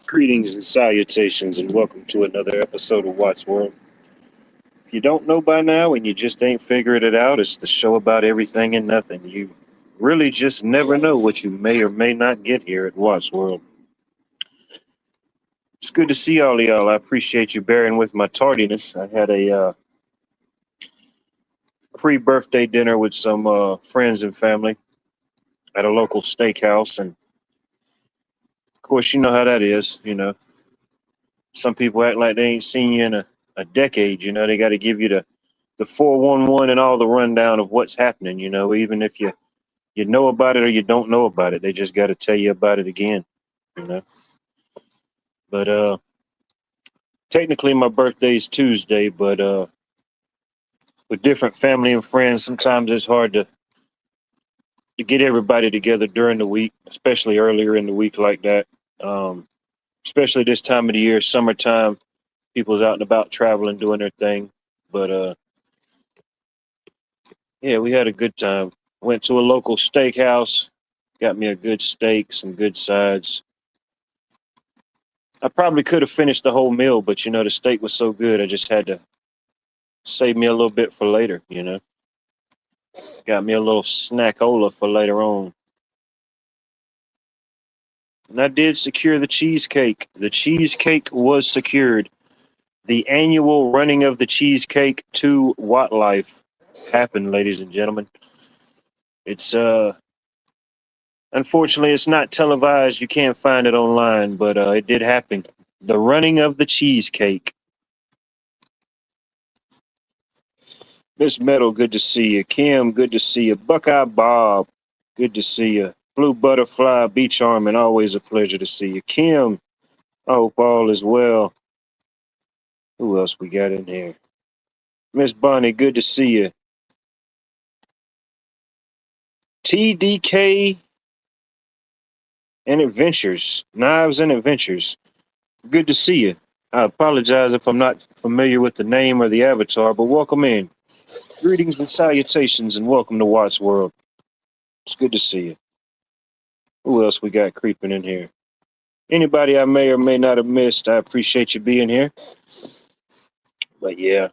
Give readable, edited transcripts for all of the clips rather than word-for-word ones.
Greetings and salutations, and welcome to another episode of Watts World. If you don't know by now and you just ain't figured it out, it's the show about everything and nothing. You really just never know what you may or may not get here at Watts World. It's good to see all of y'all. I appreciate you bearing with my tardiness. I had a pre-birthday dinner with some friends and family at a local steakhouse, and of course, you know how that is. Some people act like they ain't seen you in a decade. They got to give you the 411 and all the rundown of what's happening, even if you know about it or you don't know about it. They just got to tell you about it again, you know. But technically my birthday is Tuesday, but with different family and friends, sometimes it's hard to get everybody together during the week, especially earlier in the week like that. Um, Especially this time of the year, summertime, people's out and about traveling, doing their thing. But yeah, we had a good time. Went to a local steakhouse, got me a good steak, some good sides. I probably could have finished the whole meal, but the steak was so good, I just had to save me a little bit for later. Got me a little snackola for later on. And I did secure the cheesecake. The cheesecake was secured. The annual running of the cheesecake to Watt Life happened, ladies and gentlemen. It's unfortunately it's not televised. You can't find it online, but it did happen. The running of the cheesecake. Miss Meadow, good to see you. Kim, good to see you. Buckeye Bob, good to see you. Blue Butterfly, Beach Arm, and always a pleasure to see you. Kim, I hope all is well. Who else we got in here? Miss Bonnie, good to see you. TDK and Adventures, Knives and Adventures. Good to see you. I apologize if I'm not familiar with the name or the avatar, but welcome in. Greetings and salutations, and welcome to Watts World. It's good to see you. Who else we got creeping in here? Anybody I may or may not have missed, I appreciate you being here. But yeah,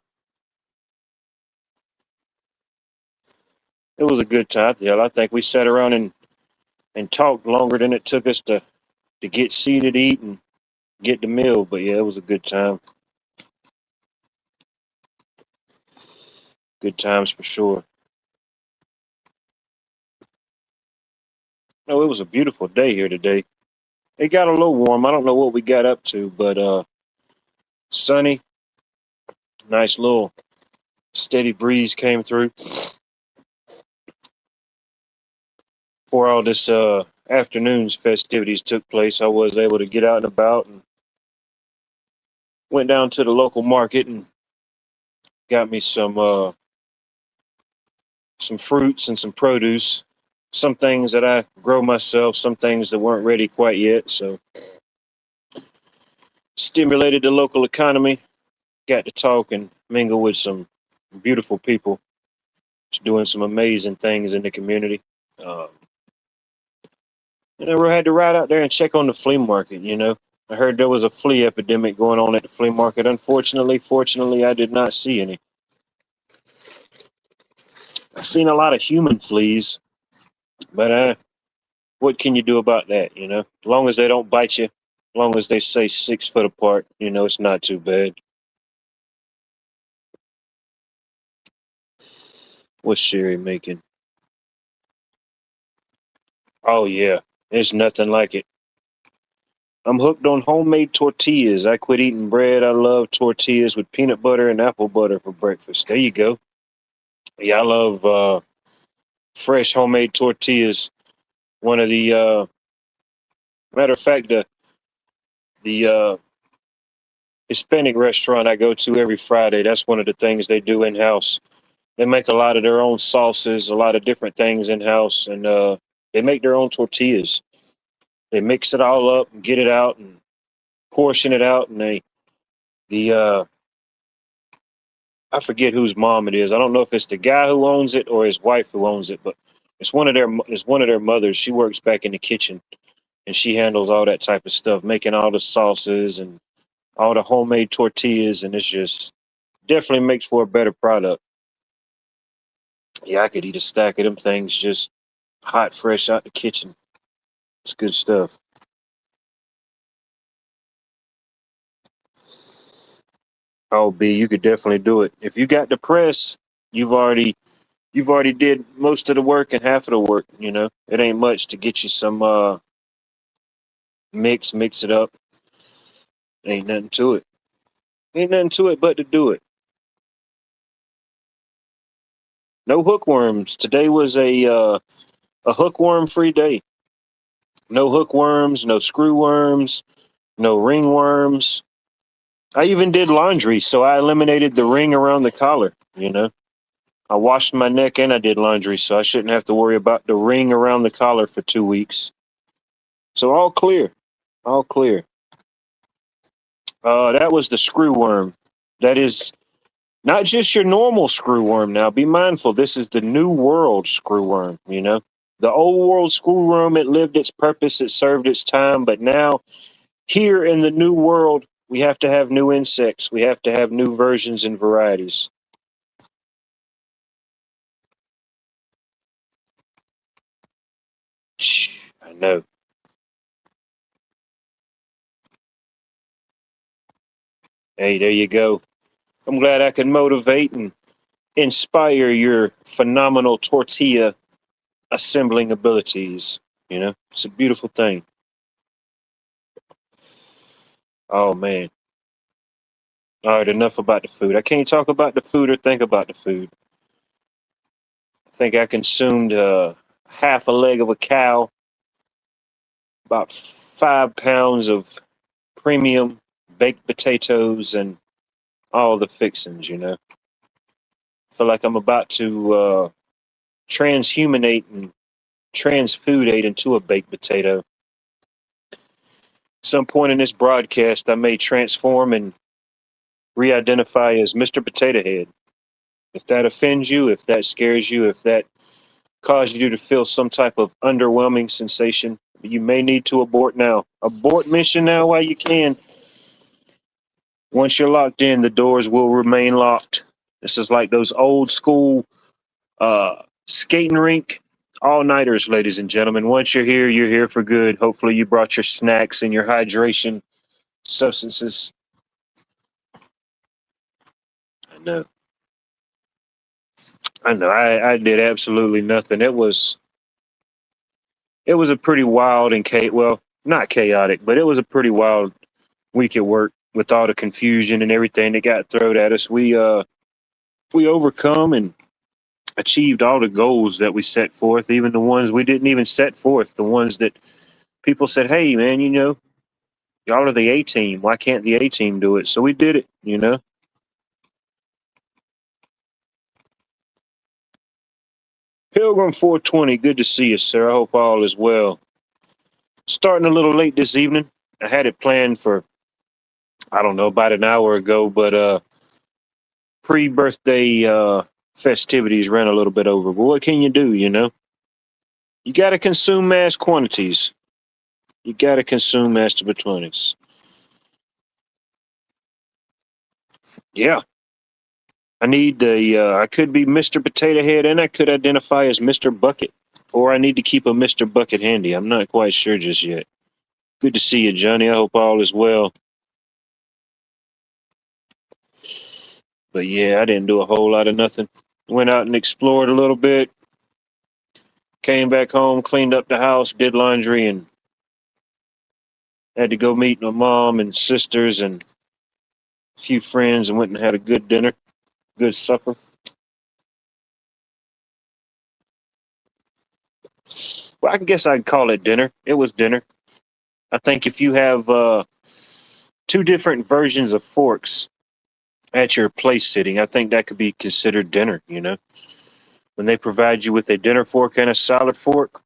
it was a good time. Yeah, I think we sat around and talked longer than it took us to get seated, eat, and get the meal. But yeah, it was a good time. Good times for sure. No, it was a beautiful day here today. It got a little warm. I don't know what we got up to, but sunny, nice little steady breeze came through. Before all this afternoon's festivities took place, I was able to get out and about and went down to the local market and got me some fruits and some produce, some things that I grow myself, some things that weren't ready quite yet. So stimulated the local economy, got to talk and mingle with some beautiful people doing some amazing things in the community. Um, and I had to ride out there and check on the flea market. I heard there was a flea epidemic going on at the flea market. Unfortunately, fortunately, I did not see any. I've seen a lot of human fleas, but what can you do about that? As long as they don't bite you, as long as they stay 6 foot apart, it's not too bad. What's Sherry making? Oh yeah, there's nothing like it. I'm hooked on homemade tortillas. I quit eating bread. I love tortillas with peanut butter and apple butter for breakfast. There you go. Yeah, I love fresh homemade tortillas. One of the matter of fact, the Hispanic restaurant I go to every Friday, that's one of the things they do in house. They make a lot of their own sauces, a lot of different things in house, and they make their own tortillas. They mix it all up and get it out and portion it out, and the I forget whose mom it is. I don't know if it's the guy who owns it or his wife who owns it, but it's one of their mothers. She works back in the kitchen, and she handles all that type of stuff, making all the sauces and all the homemade tortillas, and it's just definitely makes for a better product. Yeah, I could eat a stack of them things just hot, fresh out the kitchen. It's good stuff. Oh, B, you could definitely do it. If you got the press, you've already you've already did most of the work and half of the work. You know, it ain't much to get you some mix it up. Ain't nothing to it. Ain't nothing to it but to do it. No hookworms. Today was a hookworm free day. No hookworms, no screw worms, no ringworms. I even did laundry, so I eliminated the ring around the collar. You know, I washed my neck and I did laundry, so I shouldn't have to worry about the ring around the collar for 2 weeks. So all clear, all clear. That was the screw worm. That is not just your normal screw worm. Now, be mindful. This is the new world screw worm. You know, the old world screw worm. It lived its purpose. It served its time. But now, here in the new world, we have to have new insects. We have to have new versions and varieties. I know. Hey, there you go. I'm glad I can motivate and inspire your phenomenal tortilla assembling abilities. You know, it's a beautiful thing. Oh man. All right, enough about the food. I can't talk about the food or think about the food. I think I consumed half a leg of a cow, about 5 pounds of premium baked potatoes, and all the fixings. You know, feel like I'm about to transhumanate and transfoodate into a baked potato. Some point in this broadcast, I may transform and re-identify as Mr. Potato Head. If that offends you, if that scares you, if that causes you to feel some type of underwhelming sensation, you may need to abort now. Abort mission now while you can. Once you're locked in, the doors will remain locked. This is like those old school skating rink all-nighters, ladies and gentlemen. Once you're here for good. Hopefully you brought your snacks and your hydration substances. I know. I know. I did absolutely nothing. It was a pretty wild and well, not chaotic, but it was a pretty wild week at work with all the confusion and everything that got thrown at us. We overcome and achieved all the goals that we set forth, even the ones we didn't even set forth, the ones that people said, "Hey man, you know, y'all are the A team. Why can't the A team do it?" So we did it, you know. Pilgrim 420, good to see you, sir. I hope all is well. Starting a little late this evening. I had it planned for, I don't know, about an hour ago, but pre-birthday festivities ran a little bit over. But what can you do, you know? You got to consume mass quantities. You got to consume master quantities. Yeah. I need I could be Mr. Potato Head and I could identify as Mr. Bucket. Or I need to keep a Mr. Bucket handy. I'm not quite sure just yet. Good to see you, Johnny. I hope all is well. But yeah, I didn't do a whole lot of nothing. Went out and explored a little bit. Came back home, cleaned up the house, did laundry, and had to go meet my mom and sisters and a few friends and went and had a good dinner, good supper. Well, I guess I'd call it dinner. It was dinner. I think if you have two different versions of forks at your place sitting, I think that could be considered dinner, you know? When they provide you with a dinner fork and a salad fork,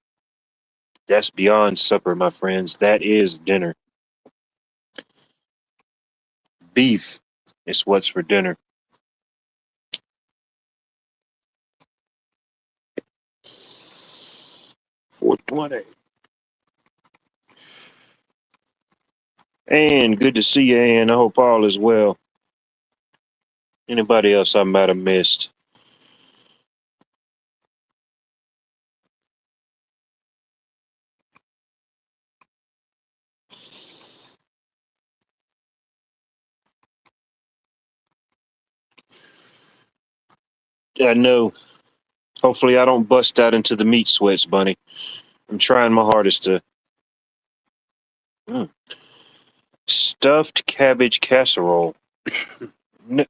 that's beyond supper, my friends. That is dinner. Beef is what's for dinner. 420. And good to see you, Ann. I hope all is well. Anybody else I might have missed? I know. Hopefully, I don't bust out into the meat sweats, Bunny. I'm trying my hardest to. Mm. Stuffed cabbage casserole. N-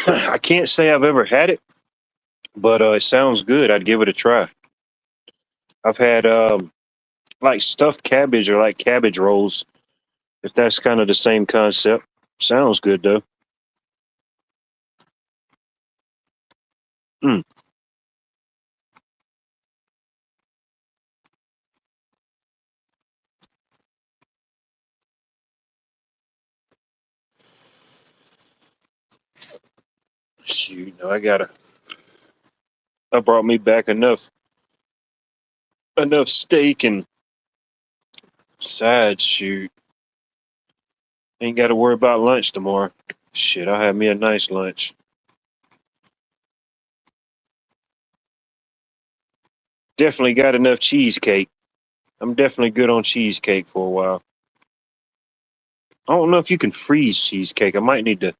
I can't say I've ever had it, but it sounds good. I'd give it a try. I've had like stuffed cabbage or like cabbage rolls, if that's kind of the same concept. Sounds good though. Mm. Shoot, no, I brought me back enough steak and sides. Shoot, ain't got to worry about lunch tomorrow. Shit, I'll have me a nice lunch. Definitely got enough cheesecake. I'm definitely good on cheesecake for a while. I don't know if you can freeze cheesecake. I might need to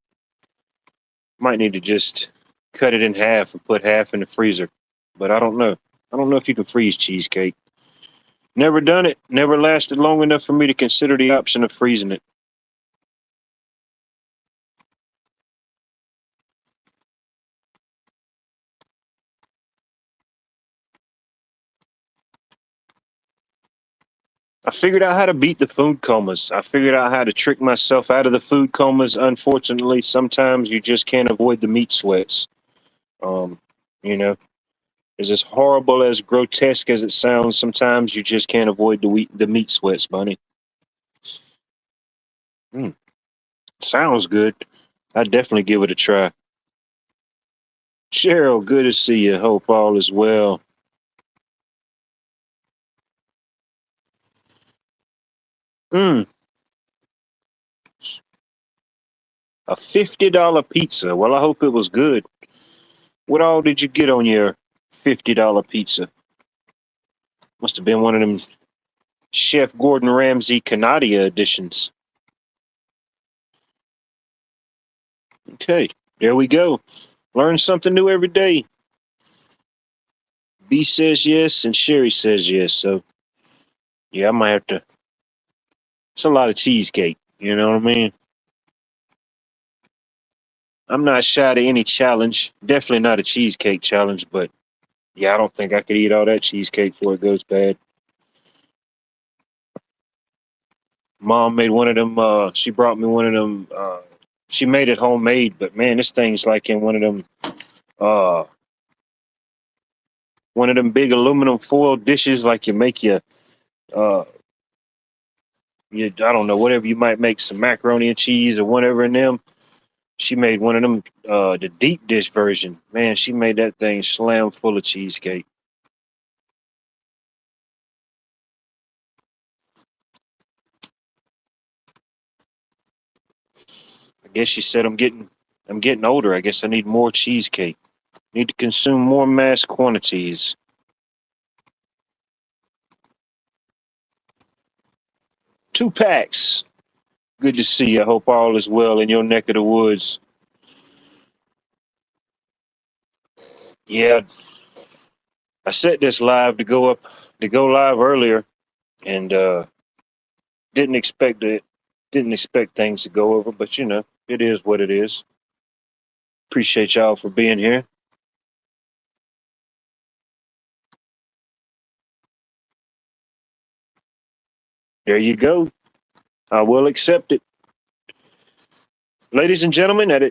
just cut it in half and put half in the freezer. But I don't know. I don't know if you can freeze cheesecake. Never done it. Never lasted long enough for me to consider the option of freezing it. I figured out how to beat the food comas. I figured out how to trick myself out of the food comas. Unfortunately, sometimes you just can't avoid the meat sweats. Um, you know, as horrible as grotesque as it sounds, sometimes you just can't avoid the meat sweats, Bunny. Mm, sounds good. I'd definitely give it a try. Cheryl, good to see you. Hope all is well. Mm, a $50 pizza. Well, I hope it was good. What all did you get on your $50 pizza? Must have been one of them Chef Gordon Ramsay Canadia editions. Okay, there we go. Learn something new every day. B says yes, and Sherry says yes. So, yeah, I might have to. It's a lot of cheesecake. You know what I mean? I'm not shy to any challenge. Definitely not a cheesecake challenge, but yeah, I don't think I could eat all that cheesecake before it goes bad. Mom made one of them. She brought me one of them. She made it homemade, but man, this thing's like in uh, one of them big aluminum foil dishes, like you make uh, I don't know, whatever you might make some macaroni and cheese or whatever in them. She made one of them, the deep dish version. Man, she made that thing slam full of cheesecake. I guess she said I'm getting older. I guess I need more cheesecake. Need to consume more mass quantities. 2 packs. Good to see you. I hope all is well in your neck of the woods. Yeah, I set this live to go live earlier, and didn't expect it. Didn't expect things to go over, but it is what it is. Appreciate y'all for being here. There you go. I will accept it. Ladies and gentlemen, at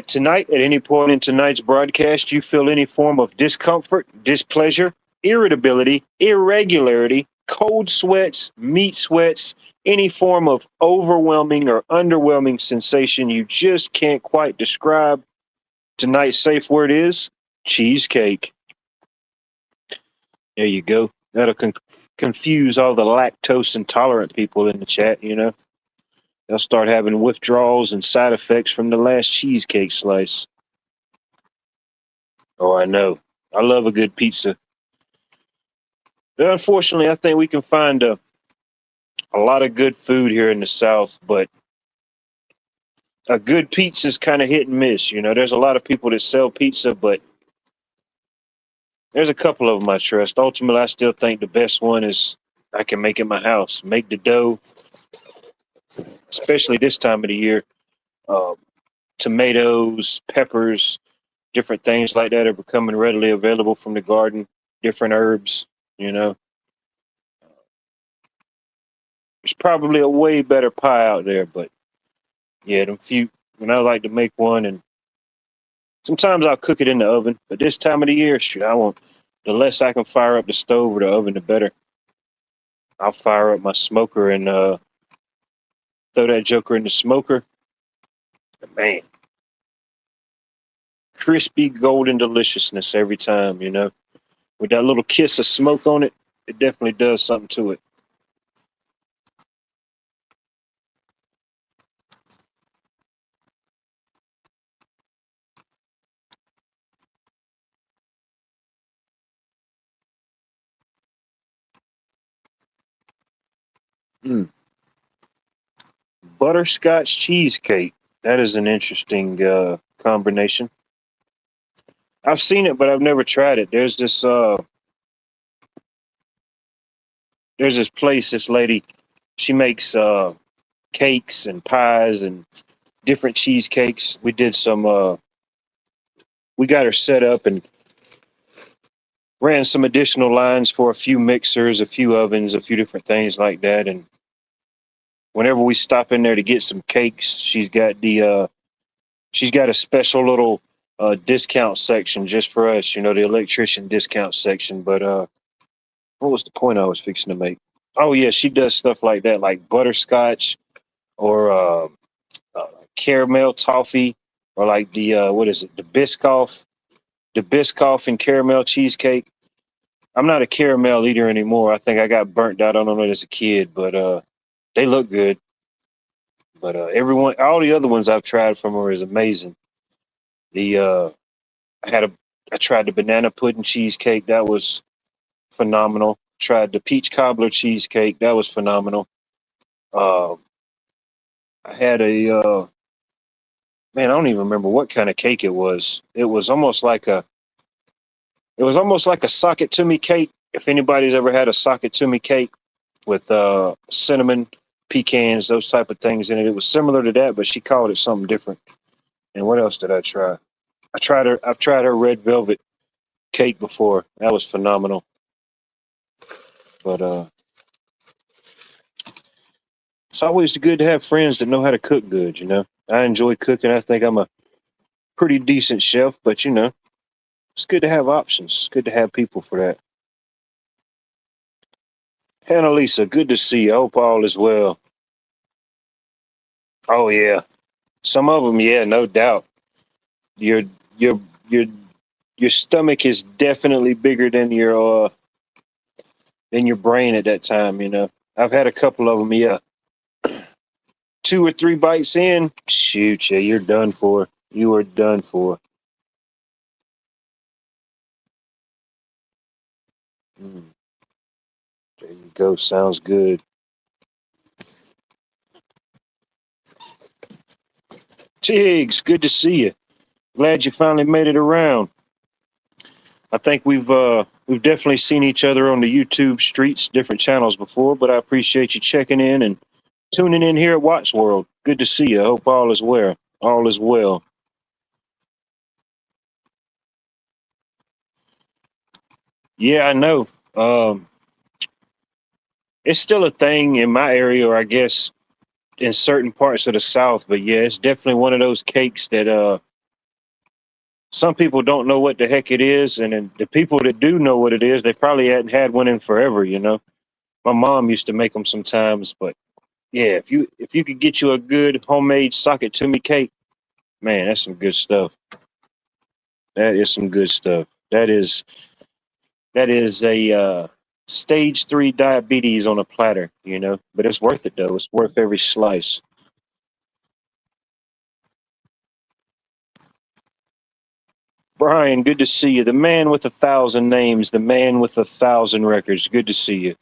tonight, at any point in tonight's broadcast, you feel any form of discomfort, displeasure, irritability, irregularity, cold sweats, meat sweats, any form of overwhelming or underwhelming sensation you just can't quite describe, tonight's safe word is cheesecake. There you go. That'll confuse all the lactose intolerant people in the chat. They'll start having withdrawals and side effects from the last cheesecake slice. Oh, I know. I love a good pizza. Unfortunately, I think we can find a lot of good food here in the South, but a good pizza is kind of hit and miss. There's a lot of people that sell pizza, but there's a couple of them I trust. Ultimately, I still think the best one is I can make in my house. Make the dough, especially this time of the year. Uh, Tomatoes, peppers, different things like that are becoming readily available from the garden. Different herbs, you know. There's probably a way better pie out there, but yeah, them few. When I like to make one, and sometimes I'll cook it in the oven. But this time of the year, shoot, I want the less I can fire up the stove or the oven, the better. I'll fire up my smoker and throw that joker in the smoker. Man, crispy golden deliciousness every time. With that little kiss of smoke on it, it definitely does something to it. Mm. Butterscotch cheesecake. That is an interesting combination. I've seen it, but I've never tried it. There's this place, this lady, she makes cakes and pies and different cheesecakes. We got her set up and ran some additional lines for a few mixers, a few ovens, a few different things like that. And whenever we stop in there to get some cakes, she's got a special little discount section just for us, the electrician discount section. But what was the point I was fixing to make? Oh yeah, she does stuff like that, like butterscotch or uh, caramel toffee, or like what is it, the Biscoff and caramel cheesecake. I'm not a caramel eater anymore. I think I got burnt out on it as a kid, but they look good. But all the other ones I've tried from her is amazing. The I had a I tried the banana pudding cheesecake. That was phenomenal. Tried the peach cobbler cheesecake. That was phenomenal. Uh, I had a man. I don't even remember what kind of cake it was. It was almost like a socket to me cake. If anybody's ever had a socket to me cake with cinnamon, pecans, those type of things in it, it was similar to that, but she called it something different. And what else did I try? I've tried her red velvet cake before. That was phenomenal. But it's always good to have friends that know how to cook good. I enjoy cooking. I think I'm a pretty decent chef, but it's good to have options. It's good to have people for that. Hannah Lisa, good to see you. I hope all is well. Oh yeah, some of them, yeah, no doubt. Your your your your stomach is definitely bigger than your brain at that time. I've had a couple of them, yeah. 2 or 3 bites in, shoot, yeah, you're done for. You are done for. Mm, there you go. Sounds good. Tiggs, good to see you. Glad you finally made it around. I think we've definitely seen each other on the YouTube streets, different channels before, but I appreciate you checking in and tuning in here at Watts World. Good to see you. I hope all is well. All is well. Yeah, I know. Um, it's still a thing in my area, or I guess in certain parts of the South. But yeah, it's definitely one of those cakes that some people don't know what the heck it is, and then the people that do know what it is, they probably hadn't had one in forever. My mom used to make them sometimes, but yeah, if you could get you a good homemade socket to me cake, man, that's some good stuff. That is some good stuff. That is a stage 3 diabetes on a platter, you know. But it's worth it though. It's worth every slice. Brian, good to see you. The man with 1,000 names, the man with 1,000 records. Good to see you.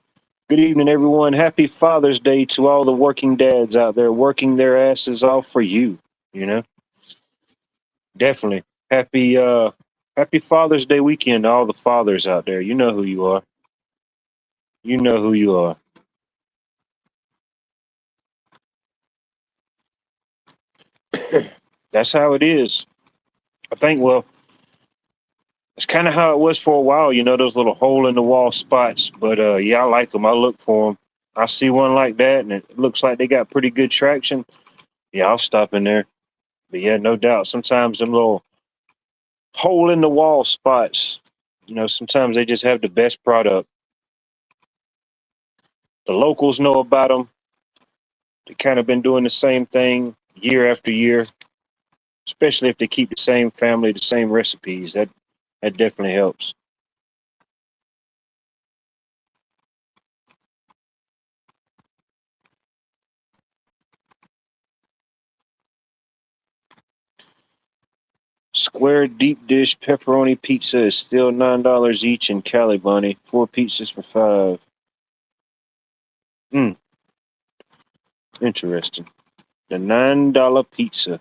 Good evening, everyone. Happy Father's Day to all the working dads out there working their asses off for you. You know, definitely. Happy Father's Day weekend to all the fathers out there. You know who you are. You know who you are. That's how it is. I think, well, it's kind of how it was for a while, you know, those little hole in the wall spots. But yeah, I like them. I look for them. I see one like that and it looks like they got pretty good traction. Yeah, I'll stop in there. But yeah, no doubt. Sometimes them little hole in the wall spots, you know, sometimes they just have the best product. The locals know about them. They kind of been doing the same thing year after year, especially if they keep the same family, the same recipes. That definitely helps. Square deep dish pepperoni pizza is still $9 each in Cali, Bunny. 4 pizzas for 5. Hmm, interesting. The $9 pizza.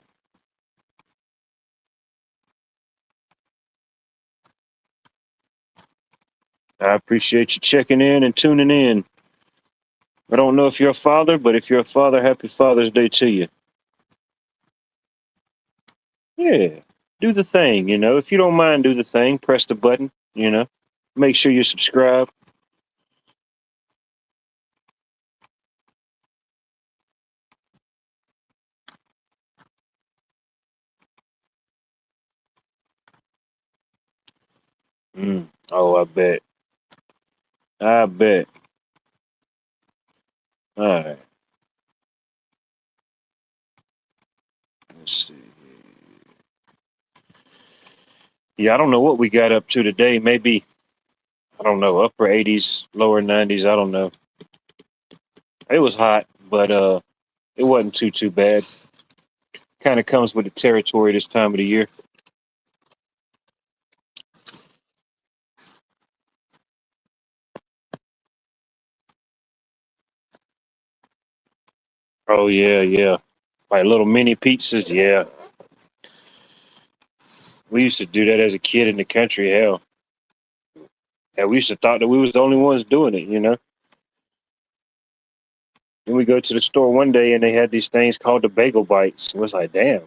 I appreciate you checking in and tuning in. I don't know if you're a father, but if you're a father, happy Father's Day to you. Yeah, do the thing, you know. If you don't mind, do the thing. Press the button, you know. Make sure you subscribe. Oh, I bet. I bet. All right. Let's see. Yeah, I don't know what we got up to today. Maybe, I don't know, upper 80s, lower 90s. I don't know. It was hot, but it wasn't too bad. Kind of comes with the territory this time of the year. Oh yeah, yeah. Like little mini pizzas. Yeah, we used to do that as a kid in the country. Hell, yeah, we used to thought that we was the only ones doing it. You know. Then we go to the store one day and they had these things called the bagel bites. It was like, damn,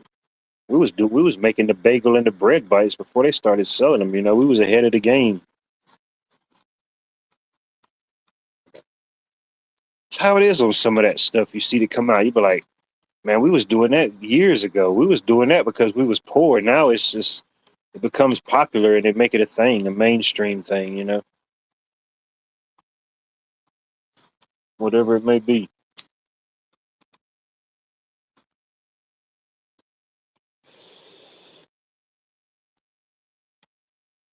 we was making the bagel and the bread bites before they started selling them. You know, we was ahead of the game. It's how it is on some of that stuff you see to come out. You be like, man, we was doing that years ago. We was doing that because we was poor. Now it's just it becomes popular and they make it a thing, a mainstream thing. You know, whatever it may be.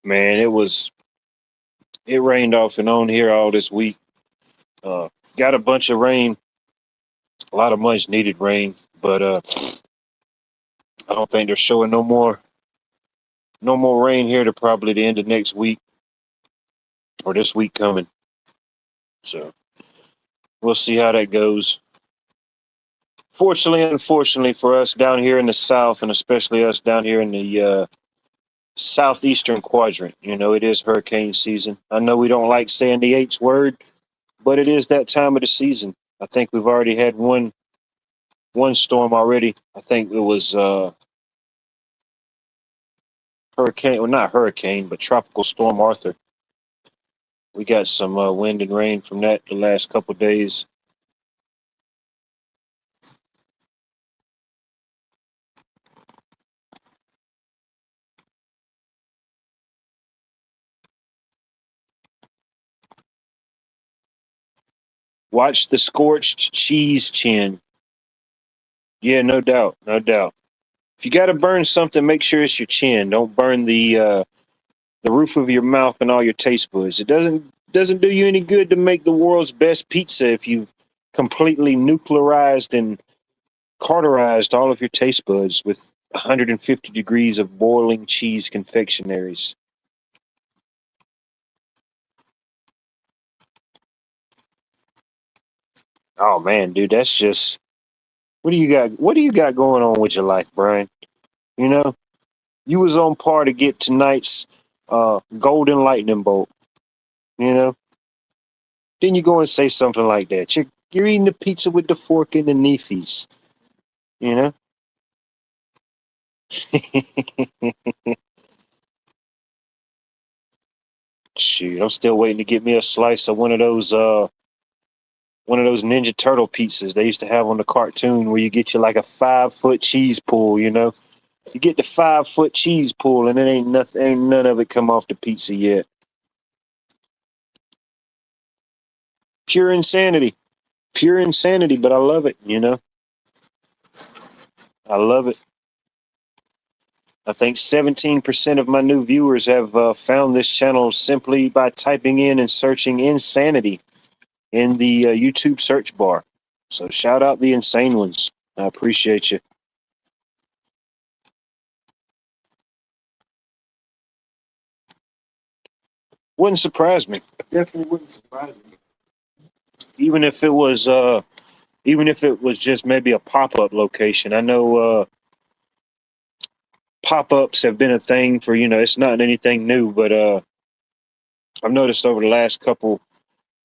Man, it rained off and on here all this week. Uh, got a bunch of rain, a lot of much needed rain, but I don't think they're showing no more rain here to probably the end of next week or this week coming. So we'll see how that goes. Fortunately, unfortunately for us down here in the South, and especially us down here in the southeastern quadrant, you know, it is hurricane season. I know we don't like saying the H word, but it is that time of the season. I think we've already had one storm already. I think it was hurricane, well, not hurricane, but tropical storm Arthur. We got some wind and rain from that the last couple of days. Watch the scorched cheese chin. Yeah, no doubt, no doubt. If you got to burn something, make sure it's your chin. Don't burn the roof of your mouth and all your taste buds. It doesn't do you any good to make the world's best pizza if you've completely nuclearized and cauterized all of your taste buds with 150 degrees of boiling cheese confectionaries. Oh man, dude, that's just what do you got? What do you got going on with your life, Brian? You know, you was on par to get tonight's golden lightning bolt. You know, then you go and say something like that. You're eating the pizza with the fork and the kneefies. You know. Shoot, I'm still waiting to get me a slice of one of those Ninja Turtle pizzas they used to have on the cartoon where you get you like a 5 foot cheese pull, you know. You get the 5 foot cheese pull and it ain't nothing ain't none of it come off the pizza yet. Pure insanity. Pure insanity, but I love it, you know. I love it. I think 17% of my new viewers have found this channel simply by typing in and searching insanity in the YouTube search bar. So shout out the insane ones. I appreciate you. Wouldn't surprise me. Definitely wouldn't surprise me. Even if it was just maybe a pop-up location. I know pop-ups have been a thing for, it's not anything new, but I've noticed over the last couple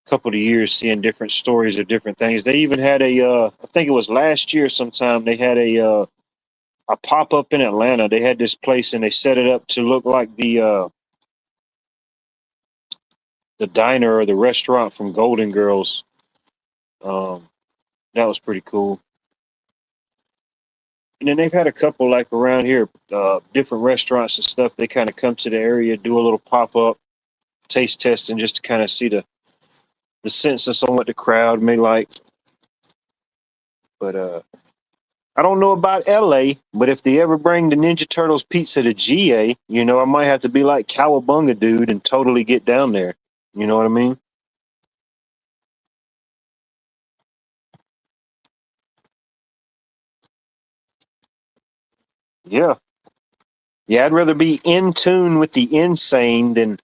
of years seeing different stories of different things. They even had I think it was last year sometime, they had a pop-up in Atlanta. They had this place and they set it up to look like the diner or the restaurant from Golden Girls. Um, that was pretty cool. And then they've had a couple like around here, different restaurants and stuff. They kind of come to the area, do a little pop-up taste testing just to kind of see the census on what the crowd may like. But I don't know about LA, but if they ever bring the Ninja Turtles pizza to GA, I might have to be like Cowabunga dude and totally get down there. You know what I mean? Yeah. Yeah, I'd rather be in tune with the insane than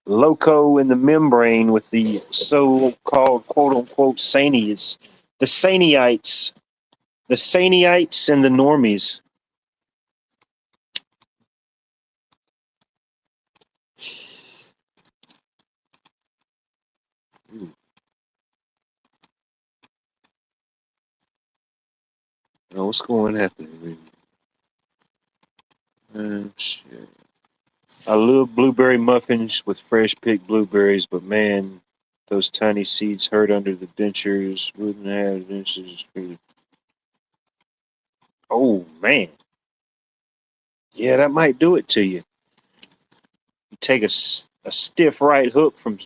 loco in the membrane with the so-called quote unquote sanies. The saniites. The saniites and the normies. Hmm. Oh, what's going on happening? Shit. I love blueberry muffins with fresh picked blueberries, but man, those tiny seeds hurt under the dentures. Wouldn't have dentures. Oh man, yeah, that might do it to you. You take a stiff right hook from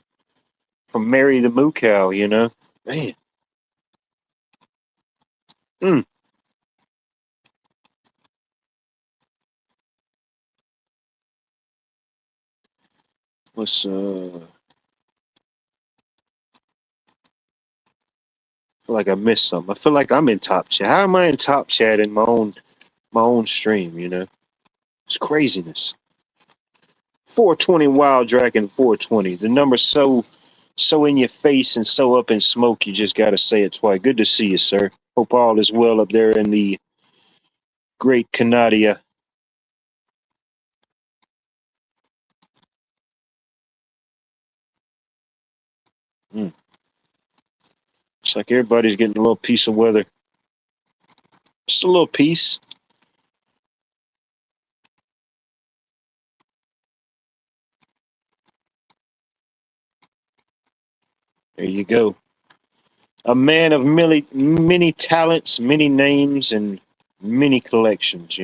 Mary the Moo Cow, man. Mm, let's feel like I missed something. I feel like I'm in top chat. How am I in top chat in my own stream? It's craziness. 420 Wild Dragon 420. The number's so in your face and so up in smoke. You just gotta say it twice. Good to see you, sir. Hope all is well up there in the great Canadia. Mm. It's like everybody's getting a little piece of weather. Just a little piece. There you go. A man of many talents, many names, and many collections.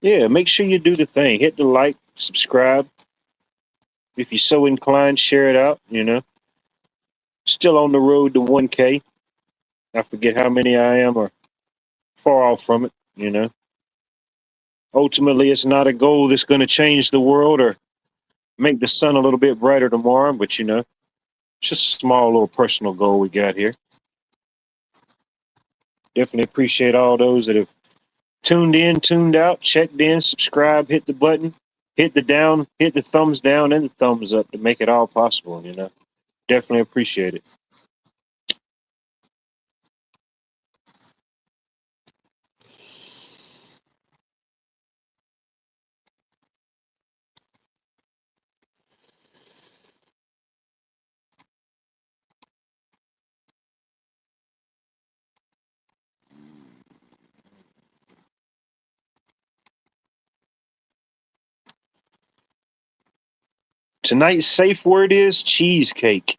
Yeah, make sure you do the thing. Hit the like, subscribe. If you're so inclined, share it out. Still on the road to 1K. I forget how many I am or far off from it, you know. Ultimately, it's not a goal that's going to change the world or make the sun a little bit brighter tomorrow, but, you know, it's just a small little personal goal we got here. Definitely appreciate all those that have tuned in, tuned out, checked in, subscribed, hit the button, hit the thumbs down and the thumbs up to make it all possible, you know. Definitely appreciate it. Tonight's safe word is cheesecake.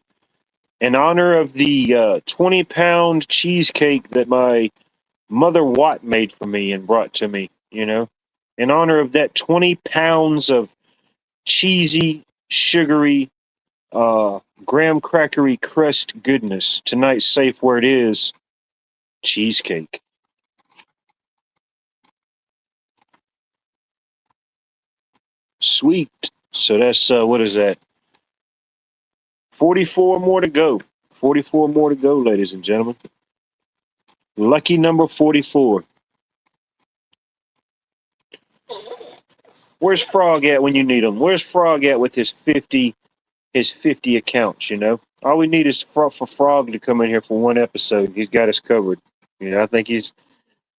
In honor of the 20-pound cheesecake that my mother Watt made for me and brought to me, you know. In honor of that 20 pounds of cheesy, sugary, graham crackery crust goodness, tonight's safe word is cheesecake. Sweet. So that's, what is that? 44 more to go. 44 more to go, ladies and gentlemen. Lucky number 44. Where's Frog at when you need him? Where's Frog at with his 50 accounts, you know? All we need is for Frog to come in here for one episode. He's got us covered. You know, I think he's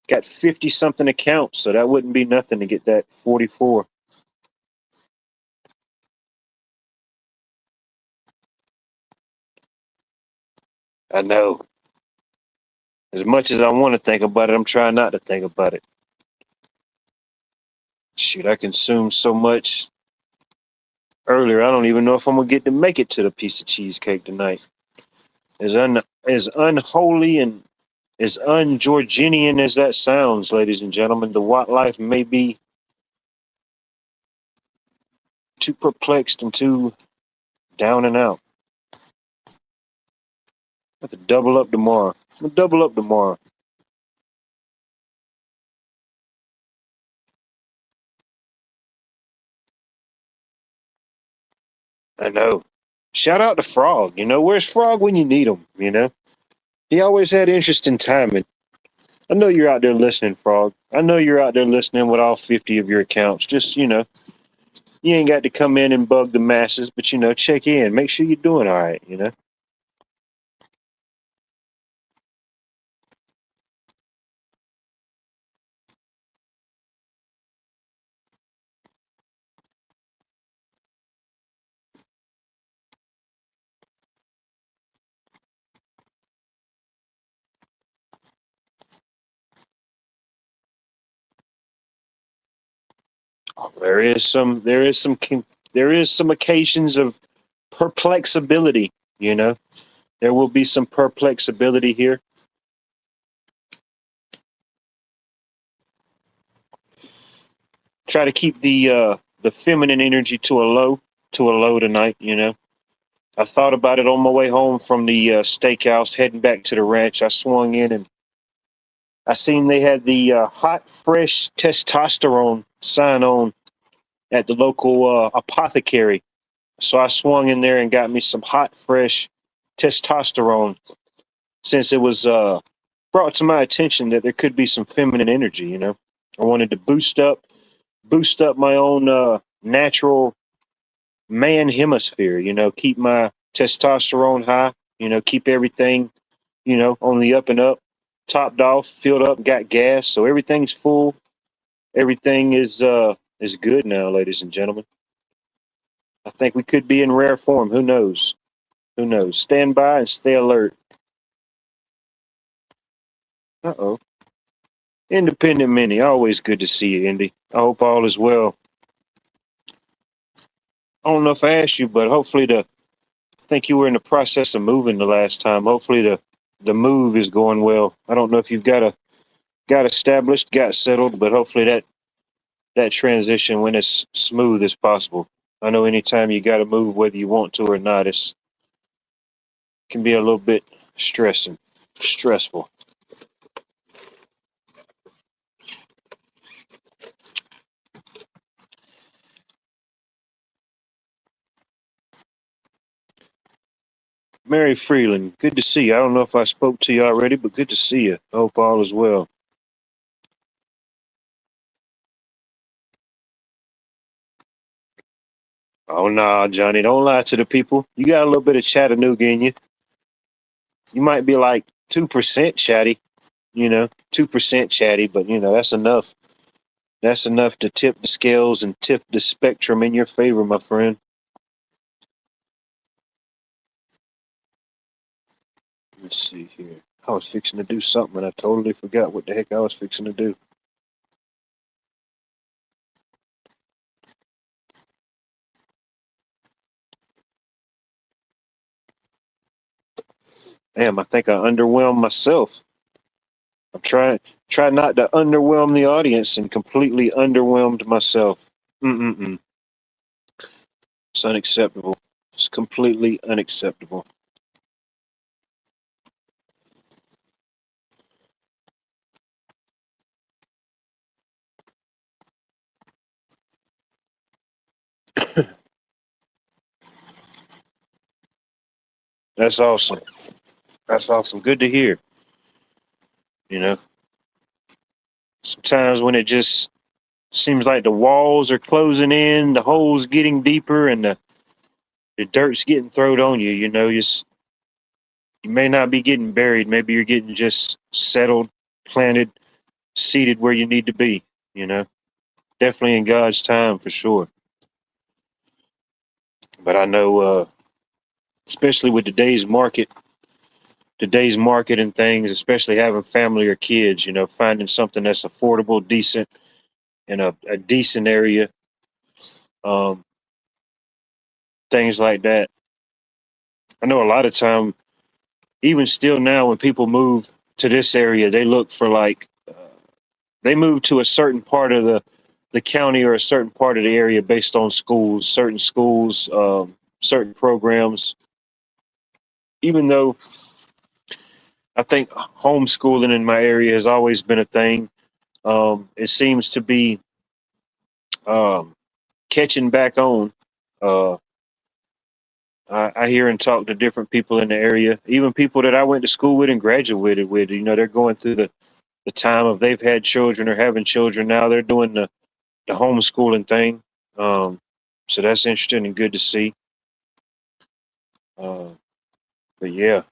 got 50 something accounts, so that wouldn't be nothing to get that 44. I know. As much as I want to think about it, I'm trying not to think about it. Shoot, I consumed so much earlier. I don't even know if I'm gonna get to make it to the piece of cheesecake tonight. As unholy and as un-Georginian as that sounds, ladies and gentlemen, the Watt life may be too perplexed and too down and out. I have to double up tomorrow. I'm gonna double up tomorrow. I know. Shout out to Frog. You know, where's Frog when you need him? You know, he always had interesting timing. I know you're out there listening, Frog. I know you're out there listening with all 50 of your accounts. Just, you know, you ain't got to come in and bug the masses, but, you know, check in. Make sure you're doing all right, you know. There is some occasions of perplexability, you know. There will be some perplexability here. Try to keep the feminine energy to a low tonight, you know. I thought about it on my way home from the steakhouse, heading back to the ranch. I swung in and I seen they had the hot, fresh testosterone sign on at the local apothecary. So I swung in there and got me some hot, fresh testosterone since it was brought to my attention that there could be some feminine energy, you know. I wanted to boost up my own natural man hemisphere, you know, keep my testosterone high, you know, keep everything, you know, on the up and up, topped off, filled up, got gas, so everything's full. Everything is good now, ladies and gentlemen. I think we could be in rare form. Who knows? Who knows? Stand by and stay alert. Uh-oh. Independent Mini, always good to see you, Indy. I hope all is well. I don't know if I asked you, but hopefully I think you were in the process of moving the last time. Hopefully the move is going well. I don't know if you've got established, got settled, but hopefully that transition went as smooth as possible. I know anytime you got to move, whether you want to or not, can be a little bit stressful. Mary Freeland, good to see you. I don't know if I spoke to you already, but good to see you. I hope all is well. Oh, nah, Johnny, don't lie to the people. You got a little bit of Chattanooga in you. You might be like 2% chatty, 2% chatty, but, that's enough. That's enough to tip the scales and tip the spectrum in your favor, my friend. Let's see here. I was fixing to do something and I totally forgot what the heck I was fixing to do. Damn, I think I underwhelmed myself. I'm try not to underwhelm the audience and completely underwhelmed myself. Mm-mm-mm. It's unacceptable. It's completely unacceptable. That's awesome. That's awesome. Good to hear. You know, sometimes when it just seems like the walls are closing in, the holes getting deeper, and the dirt's getting thrown on you, you may not be getting buried. Maybe you're getting just settled, planted, seated where you need to be, you know. Definitely in God's time for sure. But I know, especially with today's market and things, especially having family or kids, finding something that's affordable, decent, in a decent area, um, things like that. I know a lot of time, even still now, when people move to this area, they look for they move to a certain part of the county or a certain part of the area based on schools, certain programs. Even though I think homeschooling in my area has always been a thing, it seems to be um, catching back on. Uh, I hear and talk to different people in the area, even people that I went to school with and graduated with. They're going through the time of they've had children or having children now. They're doing the homeschooling thing. So that's interesting and good to see. Uh, but yeah,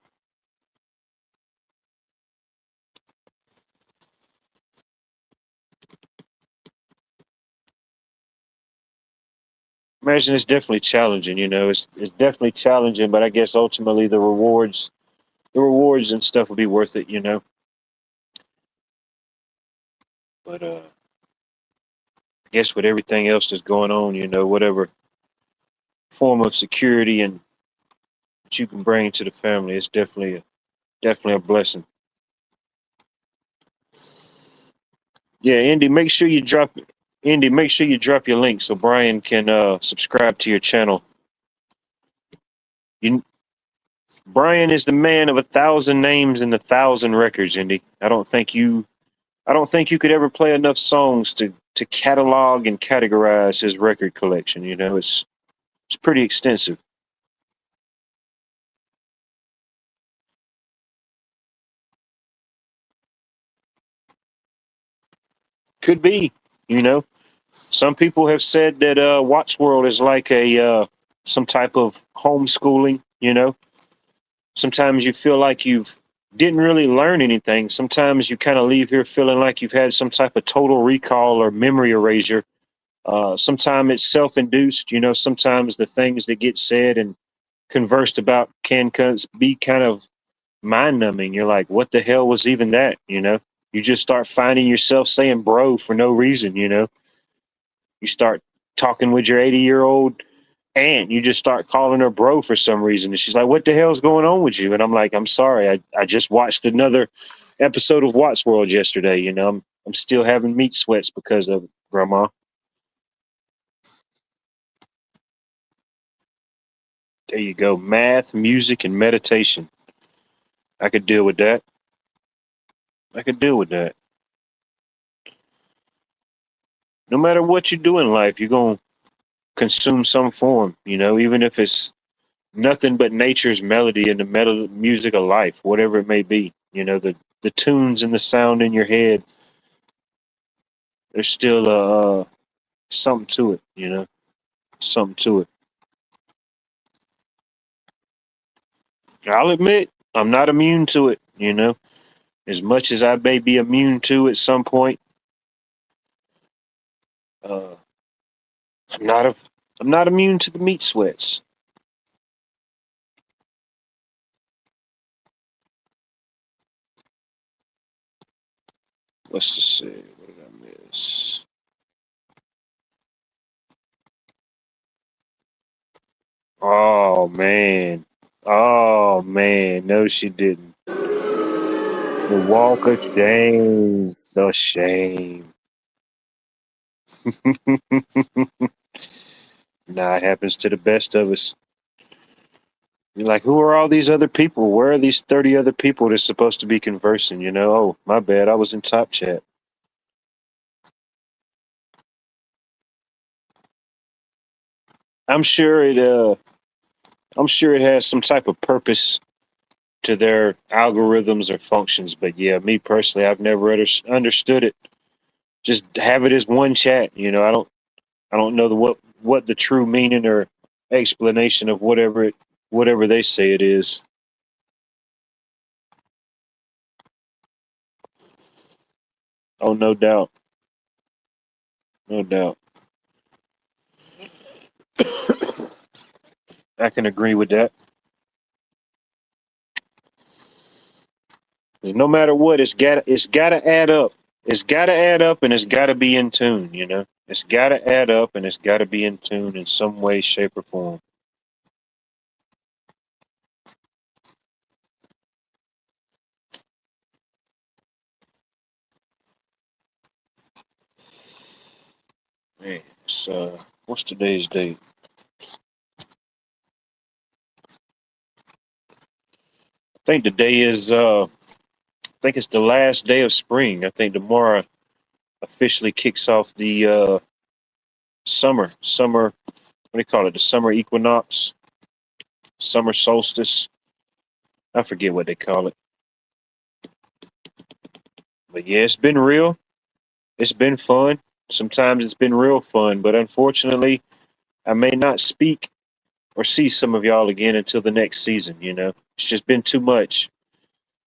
imagine it's definitely challenging. It's definitely challenging, but I guess ultimately the rewards and stuff will be worth it. But I guess with everything else that's going on, whatever form of security and that you can bring to the family, it's definitely a blessing. Yeah, Indy, make sure you drop your link so Brian can subscribe to your channel. You, Brian is the man of 1,000 names and 1,000 records, Indy. I don't think you could ever play enough songs to catalog and categorize his record collection. It's pretty extensive. Could be, you know. Some people have said that Watts World is like a some type of homeschooling. Sometimes you feel like you've didn't really learn anything. Sometimes you kind of leave here feeling like you've had some type of total recall or memory erasure. Sometimes it's self-induced. Sometimes the things that get said and conversed about can be kind of mind-numbing. You're like, what the hell was even that? You just start finding yourself saying bro for no reason. You start talking with your 80-year-old aunt. You just start calling her bro for some reason. And she's like, what the hell's going on with you? And I'm like, I'm sorry. I just watched another episode of Watts World yesterday. I'm still having meat sweats because of it, Grandma. There you go. Math, music, and meditation. I could deal with that. I could deal with that. No matter what you do in life, you're going to consume some form, even if it's nothing but nature's melody and the music of life, whatever it may be. The tunes and the sound in your head, there's still something to it. Something to it. I'll admit, I'm not immune to it. As much as I may be immune to at some point, uh, I'm not a, I'm not immune to the meat sweats. Let's just see, what did I miss? Oh man. Oh man. No, she didn't. The walk of shame. The shame. Nah, it happens to the best of us. You're like, who are all these other people? Where are these 30 other people that's supposed to be conversing? Oh, my bad. I was in top chat. I'm sure it I'm sure it has some type of purpose to their algorithms or functions, but yeah, me personally, I've never understood it. Just have it as one chat. I don't know what the true meaning or explanation of whatever they say it is. Oh, no doubt, no doubt. I can agree with that. No matter what, it's gotta add up. It's gotta add up, and it's gotta be in tune. It's gotta add up, and it's gotta be in tune in some way, shape, or form. Man, so what's today's date? I think the day is. I think it's the last day of spring. I think tomorrow officially kicks off the summer. What do you call it? The summer equinox, summer solstice. I forget what they call it. But yeah, it's been real. It's been fun. Sometimes it's been real fun, but unfortunately, I may not speak or see some of y'all again until the next season. It's just been too much.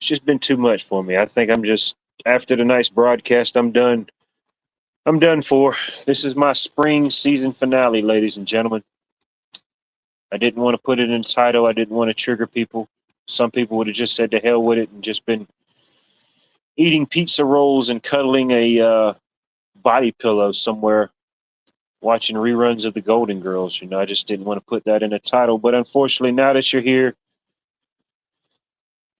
It's just been too much for me. I think I'm just after the night's broadcast. I'm done. I'm done for. This is my spring season finale, ladies and gentlemen. I didn't want to put it in the title. I didn't want to trigger people. Some people would have just said to hell with it and just been eating pizza rolls and cuddling a body pillow somewhere, watching reruns of the Golden Girls. I just didn't want to put that in a title. But unfortunately, now that you're here,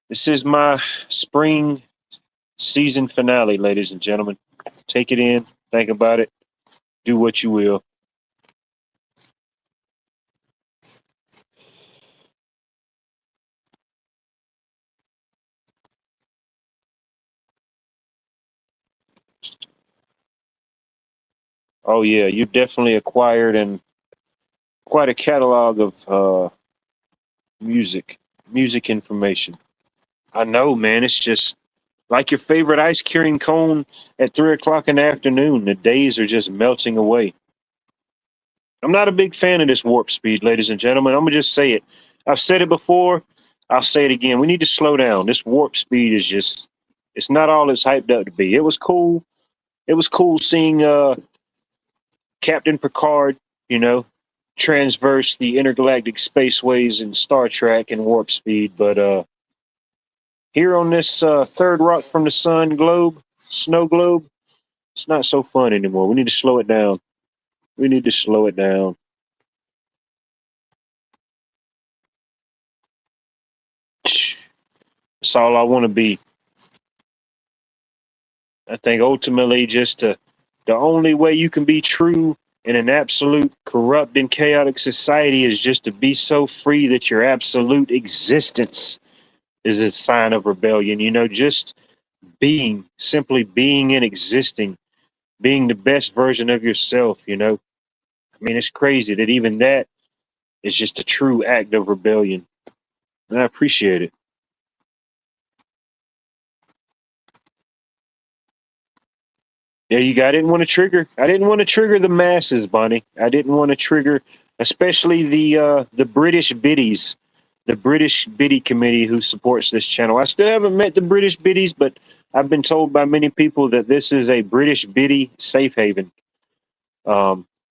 this is my spring season finale, ladies and gentlemen. Take it in, think about it, do what you will. Oh yeah, you definitely acquired and quite a catalog of music information. I know, man. It's just like your favorite ice cream cone at 3 o'clock in the afternoon. The days are just melting away. I'm not a big fan of this warp speed, ladies and gentlemen. I'm gonna just say it. I've said it before. I'll say it again. We need to slow down. This warp speed is just—it's not all it's hyped up to be. It was cool. It was cool seeing Captain Picard, you know, transverse the intergalactic spaceways in Star Trek and warp speed. But here on this third rock from the sun globe, snow globe, it's not so fun anymore. We need to slow it down. We need to slow it down. That's all I want to be. I think ultimately, the only way you can be true in an absolute corrupt and chaotic society is just to be so free that your absolute existence is a sign of rebellion. You know, just being, simply being and existing, being the best version of yourself, you know. I mean, it's crazy that even that is just a true act of rebellion. And I appreciate it. Yeah, I didn't want to trigger. I didn't want to trigger the masses, Bonnie. I didn't want to trigger, especially the British biddies, the British biddy committee who supports this channel. I still haven't met the British biddies, but I've been told by many people that this is a British biddy safe haven.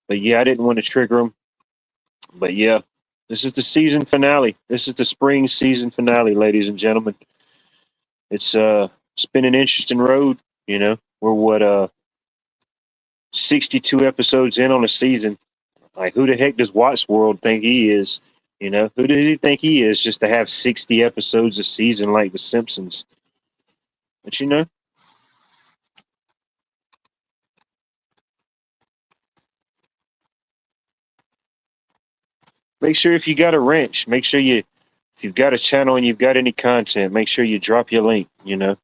But yeah, I didn't want to trigger them. But yeah, this is the season finale. This is the spring season finale, ladies and gentlemen. It's been an interesting road. You know, we're what 62 episodes in on a season. Like, who the heck does Watts World think he is? You know, who does he think he is just to have 60 episodes a season like The Simpsons? But you know, make sure if you got a wrench, make sure you, if you've got a channel and you've got any content, make sure you drop your link, you know.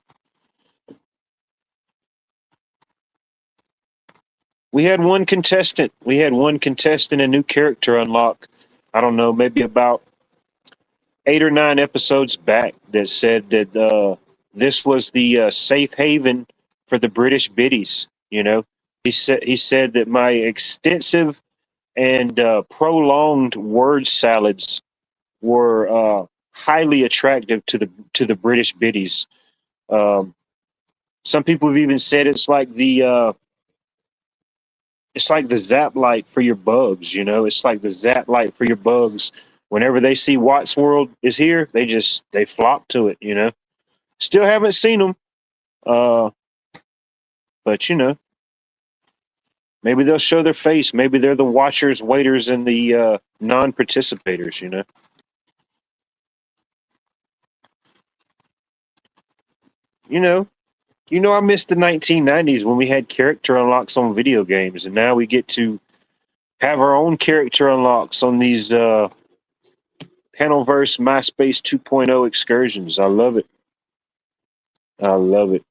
We had one contestant. We had one contestant, a new character unlock. I don't know, maybe about 8 or 9 episodes back that said that this was the safe haven for the British biddies. You know, he said that my extensive and prolonged word salads were highly attractive to the British biddies. Um, some people have even said it's like the zap light for your bugs. You know, it's like the zap light for your bugs. Whenever they see Watts World is here, they flock to it. You know, still haven't seen them, uh, but you know, maybe they'll show their face. Maybe they're the watchers, waiters, and the non-participators. You know, I missed the 1990s when we had character unlocks on video games, and now we get to have our own character unlocks on these Panelverse MySpace 2.0 excursions. I love it. I love it.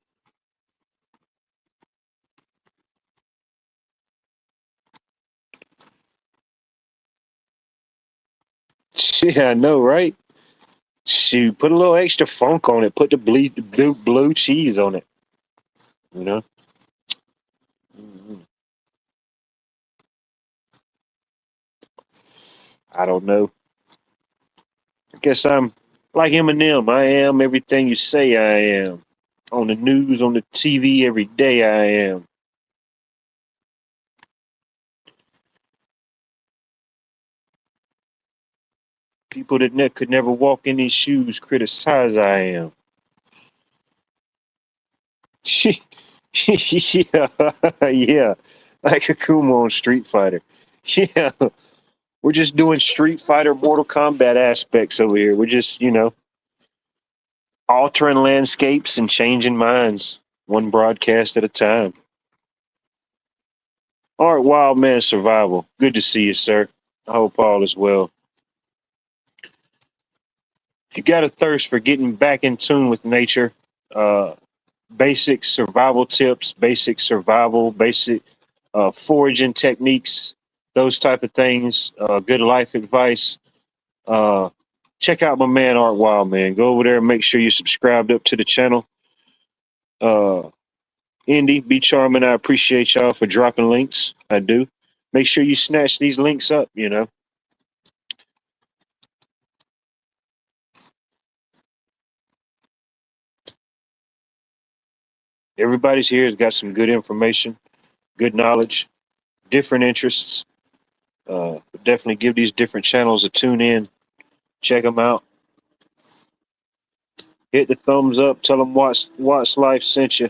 Yeah, I know, right? Shoot, put a little extra funk on it. Put the blue cheese on it. You know. Mhm. I don't know. I guess I'm like Eminem. I am everything you say I am. On the news, on the TV, every day I am. People that could never walk in these shoes criticize I am. Yeah, yeah, like Akuma on Street Fighter. Yeah, we're just doing Street Fighter, Mortal Kombat aspects over here. We're just, altering landscapes and changing minds, one broadcast at a time. All right, Wild Man Survival. Good to see you, sir. I hope all is well. If you got a thirst for getting back in tune with nature, uh, basic survival tips, basic survival, basic foraging techniques, those type of things, good life advice, uh, check out my man Art Wild Man. Go over there and make sure you're subscribed up to the channel. Uh, Indy, be charming. I appreciate y'all for dropping links. I do. Make sure you snatch these links up, Everybody's here has got some good information, good knowledge, different interests. Definitely give these different channels a tune in. Check them out. Hit the thumbs up. Tell them Watts Life sent you.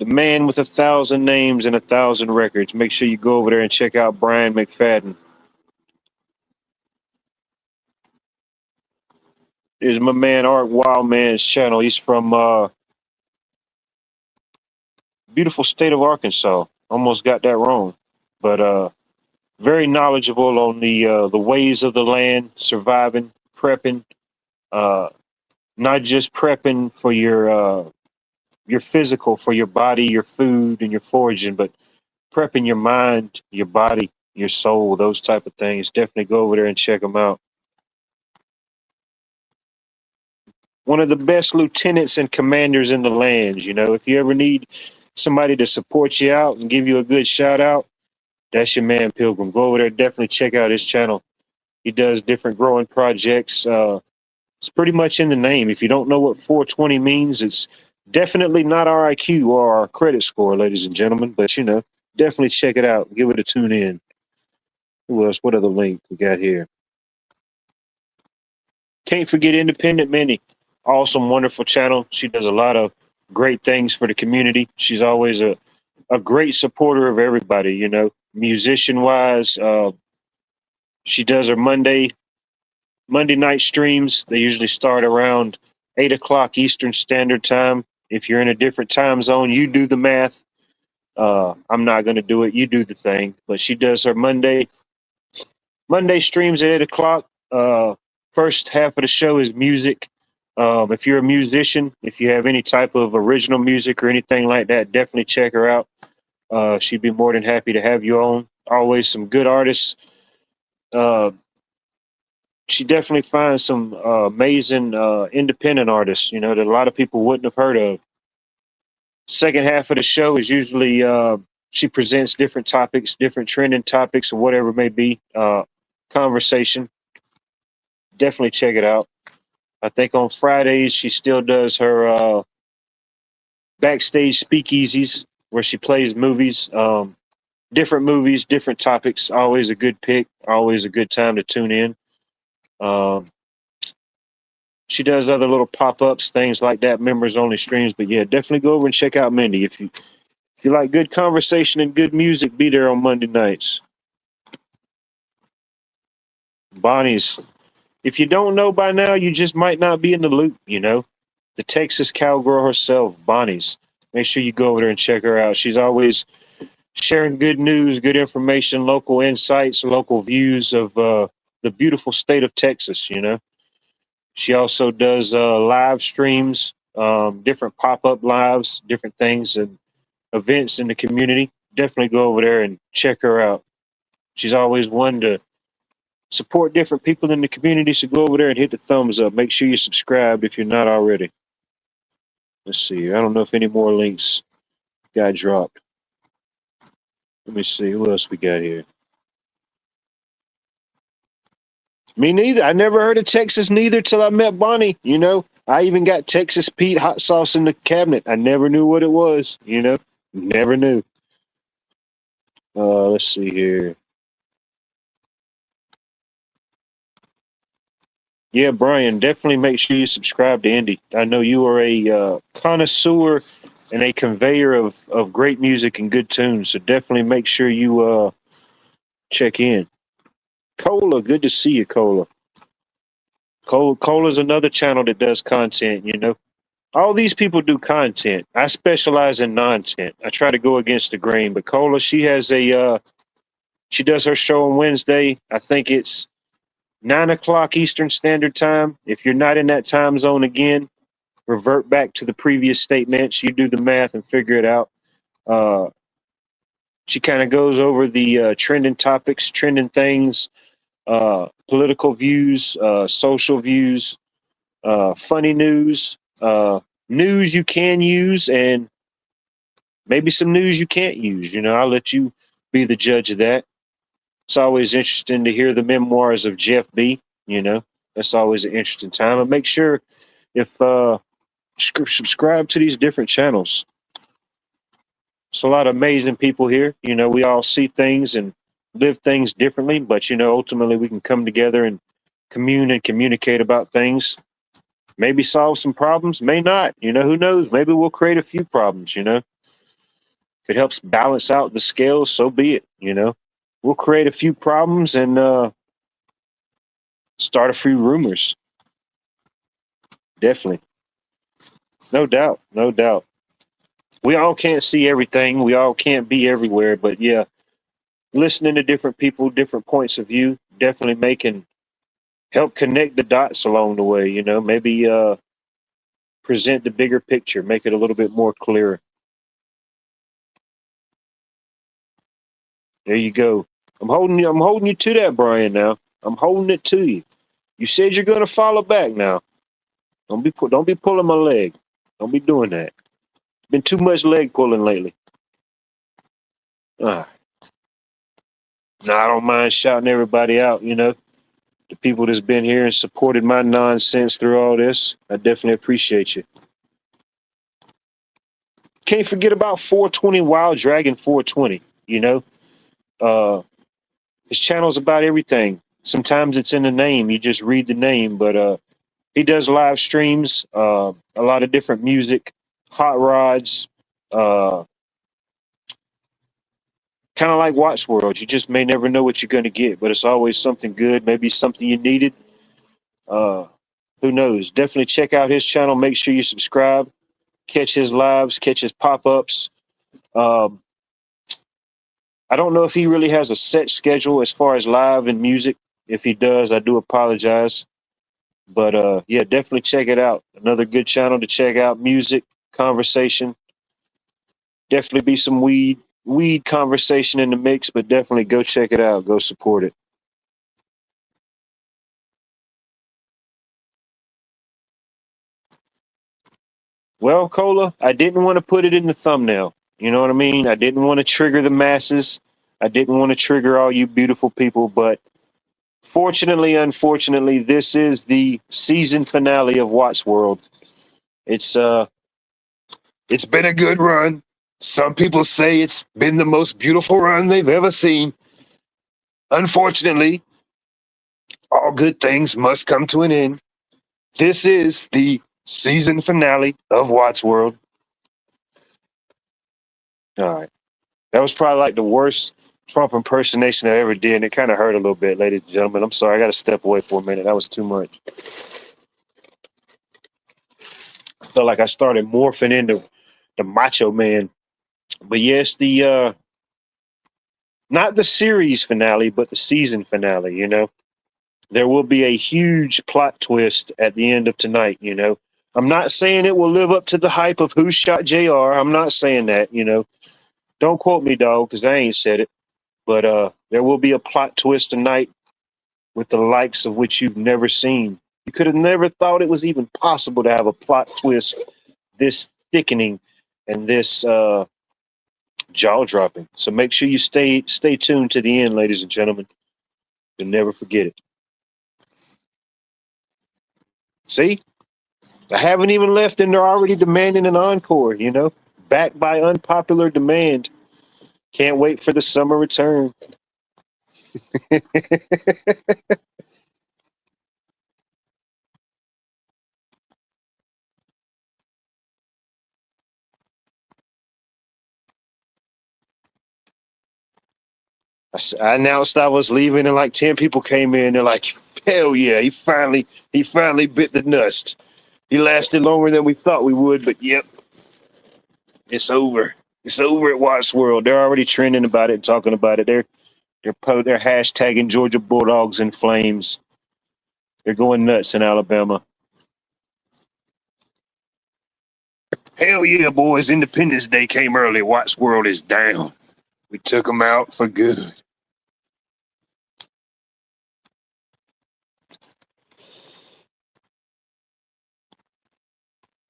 The man with 1,000 names and 1,000 records. Make sure you go over there and check out Brian McFadden. Here's my man Art Wildman's channel. He's from beautiful state of Arkansas. Almost got that wrong, but very knowledgeable on the ways of the land, surviving, prepping. Not just prepping for your physical, for your body, your food, and your foraging, but prepping your mind, your body, your soul, those type of things. Definitely go over there and check them out. One of the best lieutenants and commanders in the land. You know, if you ever need somebody to support you out and give you a good shout out, that's your man Pilgrim. Go over there, definitely check out his channel. He does different growing projects. It's pretty much in the name. If you don't know what 420 means, it's definitely not our IQ or our credit score, ladies and gentlemen. But you know, definitely check it out. Give it a tune in. Who else? What other link we got here? Can't forget Independent Minnie. Awesome, wonderful channel. She does a lot of great things for the community. She's always a great supporter of everybody, you know, musician wise. She does her Monday night streams. They usually start around 8 o'clock Eastern Standard Time. If you're in a different time zone, you do the math. I'm not going to do it. You do the thing. But she does her Monday streams at 8 o'clock. First half of the show is music. If you're a musician, if you have any type of original music or anything like that, definitely check her out. She'd be more than happy to have you on. Always some good artists. She definitely finds some amazing independent artists, you know, that a lot of people wouldn't have heard of. Second half of the show is usually she presents different topics, different trending topics, or whatever it may be. Conversation. Definitely check it out. I think on Fridays she still does her backstage speakeasies where she plays movies, different topics. Always a good pick. Always a good time to tune in. She does other little pop-ups, things like that, members only streams. But yeah, definitely go over and check out Mindy. If you like good conversation and good music, be there on Monday nights. Bonnie's. If you don't know by now, you just might not be in the loop, you know. The Texas cowgirl herself, Bonnie's. Make sure you go over there and check her out. She's always sharing good news, good information, local insights, local views of the beautiful state of Texas, you know. She also does live streams, different pop-up lives, different things and events in the community. Definitely go over there and check her out. She's always one to support different people in the community, so go over there and hit the thumbs up. Make sure you're subscribed if you're not already. Let's see. I don't know if any more links got dropped. Let me see. Who else we got here? Me neither. I never heard of Texas neither till I met Bonnie. You know, I even got Texas Pete hot sauce in the cabinet. I never knew what it was. You know, never knew. Let's see here. Yeah, Brian, definitely make sure you subscribe to Indy. I know you are a connoisseur and a conveyor of great music and good tunes. So definitely make sure you check in. Cola, good to see you, Cola. Cola's another channel that does content, you know. All these people do content. I specialize in non-tent. I try to go against the grain. But Cola, she has she does her show on Wednesday. I think it's 9 o'clock Eastern Standard Time. If you're not in that time zone again, revert back to the previous statements. You do the math and figure it out. She kind of goes over the trending topics, trending things, political views, social views, funny news, news you can use, and maybe some news you can't use. You know, I'll let you be the judge of that. It's always interesting to hear the memoirs of Jeff B. You know, that's always an interesting time. And make sure if subscribe to these different channels. It's a lot of amazing people here. You know, we all see things and live things differently, but you know, ultimately we can come together and commune and communicate about things. Maybe solve some problems, may not. You know, who knows? Maybe we'll create a few problems, you know. If it helps balance out the scales, so be it. We'll create a few problems and start a few rumors. Definitely. No doubt. No doubt. We all can't see everything. We all can't be everywhere. But yeah, listening to different people, different points of view, definitely making help connect the dots along the way. Maybe present the bigger picture, make it a little bit more clear. There you go. I'm holding you to that, Brian. Now I'm holding it to you. You said you're gonna follow back. Now don't be pulling my leg. Don't be doing that. Been too much leg pulling lately. Ah, nah, I don't mind shouting everybody out. The people that's been here and supported my nonsense through all this. I definitely appreciate you. Can't forget about 420 Wild Dragon 420. Uh, his channel's about everything. Sometimes it's in the name. You just read the name, but he does live streams, a lot of different music, hot rods, uh, kind of like Watch World. You just may never know what you're going to get, but it's always something good, maybe something you needed. Uh, who knows? Definitely check out his channel. Make sure you subscribe, catch his lives, catch his pop ups. Um, I don't know if he really has a set schedule as far as live and music. If he does, I do apologize. But yeah, definitely check it out. Another good channel to check out. Music, conversation. Definitely be some weed conversation in the mix, but definitely go check it out. Go support it. Well, Cola, I didn't want to put it in the thumbnail. You know what I mean? I didn't want to trigger the masses. I didn't want to trigger all you beautiful people, but fortunately, unfortunately, this is the season finale of Watts World. It's been a good run. Some people say it's been the most beautiful run they've ever seen. Unfortunately, all good things must come to an end. This is the season finale of Watts World. All right. That was probably like the worst Trump impersonation I ever did. And it kind of hurt a little bit, ladies and gentlemen. I'm sorry. I got to step away for a minute. That was too much. I felt like I started morphing into the Macho Man. But yes, the not the series finale, but the season finale. There will be a huge plot twist at the end of tonight. I'm not saying it will live up to the hype of Who Shot JR. I'm not saying that. Don't quote me, dog, because I ain't said it. But there will be a plot twist tonight with the likes of which you've never seen. You could have never thought it was even possible to have a plot twist this thickening and this jaw dropping. So make sure you stay tuned to the end, ladies and gentlemen. You'll never forget it. See, I haven't even left, and they're already demanding an encore. Backed by unpopular demand. Can't wait for the summer return. I announced I was leaving, and like 10 people came in. They're like, "Hell yeah, he finally bit the dust. He lasted longer than we thought we would, but yep, it's over. It's over at Watts World. They're already trending about it, and talking about it. They're hashtagging Georgia Bulldogs in flames. They're going nuts in Alabama. Hell yeah, boys! Independence Day came early. Watts World is down. We took them out for good."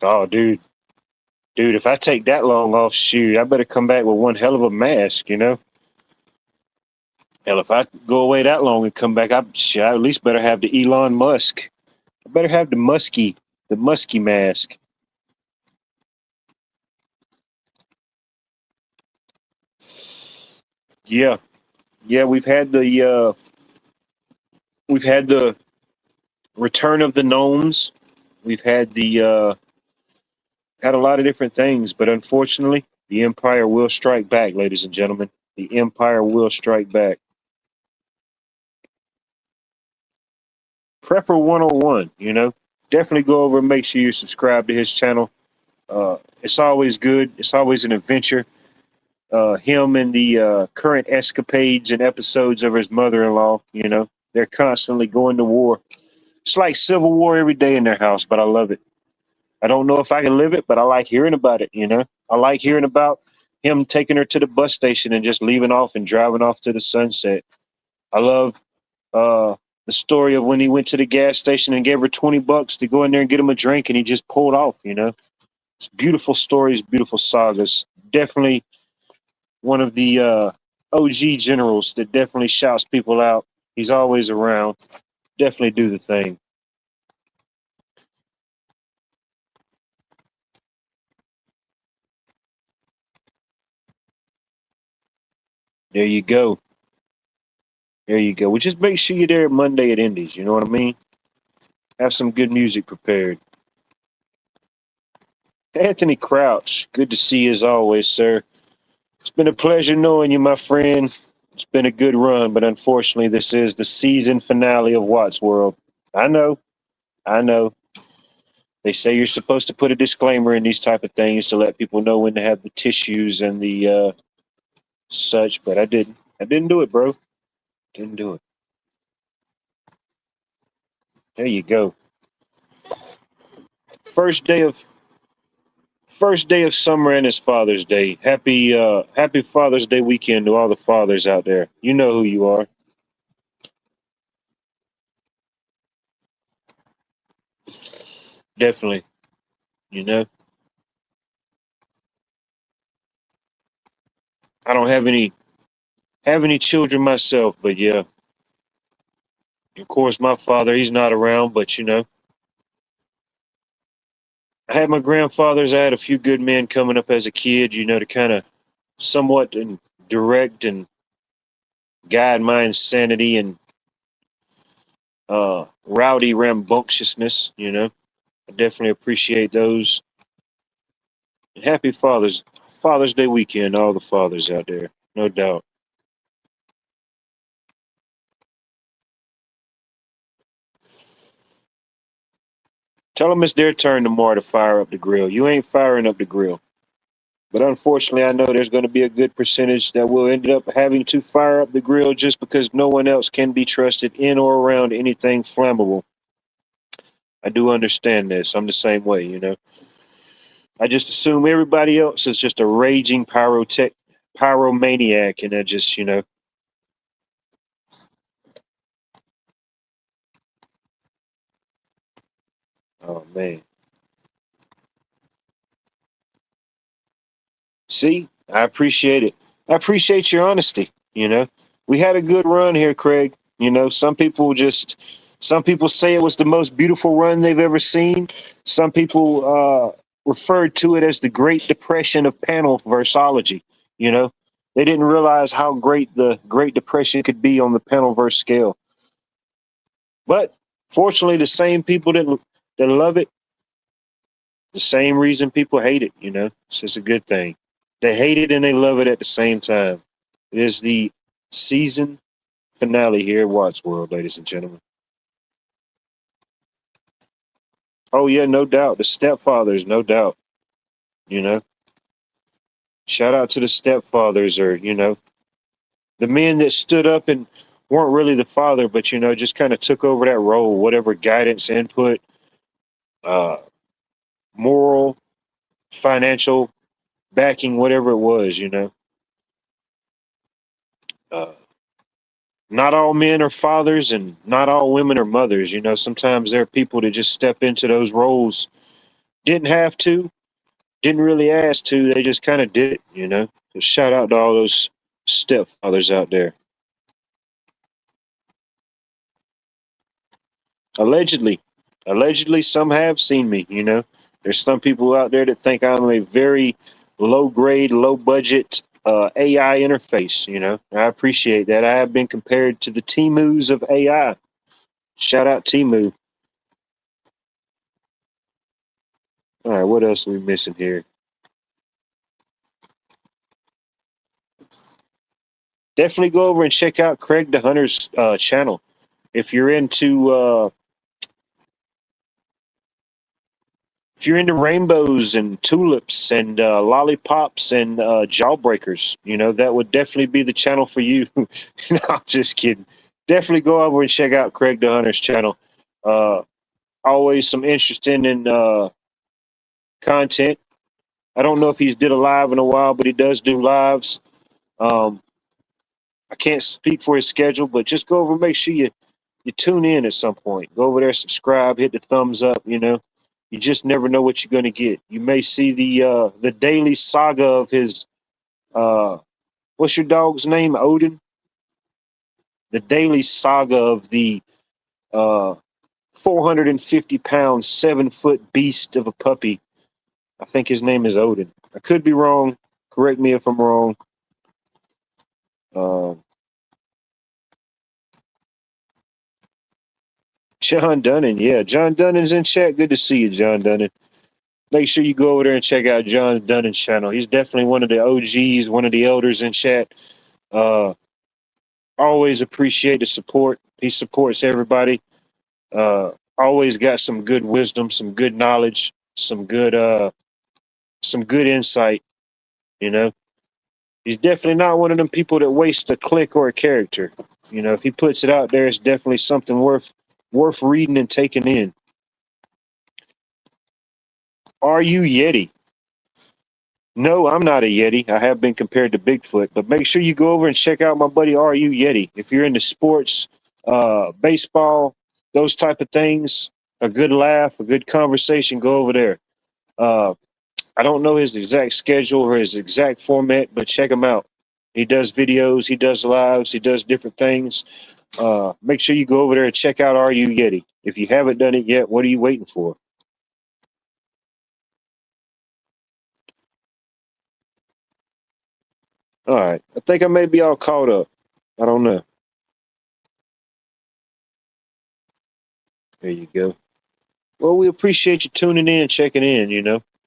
Oh, dude, if I take that long off, shoot, I better come back with one hell of a mask. Hell, if I go away that long and come back, I at least better have the Elon Musk. I better have the musky mask. Yeah, yeah, we've had the return of the gnomes. We've had a lot of different things, but unfortunately, The Empire will strike back, ladies and gentlemen. The Empire will strike back. Prepper 101, definitely go over and make sure you subscribe to his channel. It's always good. It's always an adventure. Him and the current escapades and episodes of his mother-in-law, they're constantly going to war. It's like civil war every day in their house, but I love it. I don't know if I can live it, but I like hearing about it. I like hearing about him taking her to the bus station and just leaving off and driving off to the sunset. I love uh, the story of when he went to the gas station and gave her $20 to go in there and get him a drink, and he just pulled off. It's beautiful stories, beautiful sagas. Definitely one of the OG generals that definitely shouts people out. He's always around. Definitely do the thing. There you go. There you go. Well, just make sure you're there Monday at Indies. You know what I mean? Have some good music prepared. Anthony Crouch, good to see you as always, sir. It's been a pleasure knowing you, my friend. It's been a good run, but unfortunately, this is the season finale of Watts World. I know. I know. They say you're supposed to put a disclaimer in these type of things to let people know when to have the tissues and the such, but I didn't. I didn't do it, bro. Didn't do it. There you go. First day of summer and it's Father's Day. Happy Father's Day weekend to all the fathers out there. You know who you are. Definitely. You know. I don't have any children myself, but yeah. Of course my father, he's not around, but I had my grandfathers, I had a few good men coming up as a kid, to kind of somewhat and direct and guide my insanity and rowdy rambunctiousness. I definitely appreciate those. And happy Father's Day weekend, to all the fathers out there, no doubt. Tell them it's their turn tomorrow to fire up the grill. You ain't firing up the grill. But unfortunately, I know there's going to be a good percentage that will end up having to fire up the grill just because no one else can be trusted in or around anything flammable. I do understand this. I'm the same way. I just assume everybody else is just a raging pyromaniac, and I just. Oh man. See, I appreciate it. I appreciate your honesty. We had a good run here, Craig. Some people say it was the most beautiful run they've ever seen. Some people referred to it as the Great Depression of panel versology. They didn't realize how great the Great Depression could be on the panel verse scale. But fortunately, the same people that love it, the same reason people hate it. It's just a good thing. They hate it and they love it at the same time. It is the season finale here at Watts World, ladies and gentlemen. Oh yeah, no doubt. The stepfathers, no doubt. You know, shout out to the stepfathers, or the men that stood up and weren't really the father, but just kind of took over that role, whatever guidance, input, uh, moral, financial backing, whatever it was. Uh, Not all men are fathers, and not all women are mothers. Sometimes there are people that just step into those roles, didn't have to, didn't really ask to, they just kind of did it. So shout out to all those stepfathers out there. Allegedly, allegedly, some have seen me. There's some people out there that think I'm a very low grade, low budget AI interface. I appreciate that. I have been compared to the Timus of AI. Shout out Timu. All right, what else are we missing here? Definitely go over and check out Craig the Hunter's channel. If you're into rainbows and tulips and lollipops and jawbreakers, that would definitely be the channel for you. No, I'm just kidding. Definitely go over and check out Craig the Hunter's channel. Uh, Always some interesting and content. I don't know if he's did a live in a while, but he does do lives. Um, I can't speak for his schedule, but just go over and make sure you tune in at some point. Go over there, subscribe, hit the thumbs up. You just never know what you're going to get. You may see the daily saga of his uh, what's your dog's name? Odin. The daily saga of the uh, 450-pound, 7-foot beast of a puppy. I think his name is Odin. I could be wrong. Correct me if I'm wrong. Uh, John Dunnan, yeah, John Dunnan's in chat. Good to see you, John Dunnan. Make sure you go over there and check out John Dunnan's channel. He's definitely one of the OGs, one of the elders in chat. Uh, Always appreciate the support. He supports everybody. Always got some good wisdom, some good knowledge, some good insight. You know, he's definitely not one of them people that waste a click or a character. If he puts it out there, it's definitely something worth reading and taking in. Are you Yeti? No, I'm not a Yeti. I have been compared to Bigfoot, but make sure you go over and check out my buddy Are You Yeti. If you're into sports, baseball, those type of things, a good laugh, a good conversation, go over there. Uh, I don't know his exact schedule or his exact format, but check him out. He does videos, he does lives, he does different things. Make sure you go over there and check out Are You Yeti. If you haven't done it yet, what are you waiting for? All right. I think I may be all caught up. I don't know. There you go. Well, we appreciate you tuning in, checking in,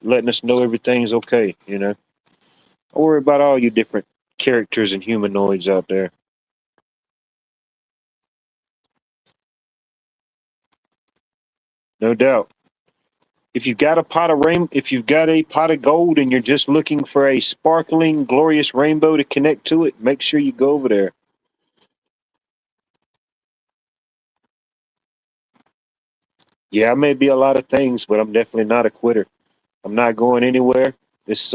letting us know everything's okay, Don't worry about all you different characters and humanoids out there. No doubt. If you've got a pot of gold and you're just looking for a sparkling, glorious rainbow to connect to it, make sure you go over there. Yeah, I may be a lot of things, but I'm definitely not a quitter. I'm not going anywhere. It's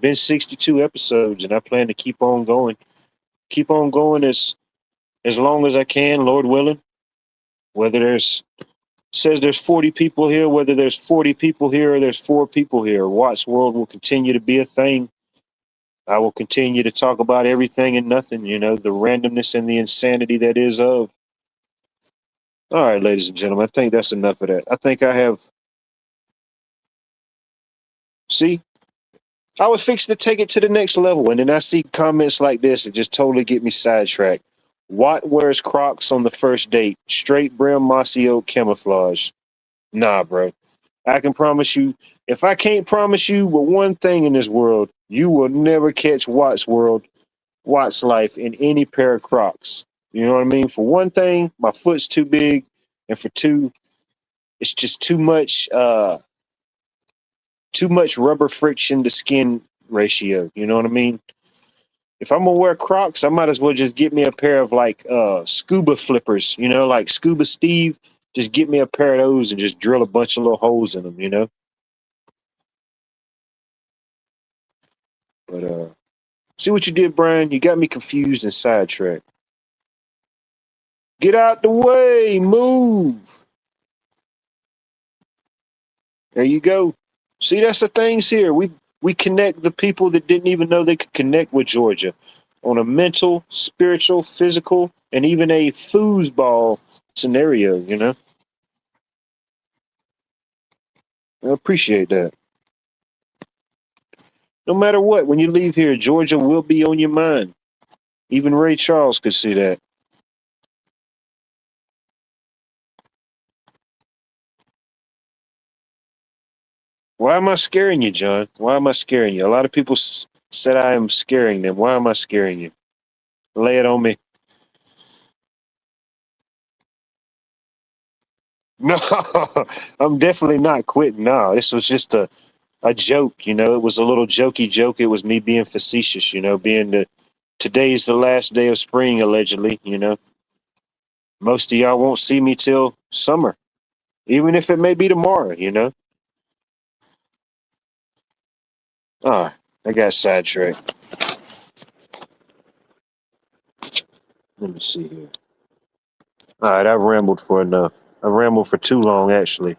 been 62 episodes, and I plan to keep on going. Keep on going as long as I can, Lord willing. Whether there's 40 people here, whether there's 40 people here or there's 4 people here, Watts World will continue to be a thing. I will continue to talk about everything and nothing, the randomness and the insanity that is of. All right, ladies and gentlemen, I think that's enough of that. I think I have. See, I was fixing to take it to the next level, and then I see comments like this that just totally get me sidetracked. Watt wears Crocs on the first date. Straight brim mossy oak camouflage. Nah, bro. I can promise you, if I can't promise you but one thing in this world, you will never catch Watt's life in any pair of Crocs. You know what I mean? For one thing, my foot's too big, and for two, it's just too much rubber friction to skin ratio. You know what I mean? If I'm gonna wear Crocs, I might as well just get me a pair of like scuba flippers, like Scuba Steve. Just get me a pair of those and just drill a bunch of little holes in them. But see what you did, Brian? You got me confused and sidetracked. Get out the way, move. There you go. See, that's the things here. We connect the people that didn't even know they could connect with Georgia on a mental, spiritual, physical, and even a foosball scenario. I appreciate that. No matter what, when you leave here, Georgia will be on your mind. Even Ray Charles could see that. Why am I scaring you, John? Why am I scaring you? A lot of people said I am scaring them. Why am I scaring you? Lay it on me. No, I'm definitely not quitting. No, this was just a joke. It was a little jokey joke. It was me being facetious. Being today's the last day of spring, allegedly. Most of y'all won't see me till summer, even if it may be tomorrow. Ah, I got sidetracked. Let me see here. All right, I've rambled for enough. I rambled for too long, actually.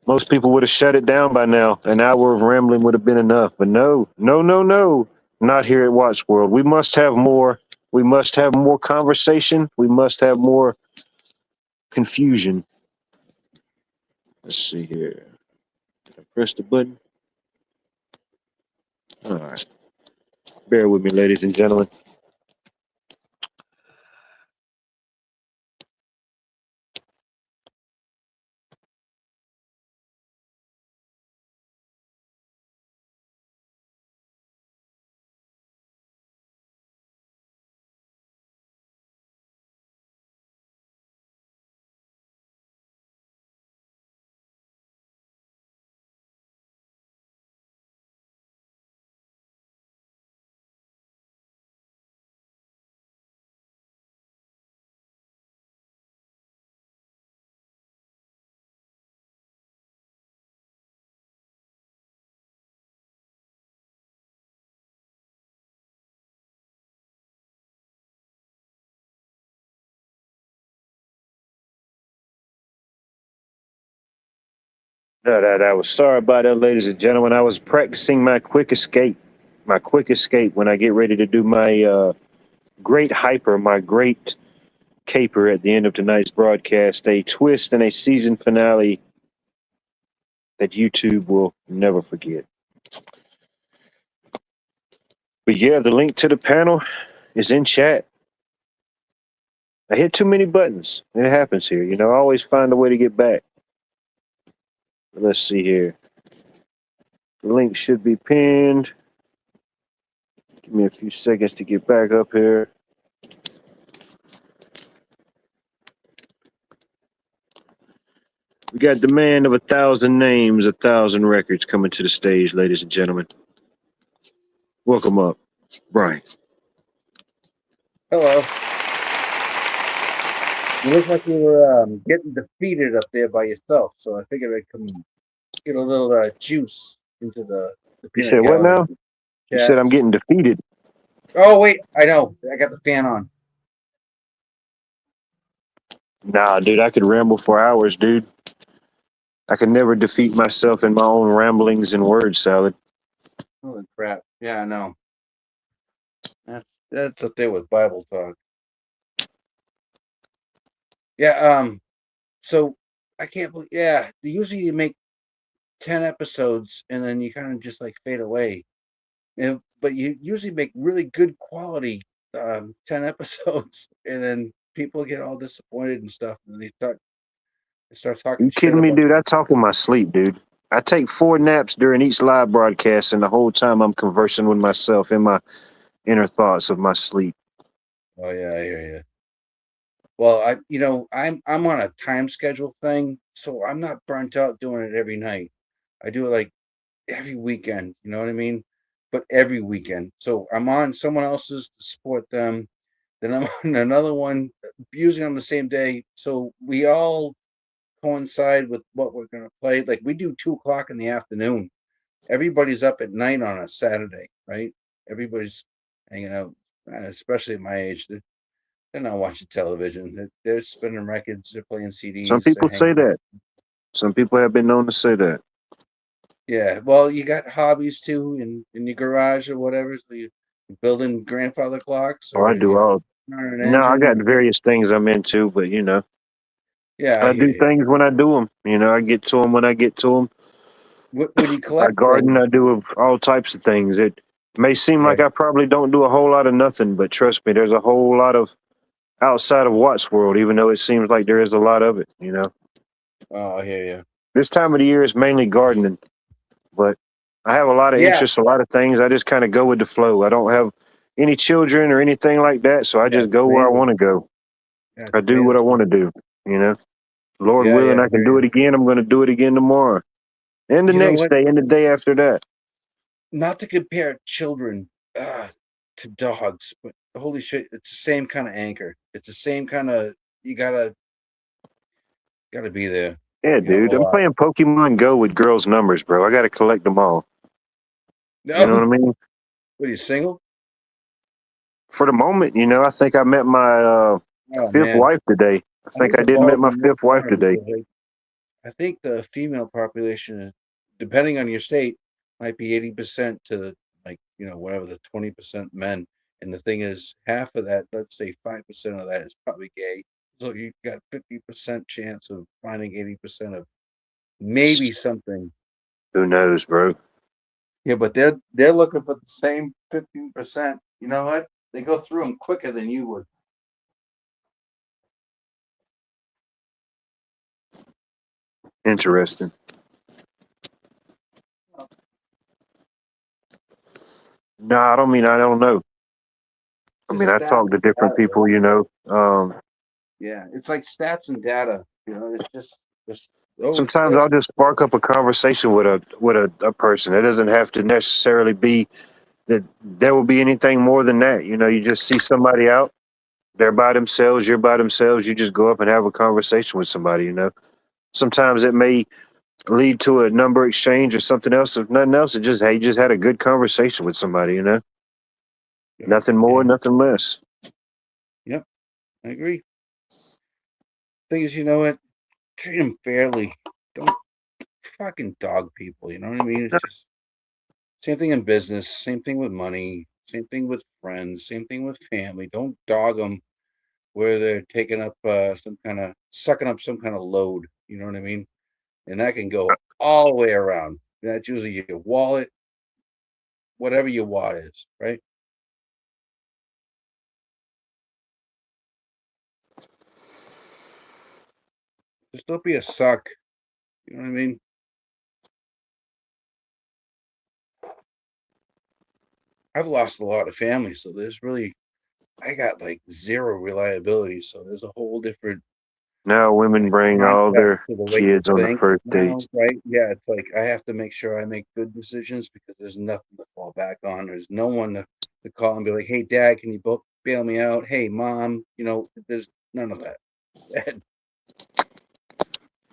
Most people would have shut it down by now. An hour of rambling would have been enough. But no, no, no, no. Not here at Watch World. We must have more. We must have more conversation. We must have more confusion. Let's see here. Did I press the button? All right. Bear with me, ladies and gentlemen. I was sorry about that, ladies and gentlemen. I was practicing my quick escape. My quick escape when I get ready to do my great hyper, my great caper at the end of tonight's broadcast, a twist and a season finale that YouTube will never forget. But yeah, the link to the panel is in chat. I hit too many buttons. It happens here. I always find a way to get back. Let's see here. The link should be pinned. Give me a few seconds to get back up here. We got the man of 1,000 names, 1,000 records coming to the stage, ladies and gentlemen. Welcome up, Brian. Hello. You look like you were getting defeated up there by yourself, so I figured I'd come get a little juice into the You peanut said what now? gallery. You said I'm getting defeated. Oh, wait, I know. I got the fan on. Nah, dude, I could ramble for hours, dude. I could never defeat myself in my own ramblings and word salad. Holy crap. Yeah, I know. That's up there with Bible talk. Yeah, so I can't believe, usually you make 10 episodes and then you kind of just like fade away. But you usually make really good quality 10 episodes and then people get all disappointed and stuff and they start talking You shit kidding me, about dude? I talk in my sleep, dude. I take 4 naps during each live broadcast, and the whole time I'm conversing with myself in my inner thoughts of my sleep. Oh yeah, I hear you. Well, I'm on a time schedule thing, so I'm not burnt out doing it every night. I do it like every weekend, you know what I mean? But every weekend. So I'm on someone else's to support them. Then I'm on another one, usually on the same day. So we all coincide with what we're gonna play. Like we do 2 o'clock in the afternoon. Everybody's up at night on a Saturday, right? Everybody's hanging out, especially at my age. They're not watching television. They're spinning records. They're playing Some CDs. They're people say hanging. that. Some people have been known to say that. Yeah. Well, you got hobbies too in your garage or whatever. So you're building grandfather clocks Or I or do you're all. on an No, I got engine. various things I'm into, but Yeah, I I hear do you. things when I do them. I get to them when I get to them. What do you I collect? Like, garden. I do all types of things. It may seem like yeah. I probably don't do a whole lot of nothing, but trust me, there's a whole lot of outside of Watts World, even though it seems like there is a lot of it. Oh, I hear you. This time of the year is mainly gardening, but I have a lot of Yeah. interests, a lot of things. I just kind of go with the flow. I don't have, any children or anything like that. So I Yeah, just go where I same. want to go. Yeah, I do what I same. want to do. You know, Lord Yeah, willing, yeah. I can do it again. I'm going to do it again tomorrow, and the You know next what? day, and the day after that. Not to compare children to dogs, but holy shit, it's the same kind of anchor. It's the same kind of you gotta be there. Yeah, A hell of dude. a I'm lot. playing Pokemon Go with girls' numbers, bro. I got to collect them all. You know what No, I mean? what are you single? For the moment, I think I met my Oh fifth man, wife today. I I think need I to did follow met my you more fifth wife tomorrow today. because I think the female population, depending on your state, might be 80% to whatever the 20% men. And the thing is, half of that, let's say 5% of that is probably gay. So you've got 50% chance of finding 80% of maybe something. Who knows, bro? Yeah, but they're looking for the same 15%. You know what? They go through them quicker than you would. Interesting. No, I don't mean I don't know. I mean, Just I stats talk to and different data, people, right? Yeah, It's like stats and data. It's just oh, it's sometimes this. I'll just spark up a conversation with a person. It doesn't have to necessarily be that there will be anything more than that. You just see somebody out, they're by themselves, you're by themselves, you just go up and have a conversation with somebody. Sometimes it may lead to a number exchange or something else. If nothing else, it just hey, you just had a good conversation with somebody. Nothing more, Yeah. nothing less. Yep. I agree. Thing is, you know what? Treat them fairly. Don't fucking dog people. You know what I mean? It's just same thing in business. Same thing with money. Same thing with friends. Same thing with family. Don't dog them where they're taking up some kind of sucking up some kind of load. You know what I mean? And that can go all the way around. That's usually your wallet, whatever your wallet is, right? Just don't be a suck. You know what I mean? I've lost a lot of family, so there's really I got like zero reliability. So there's a whole different Now women like bring all concept their to the way you kids on the think first now, dates. right? Yeah, it's like I have to make sure I make good decisions because there's nothing to fall back on. There's no one to call and be like, "Hey, Dad, can you bail me out?" "Hey, Mom," there's none of that.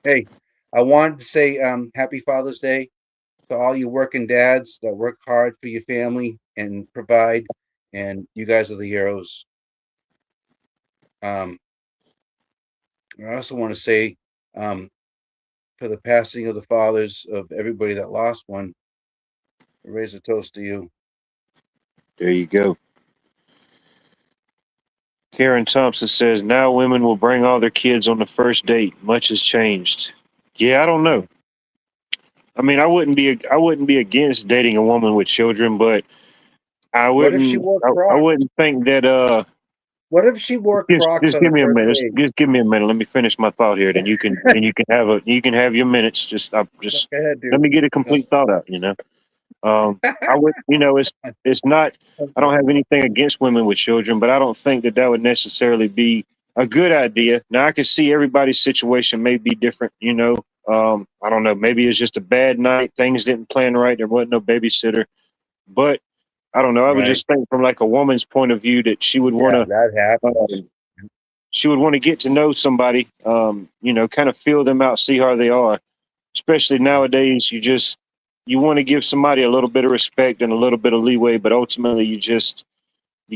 Hey, I wanted to say Happy Father's Day to all you working dads that work hard for your family and provide, and you guys are the heroes. Um, I also want to say um, for the passing of the fathers of everybody that lost one, raise a toast to you. There you go. Karen Thompson says now women will bring all their kids on the first date. Much has changed. Yeah, I don't know. Yeah. I mean, I wouldn't be against dating a woman with children, but What if she wore I Crocs? wouldn't think that What if she wore Crocs just on give the me a first minute. date? Just give me a minute. Let me finish my thought here. Then you can have your minutes. Go Just ahead, let dude. me get a complete thought out. I would, it's not, I don't have anything against women with children, but I don't think that that would necessarily be a good idea. Now, I can see everybody's situation may be different. I don't know. Maybe it's just a bad night. Things didn't plan right. There wasn't no babysitter. But I don't know. I would Right. just think from like a woman's point of view that Yeah, that happens. she would want to get to know somebody, kind of feel them out, see how they are. Especially nowadays, you want to give somebody a little bit of respect and a little bit of leeway, but ultimately you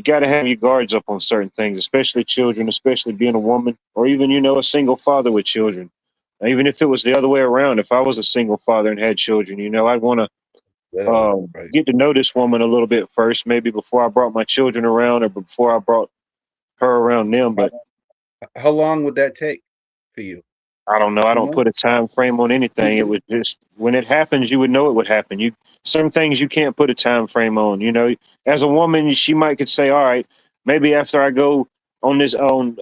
got to have your guards up on certain things, especially children, especially being a woman, or even a single father with children. Even if it was the other way around, if I was a single father and had children, I'd want to Literally, right. get to know this woman a little bit first, maybe before I brought my children around or before I brought her around them. How, But how long would that take for you? I don't know. I Two don't put a months? time frame on anything. It was just when it happens, you would know it would happen. Some things you can't put a time frame on. As a woman, she might could say, "All right, maybe after I go on this on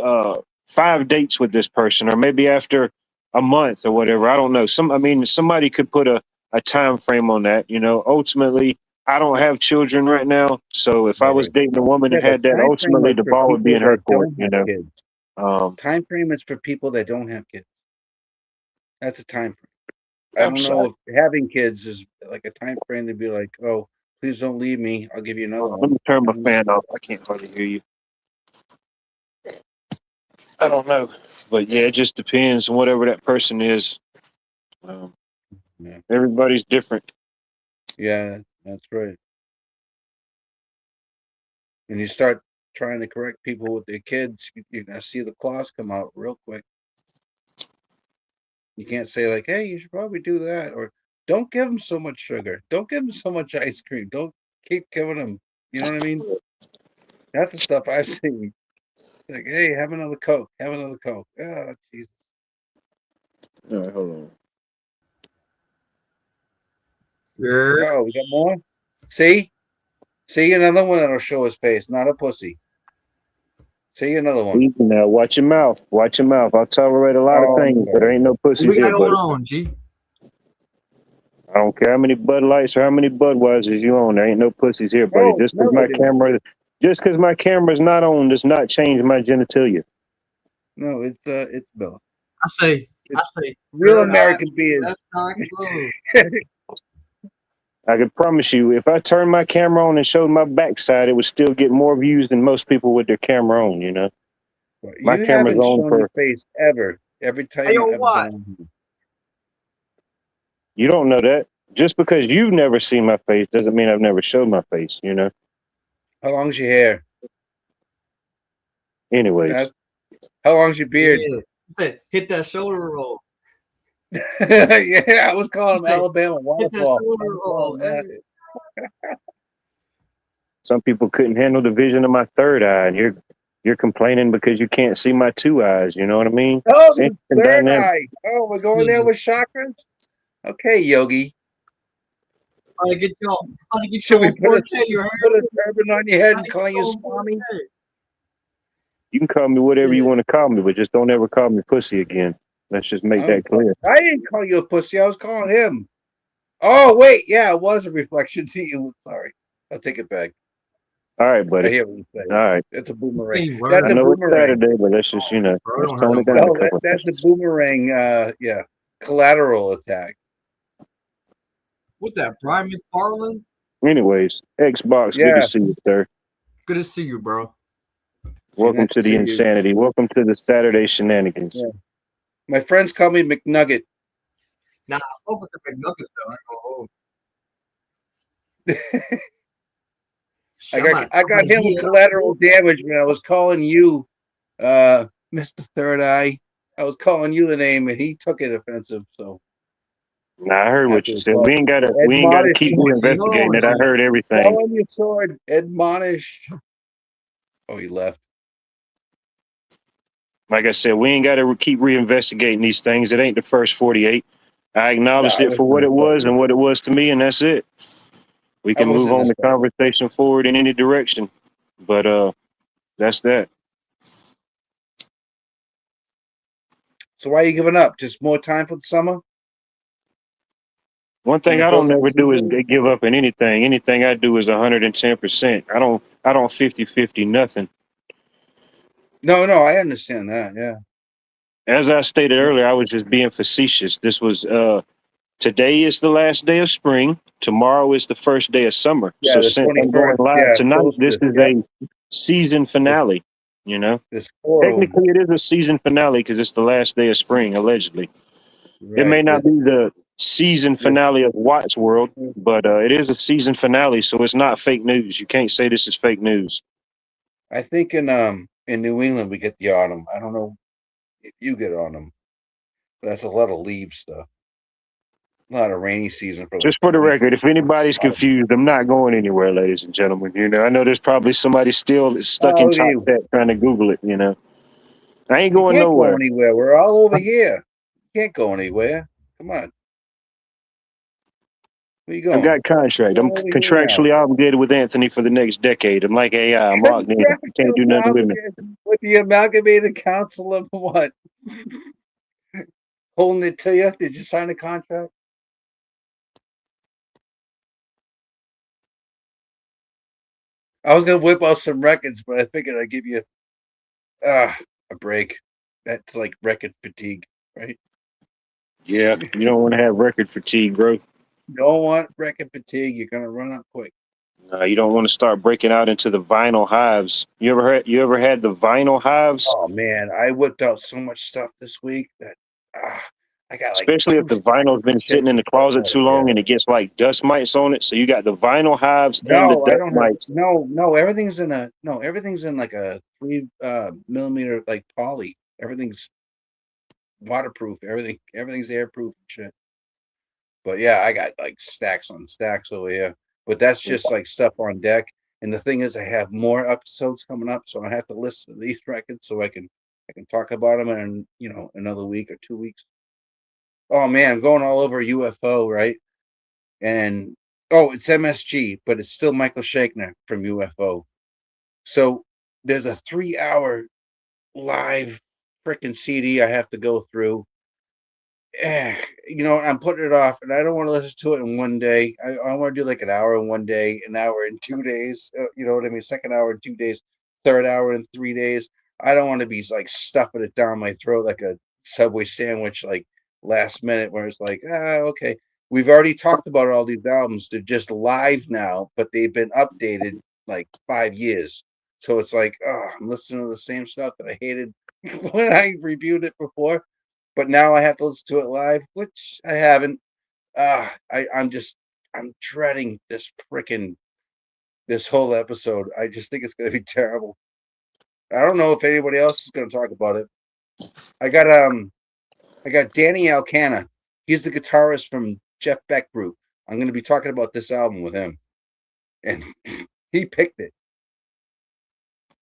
5 dates with this person, or maybe after a month or whatever." I don't know. I mean, somebody could put a time frame on that. Ultimately, I don't have children right now, so if I Right, was right. dating a woman Yeah, that the had that, time frame ultimately is the for ball would be people in her that court. don't have kids. Time frame is for people that don't have kids. That's a time frame. I I'm don't know sorry. if having kids is like a time frame to be like, oh, please don't leave me. I'll give you another Let one. me turn You my know what I mean? fan off. I can't hardly hear you. I don't know, but yeah, it just depends on whatever that person is. Um, Yeah, everybody's different. yeah, that's right. And you start trying to correct people with their kids, you're gonna see the claws come out real quick. You can't say like, "Hey, you should probably do that," or "Don't give them so much sugar. Don't give them so much ice cream. Don't keep giving them." You know what I mean? That's the stuff I've seen. Like, "Hey, have another Coke. Have another Coke." Oh, Jesus. All right, hold on. You're Oh, we got more. See another one that'll show his face, not a pussy. See another one. Easy now. Watch your mouth. Watch your mouth. I'll tolerate a lot of Oh, I'm things, but there sorry. ain't no what we pussies got here, going buddy. on, G? I don't care how many Bud Lights or how many Budweisers you own. There ain't no pussies here, buddy. Oh, no, I didn't. Just because my camera's not on, does not change my genitalia. No, it's Bill. I It's say, real third eye, American beers. left eye closed. I can promise you, if I turned my camera on and showed my backside, it would still get more views than most people with their camera on. You know, my You camera's haven't on shown your for. face ever. Every Hey, time yo, I've been what? on here. You don't know that. Just because you've never seen my face doesn't mean I've never showed my face. You know. How long's your hair? Anyways, How long's your beard? Yeah. Hit that shoulder roll. Yeah, I was calling him Say, Alabama hit that waterfall. I shoulder was calling roll. him that. some people couldn't handle the vision of my third eye, and you're complaining because you can't see my two eyes. You know what I mean? Oh, It's the interesting third dynamic. eye. Oh, we're going there with chakras. Okay, Yogi. I'm gonna get you Should we on 4K. You heard? put a turban on your head I'm and gonna call get you you on Swami? 4K. You can call me whatever you Yeah. want to call me, but just don't ever call me pussy again. Let's just make that clear. I didn't call you a pussy. I was calling him. Oh, wait. Yeah, it was a reflection to you. Sorry. I'll take it back. All right, I buddy. hear what you say. All right. It's a boomerang. Same word. That's I a know it's boomerang. Saturday, but let's just, Bro, let's don't hurt tone it down nobody. a No, couple that's a times. boomerang. Yeah, collateral attack. What's that, Brian McFarland? Anyways, Xbox, good to Yeah, see you, sir. Good to see you, bro. Welcome nice to to the see you. insanity. Welcome to the Saturday shenanigans. Yeah. My friends call me McNugget. Nah, I fuck with the McNuggets though. I ain't gonna hold. I Shit, I'm got gonna hit with heal up. collateral damage when I was calling you, Mr. Third Eye. I was calling you the name, and he took it offensive. So Now I heard what after you the said. call, We ain't gotta admonish, keep Hold on, G. Hold reinvestigating on, it. I G. heard everything. fall on your sword, admonish. Oh, he left. Like I said, we ain't gotta keep reinvestigating these things. It ain't the first 48. I No, acknowledged I it was for in what the it was and what it was to me, and that's it. We I can was move in the on the study. conversation forward in any direction. But that's that. So why are you giving up? Just more time for the summer? One Want thing to I build don't up never the do is ego? give up in anything. Anything I do is 110%. I don't 50-50 nothing. No, I understand that. Yeah. As I stated earlier, I was just being facetious. This was today is the last day of spring. Tomorrow is the first day of summer. Yeah, So the since I'm going 21st. live Yeah, tonight, this solstice. is Yep. a season finale. You know, There's four of them. technically it is a season finale because it's the last day of spring, allegedly. It may Right. not be the season There's, finale of Watts World, but it is a season finale, so it's not fake news. You can't say this is fake news. I think in New England we get the autumn. I don't know if you get autumn. But that's a lot of leaves stuff. A lot of rainy season for like Just for the 2 weeks. record, if anybody's confused, I'm not going anywhere, ladies and gentlemen. You know, I know there's probably somebody still stuck Oh, in look at Top you. Tech trying to Google it. You know, I ain't You going can't go nowhere. anywhere. We're all over here. You can't go anywhere. Come on. Where you I've going? got contract. We're I'm all over here now. contractually obligated with Anthony for the next decade. I'm like AI. I'm locked in. You can't do nothing with me. With the amalgamated council of what? Holding it to you? Did you sign a contract? I was gonna whip out some records, but I figured I'd give you a break. That's like record fatigue, right? Yeah, you don't want to have record fatigue, bro. You don't want record fatigue. You're gonna run out quick. You don't want to start breaking out into the vinyl hives. You ever had the vinyl hives? Oh man, I whipped out so much stuff this week that I got like Especially if the vinyl's been sitting in the closet too long and it gets like dust mites on it. So you got the vinyl hives and the No, I dust don't have mites. no. Everything's in like a 3 millimeter like poly. Everything's waterproof. Everything's airproof and shit. But yeah, I got like stacks on stacks over here. But that's just like stuff on deck. And the thing is, I have more episodes coming up, so I have to listen to these records so I can talk about them in another week or 2 weeks. Oh man, I'm going all over UFO, right? And it's MSG, but it's still Michael Shankner from UFO. So there's a 3-hour live freaking CD I have to go through. I'm putting it off, and I don't want to listen to it in one day. I want to do like an hour in one day, an hour in 2 days. You know what I mean? Second hour in 2 days, third hour in 3 days. I don't want to be like stuffing it down my throat like a Subway sandwich, like last minute, where it's like, okay. We've already talked about all these albums. They're just live now, but they've been updated like 5 years. So it's like, I'm listening to the same stuff that I hated when I reviewed it before. But now I have to listen to it live, which I haven't. I'm dreading this whole episode. I just think it's going to be terrible. I don't know if anybody else is going to talk about it. I got Danny Alcana. He's the guitarist from Jeff Beck Group. I'm going to be talking about this album with him, and he picked it.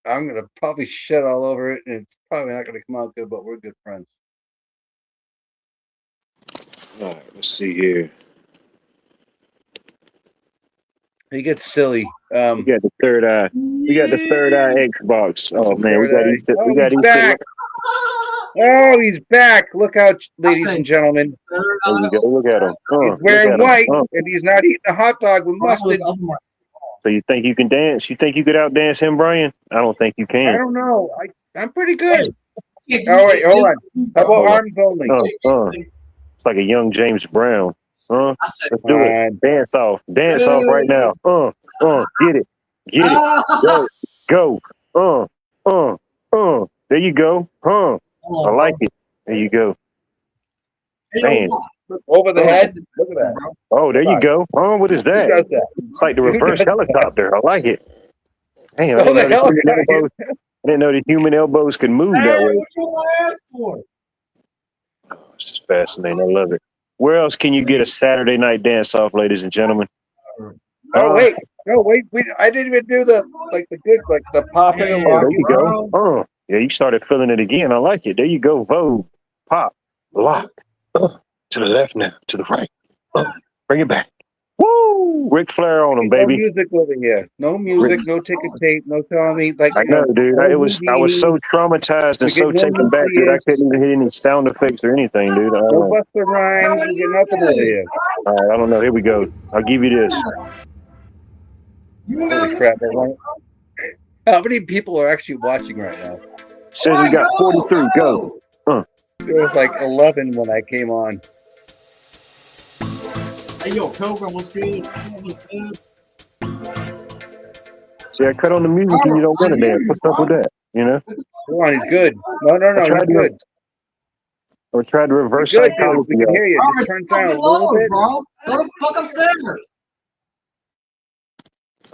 I'm going to probably shit all over it, and it's probably not going to come out good, but we're good friends. All right, let's see here. He gets silly. We got the third eye. We got the third eye Xbox. Oh man, we got Easter. We got he's Easter. back. Oh, he's back! Look out, ladies and gentlemen. There we go. Look at him. He's wearing white, and he's not eating a hot dog with mustard. So you think you can dance? You think you could outdance him, Brian? I don't think you can. I don't know. I'm pretty good. Oh wait, hold on. How about arms only? It's like a young James Brown. Let's do it. Dance off right now. Get it. Go. There you go. I like it. There you go. Man. Over the head. Look at that. Oh, there you go. What is that? Who does that? It's like the reverse helicopter. I like it. Damn, I didn't know the human elbows could move that way. What you want to ask for? This is fascinating. I love it. Where else can you get a Saturday night dance off, ladies and gentlemen? Wait. I didn't even do the popping and there locking. you go. Yeah, you started feeling it again. I like it. There you go. Vogue, pop, lock. To the left now, to the right. Bring it back. Woo! Ric Flair on him, baby. No music over here. No music, no ticket tape, no telling me. I know, dude. I was so traumatized and so taken back that I couldn't even hit any sound effects or anything, dude. No Busta Rhymes, you get nothing over here. All right, I don't know. Here we go. I'll give you this. Holy crap! How many people are actually watching right now? Says we got 43. Go. There was like 11 when I came on. Hey, yo, Pilgrim, what's good? See, I cut on the music and you don't want to dance. What's up with that? You know? Come on, he's good. No, he's good. Or tried to reverse good, psychology. We can hear you. Just turn down a little bit. Bro. Go the fuck upstairs.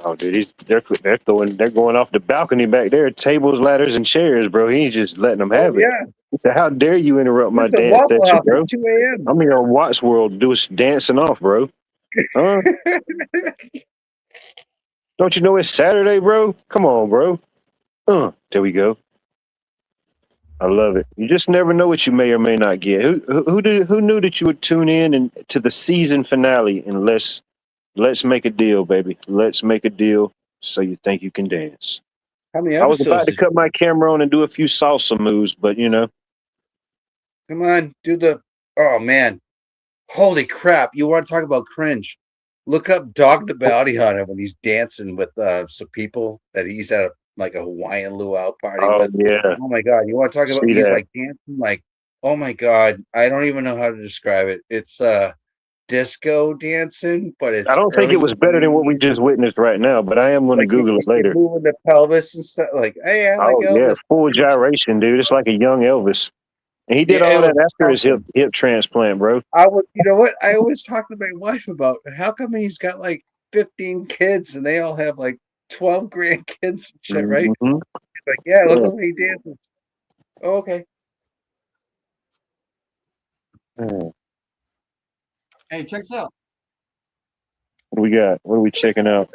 Oh, dude, they're going off the balcony back there. Tables, ladders, and chairs, bro. He ain't just letting them have it. Yeah. He said, "How dare you interrupt my dance session, bro? 2 a.m. I'm here on Watts World, dancing off, bro. Huh? Don't you know it's Saturday, bro? Come on, bro. There we go. I love it. You just never know what you may or may not get. Who knew that you would tune in and to the season finale? And let's make a deal, baby. Let's make a deal. So you think you can dance? How many I was episodes? about to cut my camera on and do a few salsa moves, but you know. Come on, do the. Oh man, holy crap! You want to talk about cringe? Look up Dog the Bounty Hunter when he's dancing with some people that he's at like a Hawaiian luau party Oh with. yeah, Oh my god, you want to talk about see he's that? like dancing like oh my god, I don't even know how to describe it. It's disco dancing, but I it's don't think it early was better than what we 70s. just witnessed right now, but I am going to Like Google it you're later. moving the pelvis and stuff. Like, hey, I like Oh yeah, Elvis. full gyration, dude. It's like a young Elvis, and he Yeah, did all it that was after his something. hip transplant, bro. I would, you know what? I always talk to my wife about how come he's got like 15 kids and they all have like 12 grandkids and shit, right? Hmm. Like, yeah, look Yeah. at the way he dances. Oh, okay. Mm. Hey, check this out. What do we got? What are we checking out?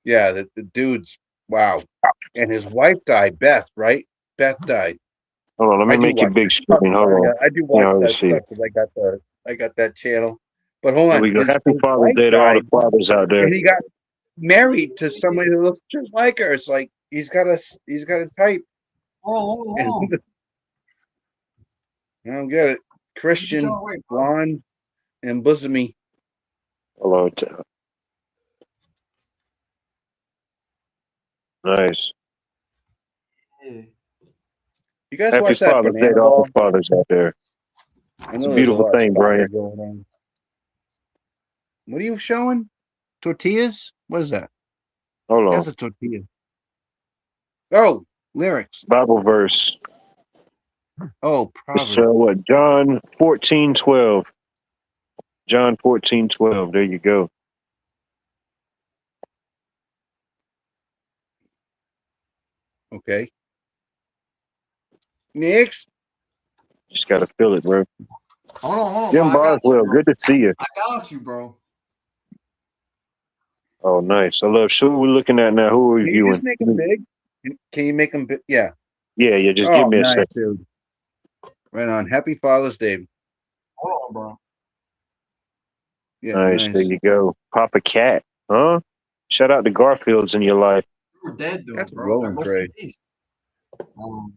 Yeah, the dude's wow. And his wife died, Beth, right? Beth died. Hold on, let me I do make it watch big screen. Hold on. I do Yeah, watch let's that see. stuff because I got that channel. But hold There on, we go. Happy his Father's wife Day to all the died fathers out there. and he got married to somebody that looks just like her. It's like he's got a type. Hold And on. I don't get it. Get Christian, your way, bro. blonde, and bosomy. Hello. Nice. Yeah. You guys Happy watch that Father's Day Banana to all Ball? the fathers out there. I It's a know there's a beautiful lot of thing, soccer Brian. going on. What are you showing? Tortillas? What is that? Hold on. That's a tortilla. Oh, lyrics. Bible verse. Oh, It's Proverbs. what? John 14:12. John 14:12. There you go. Okay. Next. Just gotta feel it, bro. Hold on, bro. Jim I got you, Boswell, bro. good to see you. I got you, bro. Oh, nice. I love. So who we looking at now? Who are we Can you just viewing? make them big? Can you make them big? Yeah. Yeah. Just give Oh, me a nice, second. dude. Right on. Happy Father's Day. Hold on, bro. Yeah, Nice. There nice. you go. Papa Cat. Huh? Shout out to Garfield's in your life. You were dead, though, That's a bro. rolling Rest in tray. peace. Um,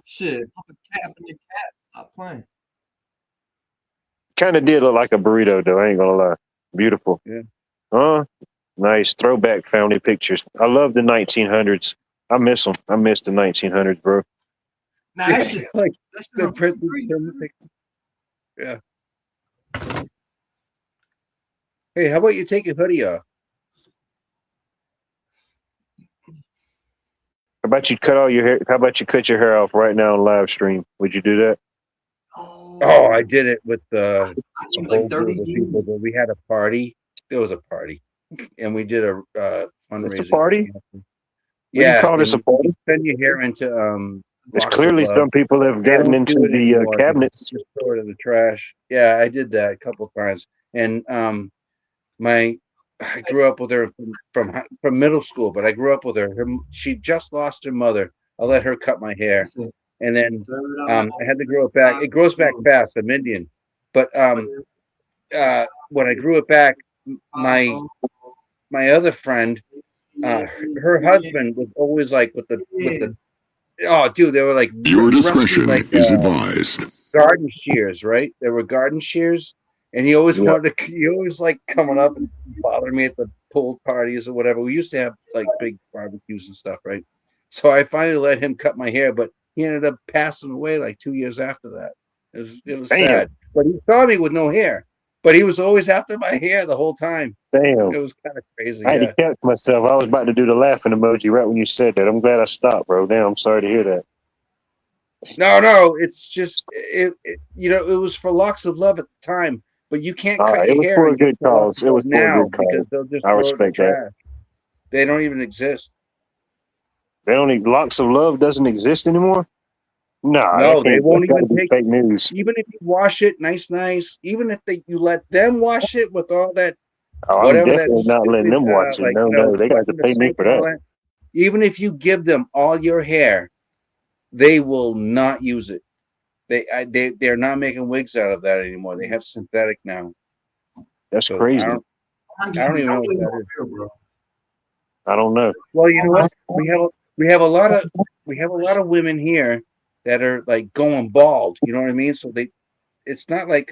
shit. Pop a cap in your cat. Stop playing. Kind of did look like a burrito, though. I ain't gonna lie. Beautiful. Yeah. Huh? Nice throwback family pictures. I love the 1900s. I miss them. I miss the 1900s, bro. Nah, Yeah, that shit. like That shit the on Prince. free. Yeah. Hey, how about you take your hoodie off? How about you cut all your hair? How about you cut your hair off right now on live stream? Would you do that? Oh, I did it with I a need whole like group 30 of people. dudes. But we had a party. There was a party, and we did a It's a fundraising. party. Would you Yeah, call this a and you party? can send your hair into It's box of clearly love. some people have They gotten don't into do it the anymore. They cabinets. just throw it in the trash. Yeah, I did that a couple times. And I grew up with her from middle school, but I grew up with her. She just lost her mother. I let her cut my hair, Listen, and then I had to grow it back. It grows back fast. I'm Indian, but when I grew it back, my my other friend, her husband was always like with the oh dude, they were like Viewer rusty discretion like is advised. garden shears, right? There were garden shears, and he always Yeah. wanted to. He always like coming up and bothering me at the pool parties or whatever. We used to have like big barbecues and stuff, right? So I finally let him cut my hair, but he ended up passing away like 2 years after that. It was Damn. sad, but he saw me with no hair, but he was always after my hair the whole time. Damn. It was kind of crazy. I had Yeah. to catch myself. I was about to do the laughing emoji right when you said that. I'm glad I stopped, bro. Damn, I'm sorry to hear that. No, it's just it was for locks of love at the time, but you can't cut It your was hair for a and use good the locks cause. of It love was for a now good because cause. they'll just I throw it in the respect that. trash. They don't even exist. They only locks of love doesn't exist anymore. Nah, No, they that's won't gotta even be take. fake news. Even if you wash it nice, even if you let them wash it with all that Oh, I'm whatever that definitely not letting stupid them watch it. like No, they got to putting the pay me sink for and all that. that. Even if you give them all your hair, they will not use it. They're not making wigs out of that anymore. They have synthetic now. That's So crazy. I don't even know what that is. bro. I don't know. Well, you know what? We have a lot of women here that are like going bald. You know what I mean? So it's not like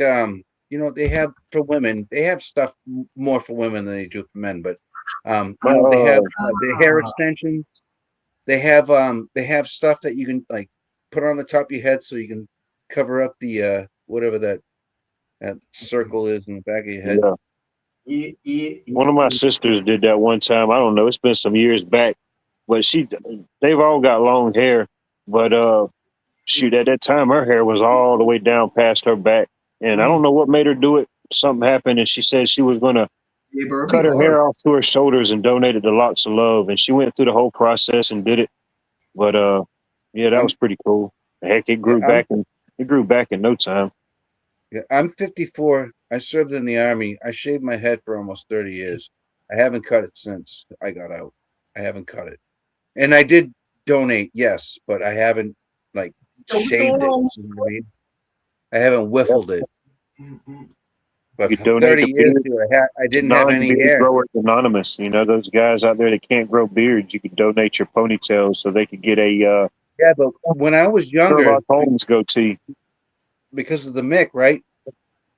they have for women. They have stuff more for women than they do for men. But they have the hair extensions. They have stuff that you can like put on the top of your head so you can cover up the whatever that circle is in the back of your head. One of my sisters did that one time. I don't know. It's been some years back, but they've all got long hair. But shoot, at that time, her hair was all the way down past her back, and I don't know what made her do it. Something happened, and she said she was gonna cut her hair off to her shoulders and donate it to Lots of Love. And she went through the whole process and did it. But yeah, that was pretty cool. Heck, it grew back in no time. Yeah, I'm 54. I served in the Army. I shaved my head for almost 30 years. I haven't cut it since I got out. I haven't cut it. And I did donate, yes, but I haven't like shaved it. You know what I mean? I haven't whiffled it. But You for donate 30 the years, beard I didn't have any Non-beard hair. Growers Anonymous. You know those guys out there that can't grow beards. You could donate your ponytails so they could get a Yeah, but when I was younger, Sherlock Holmes goatee. because of the Mick, right?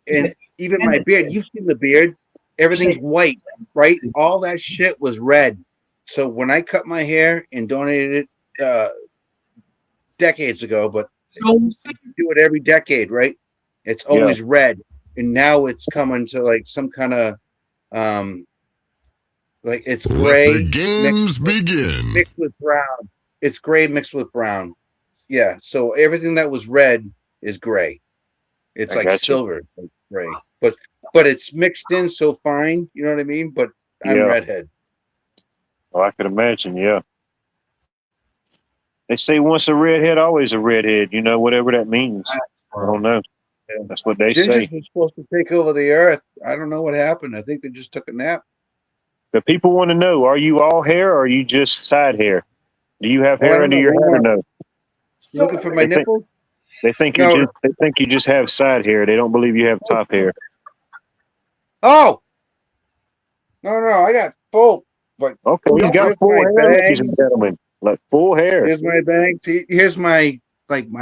And even my beard, you've seen the beard, everything's white, right? All that shit was red. So when I cut my hair and donated it decades ago, but you do it every decade, right? It's always red. And now it's coming to like some kind of like it's gray. Let the games begin. Mixed with brown. It's gray mixed with brown. Yeah. So everything that was red is gray. It's like silver, like gray. But it's mixed in so fine, you know what I mean? But I'm redhead. Oh, I could imagine, yeah. They say once a redhead, always a redhead, you know, whatever that means. I don't know. That's what they say. Gingers were supposed to take over the earth. I don't know what happened. I think they just took a nap. The people want to know, are you all hair or are you just side hair? Do you have hair under your head or no? You looking for my nipples? They think you just have side hair. They don't believe you have top hair. Oh! No, I got full. But okay, he's got full hair, ladies and gentlemen. Like full hair. Here's my bang. Here's my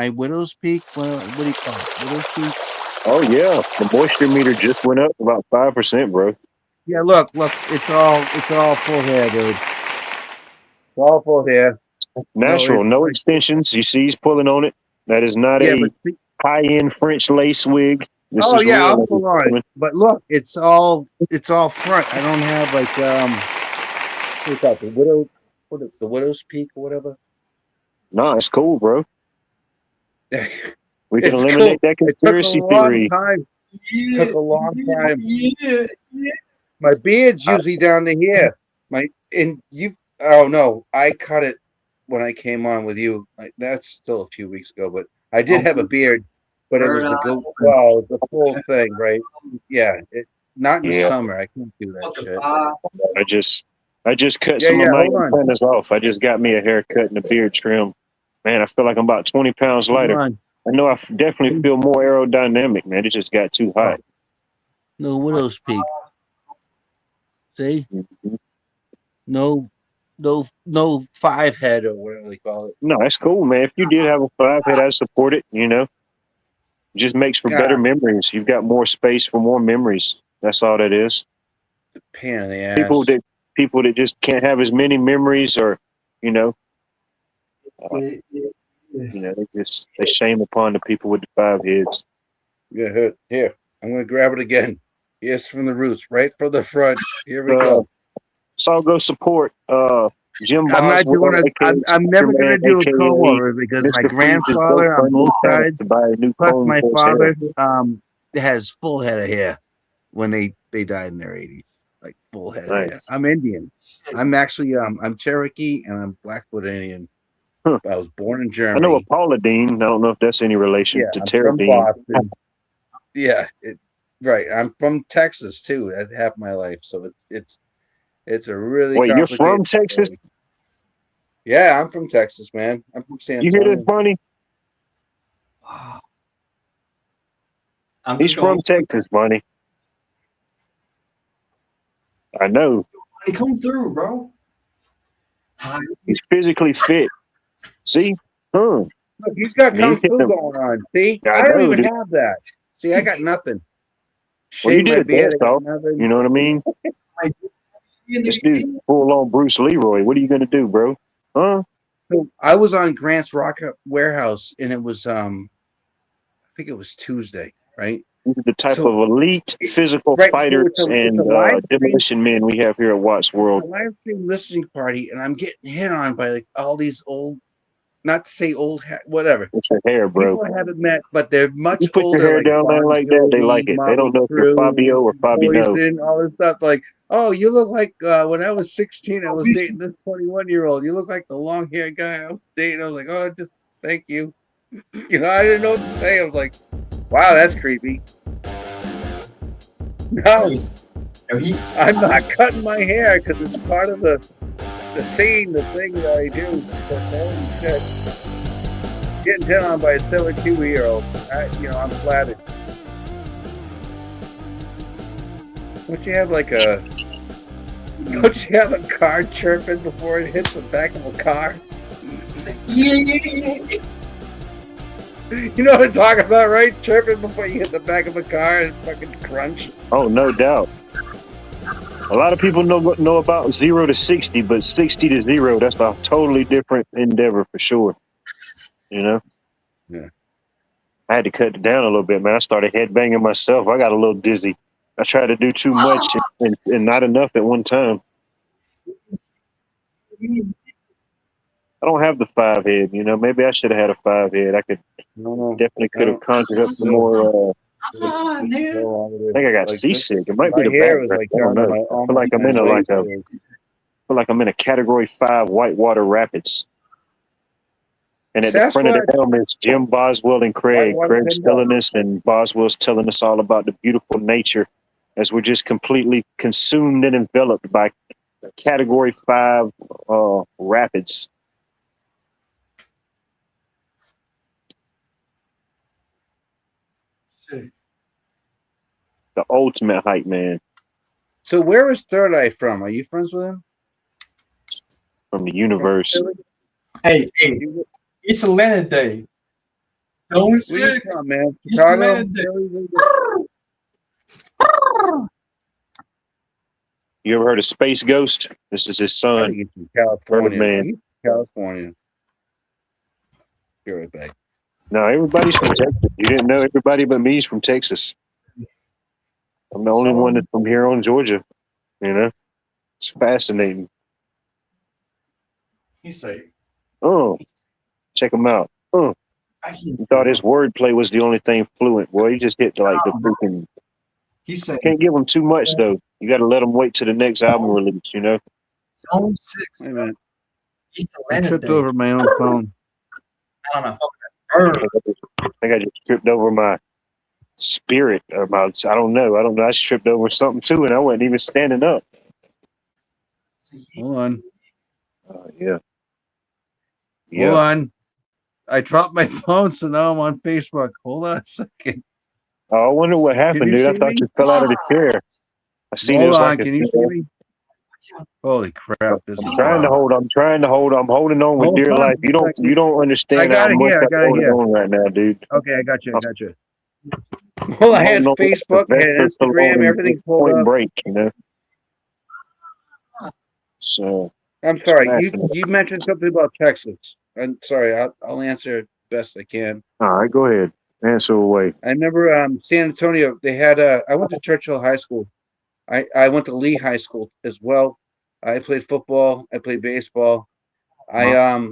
widow's peak. What do you call it? Widow's peak. Oh yeah, the moisture meter just went up about 5%, bro. Yeah, look, it's all full hair, dude. It's all full hair. Natural, no extensions. You see, he's pulling on it. That is not a high-end French lace wig. This is I'll pull on it. But look, it's all front. I don't have like what's that? The widow's peak or whatever. No, it's cool, bro. We can eliminate that conspiracy theory. It took a long time. Yeah. My beard's usually down to here. Oh no, I cut it when I came on with you. That's still a few weeks ago, but I did have a beard, but it was the full thing, right? Yeah, not in the summer. I can't do that shit. I just cut some of my antennas off. I just got me a haircut and a beard trim. Man, I feel like I'm about 20 pounds lighter. I know I definitely feel more aerodynamic, man. It just got too hot. No widow's peak. See? Mm-hmm. No 5 head or whatever they call it. No, that's cool, man. If you did have a 5 head, I'd support it, you know. It just makes for better memories. You've got more space for more memories. That's all that is. Pain in the ass. People that just can't have as many memories, or you know, they shame upon the people with the 5 heads. Yeah, here. I'm gonna grab it again. Yes, from the roots, right from the front. Here we go. So I'll go support Jim Boswell. I'm not doing I'm never gonna do a comb over because my grandfather on both sides, plus my father, has full head of hair when they died in their 80s. Like full head of hair. I'm Indian. I'm actually I'm Cherokee and I'm Blackfoot Indian. Huh. I was born in Germany. I know a Paula Dean. I don't know if that's any relation to Tara Dean. Yeah, right. I'm from Texas too. That's half my life, so it's a really. Wait, you're from Texas? Story. Yeah, I'm from Texas, man. I'm from San Antonio. You hear this, Bunny? He's from Texas, Bunny. I know. He come through, bro. He's physically fit. See? Look, he's got kung fu going on. See? I don't even have that. See, I got nothing. Well, you shave my did a beard. dance I got off. nothing. You know what I mean? This dude's full on Bruce Leroy. What are you gonna do, bro? Huh? So I was on Grant's Rocket Warehouse, and it was I think it was Tuesday, right? These are the type So of elite physical right, so fighters it's a and live stream, demolition men we have here at Watts World. a live stream listening party, and I'm getting hit on by like all these old, not to say old, whatever. It's your hair, bro. People I haven't met, but they're much You put your older. hair Like down there Bon like that, they Jovi, like it. They don't Motley know if you're Fabio Crue, or Fabio. Poison, all this stuff. Like, oh, you look like when I was 16, I was dating this 21-year-old. You look like the long-haired guy I was dating. I was like, oh, just thank you. You know, I didn't know what to say. I was like, wow, that's creepy. No, I'm not cutting my hair because it's part of the scene, the thing that I do. But holy shit, getting hit on by a 72-year-old. I'm flattered. Don't you have a car chirping before it hits the back of a car? Yeah. You know what I'm talking about, right? Chirping before you hit the back of a car and fucking crunch. Oh, no doubt. A lot of people know about 0 to 60, but 60 to 0, that's a totally different endeavor for sure. You know? Yeah. I had to cut it down a little bit, man. I started headbanging myself. I got a little dizzy. I tried to do too much and not enough at one time. I don't have the 5 head, you know. Maybe I should have had a 5 head. I definitely could have conjured up some more. I think I got seasick. It might be the back. I don't know. I feel like I'm in a Category 5 whitewater rapids. And at the front of the helm is Jim Boswell and Craig. Craig's telling us, and Boswell's telling us all about the beautiful nature as we're just completely consumed and enveloped by Category 5 rapids. The ultimate hype man. So where is Third Eye from? Are you friends with him? From the universe. Hey, it's Atlanta Day. Zone 6. Where you from, man? It's Chicago? Atlanta Day. You ever heard of Space Ghost? This is his son. He's from California. Man. He's from California. Be right back. No, everybody's from Texas. You didn't know everybody but me is from Texas. I'm the only one that's from here on Georgia. You know? It's fascinating. He say, Oh, check him out. Oh, he thought his wordplay was the only thing fluent. Boy, he just hit like the freaking. he said, Can't give him too much though. You got to let him wait till the next album release. You know. Zone 6. Wait a minute. East I Atlanta tripped Day. over my own phone. I don't know. I think I just tripped over my spirit or my. I don't know. I just tripped over something too, and I wasn't even standing up. Hold on. Yeah. Hold on. I dropped my phone, so now I'm on Facebook. Hold on a second. Oh, I wonder what happened, you dude. I see thought me? you fell out of the chair. I seen it Hold was on. like Can you see me? Holy crap! I'm trying to hold. I'm holding on with Hold dear on. life. You don't understand I got how it much here. I I'm got it holding here. on right now, dude. Okay, I got you. Well, I had Holding on with Facebook, I had Sylvester Instagram, Stallone everything in pulled Point up. Break, you know. So I'm sorry. fascinating. You mentioned something about Texas. I'm sorry. I'll answer best I can. All right, go ahead. Answer away. I remember San Antonio. They had I went to Churchill High School. I went to Lee High School as well. I played football. I played baseball. I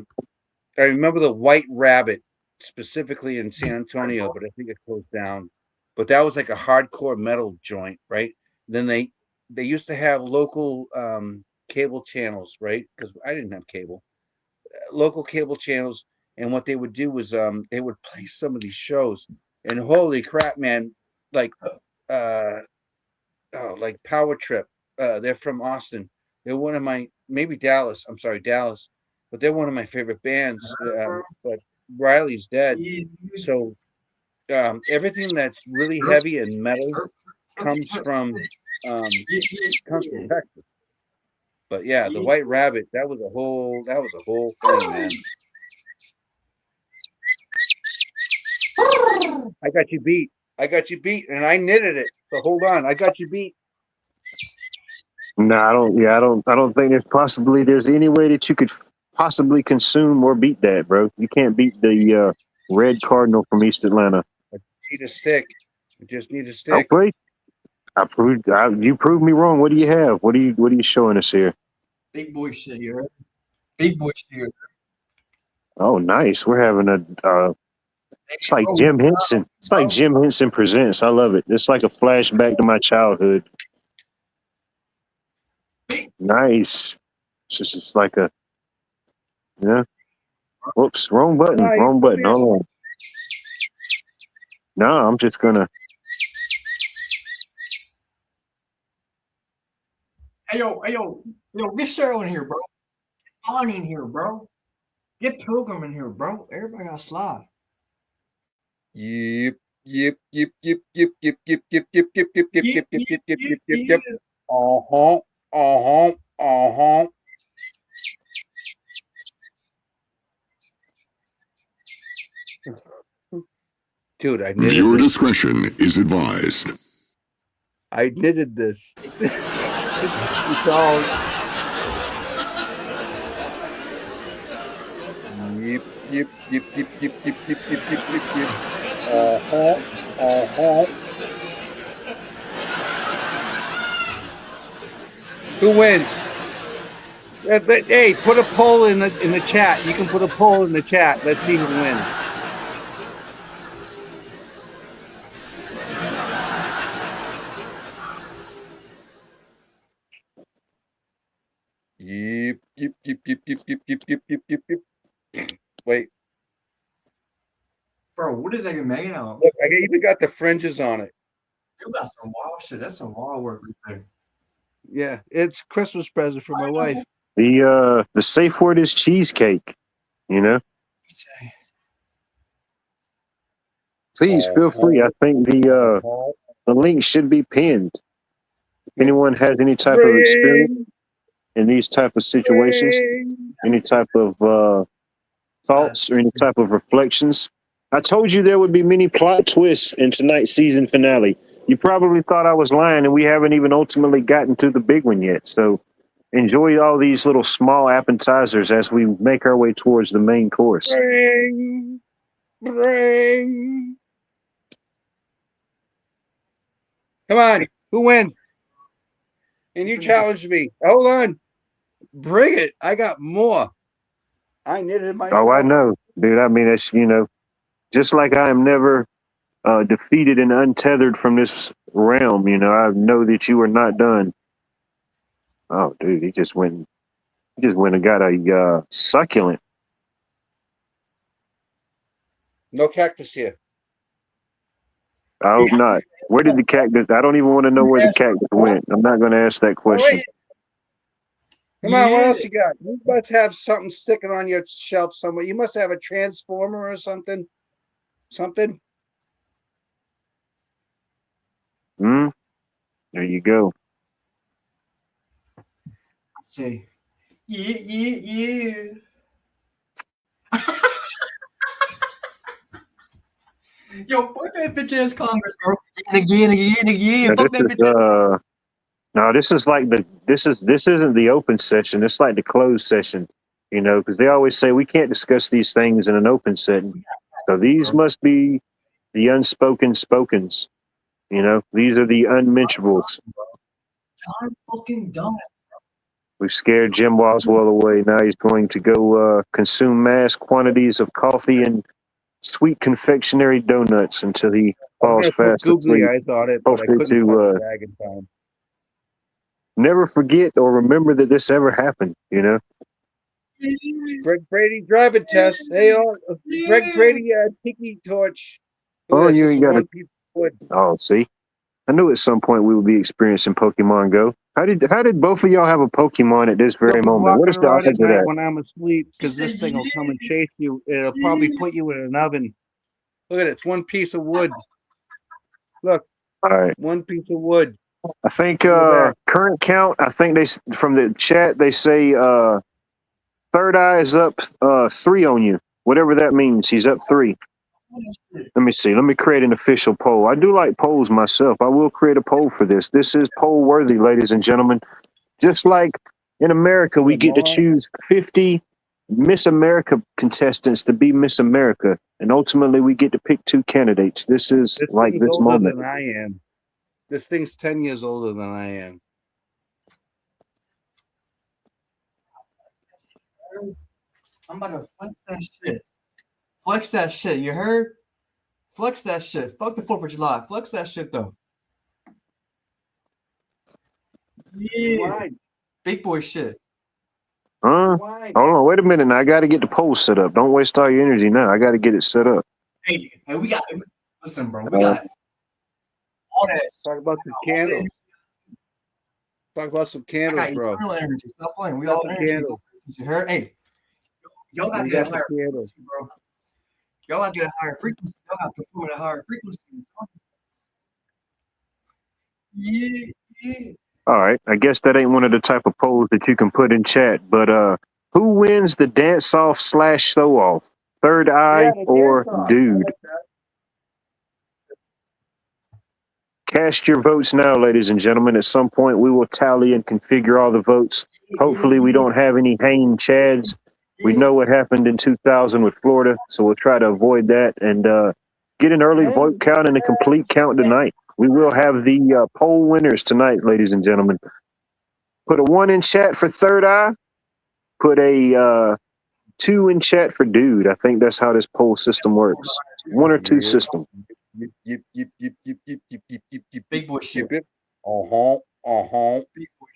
remember the White Rabbit specifically in San Antonio, but I think it closed down. But that was like a hardcore metal joint, right? Then they used to have local cable channels, right? Because I didn't have cable. Local cable channels, and what they would do was they would play some of these shows, and holy crap, man! Like like Power Trip. They're from Austin. They're one of my maybe Dallas. I'm sorry, Dallas, but they're one of my favorite bands. But Riley's dead, so everything that's really heavy and metal comes from Texas. But yeah, the White Rabbit, that was a whole thing, man. I got you beat, and I knitted it. So hold on, I got you beat. No, I don't. Yeah, I don't think there's any way that you could possibly consume or beat that, bro. You can't beat the red cardinal from East Atlanta. Need a stick. I just need a stick. Okay, you proved me wrong. What do you have? What are you showing us here? Big boy shit here. Big boy shit here. Oh, nice. We're having a. It's like Bro, Jim Henson. It's like Jim Henson Presents. I love it. It's like a flashback to my childhood. Nice. It's just like a. Yeah. Whoops. Wrong button. Nice. Wrong button. Hold on. No, I'm just gonna. Hey yo, get Cheryl in here, bro. Get Bonnie in here, bro. Get Pilgrim in here, bro. Everybody got slide. Yep. Uh-huh. Dude, I knitted Viewer this. discretion is advised. I knitted this. It's all. Yep. Uh-huh. Who wins? Hey, put a poll in the chat. You can put a poll in the chat. Let's see who wins. Yep. Wait. Bro, what is that even made out of? Look, I even got the fringes on it. You got some wild shit. That's some wild work right there. Yeah, it's Christmas present for my wife. The safe word is cheesecake. You know. Please feel free. I think the link should be pinned. If anyone has any type of experience in these type of situations, any type of thoughts or any type of reflections. I told you there would be many plot twists in tonight's season finale. You probably thought I was lying, and we haven't even ultimately gotten to the big one yet. So enjoy all these little small appetizers as we make our way towards the main course. Bring. Come on, who wins? And you challenged me. Hold on. Bring it. I got more. I knitted myself. Oh, I know, dude. I mean, it's, just like I am never defeated and untethered from this realm, I know that you are not done. Oh, dude, he just went and got a succulent. No cactus here. I hope not. Where did the cactus? I don't even want to know where the cactus went. I'm not going to ask that question. Come on, what else you got? You must have something sticking on your shelf somewhere. You must have a transformer or something. Something. There you go. See. Yeah. Yo, fuck that bitch ass Congress, bro. Again. Fuck that bitch. No, this isn't the open session. It's like the closed session, because they always say we can't discuss these things in an open setting. So these must be the unspoken spokens. These are the unmentionables. I'm fucking done. We've scared Jim Boswell away. Now he's going to go consume mass quantities of coffee and sweet confectionery donuts until he falls fast asleep. I thought it, but Hopefully I couldn't to find the bag in time. never forget or remember that this ever happened. Greg Brady driving test. Hey, Greg Brady tiki torch. Oh, you ain't got one piece of wood. Oh, see, I knew at some point we would be experiencing Pokemon Go. How did both of y'all have a Pokemon at this very moment? What is the odds of that? When I'm asleep, because this thing will come and chase you. It'll probably put you in an oven. Look at it. It's one piece of wood. Look. All right. One piece of wood. I think current count. I think from the chat they say Third Eye is up 3 on you. Whatever that means, he's up 3. Let me see. Let me create an official poll. I do like polls myself. I will create a poll for this. This is poll worthy, ladies and gentlemen. Just like in America, we get to choose 50 Miss America contestants to be Miss America, and ultimately we get to pick 2 candidates. This is like thing's this older moment. than I am. This thing's 10 years older than I am. I'm about to flex that shit. Flex that shit. You heard? Flex that shit. Fuck the 4th of July. Flex that shit though. Yeah. Why? Big boy shit. Huh? Why? Hold on, wait a minute. Now I got to get the poll set up. Don't waste all your energy now. I got to get it set up. Hey, we got. Listen, bro. We got all that. Talk about some candles. Talk about some I candles, got bro. eternal energy. Stop playing. We all energy. Candles. You heard? Hey, y'all got to We get got a higher some candles. frequency, bro. Y'all got to get a higher frequency. Y'all got to perform at a higher frequency. Yeah. All right. I guess that ain't one of the type of polls that you can put in chat. But who wins the dance off / show off? Third Eye or Dude? Cast your votes now, ladies and gentlemen. At some point, we will tally and configure all the votes. Hopefully, we don't have any hanging chads. We know what happened in 2000 with Florida, so we'll try to avoid that and get an early vote count and a complete count tonight. We will have the poll winners tonight, ladies and gentlemen. Put a 1 in chat for Third Eye. Put a 2 in chat for Dude. I think that's how this poll system works. 1 or 2 system. Big boy shit. Big boy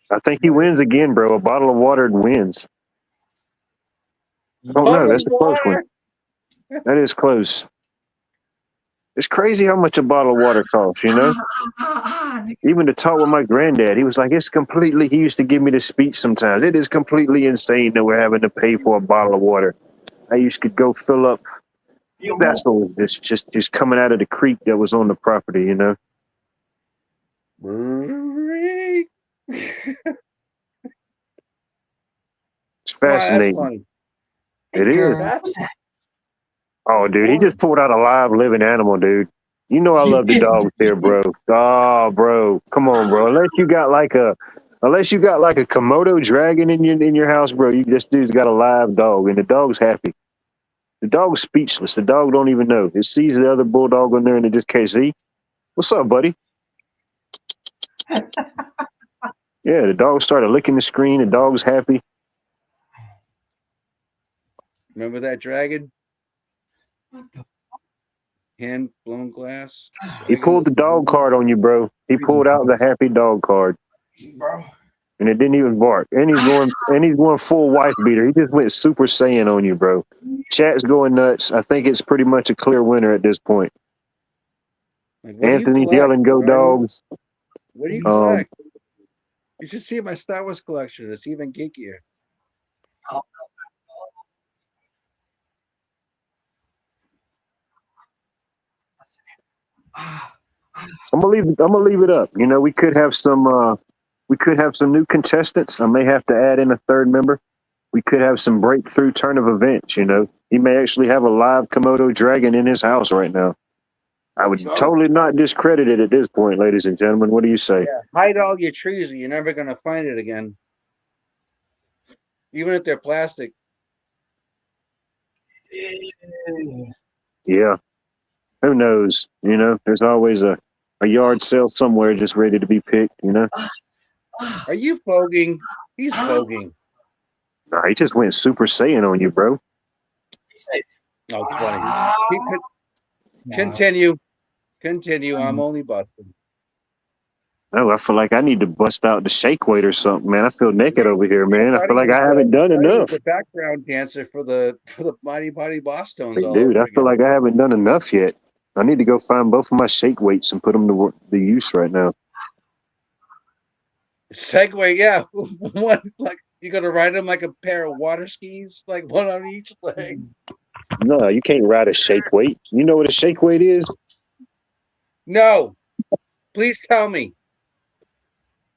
I think he wins again, bro. A bottle of water wins. Oh no, that's a close one. That is close. It's crazy how much a bottle of water costs, you know? Even to talk with my granddad, he was like, it's completely, he used to give me the speech sometimes. It is completely insane that we're having to pay for a bottle of water. I used to go fill up vessels that's just coming out of the creek that was on the property, you know? It's fascinating. Wow, it is. Oh, dude, he just pulled out a live living animal, dude. You know I love the dogs there, bro. Oh, bro, come on, bro. Unless you got like a Komodo dragon in your house, bro, this dude's got a live dog, and the dog's happy. The dog's speechless. The dog don't even know. It sees the other bulldog on there, and it just can't see. What's up, buddy? Yeah, the dog started licking the screen. The dog's happy. Remember that dragon? Hand blown glass. He pulled the dog card on you, bro. He pulled out the happy dog card, Bro. and it didn't even bark. And he's going full wife beater. He just went Super Saiyan on you, bro. Chat's going nuts. I think it's pretty much a clear winner at this point. Like, Anthony's yelling, "Go Dogs!" What do you collect? You should see my Star Wars collection. It's even geekier. I'm gonna leave it up. You know, we could have some new contestants. I may have to add in a third member. We could have some breakthrough turn of events. You know, he may actually have a live Komodo dragon in his house right now. I would totally not discredit it at this point, ladies and gentlemen. What do you say? Yeah. Hide all your trees, or you're never gonna find it again. Even if they're plastic. Yeah. Who knows? You know, there's always a yard sale somewhere just ready to be picked, you know? Are you fogging? He's fogging. Nah, he just went Super Saiyan on you, bro. Oh, it's funny. Continue. I'm only busting. Oh, I feel like I need to bust out the shake weight or something, man. I feel naked over here, man. I feel like I haven't done enough. The background dancer for the Mighty Body Boss Tones. Hey, dude, I feel like I haven't done enough yet. I need to go find both of my shake weights and put them to use right now. Segway, yeah. One, like you're gonna ride them like a pair of water skis, like one on each leg. No, you can't ride a shake weight. You know what a shake weight is? No. Please tell me.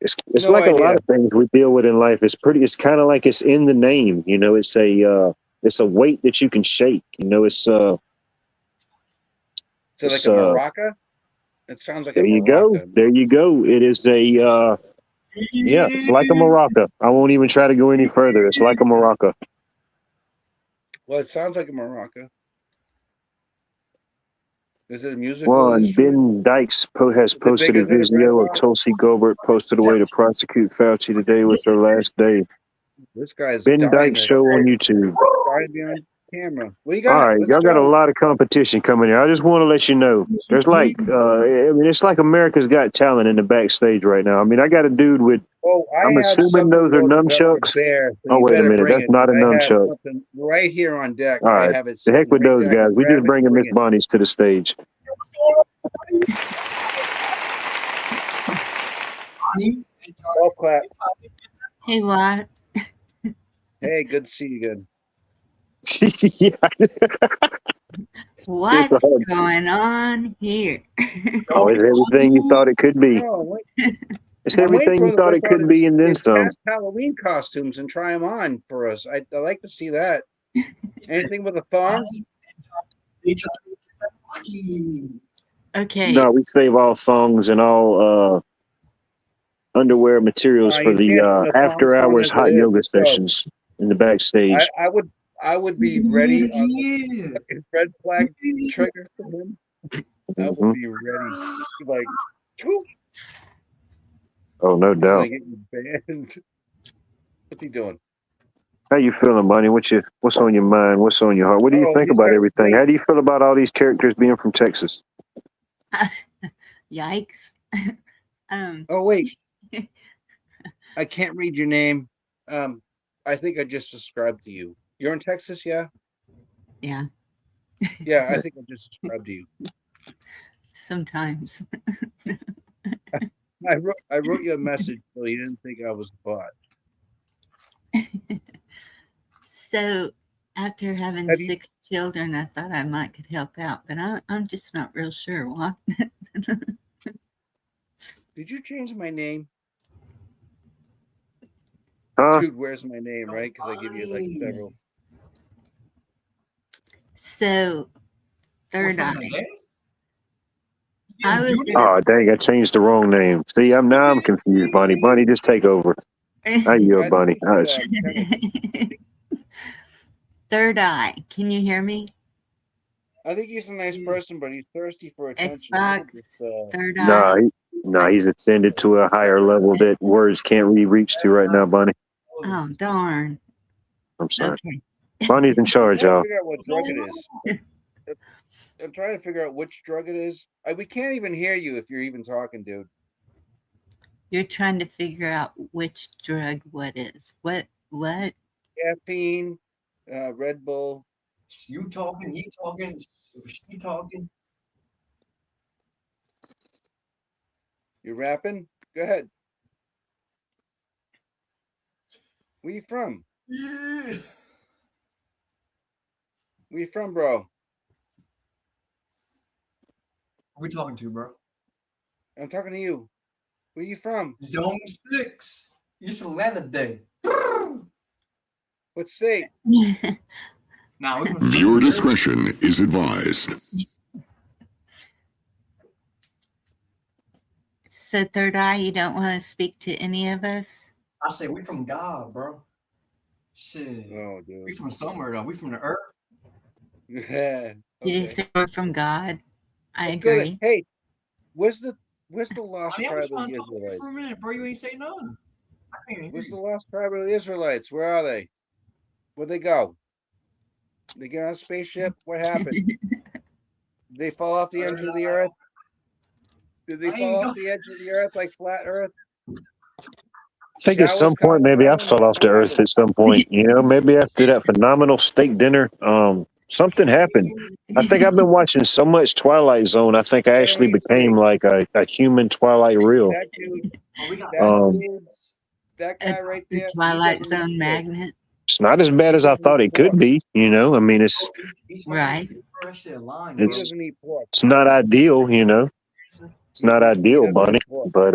It's no like idea. A lot of things we deal with in life. It's kind of like it's in the name. You know, it's a weight that you can shake. You know, it's So like It's, a maraca? It sounds like a there you go. maraca. There you go. It is a yeah, it's like a maraca. I won't even try to go any further. It's like a maraca. Well, it sounds like a maraca. Is it a musical One, instrument? Ben Dykes has Is it posted bigger a than a video of grandpa? Tulsi Gabbard posted a way to prosecute Fauci today was her last day. This guy's Ben dying Dykes to show on YouTube. try to be on camera. What do you All got? right, Let's y'all got a go. lot of competition coming here. I just want to let you know. There's like, I mean, it's like America's Got Talent in the backstage right now. I mean, I got a dude with, Oh, I'm I have assuming something those are to nunchucks. bear, so Oh, you wait a better minute. bring That's it. not a I have nunchuck. something right here on deck. All I right. have it The heck sitting with right those there. I guys. can We grab just it, bringing bring Miss it. Bonnie's to the stage. Oh, clap. Hey, what? Hey, good to see you again. Yeah. What's hard. going on here? Oh, it's everything you thought it could be. No, wait. It's I'm waiting everything for you the thought whip it out could be and then his some. past Halloween costumes and try them on for us. I like to see that. Anything with a thong? Okay. No, we save all songs and all underwear materials No, for you the can't put a thong after on hours as hot it is. yoga Let's go. sessions in the backstage. I would be ready on the red flag trigger for him. I Mhm. would be ready. Like, whoop, Oh, no so doubt. they get you banned. What's he doing? How you feeling, Bunny? What's on your mind? What's on your heart? What do you Oh, think he's about got everything? great- How do you feel about all these characters being from Texas? Yikes. Oh, wait. I can't read your name. I think I just subscribed to you. You're in Texas, yeah? Yeah, Yeah, I think I just subscribed to you. sometimes. I wrote you a message so you didn't think I was a bot. So, after having Have you- 6 children, I thought I might could help out, but I'm just not real sure why. Did you change my name? Huh? Dude, where's my name, right? Because I give you like several. So, third eye. I was in Oh, dang, I changed the wrong name. See, now I'm confused, Bunny. Bunny, just take over. How you, I Bunny? think All he's, right. kinda- Third eye. Can you hear me? I think he's a nice person, but he's thirsty for attention. Xbox. Just, Third Nah, eye. he's ascended to a higher level that words can't really reach to right now, Bunny. Oh, darn. I'm sorry. Okay. Bunny's in charge, I'm trying to y'all. figure out what drug it is. I'm trying to figure out which drug it is. We can't even hear you if you're even talking, dude. You're trying to figure out which drug what is. What? Caffeine, Red Bull. You talking, he talking, she talking. You rapping? Go ahead. Where you from? Yeah. Where you from, bro? Who we talking to, bro? I'm talking to you. Where you from? Zone 6. It's Atlanta Day. What state? Nah, we from Viewer discretion is advised. So third eye, you don't want to speak to any of us? I say we from God, bro. Shit. Oh, We dude. from somewhere though. We from the earth. Yeah. Did you Okay. say we're from God? I Let's go there. agree. Hey, where's the lost I tribe was of trying the to talk to you Israelites? for a minute, bro. You ain't say nothing. I can't hear Where's the you. lost tribe of the Israelites? Where are they? Where'd they go? They get on a spaceship? What happened? Did they fall off the edge of the earth? Did they I fall ain't off the edge of the earth like flat earth? I think at some point, maybe I fell off the earth at some point. You know, maybe after that phenomenal steak dinner, something happened. I think I've been watching so much Twilight Zone. I think I actually became like a human Twilight real. That dude, Oh, we got that guy right The there. Twilight he doesn't Zone eat magnet. It's not as bad as I thought it could be. You know, I mean, it's Right. That shit lying, He bro. doesn't eat pork. it's not ideal. You know, it's not He ideal, doesn't Bunny. eat pork. But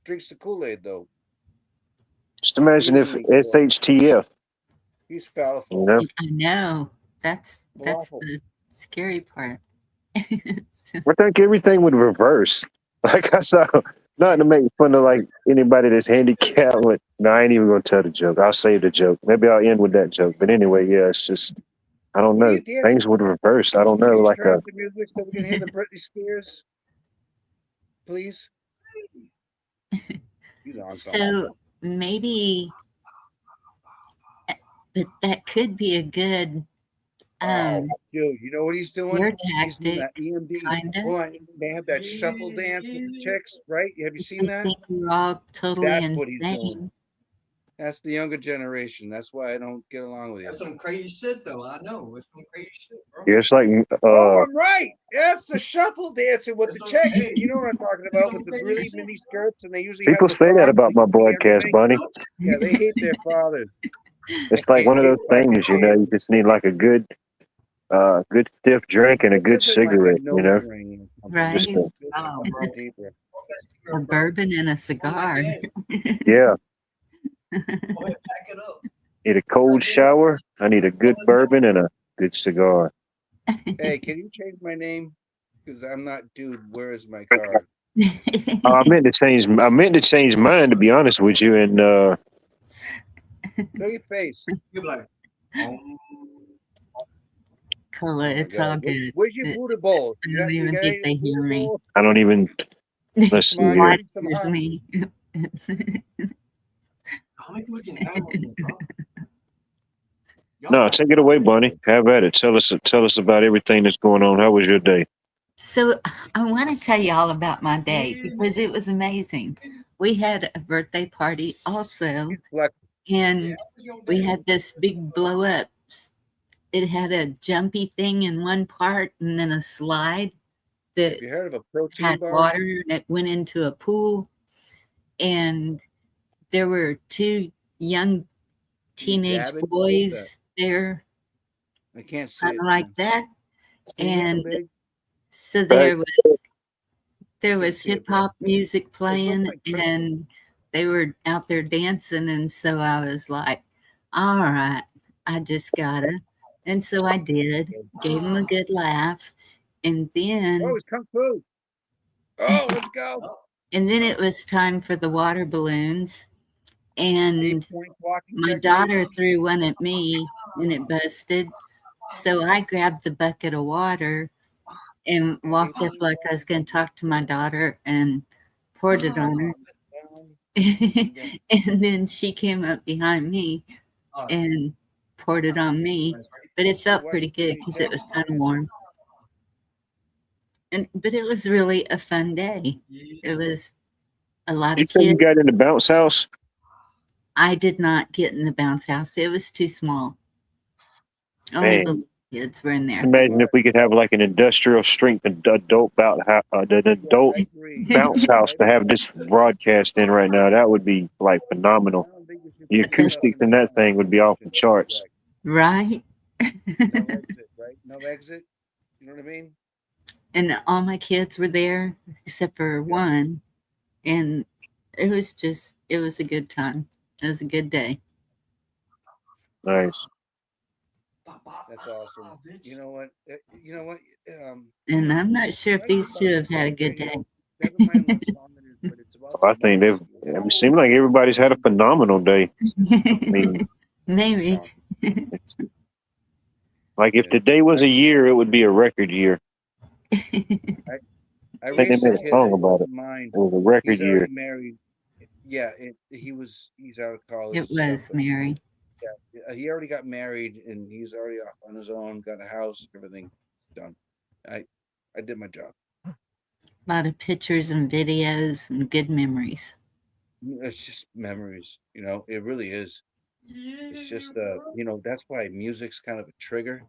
Drinks the Kool-Aid though. just imagine if SHTF. He's You powerful. know, I know. That's Falafel. the scary part. I think everything would reverse. Like I saw, not to make fun of like anybody that's handicapped. But no, I ain't even gonna tell the joke. I'll save the joke. Maybe I'll end with that joke. But anyway, yeah, it's just I don't What are know. you dancing? Things would reverse. I don't know. Please Like turn a up the music so we can hear the Britney Spears, please. He's on something. So maybe, but that could be a good Oh, dude, you know what he's doing? fear He's doing tactic, that EMD. kinda. Hold on, they have that shuffle dance with the chicks, right? Have you seen They that? think we're all totally That's what he's doing. insane. That's the younger generation. That's why I don't get along with you. That's some crazy shit, though. I know. It's some crazy shit, bro. yeah, it's like Oh, I'm right. That's the shuffle dancing with It's the okay. chicks. You know what I'm talking It's about some with the crazy really shit, mini bro. skirts, and they usually people have the say that thong, about so my you can see broadcast, everything. Bunny. Yeah, they hate their fathers. It's like one of those things, you know. You just need like a good stiff drink and a good This isn't like a cigarette, you know. nose ring or something. Right. Just This is Nah, something bro. deeper. A bourbon and a cigar. yeah. Go ahead, pack it up. Need a cold shower. I need a good bourbon and a good cigar. Hey, can you change my name? Because I'm not, dude. Where is my card? I meant to change. I meant to change mine, to be honest with you. And Show your face. You'll be like, Cola, Oh my it's all God. good. Where's your Buddha bowl? I You don't got, you even got think any they hear Buddha me. bowl? I don't even. Let's see Come on, here. give Watch me some here's hot. me. how many people can have on you, bro? Y'all No, got- take it away, Bunny. Have at it. Tell us about everything that's going on. How was your day? So I want to tell you all about my day because it was amazing. We had a birthday party also, Flex. and we had this big blow up. It had a jumpy thing in one part and then a slide that Have you heard of a protein had bar? water and it went into a pool. And there were two young teenage dab it? boys there, I can't see kind it. of like man. that. Can you make it And big? so there was see it, hip hop music playing like Christmas. and they were out there dancing. And so I was like, all right, I just gotta. And so I did, gave them a good laugh. And then Oh, it's kung fu. Oh, let's go. it was time for the water balloons. And 8-point walking my technique. daughter threw one at me and it busted. So I grabbed the bucket of water and walked up like I was going to talk to my daughter and poured it on her. And then she came up behind me and poured it on me. But it felt pretty good because it was kind of warm. But it was really a fun day. It was a lot You of say you kids. got in the bounce house? I did not get in the bounce house. It was too small. Only Man. the little kids were in there. Imagine if we could have like an industrial strength adult adult I agree. bounce house to have this broadcast in right now. That would be like phenomenal. I don't think we should The put that up acoustics in in the that thing would be off the charts. Right? No exit, right? No exit. You know what I mean? And all my kids were there except for one. And it was a good time. It was a good day. Nice. That's awesome. You know what? You know what? And I'm not sure if these two have had a good day. Never mind what song it is, but it's about I think the it seems like everybody's had a phenomenal day. I mean, Maybe. it's, like if the day was a year, it would be a record year. I think they raised made a a kid song that about wasn't mine. It was a record He's year. already married. Yeah, he's out of college. It and stuff, was but Mary. he already got married and he's already off on his own, got a house, everything done. I did my job. A lot of pictures and videos and good memories. It's just memories, you know. It really is. It's just that's why music's kind of a trigger.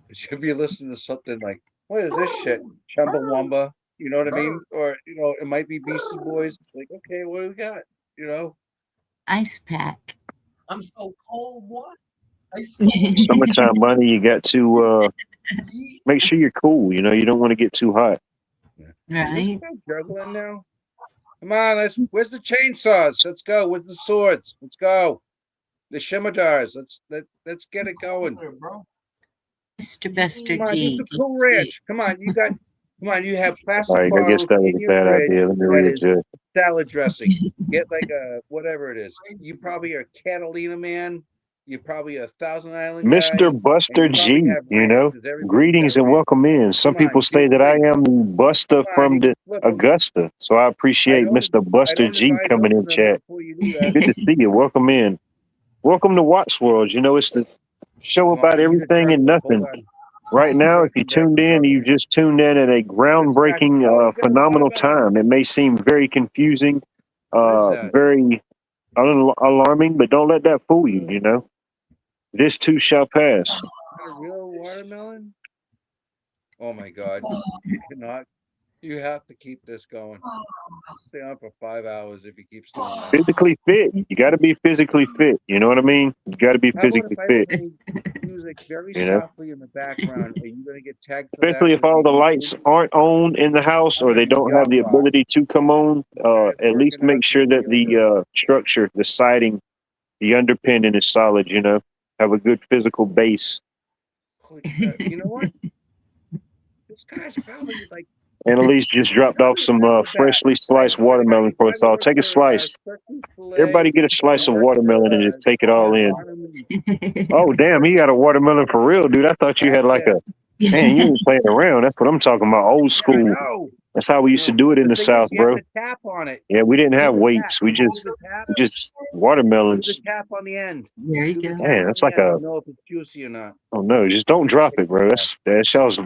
If you listen to something like, what is this shit? Chumbawamba, you know what I mean? Or it might be Beastie Boys. Like, okay, what do we got? You know? Ice pack. I'm so cold, boy. Summertime, Bunny, you got to make sure you're cool. You know, you don't want to get too hot. Is Right? this guy juggling now? Come on, where's the chainsaws? Let's go. Where's the swords? Let's go. The scimitars. Let's get it going. Bro. Mr. Buster Come on, G. this is Cool Ranch. Come on, you have plastic All right, I guess bottles that was in a your bad fridge. idea. Let me That is readjust. salad dressing. Get like a whatever it is. You probably are a Catalina man. You're probably a Thousand Island guy. Mr. And Buster you probably G, have you ranch, know, 'cause everybody's greetings got and ranch. welcome in. Some Come on, people say get that I big. am the Buster Come on, from you the can flip 'em. Augusta. So I I appreciate don't Mr. I Buster don't G advise coming in opening them chat. before you do that. Good to see you. Welcome in. Welcome to Watts World. You know, it's the show Come on, about I need a everything and truck. Hold nothing. on. Right now, if you Trucking back tuned to in, you Brooklyn. just tuned in at a groundbreaking, Oh, you got a phenomenal watermelon. time. It may seem very confusing, What is that? very alarming, but don't let that fool you, you know. This too shall pass. Is that a real watermelon? Oh my God. You cannot. You have to keep this going. Stay on for 5 hours if you keep doing that. Physically fit. You got to be physically fit. You know what I mean? You got to be How about physically if I fit, play music very you know. softly in the background? Are you gonna get tagged for that? Especially if 'Cause all the you- lights aren't on in the house I'm or they gonna don't have yacht the rock. ability to come on, Guys at least working make out sure that doing yoga. the structure, the siding, the underpinning is solid, you know. Have a good physical base. Holy crap. You know what? This guy's probably like Annalise just dropped off probably some half the bat. freshly I sliced swear to God, watermelon he's for my us all. order Take a for slice. turkey fillet. Everybody get a slice of watermelon and just take it all in. watermelon. Oh, damn, he got a watermelon for real, dude. I thought you had like Yeah. man, you ain't playing around. That's what I'm talking about. Old Yeah, I school. know. That's how we used to No, do it in the the thing South, is, you have bro. to tap on it. Yeah, we didn't have Do the tap. weights. We Do just, the tap. we just Do watermelons. the tap on the end. There you Do the go. tap Man, on that's the like end a, to know if it's juicy or not. oh no, just don't drop it, bro. That's y'all's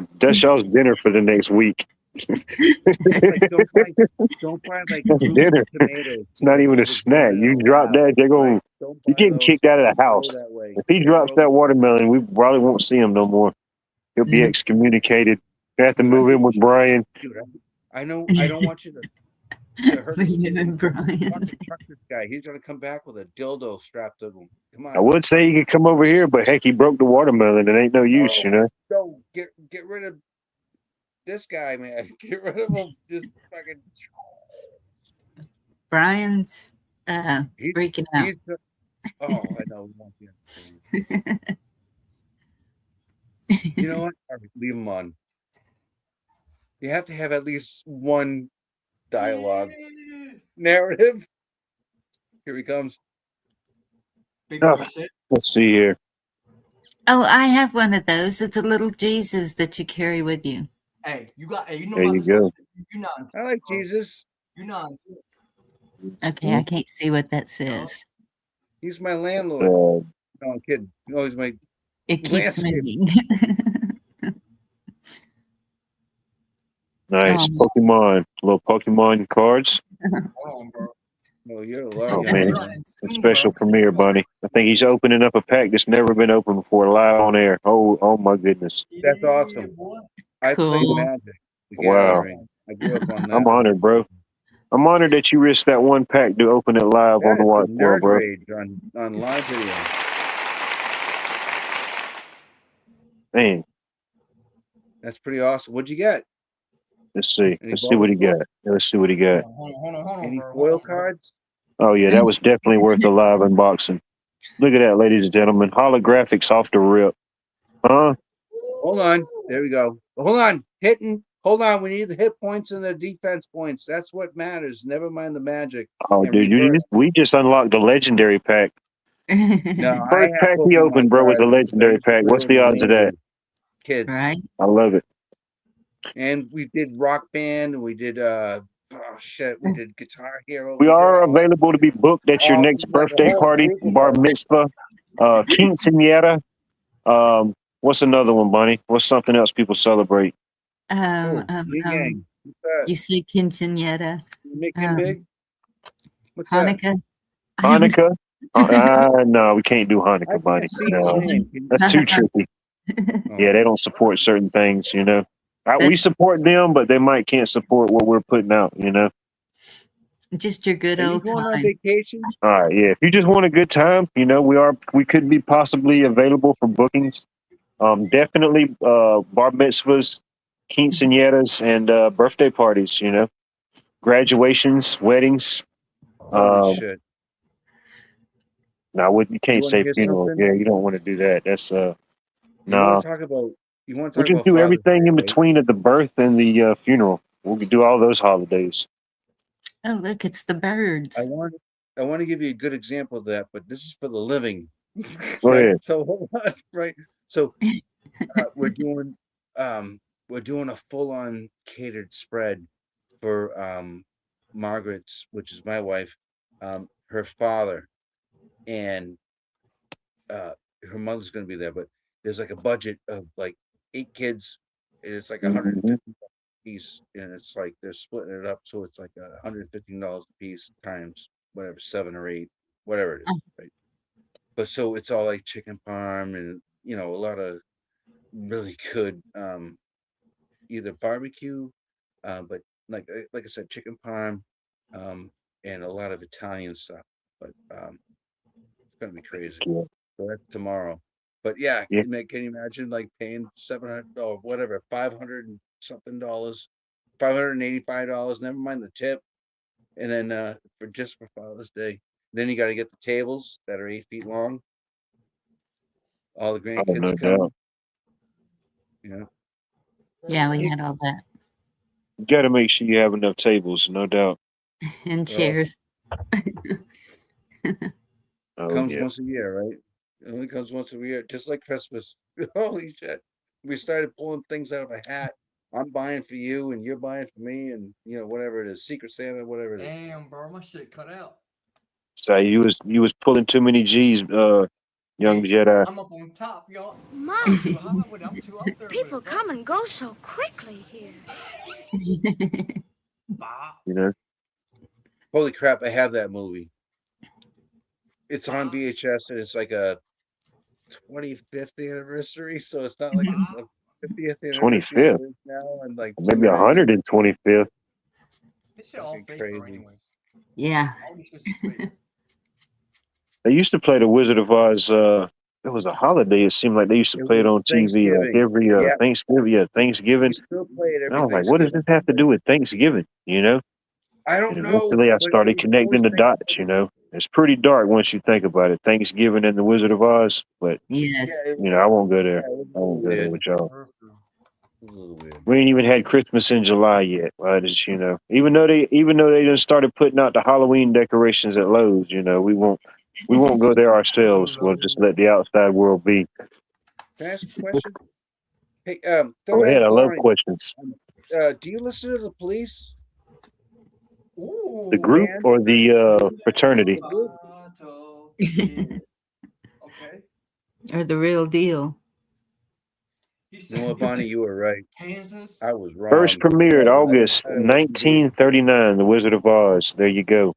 dinner for the next week. Like, don't buy like That's bruised dinner. tomatoes. It's not Like even a snack. Arizona You or drop Lab. that, they're going. Like, don't You're buy getting those. kicked out of the Go house. that way. If he They drops grow that watermelon, we probably won't see him no more. He'll be No. excommunicated. You have to Dude, I move in think with you should- Brian. Dude, I know. I don't want you to hurt his You feelings. and Brian. Fuck this guy. He's gonna come back with a dildo strapped to him. Come I on. would say you could come over here, but heck, he broke the watermelon. It ain't no use, you know. No, get rid of this guy, man. Get rid of him. Just fucking. Brian's He- freaking out. He's. Oh, I know. You know what? All right, leave him on. You have to have at least one dialogue narrative. Here he comes. Big boy shit. Let's see here. Oh, I have one of those. It's a little Jesus that you carry with you. Hey, you got. Hey, you know There about you this go. one? You not. I like Jesus. You not. Okay, I can't see what that says. He's my landlord. Uh, No, I'm kidding. No, he's my. It keeps Landscape. moving. nice Oh. Pokemon, little Pokemon cards. Hold on, bro. No, you're a Oh lot. man, Right. a special premiere, Bunny. I think he's opening up a pack that's never been opened before, live on air. Oh my goodness! That's awesome. boy. I play Cool. Magic. The Wow. Gathering. I grew up on that. I'm honored, bro. I'm honored that you risked that one pack to open it live on the That's Watch a World, nerd bro. rage on live video. Man, That's pretty awesome. What'd you get? let's see. Any Let's see what he bonus got. Let's see what he got. Hold on, Any bro. foil cards? Oh yeah, that was definitely worth a live unboxing. Look at that, ladies and gentlemen. Holographics off the rip. Huh? Hold on. There we go. Hold on. Hitting. Hold on. We need the hit points and the defense points. That's what matters. Never mind the magic. Oh, And dude, reverse. we just unlocked the legendary pack. No, First I have pack he Pokemon opened, bro, was a cards. legendary pack. What's the odds of that? Kids. Right? I love it. And we did Rock Band. And we did we did Guitar Hero. We did are all that. available to be booked at your Oh, next like a birthday whole party, group of bar us. mitzvah, quinceañera. What's another one, Bunny? What's something else people celebrate? Oh, yin yang. What's that? You say quinceañera, You making um, big? What's that? Hanukkah. I don't Hanukkah? No, we can't do I Hanukkah, Bunny. can't see No, the name. Can you- that's too tricky. Oh. Yeah, they don't support certain things, you know. We That's- support them, but they might can't support what we're putting out, you know. Just your good Are you old going on time. vacation? All right, yeah. If you just want a good time, you know, we could be possibly available for bookings. Definitely bar mitzvahs, quinceañeras, and birthday parties. You know, graduations, weddings. Holy shit. No, you can't wanna say hear funeral. something? Yeah, you don't want to do that. That's You no. want to talk about You want to We talk just about do Father's everything Day, in right? between of the birth and the funeral. We could do all those holidays. Oh, look, it's the birds. I want to give you a good example of that, but this is for the living, Go right? ahead. So hold on, right? So we're doing a full-on catered spread for Margaret's, which is my wife, her father, and her mother's going to be there. But there's like a budget of like 8 kids, and it's like Mhm. $150 a piece, and it's like they're splitting it up, so it's like $115 a piece times whatever 7 or 8, whatever it is, Oh. right? But so it's all like chicken parm and a lot of really good either barbecue, but like I said, chicken parm, and a lot of Italian stuff. But it's gonna be crazy. Yeah. So that's tomorrow. But yeah, Yeah. can you imagine like paying 700 or whatever, 500 and something dollars, $585, never mind the tip, and then for Father's Day. Then you got to get the tables that are 8 feet long. All the Oh, grandkids no are coming. doubt. Yeah, we had all that. You got to make sure you have enough tables, no doubt. And chairs. Oh, Comes yeah. once a year, right? It only comes once a year, just like Christmas. Holy shit. We started pulling things out of a hat. I'm buying for you and you're buying for me, and whatever it is, Secret Santa, whatever it is. Damn, bro, my shit cut out. So you was pulling too many G's, young Hey, Jedi. I'm up on top, y'all. I'm My, too high with it. I'm too up there with people it, bro. come and go so quickly here. Bop, You know. Holy crap, I have that movie. It's on bop, VHS and it's like a 25th anniversary, so it's not like bop. a 50th anniversary 25th, release now and like maybe 290. 125th. This shit all Fucking fake, bro, crazy. anyways. Yeah. All these shits is fake. They used to play the Wizard of Oz. It was a holiday. It seemed like they used to It play it was on TV like Thanksgiving. every Yeah, Thanksgiving. Yeah, we Thanksgiving. still play it And I every was like, what does Thanksgiving. this have to do with Thanksgiving? You know? I And don't know, eventually I but started it was always connecting the dots, you know? It's pretty dark once you think about it. Thanksgiving and the Wizard of Oz. But, Yes. Yeah, it you know, I won't go there. was I won't go there weird. with y'all. For real. It was a little weird. We ain't even had Christmas in July yet. I just, you know, even though they just started putting out the Halloween decorations at Lowe's, you know, we won't go there ourselves. We'll just let the outside world be. Can I ask a question? Hey, Go ahead. I love Bonnie, questions. do you listen to the Police Ooh. The group band? or the fraternity? The group? Yeah. Okay. Or the real deal. He You said, know what, Bonnie, you were right. Kansas. I was wrong. First premiered I August listened to it. 1939, The Wizard of Oz. There you go.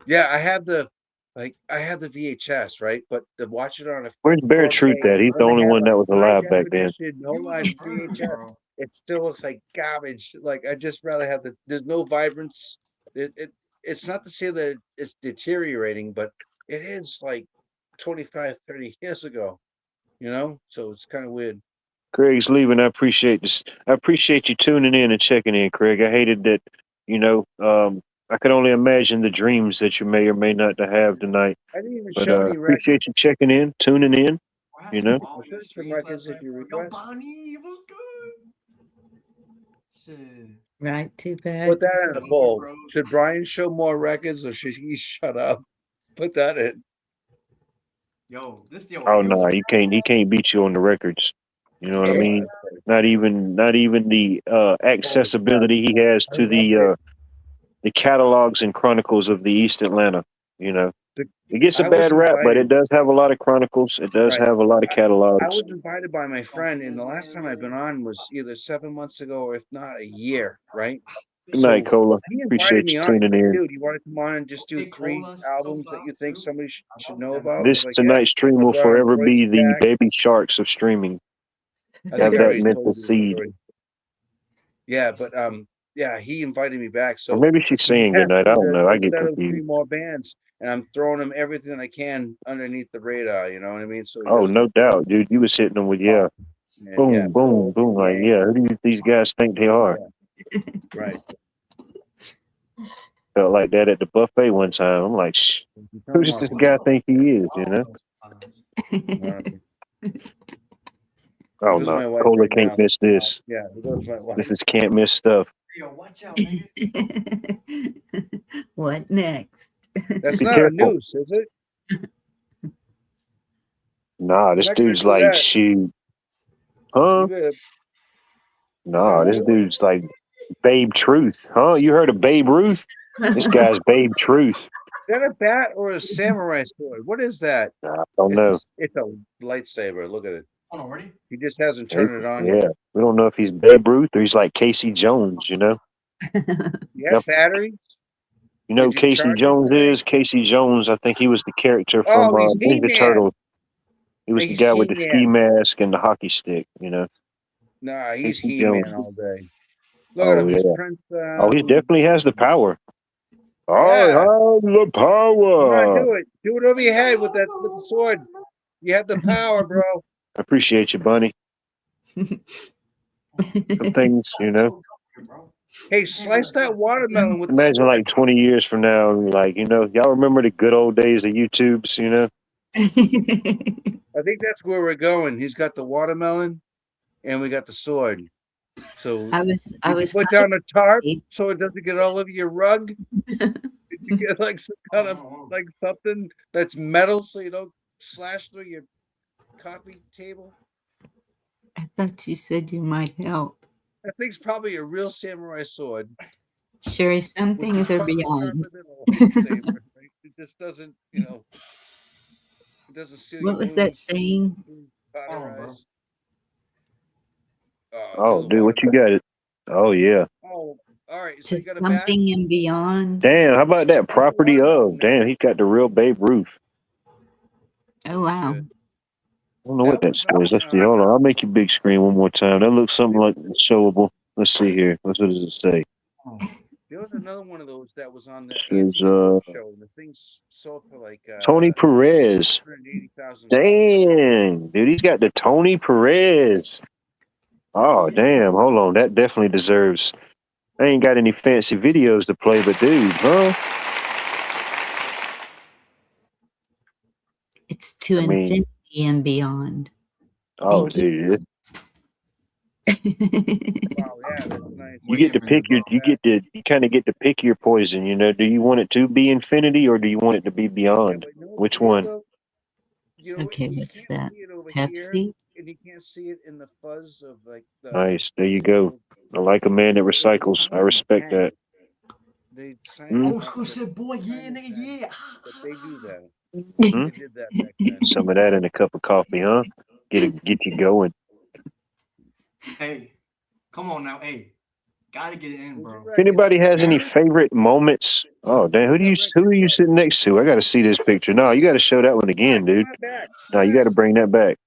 Yeah, I have the VHS, right? But to watch it on a Where's Bear 4K, Truth at? He's the when only they have one a that was high alive back then. definition, no He was live a virgin, VHS, bro. it still looks like garbage. Like I just rather have there's no vibrance. It's not to say that it's deteriorating, but it is like 25, 30 years ago, so it's kind of weird. Craig's leaving. I appreciate this. I appreciate you tuning in and checking in, Craig. I hated that, you know, I could only imagine the dreams that you may or may not have tonight. I didn't even But show any records. appreciate you checking in, tuning in. I had You some know? bomb I'll show you ass some dreams records last if night, you bro. Yo, request. Bonnie, it was good. Shit. Right, too bad. Put that in a Over, poll. bro. Should Brian show more records or should he shut up? Put that in. Yo, Oh it was no, a he can't beat you on the records. You know what I mean? Not even the accessibility he has to the catalogs and chronicles of the East Atlanta. You know, it gets a I was bad rap, but it invited. does have a lot of chronicles. It does Right. have a lot of I catalogs. was invited by my friend, and the last time I've been on was either 7 months ago or if not a year, right? Good night, Cola. He invited Appreciate me you on. He tuning said, in. dude, you want to come on and just do Hey, 3 Cola, albums that you think too. somebody I should love know them. about? I This was like, yeah. tonight's stream I will brought forever Royce be the back. baby sharks of streaming. I Have think I that already mental told you the seed. story. Yeah, but yeah, he invited me back. Or So maybe she's he saying asked goodnight. I me don't know. I to get settle 3 confused. more bands, and I'm throwing him everything I can underneath the radar. You know what I mean? So he Oh, doesn't no get doubt, dude. You was hitting them with caught. And boom, yeah, boom, boom. Like, yeah, who do these guys think they are? right. Felt like that at the buffet one time. I'm like, shh, who does this guy think he is? You know? Right. Oh This is my no, wife Cola right can't now. miss this. Yeah, there goes my wife. This is can't miss stuff. Yo, watch out, nigga. What next? That's Be not a careful. noose, is it? Nah, this not gonna dude's do like, that. shoot. Huh? You better- Nah, this Ooh. dude's like Babe Truth. Huh? You heard of Babe Ruth? This guy's Babe Truth. Is that a bat or a samurai sword? What is that? Nah, I don't know. It's a lightsaber. Look at it. Hold on, ready? He just hasn't turned it on Yeah, yet. we don't know if he's Babe Ruth or he's like Casey Jones, you know? You have Yep. batteries? You know who Did you Casey charge it Jones today? is? Casey Jones, I think he was the character Oh, from he's Ninja He-Man. Turtles. He was the He's guy with the ski He-Man. mask and the hockey stick, you know? Nah, he's Casey He-Man Jones. all day. Look at Oh, him. He's yeah. Prince. Oh, he definitely has the power. Yeah. I have the Come on, power. do it. Do it over your head with the sword. You have the power, bro. I appreciate you, Bunny. Some things, you know. Hey, slice that watermelon with the Imagine sword. like 20 years from now, like, you know, y'all remember the good old days of YouTubes, you know? I think that's where we're going. He's got the watermelon, and we got the sword. So I was put down a tarp talking- so it doesn't get all over your rug. Did you get like some kind of like something that's metal so you don't slash through your coffee table? I thought you said you might help. That thing's probably a real samurai sword. Sherry, some things are beyond. Sharper than a lightsaber, right? It just doesn't, you know. It doesn't seal What your was that wounds, saying? cauterize. Oh, dude, what you got? It? Oh, yeah. Oh, all right. So To you got a bat? something and beyond. Damn, how about that property of? Damn, he's got the real Babe Ruth. Oh wow. Good. I don't know what that is. Let's see. Hold on. I'll make you big screen one more time. That looks something like showable. Let's see here. What does it say? There was another one of those that was on the Is, show. The thing sold for like Tony Perez. 180,000. Dang, dude, he's got the Tony Perez. Oh, damn. Hold on. That definitely deserves. I ain't got any fancy videos to play, but dude, huh? It's to I mean- infinity and beyond. Oh, Thank you. dude. Wow, yeah, that's nice. You get to pick your, you kind of get to pick your poison, you know. Do you want it to be infinity or do you want it to be beyond? Which one? Okay, what's that? Here, Pepsi? and you can't see it in the fuzz of like the. Nice. There you go. I like a man that recycles. I respect that. They Old school shit, boy. Yeah, nigga, yeah. But they do that. Hmm? They did that back then. Some of that in a cup of coffee, huh? Get you going. Hey, come on now. Hey, gotta get it in, bro. If anybody has any favorite moments, oh damn, who are you sitting next to? I got to see this picture. No, you got to show that one again, dude. No, you got to bring that back.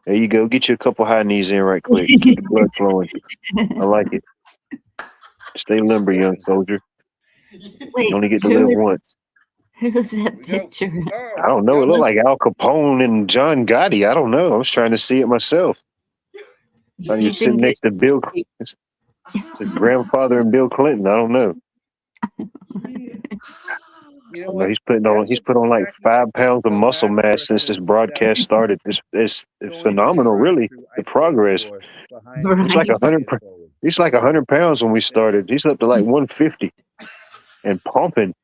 There you go. Get you a couple high knees in right quick. Keep the blood flowing. I like it. Stay limber, young soldier. Wait, You only get to live once. who's that We go. picture? I don't know. It looked like Al Capone and John Gotti. I don't know. I was trying to see it myself. Thought he was sitting next to Bill. It's a grandfather and Bill Clinton. I don't know. You know But what? he's put on like 5 pounds of muscle mass since this broadcast started. It's phenomenal, really. The progress. It's like 100. He's like 100 pounds when we started. He's up to like 150 and pumping.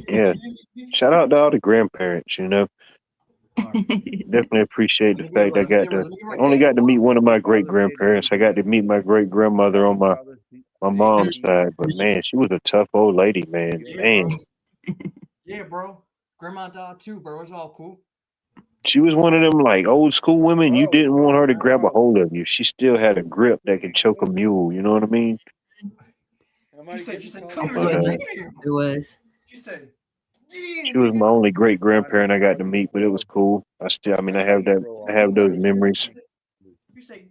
Yeah. Shout out to all the grandparents. You know, definitely appreciate the fact I only got to meet one of my great grandparents. I got to meet my great grandmother on my mom's side, but man, she was a tough old lady, man. Man, Yeah, bro. Grandma died too, bro. It's all cool. she was one of them like old school women. You didn't want her to grab a hold of you. She still had a grip that could choke a mule. You know what I mean? She said, come But, here. It was. She said, she was my only great grandparent I got to meet, but it was cool. I have those memories.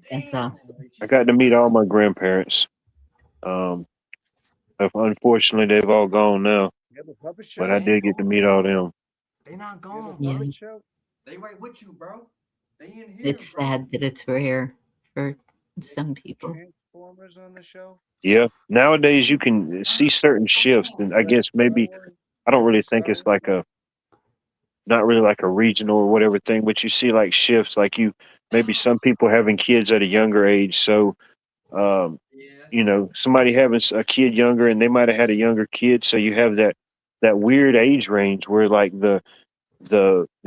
That's awesome. I got to meet all my grandparents. Unfortunately, they've all gone now, but I did get to meet all them. they not gone. Yeah. They right with you, bro. They in here. It's bro. sad that it's rare for some people. Transformers on the show. Yeah, nowadays you can see certain shifts, and I guess maybe I don't really think it's like not really like a regional or whatever thing, but you see like shifts, like you maybe some people having kids at a younger age. So, um, you Yes. know, somebody having a kid younger and they might have had a younger kid. So you have that weird age range where like the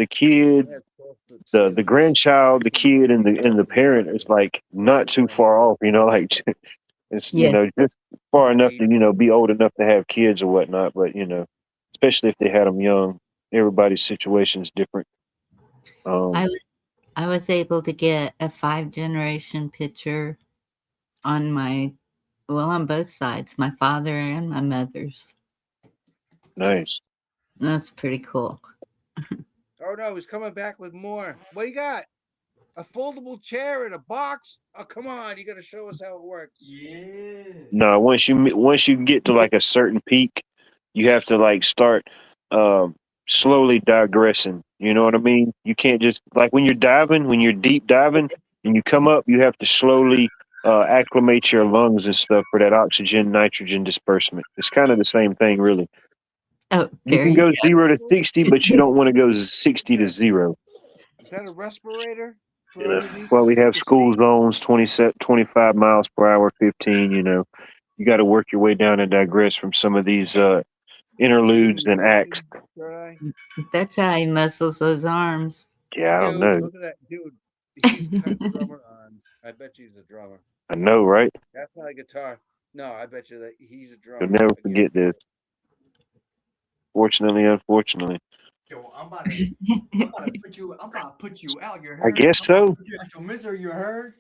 kid, It has close the proximity. grandchild, the kid, and the parent is like not too far off. You know, like it's Yeah. just far enough to Age. be old enough to have kids or whatnot. But especially if they had them young, everybody's situation is different. I Um, was I was able to get a 5 generation picture on on both sides, my father and my mother's. nice. That's pretty cool. Oh no, he's coming back with more. What you got? A foldable chair in a box? Oh come on, you got to show us how it works. Yeah. No, once you get to like a certain peak, you have to like start slowly digressing. You know what I mean? You can't just like when you're diving, when you're deep diving, and you come up, you have to slowly acclimate your lungs and stuff for that oxygen nitrogen disbursement. It's kind of the same thing, really. Oh, You there can you go go. 0 to 60, but you don't want to go 60 to 0. Is that a respirator You for know, underneath well, so we you have can school see? zones 25 miles per hour, 15. You got to work your way down and digress from some of these interludes and acts. Third eye? That's how he muscles those arms. Yeah, I don't Dude, know. look at that dude. He's got drummer on. I bet you he's a drummer. I know, right? That's not a guitar. No, I bet you that he's a You'll drummer. never I forget guarantee this. it. Fortunately, unfortunately. Yo, I'm about to put you out, you I heard? guess I'm about to so. put you out your misery, you heard?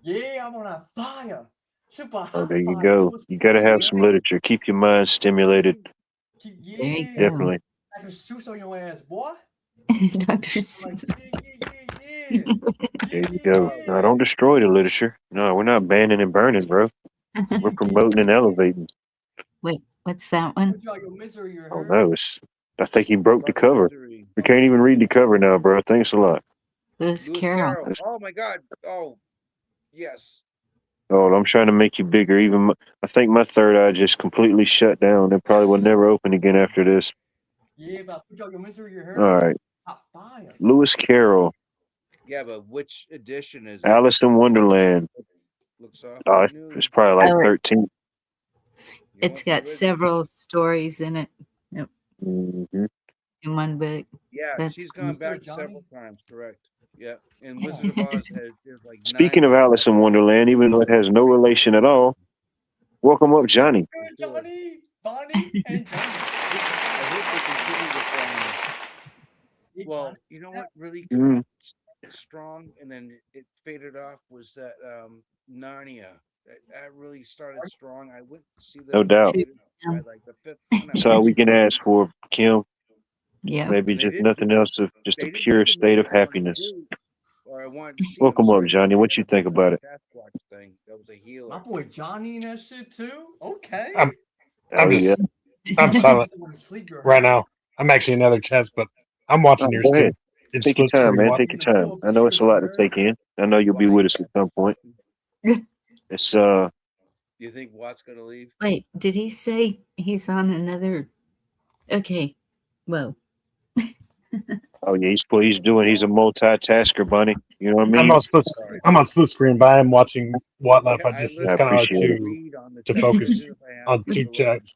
Yeah, I'm on a fire. Super Oh, hot there you fire. go. Louis You got to Carroll, have you some heard? literature. Keep your mind stimulated. There you Yeah. go. Definitely. I can shoot on your ass, boy. Dr. I'm like, Seuss. yeah. There you Oh, go. No, Yeah. don't destroy the literature. No, we're not banning and burning, bro. We're promoting and elevating. Wait, what's that one? Put you out your misery, you Oh heard? no, I think he broke the about cover. misery. We can't even read the cover now, bro. Thanks a lot. Lewis Lewis Carroll. Carroll. Oh my God. Oh, yes. Oh, I'm trying to make you bigger. I think my third eye just completely shut down. It probably will never open again after this. Yeah, about put you out your misery, you heard? All right, Hot fire. Lewis Carroll, Yeah, but which edition is it? Alice in Wonderland. Looks soft Oh, and it's new. probably like Oh, 13. You it's want the got original? several stories in it. Yep, Hmm. in one book. Yeah, That's she's cool. gone back Good, Johnny. several times. Correct. Yeah, and Wizard of Oz has there's like Speaking of 9 Alice in Wonderland, even though it has no relation at all, welcome up, Johnny. Good, Johnny, Bonnie, and Johnny. I hope they continue with Yeah, well, Johnny. you know what really Mm, got strong and then it faded off was that Narnia. That really started strong. I went to see that no in the doubt. True. theater by like the 5th one I That's went all we to. can ask for, Kim. Yep. Maybe They just didn't nothing else, of just a they didn't pure do the state movie of I wanted to happiness. do or I wanted to see. I'm Welcome up, sorry, Johnny. What you think about it? Sasquatch thing. That was a healer. My boy Johnny and that shit too. Okay. I'm Oh I'm yeah. just I'm silent You want to sleep, you right heard? now. I'm actually another chest, but I'm Oh, watching yours go ahead. too. It's Take your split time, screen. man. What? Take your time. I know it's a lot to take in. I know you'll be with us at some point. It's You think Watt's gonna leave? Wait, did he say he's on another? Okay. Well, oh yeah, he's a multitasker, Bunny. You know what I I'm mean? on split. I'm on split screen, but I'm watching Wildlife. I It's I kind of hard appreciate it. read on the to television focus if I have on to two listen. chats.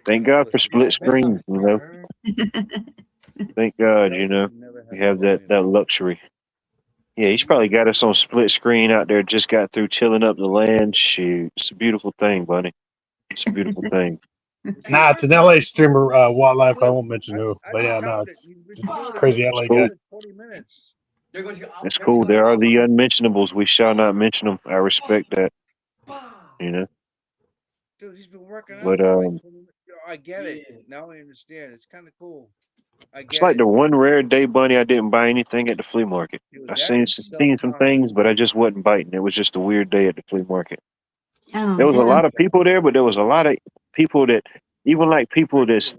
Thank I'm God for listening. split screens, you know. Thank God, you know. We have that luxury. Yeah, he's probably got us on split screen out there, just got through tilling up the land. Shoot. It's a beautiful thing, Bunny. It's a beautiful thing. Nah, it's an LA streamer, Wildlife. I won't mention who, but yeah, no, it's crazy LA Cool. guy. 20 minutes. There goes your That's cool. There are the unmentionables. We shall not mention them. I respect that, you know. Dude, he's been working out But for like 20 minutes. I get it. Yeah. Now I understand. It's kind of cool. I it's get like it. the one rare day, Bunny, I didn't buy anything at the flea market. Dude, I that seen is so seen some fun. things, but I just wasn't biting. It was just a weird day at the flea market. oh There was a no. lot of people there, but there was a lot of people that even like people that's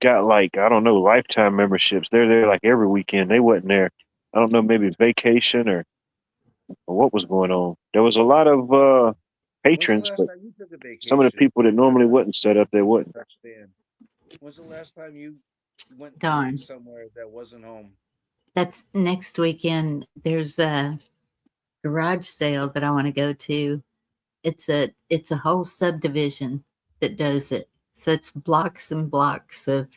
got like I don't know lifetime memberships. They're there like every weekend. They wasn't there. I don't know, maybe vacation or what was going on. There was a lot of When's the patrons, last but time you took a vacation? some of the people that normally wasn't set up there wasn't. When's the last time you went Darn. somewhere that wasn't home. That's next weekend. There's a garage sale that I want to go to. It's a whole subdivision that does it. So it's blocks and blocks of.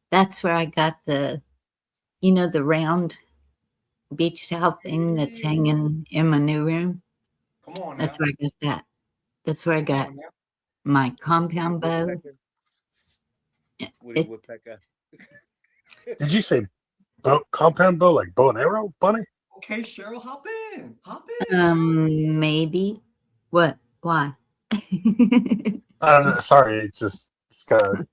That's where I got the round beach towel thing that's hanging in my new room. Come on now. That's where I got that. That's where I Come got on now. my compound bow. Woody It- Woodpecker. Did you say compound bow, like bow and arrow, Bunny? Okay, Cheryl, hop in. Hop in. Cheryl. Maybe. What? Why? I don't know. Sorry, it's kind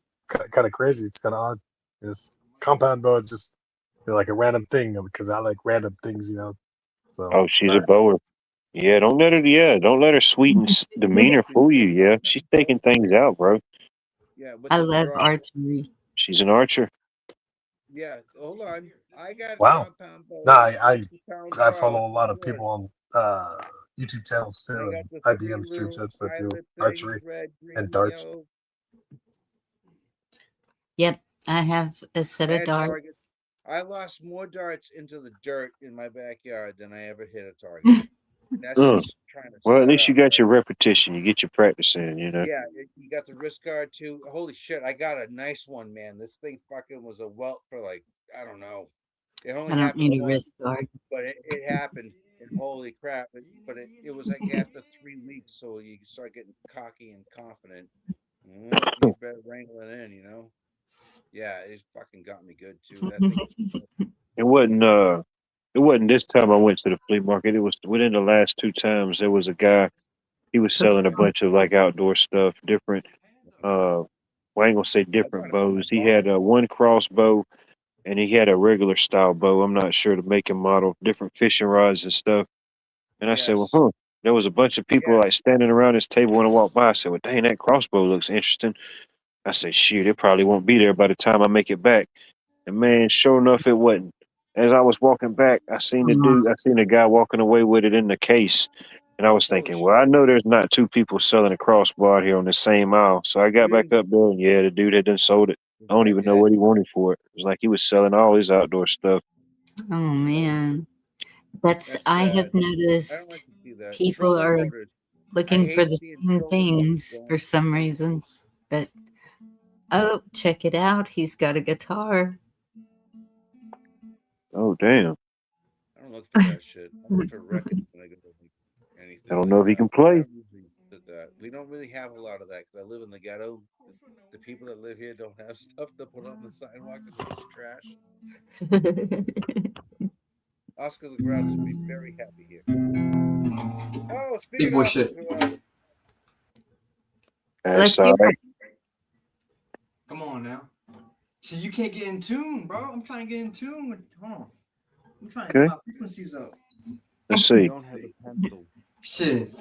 of crazy. It's kind of odd. It's compound bow is just like a random thing because I like random things, So Oh, she's sorry. a bower. Yeah, don't let her sweet and demeanor fool you. Yeah, she's taking things out, bro. Yeah, I love archery. She's an archer. Yeah, hold on. I got Wow. compound bow. No, I 60-pound I draw. follow a lot of Good. people on YouTube channels too, I got and the IBM three stream little sets that do pilot archery. things, red, green, and darts. yellow. Yep, I have a set of And darts. targets. I lost more darts into the dirt in my backyard than I ever hit a target. And that's just trying to Well, at set least you up, got right? your repetition. You get your practice in, Yeah, you got the wrist guard too. Holy shit, I got a nice one, man. This thing fucking was a welt for like, I don't know. It only I don't happened need a once, wrist guard. but it happened. And holy crap. But it was like after 3 weeks, so you start getting cocky and confident. You better wrangle it in, Yeah, it fucking got me good too. That thing was It wasn't this time I went to the flea market. It was within the last 2 times. There was a guy. He was selling a bunch of like outdoor stuff, different. Well, I ain't gonna say different bows. He had one crossbow, and he had a regular style bow. I'm not sure the make and model, different fishing rods and stuff. And I said, well, Yes. There was a bunch of people like standing around this table when I walked by. I said, well, dang, that crossbow looks interesting. I said, shoot, it probably won't be there by the time I make it back. And man, sure enough, it wasn't. As I was walking back, I seen the guy walking away with it in the case. And I was thinking, well, I know there's not 2 people selling a crossbow out here on the same aisle. So I got back up there, and yeah, the dude had done sold it. I don't even know what he wanted for it. It was like he was selling all his outdoor stuff. Oh man, That's I have sad. I don't noticed like to see that. people Trolling are motors. looking hate for the seeing same trolling things motors for some reason. But oh, check it out. He's got a guitar. Oh, damn. I don't look for that shit. I look for records when I go to anything. I don't know if he like can that. play. I usually did that. We don't really have a lot of that because I live in the ghetto. The people that live here don't have stuff to put on the sidewalk. It's trash. Oscar the Grouch would be very happy here. Oh, Big speaking boy of shit. Oscar the Grouch, Let's That's all hear right. Come on now. See, you can't get in tune, bro. I'm trying to get in tune with. Hold on. I'm trying to get my frequencies up. Let's I see. don't have a pencil. Shit.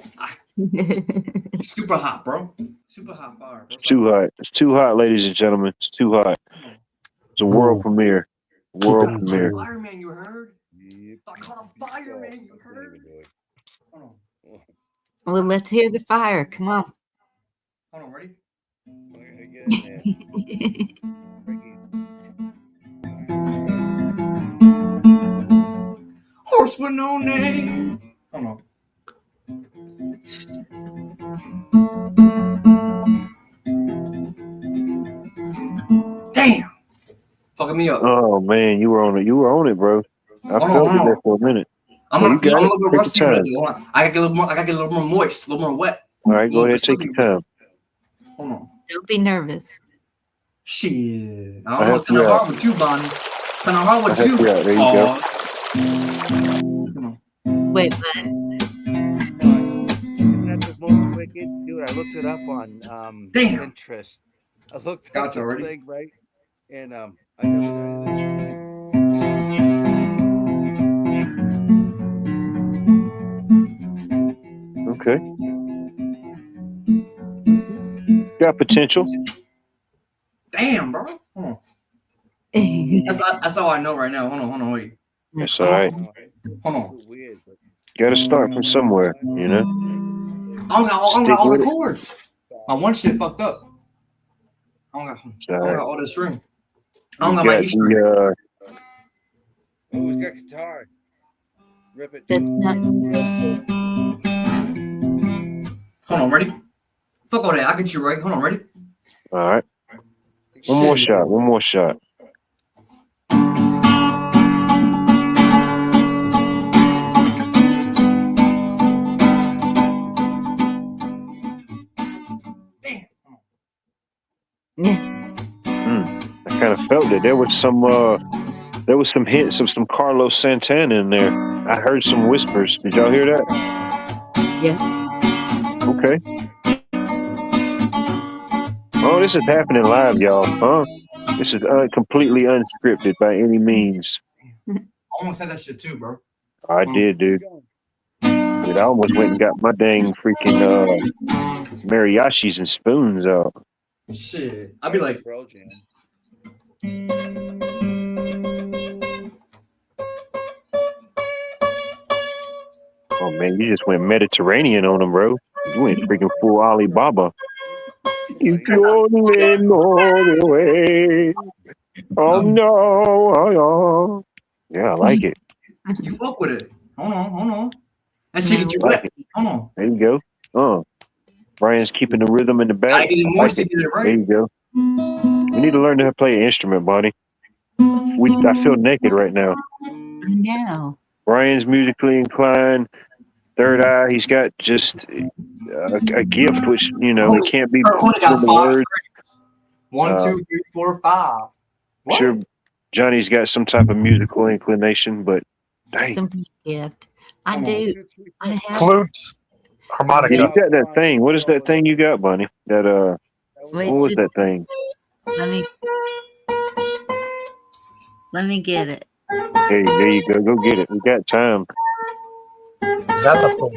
Super hot, bro. Super hot fire. Bro. It's too hot. It's too hot, ladies and gentlemen. It's too hot. It's a world premiere. World Keep it premiere. cool. Fireman, you heard? Yep. I caught a fireman, you heard? Don't even do it. Hold on. Well, let's hear the fire. Come on. Hold on, ready? We're gonna get in there. Horse with no name. Hold on. Damn. Fucking me up. Oh man, you were on it. You were on it, bro. I felt it there for a minute. I'm Well, a you got little it. bit Take rusty your with time. it. Hold on. I gotta get a little more. I gotta get a little more moist, a little more wet. All right, go Little ahead. Take bit your time. Hold on. Don't be nervous. Shit. I I don't know what's help you kind of out. hard with you, Bonnie. Kind of hard with I help you. you out. There you go. Come on. Wait, what? Isn't that the most wicked? Dude, I looked it up on Damn. Pinterest. I looked up Gotcha this already. thing, right? And I gotta tell you this. Okay. Got potential. Damn, bro. Hold on. That's all I know right now. Hold on, wait. That's all right. Hold on. It's weird, but Got to start from somewhere, you know. I don't got Stick all with the it. chords. My one shit fucked up. I don't got all the string. I don't You got my got E-string. the Who's got guitar? Rip it. That's not. Hold on, ready? Fuck all that. I get you right. Hold on, ready? all right. One more Shit. shot. One more shot. Damn. Yeah. I kind of felt it. There was some hints of some Carlos Santana in there. I heard some whispers. Did y'all hear that? Yeah. Okay. Oh, this is happening live, y'all. Huh? This is completely unscripted by any means. I almost had that shit too, bro. I did, dude. Dude, I almost went and got my dang freaking mariachis and spoons out. Shit. I'd be like, Pearl Jam. Oh man, you just went Mediterranean on them, bro. You went freaking full Alibaba. If you only know the way. Oh no. Oh, no. Yeah, I like it. you fuck with it. Hold on. That shit get you I like wet. Hold on. There you go. Brian's keeping the rhythm in the back. I get it I like moist to it. get it There right. you go. We need to learn to play an instrument, buddy. I feel naked right now. I know. Brian's musically inclined. Third eye. He's got just a gift, which it can't be Only put got into 5 words. strings. 1, 2, 3, 4, 5. What? Sure, Johnny's got some type of musical inclination, but dang, Some gift. I Come on. do. I have. Flute, yeah, harmonica. you got that thing. What is that thing you got, Bunny? That Wait, what was just that thing? let me get it. There you go. Go get it. We got time. Xylophone.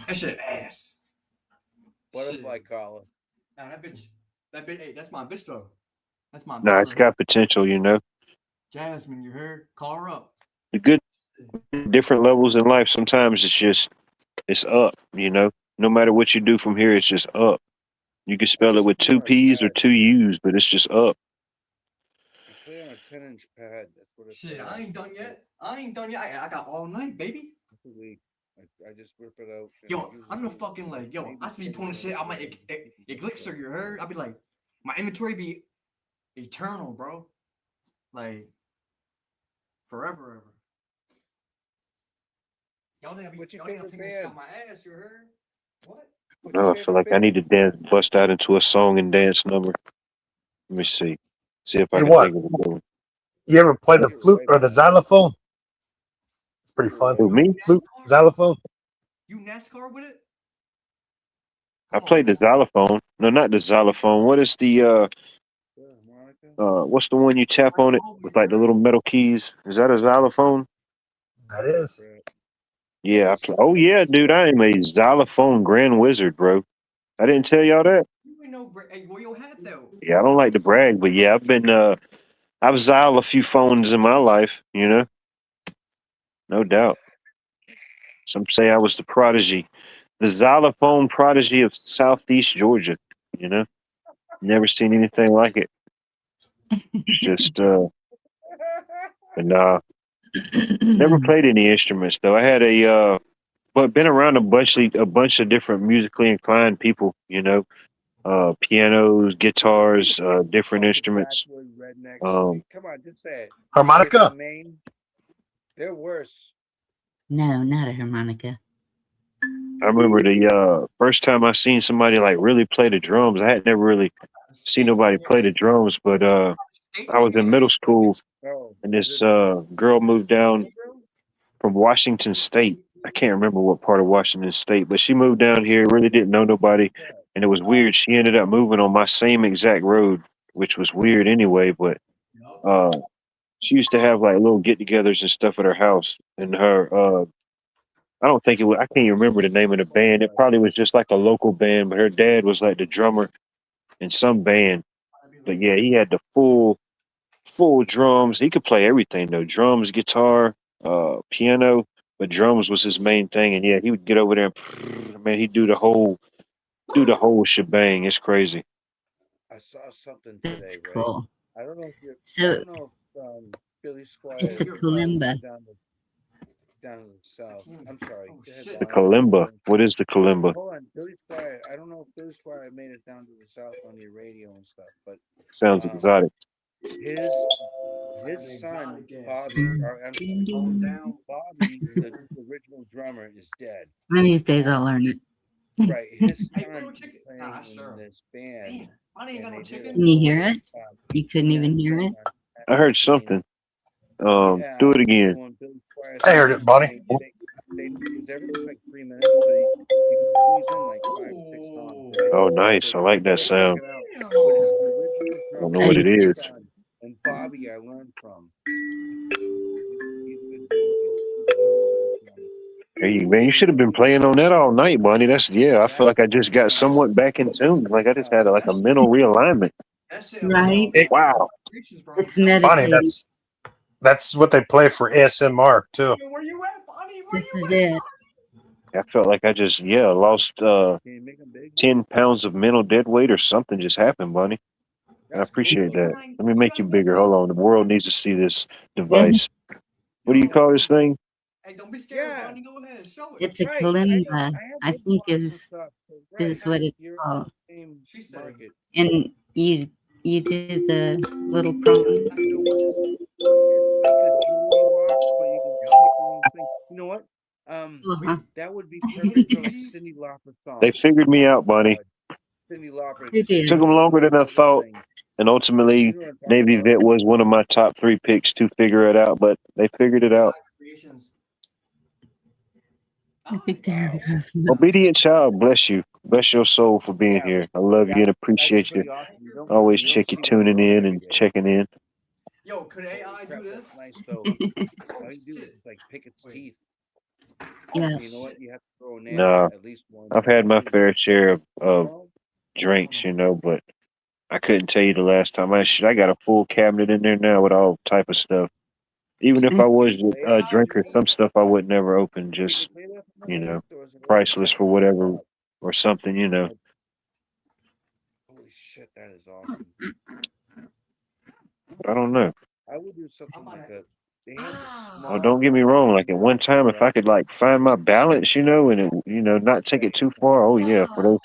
That shit ass. Butterfly collar. Nah, that bitch. Hey, that's my bitch though. That's my bitch. Nah, it's right got potential. here. Jasmine, you heard? Call her up. The good different levels in life. Sometimes it's up. No matter what you do from here, it's just up. You can spell it with 2 P's or 2 U's, but it's just up. You play on a 10-inch pad. That's what it's. Shit, I ain't done yet. I got all night, baby. A week. I just rip it out. and Yo, use I'm it. the fucking like, yo, I should be pulling shit out my Elixir, you heard? I'd be like, my inventory be eternal, bro. Like, forever, ever. Y'all think What's your y'all think I'm favorite taking shit band? out my ass, you heard? What? What's your I feel favorite like I need to bust out into a song and dance number. Let me see. See if I You can what? think of a good one. You ever play the flute or the xylophone? It's pretty fun. Who, me? Flute, xylophone. You NASCAR with it? I played the xylophone. No, not the xylophone. What is the what's the one you tap on it with like the little metal keys? Is that a xylophone? That is. Yeah, I play. Oh yeah, dude, I am a xylophone grand wizard, bro. I didn't tell y'all that. You ain't know where your hat though. Yeah, I don't like to brag, but yeah, I've xyled a few phones in my life, no doubt. Some say I was the prodigy, the xylophone prodigy of Southeast Georgia. Never seen anything like it. It's just, but nah, never played any instruments though. I had but been around a bunch of different musically inclined people. Pianos, guitars, different instruments. Rednecks. Come on, just say it. Harmonica. Get the name. They're worse. No, not a harmonica. I remember the first time I seen somebody like really play the drums. I had never really seen nobody play the drums, but I was in middle school Oh, and this girl moved down from Washington State. I can't remember what part of Washington State, but she moved down here, really didn't know nobody, and it was weird. She ended up moving on my same exact road, which was weird anyway, but she used to have like little get-togethers and stuff at her house, and her I don't think it was. I can't even remember the name of the band. It probably was just like a local band, but her dad was like the drummer in some band. But yeah, he had the full drums. He could play everything though: drums, guitar, piano. but drums was his main thing. And yeah, he would get over there and man, he'd do the whole shebang. It's crazy. I saw something That's today, right? cool. I don't know if you're. I So don't know if Billy Squire it's a You're kalimba. down to the south. I'm sorry. Oh, Go ahead, shit. The Bonnie. kalimba. What is the kalimba? Hold on, Billy Squire. I don't know if Billy Squire made it down to the south on your radio and stuff, but Sounds exotic. his son Exotic ass, Bobby, man. or I'm sorry, Calm down. Bobby, the original drummer, is dead. One of these days I'll learn it. Right, his Hey, son where no is chicken? playing Nah, in sure. this band. Damn, I ain't got and no they did a chicken. Can you hear whole, it? You couldn't even hear it? I heard something. Yeah, Do it again. doing Billy Squire I heard songs, it, Bonnie. because everything's like 3 minutes, so you can squeeze in like 5 or 6 songs, right? Oh, nice. So I like that check sound. it out. Damn. But it's the original I don't drummer, know what it his is. son, and Bobby I learned from. He's a good dude. He's a really good drummer. Hey, man, you should have been playing on that all night, Bunny. That's yeah. I feel like I just got somewhat back in tune. Like I just had like a mental realignment. That shit. Right? Hey, Wow. Preaches, bro. It's I'm telling you. Bonnie, meditating. that's what they play for ASMR too. Where you at, Bonnie? Where This you is at? it. I felt like I just lost Can you make them big? 10 pounds of mental dead weight or something just happened, Bunny. I That's appreciate cool, though. that. Let me make you bigger. Hold on. The world needs to see this Yeah. device. What do you call this thing? Hey, don't be scared, Yeah. Bonnie. Go ahead, show it. It's a Right, kalimba. have I big think blocks and is stuff, so, right, is what it's you're in called. the same She said. market. And you do the little prongs. You know what? It's like a jewelry box, but you can pick your own thing. You know what? Uh-huh. That would be perfect for like Cyndi Lauper songs. They figured me out, Bunny. Cyndi Lauper. Who did? Took them longer than I thought. And ultimately, Navy Vet was one of my top 3 picks to figure it out, but they figured it out. Creations. I think they're Wow. both nuts. Obedient child, bless you. Bless your soul for being Yeah, here. I love you and appreciate you. pretty awesome. You don't- Always you don't check you see that tuning growth in every and day. checking in. Yo, could AI do Crap, this? that's nice though. Oh, All you do is shit. just like pick its Wait. teeth. Yes. You know what? You have to throw a nail Nah, at least one. I've had my fair share of No? drinks, but I couldn't tell you the last time. I got a full cabinet in there now with all type of stuff. Even if I was a drinker, some stuff I would never open. Just priceless for whatever or something. Holy shit, that is awesome. I don't know. I would do something like a. They have the Oh, don't get me wrong. Like at one time, if I could like find my balance, and it, not take it too far. Oh yeah, for those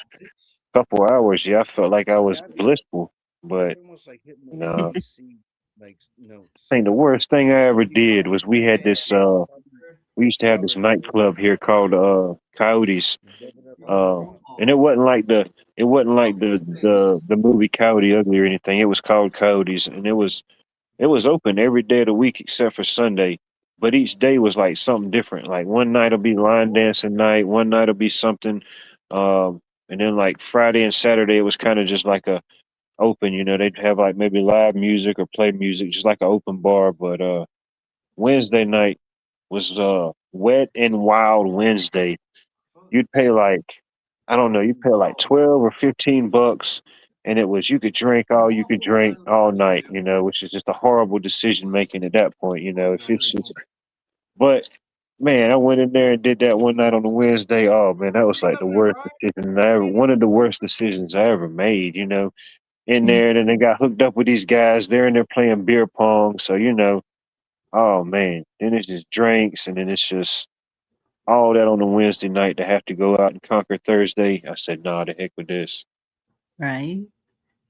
couple hours, yeah, I felt like I was blissful. But almost like hitting the no, AC, like I think the worst thing I ever did was we had this. We used to have this nightclub here called Coyotes. And it wasn't like the movie Coyote Ugly or anything. It was called Coyotes, and it was open every day of the week except for Sunday. But each day was like something different. Like one night will be line dancing night, one night will be something, and then like Friday and Saturday it was kind of just like a open. They'd have like maybe live music or play music, just like an open bar. But Wednesday night was Wet and Wild Wednesday. You'd pay like, I don't know, you'd pay like 12 or 15 bucks, and it was you could drink all you could drink all night, which is just a horrible decision making at that point, if it's just. But man, I went in there and did that one night on a Wednesday. Oh man, that was like the worst decision I ever. One of the worst decisions I ever made. In there, and then they got hooked up with these guys. They're in there playing beer pong, so oh man, then it's just drinks, and then it's just all that on a Wednesday night to have to go out and conquer Thursday. I said, nah, the heck with this. Right.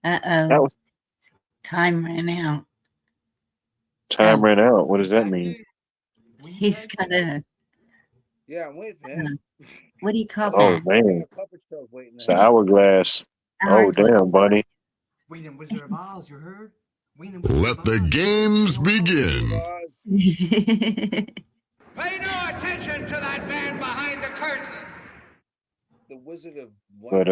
That Uh-oh. was Time ran out. time ran out. What does that mean? He's got a, Yeah, I'm waiting for him. what do you call Oh that? man, Puppet show waiting it's an hourglass. Oh Hourglass. damn, buddy. Wait, in Wizard of Oz, you heard? Let the games begin. Pay no attention to that man behind the curtain. The Wizard of But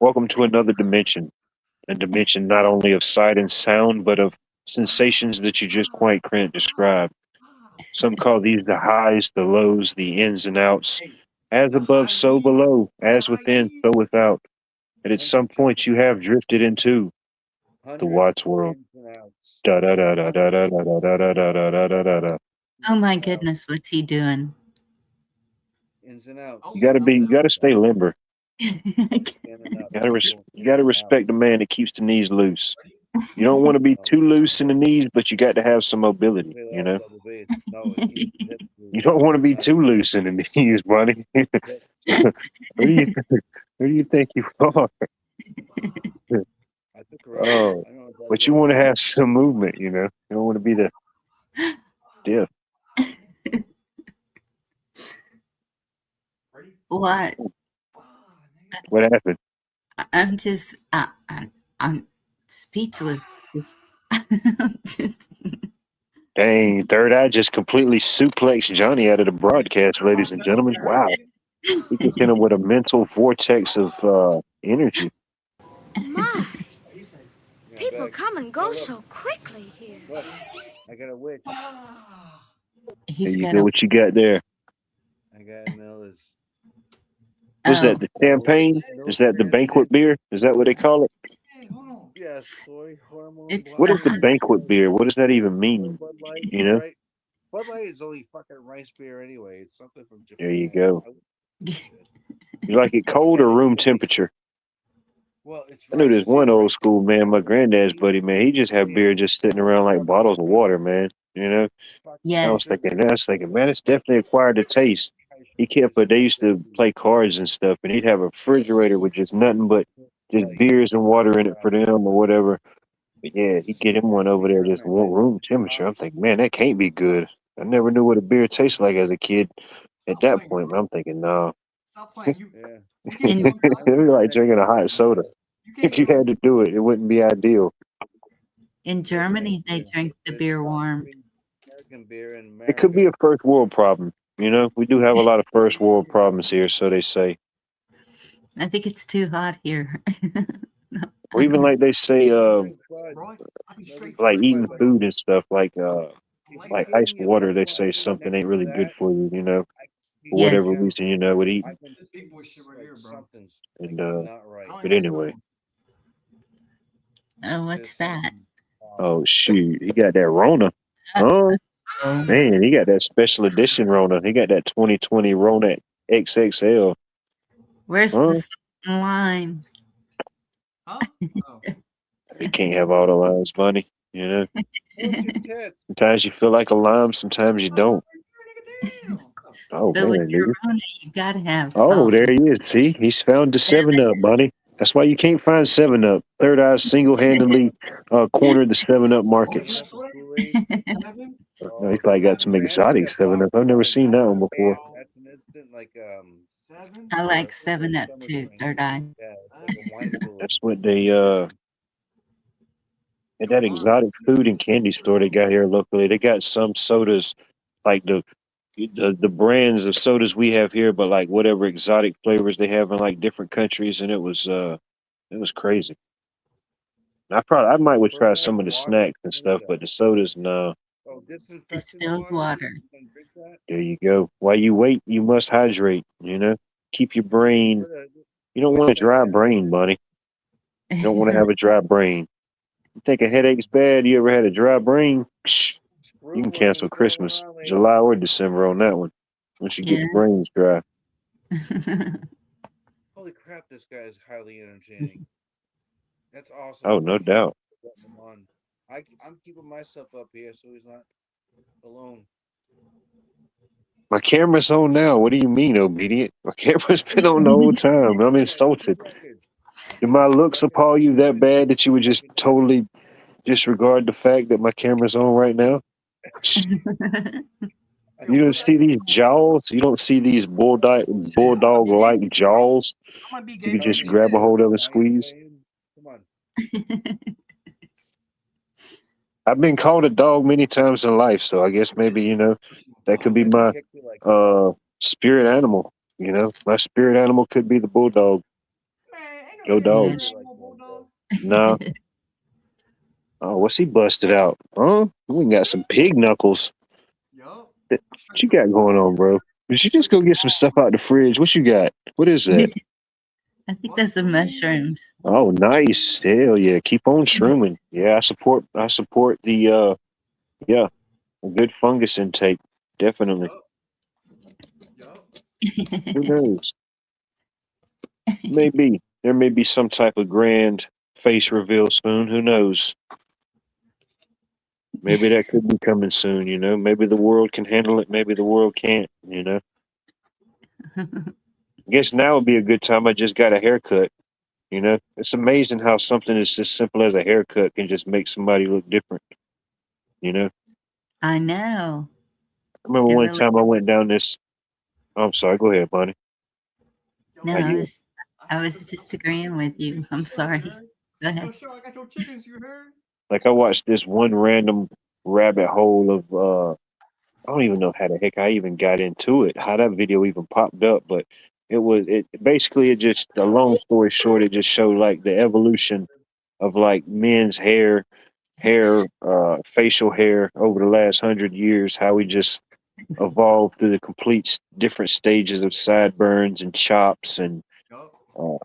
welcome to another dimension. A dimension not only of sight and sound, but of sensations that you just quite can't describe. Some call these the highs, the lows, the ins and outs. As above, so below. As within, so without. And at some point, you have drifted into the Watts world. Da da da da da da da da da da da da da da. Oh my goodness, what's he doing? Ins and outs. Oh, You gotta stay limber. In and out. You gotta respect the man that keeps the knees loose. You don't want to be too loose in the knees, but you got to have some mobility. You know, No, it keeps the hips loose. you don't want to be too loose in the knees, buddy. Who do you think you are? I took her out. Oh, I know but you want to have some movement. You know, you don't want to be the stiff. What? What happened? I'm just, I'm speechless. Just Dang, Third Eye just completely suplexed Johnny out of the broadcast, ladies and gentlemen. Wow. He just hit him with a mental vortex of energy. My, Yeah, people back. come and go so quickly here. Look, I got a witch. He's There you got go. a. What you got there? I got Miller's. Was Oh, that the champagne? Is that the banquet beer? Is that what they call it? Hey, hold on. Yes, soy hormone. It's What the is the banquet beer? What does that even mean? Bud Light, You know? right? Bud Light is only fucking rice beer anyway. It's something from Japan. There you go. Shit. You like it cold or room temperature? Well, it's I knew rice this one syrup. old school man, my granddad's buddy, man. He just had beer just sitting around like bottles of water, man. You know? I was yes. thinking, man, it's definitely acquired the taste. He kept, but they used to play cards and stuff, and he'd have a refrigerator with just nothing but just beers and water in it for them or whatever. But yeah, he'd get him one over there just room temperature. I'm thinking, man, that can't be good. I never knew what a beer tastes like as a kid. At that point, I'm thinking, no. Stop playing. You, Yeah. you can't In- do it, bro. It'd be like drinking a hot soda. You can't If you do it. had to do it, it wouldn't be ideal. In Germany, they drink the beer warm. American beer in America. It could be a first world problem. You know, we do have a lot of first world problems here, so they say. I think it's too hot here. Or even like they say, Bro, I be straight like first, eating bro. food and stuff, like Like ice water. They say something ain't really good for you. You know, for Yes. whatever reason, you know, with eating. This big boy shit right here, bro. Something's And not right. I don't but even anyway, Oh, what's that? oh shoot, he got that Rona. Oh Oh, man, he got that special edition Rona. He got that 2020 Rona XXL. where's Huh? the second line? Huh? Oh. You can't have all the lines, buddy. You know, sometimes you feel like a lime, sometimes you don't. Oh So with man, your dude. Rona, you gotta have Oh, salt. there he is. See, he's found the 7-Up, buddy. That's why you can't find 7-Up. Third Eye single-handedly cornered the 7-Up markets. He's like got some exotic 7-Up. I've never seen that one before. That's an instant like I like 7-Up too. Third Eye. That's what they at that exotic food and candy store they got here locally. They got some sodas like the brands of sodas we have here, but like whatever exotic flavors they have in like different countries, and it was crazy. I might would try some of the snacks and stuff, but the sodas, no. Distilled water. There you go. While you wait, you must hydrate. You know, keep your brain. You don't want a dry brain, buddy. You don't want to have a dry brain. You think a headache's bad? You ever had a dry brain? You can cancel Christmas, July or December on that one. Once you get your brains dry. Holy crap, this guy is highly entertaining. That's awesome. Oh, no doubt. I'm keeping myself up here so he's not alone. My camera's on now. What do you mean, obedient? My camera's been on the whole time. I'm insulted. Did my looks appall you that bad that you would just totally disregard the fact that my camera's on right now? You don't see these jaws? You don't see these bulldog-like jaws? You can just grab a hold of and squeeze. Come on. I've been called a dog many times in life, so I guess maybe, you know, that could be my spirit animal. You know, my spirit animal could be the bulldog. Go dogs. No. Oh, what's he busted out? Huh? We got some pig knuckles. What you got going on, bro? Did you just go get some stuff out the fridge? What you got? What is that? I think those are mushrooms. Oh, nice. Hell yeah. Keep on shrooming. Yeah, I support the yeah, a good fungus intake. Definitely. Yup. Who knows? Maybe. There may be some type of grand face reveal soon. Who knows? Maybe that could be coming soon, you know. Maybe the world can handle it, maybe the world can't, you know. I guess now would be a good time. I just got a haircut. You know, it's amazing how something as simple as a haircut can just make somebody look different. You know, I know. I remember It one really. time I went down this. I'm sorry. Go ahead, Bonnie. No, How you? I was just agreeing with you. I'm sorry. Go Yo, ahead. sure, I got your chickens, you heard? Like I watched this one random rabbit hole of I don't even know how the heck I even got into it, how that video even popped up, but it basically, it just, a long story short, it just showed like the evolution of like men's facial hair over the last 100 years, how we just evolved through the complete different stages of sideburns and chops and Yup. uh,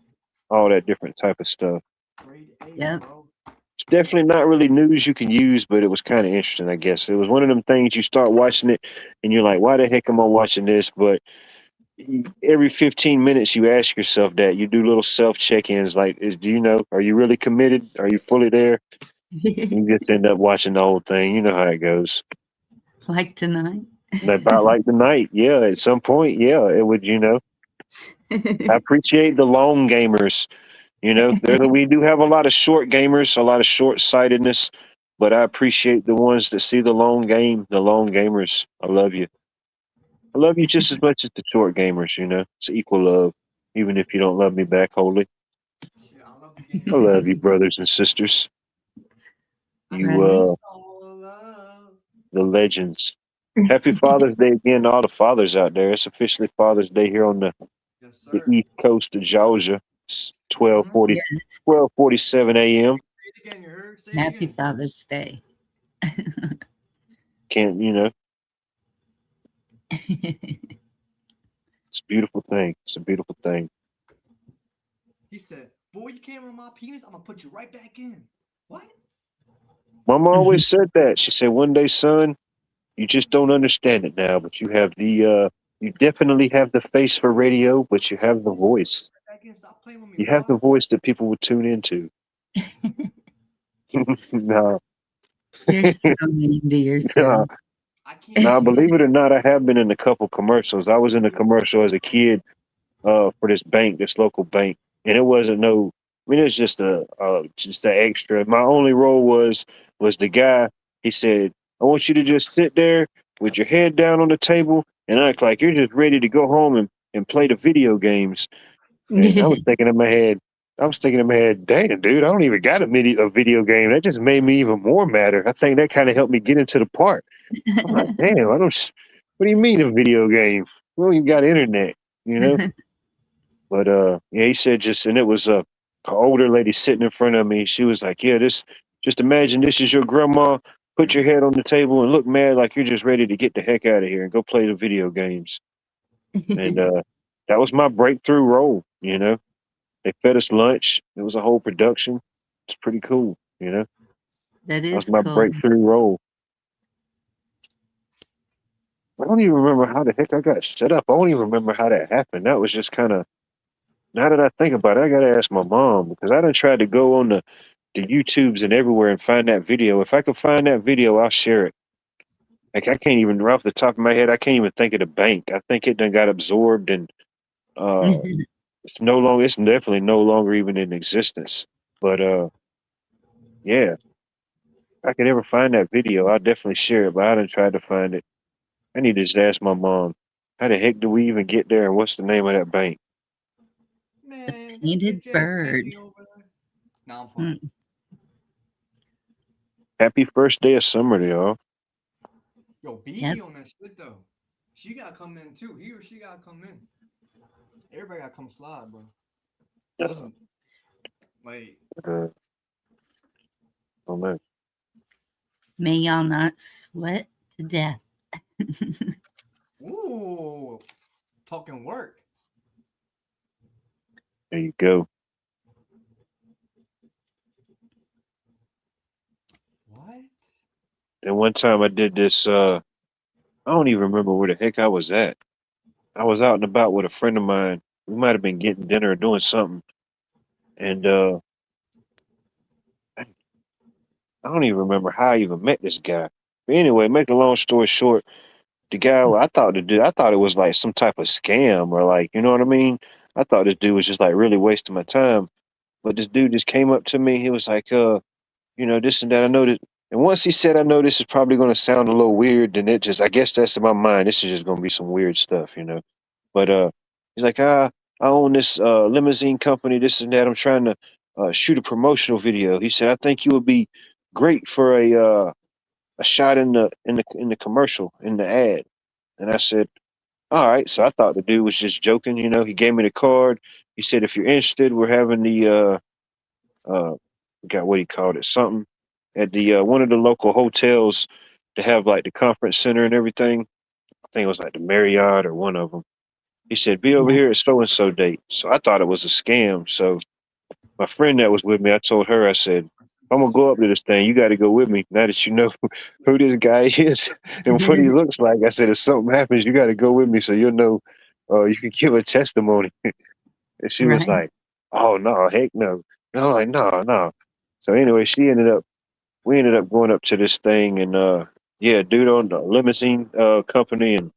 all that different type of stuff. Grade A, Yep. bro. It's definitely not really news you can use, but it was kind of interesting, I guess. It was one of them things you start watching it and you're like, why the heck am I watching this? But every 15 minutes you ask yourself that. You do little self check-ins like, do you know, are you really committed? Are you fully there? You just end up watching the whole thing. You know how it goes. Like tonight. About like the night. Yeah, at some point, yeah, it would, you know. I appreciate the long gamers. You know, we do have a lot of short gamers, a lot of short sightedness, but I appreciate the ones that see the long game, the long gamers. I love you. I love you just as much as the short gamers, you know. It's equal love, even if you don't love me back wholly. Shit, I love the game. I love you, brothers and sisters. You, Right. All love. the legends. Happy Father's Day again to all the fathers out there. It's officially Father's Day here on Yes, the sir. east coast of Georgia. It's Mhm. 12:47 a.m. Say it again, you heard? Say it Happy again. Father's Day. Can't, you know, it's a beautiful thing. It's a beautiful thing. He said, boy, you came on my penis, I'm gonna put you right back in. What? Mama always said that. She said, one day, son, you just don't understand it now, but you have you definitely have the face for radio, but you have the voice. Right back in. Stop playing with me, You have the dog. voice that people would tune into. No, You're so mean to no, yourself. I can't. no. Believe it or not, I have been in a couple commercials. I was in a commercial as a kid for this bank, this local bank, and it wasn't no. I mean, it was just just the extra. My only role was the guy. He said, "I want you to just sit there with your head down on the table and act like you're just ready to go home and play the video games." And I was thinking in my head, damn, dude, I don't even got a video game. That just made me even more madder. I think that kind of helped me get into the part. I'm like, damn, I don't. What do you mean a video game? We don't even got internet, you know? But yeah, he said and it was a older lady sitting in front of me. She was like, yeah, just imagine this is your grandma. Put your head on the table and look mad like you're just ready to get the heck out of here and go play the video games. And that was my breakthrough role, you know. They fed us lunch. It was a whole production. It's pretty cool, you know. That That was is my cool. breakthrough role. I don't even remember how the heck I got set up. I don't even remember how that happened. That was just kind of, now that I think about it, I got to ask my mom because I done tried to go on the YouTubes and everywhere and find that video. If I could find that video, I'll share it. Like I can't even, right off the top of my head, I can't even think of the bank. I think it done got absorbed and uh, it's definitely no longer even in existence. But yeah, if I could ever find that video, I'll definitely share it. But I done tried to find it. I need to just ask my mom, how the heck do we even get there? And what's the name of that bank? Man, that Painted bitch ass bird. baby over there. Nah, I'm fine. Mm. Happy first day of summer to y'all. Yo, BB Yep. on that shit though. She gotta come in too. He or she gotta come in. Everybody gotta come slide, bro. Listen, like, Oh man. May y'all not sweat to death. ooh, talking work. There you go. What? And one time I did this. I don't even remember where the heck I was at. I was out and about with a friend of mine. We might have been getting dinner or doing something, and I don't even remember how I even met this guy. But anyway, make a long story short, the guy I thought it was like some type of scam or like, you know what I mean? I thought this dude was just like really wasting my time. But this dude just came up to me. He was like, this and that. I know that. And once he said, I know this is probably going to sound a little weird, then I guess that's in my mind. This is just going to be some weird stuff. But he's like, I own this limousine company, this and that. I'm trying to shoot a promotional video. He said, I think you would be great for a shot in the commercial, in the ad. And I said, all right. So I thought the dude was just joking. He gave me the card. He said, if you're interested, we're having the forgot what he called it, something at the one of the local hotels to have like the conference center and everything. I think it was like the Marriott or one of them. He said, be over Yeah. here at so and so date. So I thought it was a scam. So my friend that was with me, I told her, I said, I'm gonna go up to this thing. You got to go with me. Now that you know who this guy is and what he looks like, I said, if something happens, you got to go with me so you'll know. You can give a testimony. And she was Right. like, "Oh no, heck no!" And I'm like, "No, no." So anyway, we ended up going up to this thing, and yeah, dude owned a limousine company, and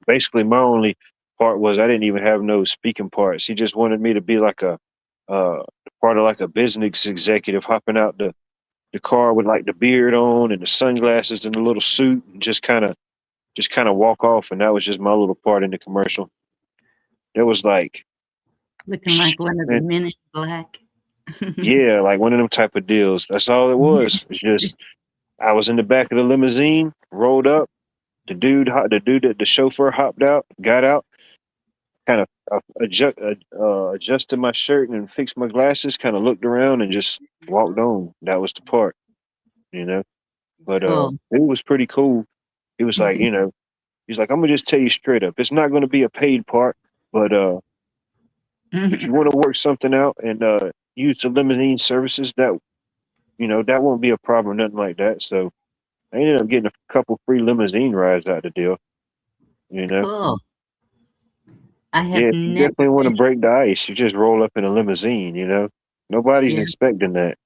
basically my only part was I didn't even have no speaking parts. He just wanted me to be like a uh, part of like a business executive hopping out the car with like the beard on and the sunglasses and the little suit and just kind of walk off, and that was just my little part in the commercial. It was like, Looking like one of the man, men in black. yeah, like one of them type of deals. That's all it was. It's just I was in the back of the limousine, rolled up. The chauffeur hopped out, got out, kind of adjusted my shirt and fixed my glasses, kind of looked around and just walked on. That was the part, you know. But Cool. it was pretty cool. He was like, he's like, I'm gonna just tell you straight up, it's not gonna be a paid part, but if you want to work something out and use the limousine services, that won't be a problem, nothing like that. So I ended up getting a couple free limousine rides out the deal. You know, Cool. I yeah, have if you never definitely want to been. break the ice, you just roll up in a limousine. Nobody's Yeah, expecting that.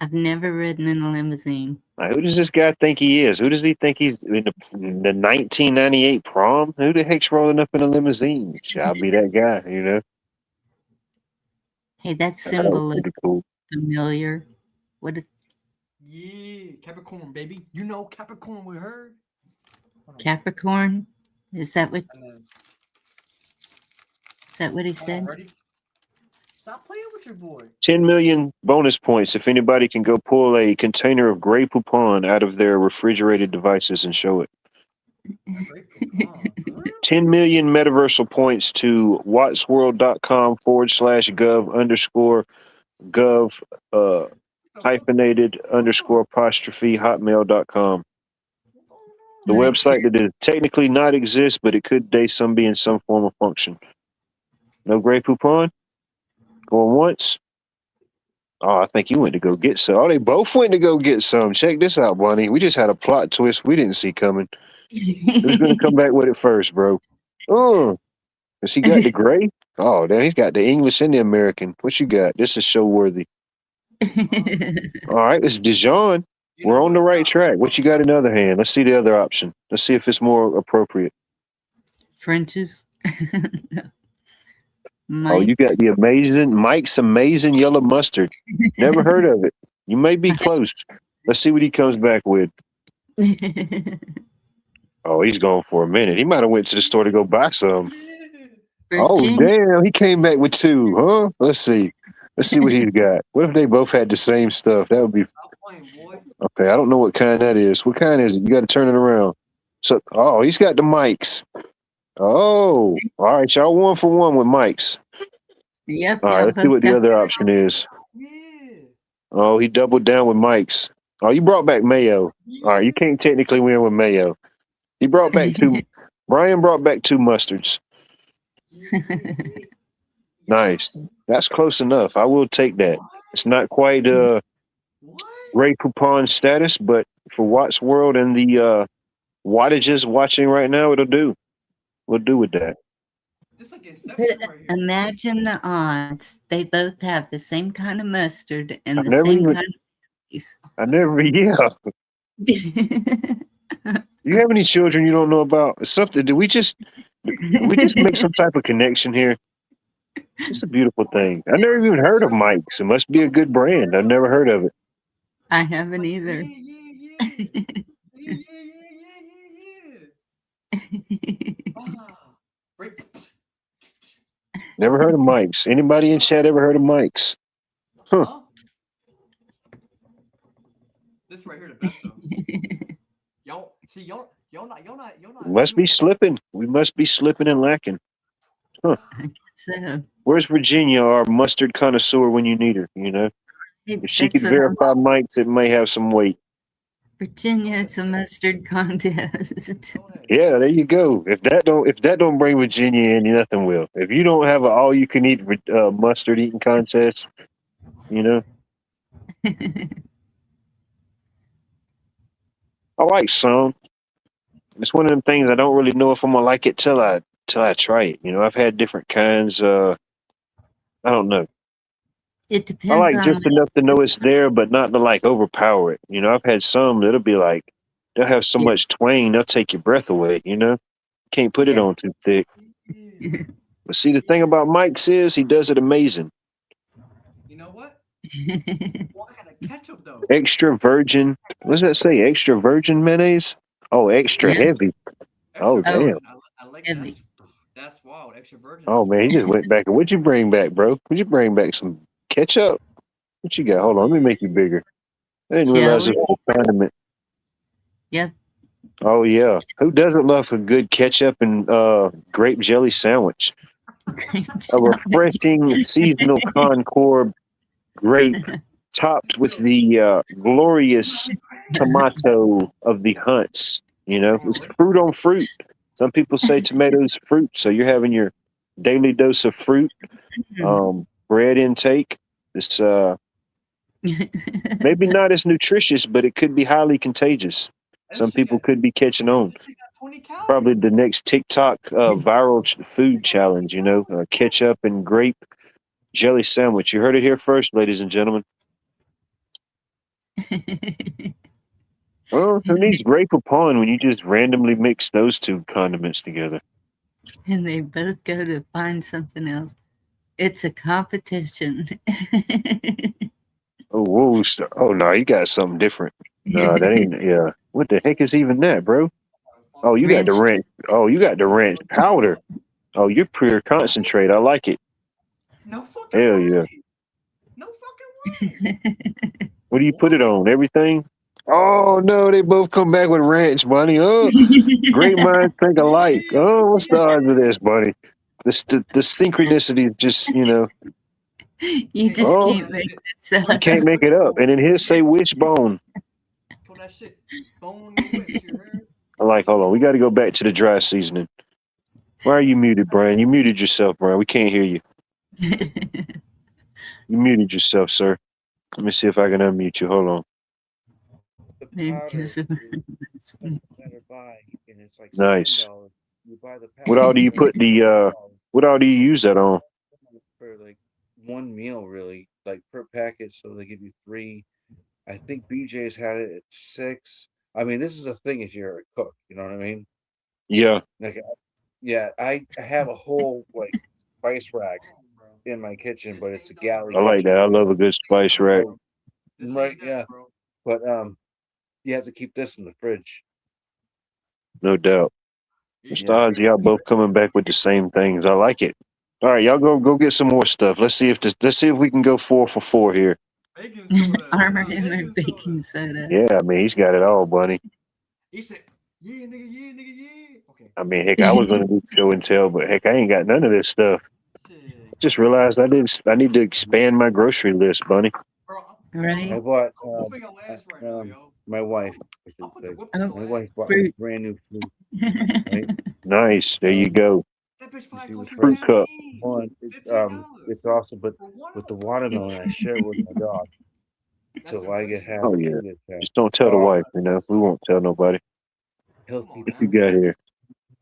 I've never ridden in a limousine. Like, who does this guy think he is? Who does he think he's in the 1998 prom? Who the heck's rolling up in a limousine? I'll be that guy. Hey, that That was symbol looks pretty cool. familiar. What is Yeah, Capricorn, baby. You know Capricorn, we heard. Hold on. Capricorn? Is that what And then, he hold on, said? ready? Stop playing with your boy. 10 million bonus points if anybody can go pull a container of Grey Poupon out of their refrigerated devices and show it. Great Poupon. For real? 10 million metaversal points to wattsworld.com/gov_gov hyphenated underscore apostrophe hotmail.com. The Let's website that does technically not exist, but it could day some be in some form of function. No Grey Poupon? Going once? Oh, I think you went to go get some. Oh, they both went to go get some. Check this out, Bunny. We just had a plot twist we didn't see coming. Who's going to come back with it first, bro? Oh, has he got the gray? Oh, damn, he's got the English and the American. What you got? This is show worthy. All right, it's Dijon. You know We're on the what? right track. What you got in the other hand? Let's see the other option. Let's see if it's more appropriate. French's. Oh, you got Mike's. the Mike's Amazing Yellow Mustard. Never heard of it. You may be close. Let's see what he comes back with. Oh, he's going for a minute. He might have went to the store to go buy some. Oh, Virginia. damn. He came back with two, huh? Let's see. Let's see what he's got. What if they both had the same stuff? That would be Stop playing, boy. okay. I don't know what kind that is. What kind is it? You got to turn it around. So, oh, he's got the mics. Oh, all right. Y'all 1 for 1 with mics. Yep. All right. Y'all Let's see both what the got other option is. Yeah. Oh, he doubled down with mics. Oh, you brought back mayo. All right. You can't technically win with mayo. He brought back two. Brian brought back two mustards. Nice. That's close enough. I will take that. It's not quite What? Grey Poupon status, but for Watt's World and the wattages watching right now, it'll do. We'll do with that. It's like But Inception right here. imagine the odds. They both have the same kind of mustard and I the never same even- kind of cheese. I never, yeah. You have any children you don't know about? Something? Did we just make some type of connection here? It's a beautiful thing. I never even heard of Mike's. It must be a good brand. I've never heard of it. I haven't either. Yeah. Right. Never heard of Mike's. Anybody in chat ever heard of Mike's? Huh? This right here the best though. Y'all see y'all not Must be slipping. We must be slipping and lacking. So Where's Virginia, our mustard connoisseur, when you need her? You know, if she could that's what I'm- verify Mike's, it may have some weight. Virginia, it's a mustard contest. Go ahead. Yeah, there you go. If that don't bring Virginia in, nothing will. If you don't have an all-you-can-eat mustard eating contest, you know. I like some. It's one of them things I don't really know if I'm gonna like it till I try it. You know, I've had different kinds. I don't know. It depends I like on just enough to know it's there, but not to like overpower it. You know, I've had some that'll be like they'll have so Yeah. much twang they'll take your breath away. You know, can't put it Yeah. on too thick. Yeah. But see, the thing about Mike's is he does it amazing. You know what? Well, I got a ketchup though. Extra virgin. What does that say? Extra virgin mayonnaise? Oh, extra Yeah. heavy. Oh, Extra damn. virgin. I like Heavy. that's wild. Extra virgin. Oh man, he just went back. What'd you bring back, bro? Would you bring back some ketchup? What you got? Hold on, let me make you bigger. I didn't realize it was a condiment. Yep. Oh yeah. Who doesn't love a good ketchup and grape jelly sandwich? A refreshing seasonal Concord grape topped with the glorious tomato of the Hunts. You know, it's fruit on fruit. Some people say tomatoes fruit, so you're having your daily dose of fruit. Bread intake. It's maybe not as nutritious, but it could be highly contagious. Some people could be catching on. Probably the next TikTok viral food challenge, you know, ketchup and grape jelly sandwich. You heard it here first, ladies and gentlemen. Oh, who needs grape upon when you just randomly mix those two condiments together? And they both go to find something else. It's a competition. Oh, whoa. Oh, no, you got something different. No, that ain't, yeah. What the heck is even that, bro? Oh, you got the ranch. Oh, you got the ranch powder. Oh, you're pure concentrate. I like it. No fucking Hell way. yeah. No fucking way. What do you put it on? Everything? Oh, no, they both come back with ranch, Bunny. Oh, great minds think alike. Oh, what's the odds of this, Bunny? The synchronicity just, you know, You just Oh. can't make this up. you can't make it up. And then here say which bone. Pull that shit. Bone in which, you heard? I like, hold on. We got to go back to the dry seasoning. Why are you muted, Brian? You muted yourself, Brian. We can't hear you. You muted yourself, sir. Let me see if I can unmute you. Hold on. The Maybe powder 'cause of- is better buy, and it's like Nice. $7. You buy the What all do you put the what all do you use that on? for like one meal, really, like per package. So they give you 3. I think BJ's had it at 6. I mean, this is a thing if you're a cook. You know what I mean? Yeah. Like, yeah, I have a whole like spice rack in my kitchen, but it's a galley. I like that. I love a good spice rack. This Right, ain't that, yeah. bro. But you have to keep this in the fridge. No doubt. What's the Yeah. odds of y'all both coming back with the same things? I like it. All right, y'all go get some more stuff. Let's see if we can go 4 for 4 here. Baking soda. Armor Nah, Hammer baking soda. baking soda. Yeah, I mean he's got it all, Bunny. He said, yeah, nigga, yeah, nigga, yeah. Okay. I mean, heck, I was gonna do show and tell, but heck, I ain't got none of this stuff. Shit. Just realized I need to expand my grocery list, Bunny. Bro, Right. I bought I'm whooping your ass right now, yo. my wife. I I'll should put the say. whip Oh, in My your wife ass. bought me fruit. brand new food. Nice. There you go. That That bitch You probably see cost the you Fruit cup. one, $15. it's also, but For one with of the them. watermelon, I share it with my dog. That's So I get inflation. half Oh and yeah. she gets half. Just don't tell the Oh, wife, you know. We won't tell nobody. healthy What you got here?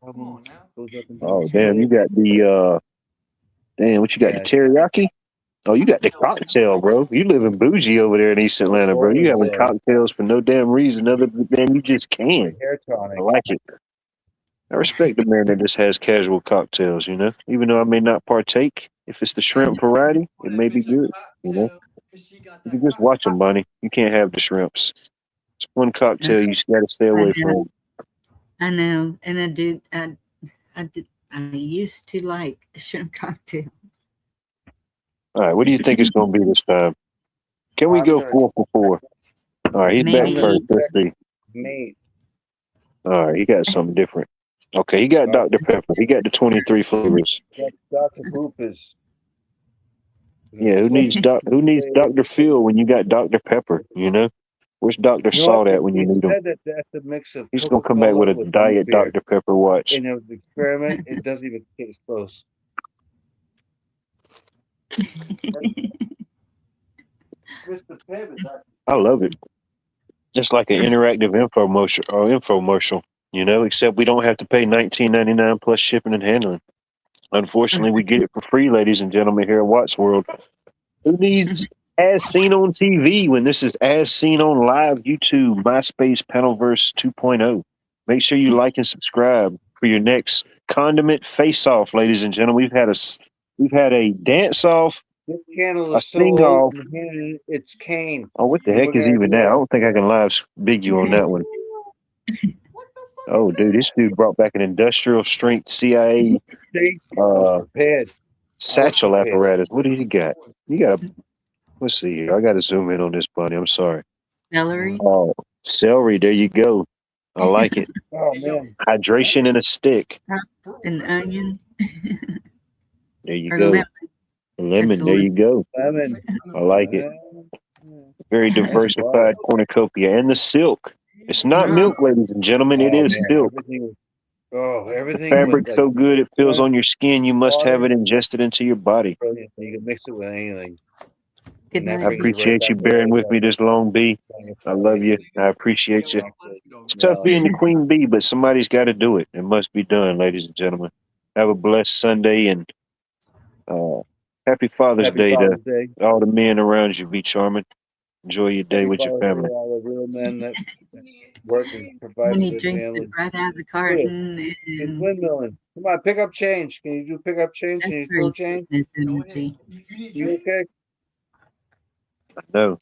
Come on now. goes up and down Oh the damn, you scale. got the damn, what you got? The Yeah, teriyaki? Oh, you got the cocktail, bro. You living bougie over there in East Atlanta, bro. You having cocktails for no damn reason other than you just can. hair tonic. I like it. I respect the man that just has casual cocktails, you know. Even though I may not partake, if it's the shrimp variety, it may be good, you know. You can just watch them, Bonnie. You can't have the shrimps. It's one cocktail you just gotta stay away from. I know, and I used to like shrimp cocktail. All right, what do you think it's gonna be this time? Can we I'm go gonna 4 for 4? All right, he's back Maybe. first. Let's see. mate. All right, he got something different. Okay, he got Dr. Pepper. He got the 23 flavors. That's Dr. Hoopers. Yeah, who needs Dr. Phil when you got Dr. Pepper, you know? Where's Dr. Salt at when you need him? said that that's a mix of He's gonna come back with a Coca-Cola diet root beer. Dr. Pepper watch. In an experiment, it doesn't even taste close. Mr. Pibb is actually I love it. Just like an interactive infomercial, you know, except we don't have to pay $19.99 plus shipping and handling. Unfortunately, we get it for free, ladies and gentlemen, here at Watts World. Who needs as seen on TV when this is as seen on live YouTube, MySpace, Panelverse 2.0? Make sure you like and subscribe for your next condiment face-off, ladies and gentlemen. We've had a dance-off, this channel a is so sing-off. old. It's Kane. Oh, what the And heck we're is gonna even do that? I it. don't think I can live big you on that one. Oh, dude, this dude brought back an industrial strength CIA See? I was prepared. satchel prepared. apparatus. What do you got? You got a. Let's see here. I got to zoom in on this, buddy. I'm sorry. Celery. Oh, celery. There you go. I like it. Oh man. Hydration in a stick. An onion. There you Or go. lemon. Lemon. That's There you go. Lemon. I like it. Very diversified cornucopia. And the silk. It's not milk, ladies and gentlemen. It is silk. Everything Fabric's with, so good it feels on your skin. You must have it water. ingested into your body. brilliant. You can mix it with anything. Good And that night. I brings it right appreciate you back to bearing what with me this long, B. I love you. I appreciate you. It's tough being the queen bee, but somebody's got to do it. It must be done, ladies and gentlemen. Have a blessed Sunday and happy Father's Day to all the men around you. Be charming. Enjoy your day with your family. All the real men that work and provide When for he their drinks family. it right out of the carton. He's And windmilling. Come on, pick up change. Can you do pick up change? Can you that's where throw he change? gets his energy. You okay? No.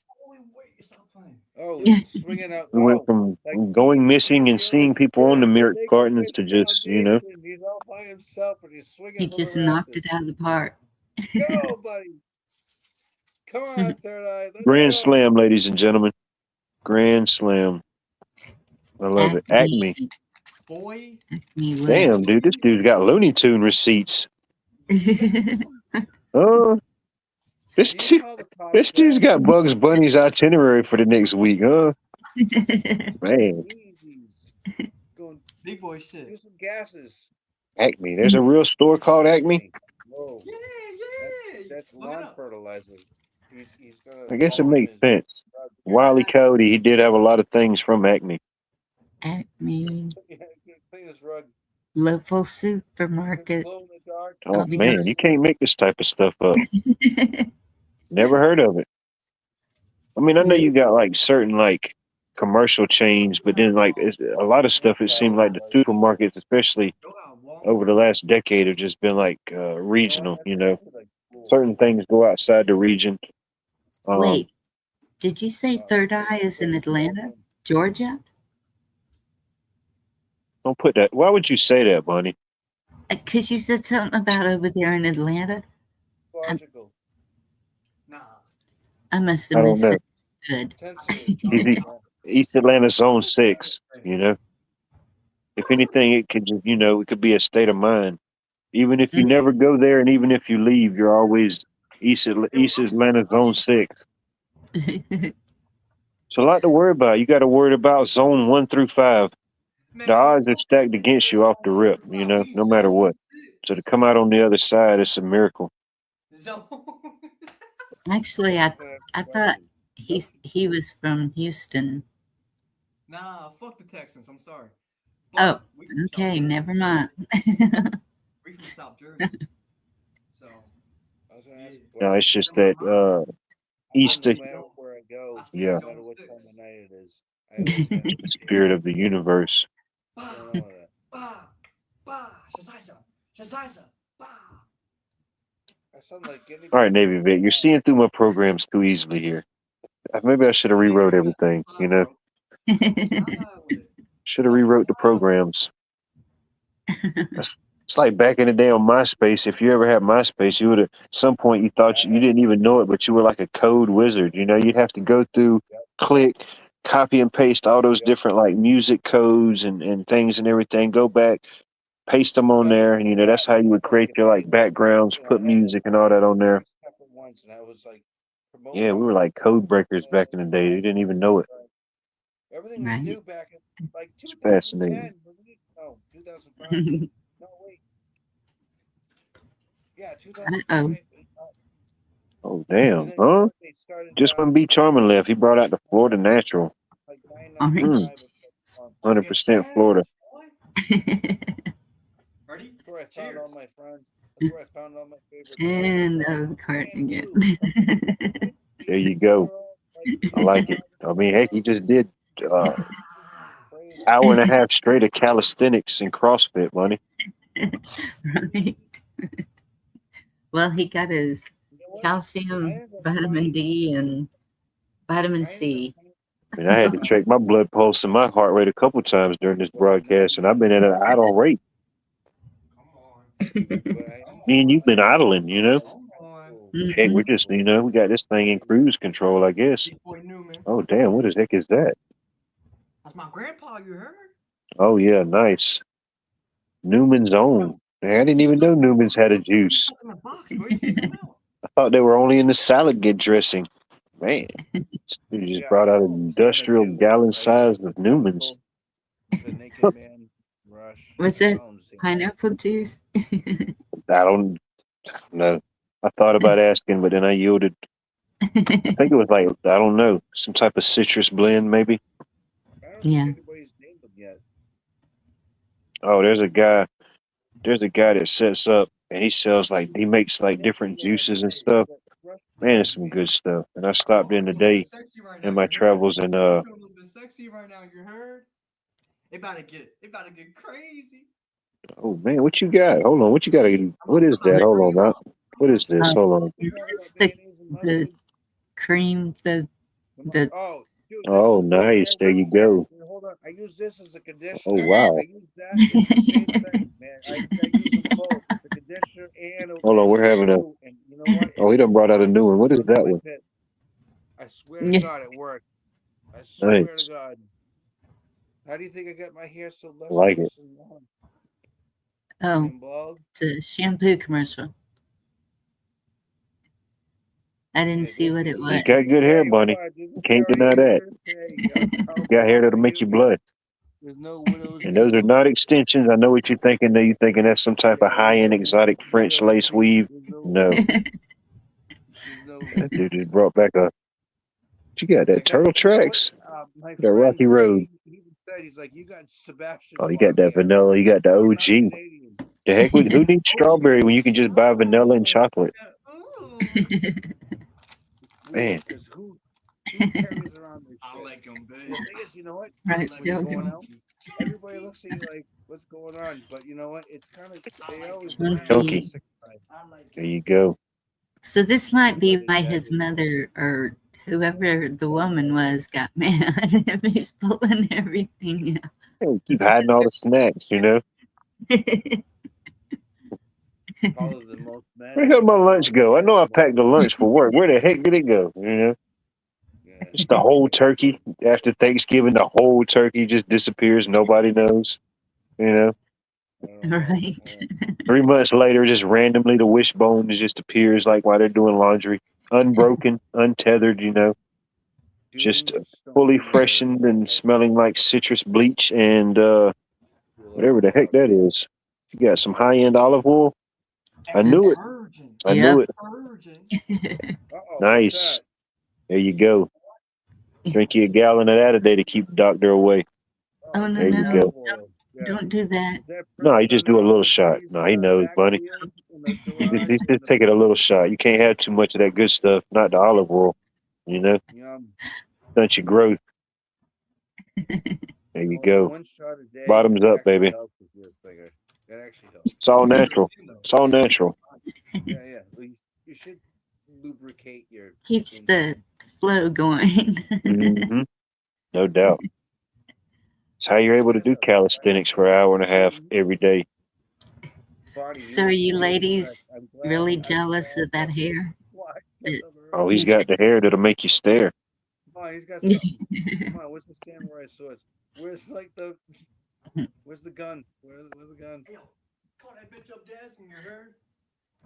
Oh, swinging out. We went from going missing and seeing people on the milk cartons to just, you know. He's all by himself and he's swinging. He just knocked it out of the park. Go, buddy. Come on, Third Eye. Grand Slam, ladies and gentlemen. Grand Slam. I love it. Acme. Boy. Damn, dude. This dude's got Looney Tune receipts. This dude's got Bugs Bunny's itinerary for the next week, huh? Man. Big boy shit. Do some gases. Acme. There's a real store called Acme. Whoa. Yeah. That's lawn fertilizer. He's gonna I guess it makes sense. Wiley Cody, he did have a lot of things from Acme. Acme. Clean his rug. Local supermarket. Oh man, you can't make this type of stuff up. Never heard of it. I mean, I know you got like certain like commercial chains, but then like a lot of stuff. It seemed like the supermarkets, especially over the last decade, have just been like regional. You know, certain things go outside the region. Wait, did you say Third Eye is in Atlanta, Georgia? Don't put that. Why would you say that, Bonnie? Because you said something about over there in Atlanta. I must have missed it. Good. He's East Atlanta Zone 6, you know. If anything, it could just, you know, it could be a state of mind. Even if you never go there and even if you leave, you're always East Atlanta Zone 6. It's a lot to worry about. You got to worry about Zone 1 through 5. The odds are stacked against you off the rip, you know, no matter what. So to come out on the other side, it's a miracle. Zone. Actually, I thought he was from Houston. Nah, fuck the Texans. I'm sorry. Oh, we from South okay, Jersey. never mind. We from South Jersey. So I was gonna ask a No, it's question. just that Easter, No matter where I go, Yeah. no matter what time of night it is, I always have the spirit of the universe. what's bah, going on with that. bah, bah, Shazaiza, bah. I sound like anybody. All right, Navy Vic, you're seeing through my programs too easily here. Maybe I should have rewrote everything. You know, should have rewrote the programs. It's like back in the day on MySpace. If you ever had MySpace, you would have. At some point, you thought you didn't even know it, but you were like a code wizard. You know, you'd have to go through, click, copy and paste all those different like music codes and things and everything. Go back, paste them on there, and you know that's how you would create your like backgrounds, put music and all that on there. Separate ones, and I was like, Yeah, we were like code breakers back in the day. You didn't even know it. everything was Right. new back in like It's 2010, fascinating. wasn't it? No, 2005. No, wait. Yeah, 2005. Oh damn, huh? Just when B Charming left, he brought out the Florida Natural, Like Orange. 100% Florida. Ready? That's where I found Cheers. all my friends. That's where I found all my favorite. And the cart again. There you go. I like it. I mean, heck, he just did hour and a half straight of calisthenics and CrossFit, money. Right. Well, he got his calcium, vitamin D, and vitamin C. I mean, I had to check my blood pulse and my heart rate a couple times during this broadcast, and I've been at an idle rate. Come on. Me and you've been idling, you know. Come on. Heck, we're just, you know, we got this thing in cruise control, I guess. Big boy Newman. Oh, damn, what the heck is that? That's my grandpa, you heard? Oh, yeah, nice. Newman's Own. Man, I didn't even know Newman's had a juice. Stuck in the box, bro. You can't come out. I thought they were only in the salad get dressing. Man, you just brought out an industrial gallon size of Newman's. The Naked Man Rush. Was it pineapple juice? I don't know. I thought about asking, but then I yielded. I think it was like, I don't know, some type of citrus blend, maybe. Yeah. Anybody's named them yet. Oh, there's a guy that sets up and he sells like, he makes like different juices and stuff. Man, it's some good stuff. And I stopped in today in my travels and Sexy right now, you heard? It about to get crazy. oh man, what you got? Hold on, what you got? What is that? Hold on, what is this? Hold on. Is this the cream, the Oh, dude, Oh, nice. There you go. hold on. I use this as a conditioner. Oh, wow. I use that. It's the same thing, man. I use them both. The conditioner and a Hold on, we're having a. and you know what? Oh, he done brought out a new one. What is that one? I swear to God, it worked. I swear to God. How do you think I got my hair so lustrous Like it. and long oh, and bald? the shampoo commercial? I didn't see what it was. He's got good hair, Bunny. You can't deny that. You got hair that'll make you blood. And those are not extensions. I know what you're thinking. Though you're thinking that's some type of high-end exotic French lace weave. No. That dude just brought back a. What you got? That Turtle Tracks? That Rocky Road. He said, he's like, you got Sebastian. Oh, you got that vanilla. You got the OG. The heck, who needs strawberry when you can just buy vanilla and chocolate? Man. Who carries around this I shit? like him, The babe. thing is, you know what? Right, When yeah. you're going out, everybody looks at you like, what's going on? But you know what? It's kind of, they always Chunky. I like There you go. So this might be why his mother or whoever the woman was got mad if he's pulling everything out. Hey, keep hiding all the snacks, you know. Probably the most mad. Where the hell did my lunch go? I know I packed the lunch for work. Where the heck did it go? You know, Yeah. just the whole turkey after Thanksgiving. The whole turkey just disappears. Nobody knows. You know, Right. 3 months later, just randomly the wishbone just appears like while they're doing laundry, unbroken, untethered. You know, just fully freshened and smelling like citrus bleach and whatever the heck that is. You got some high end olive oil. I knew it. Virgin. I knew it. Virgin. Uh-oh, Nice. There you go. Drink you a gallon of that a day to keep the doctor away. Oh, no, There you no. go. Don't do that. No, you just do a little shot. No, he knows, Bunny. He's just taking a little shot. You can't have too much of that good stuff, not the olive oil. You know, Yum. stunt your growth. There you go. One shot a day. Bottoms up, actually baby. helps with your finger. That actually helps. It's all natural. It's all natural. Yeah. Well, you should lubricate your. Keeps the flow going. Hmm. No doubt. It's how you're able to do calisthenics for an hour and a half every day. So are you ladies really jealous of that hair? Oh, he's got the hair that'll make you stare. Oh, he's got some. Come on, where's the samurai sword? Where's like the? Where's the gun? Where's the gun? Hey, yo, call that bitch up Jasmine, you heard?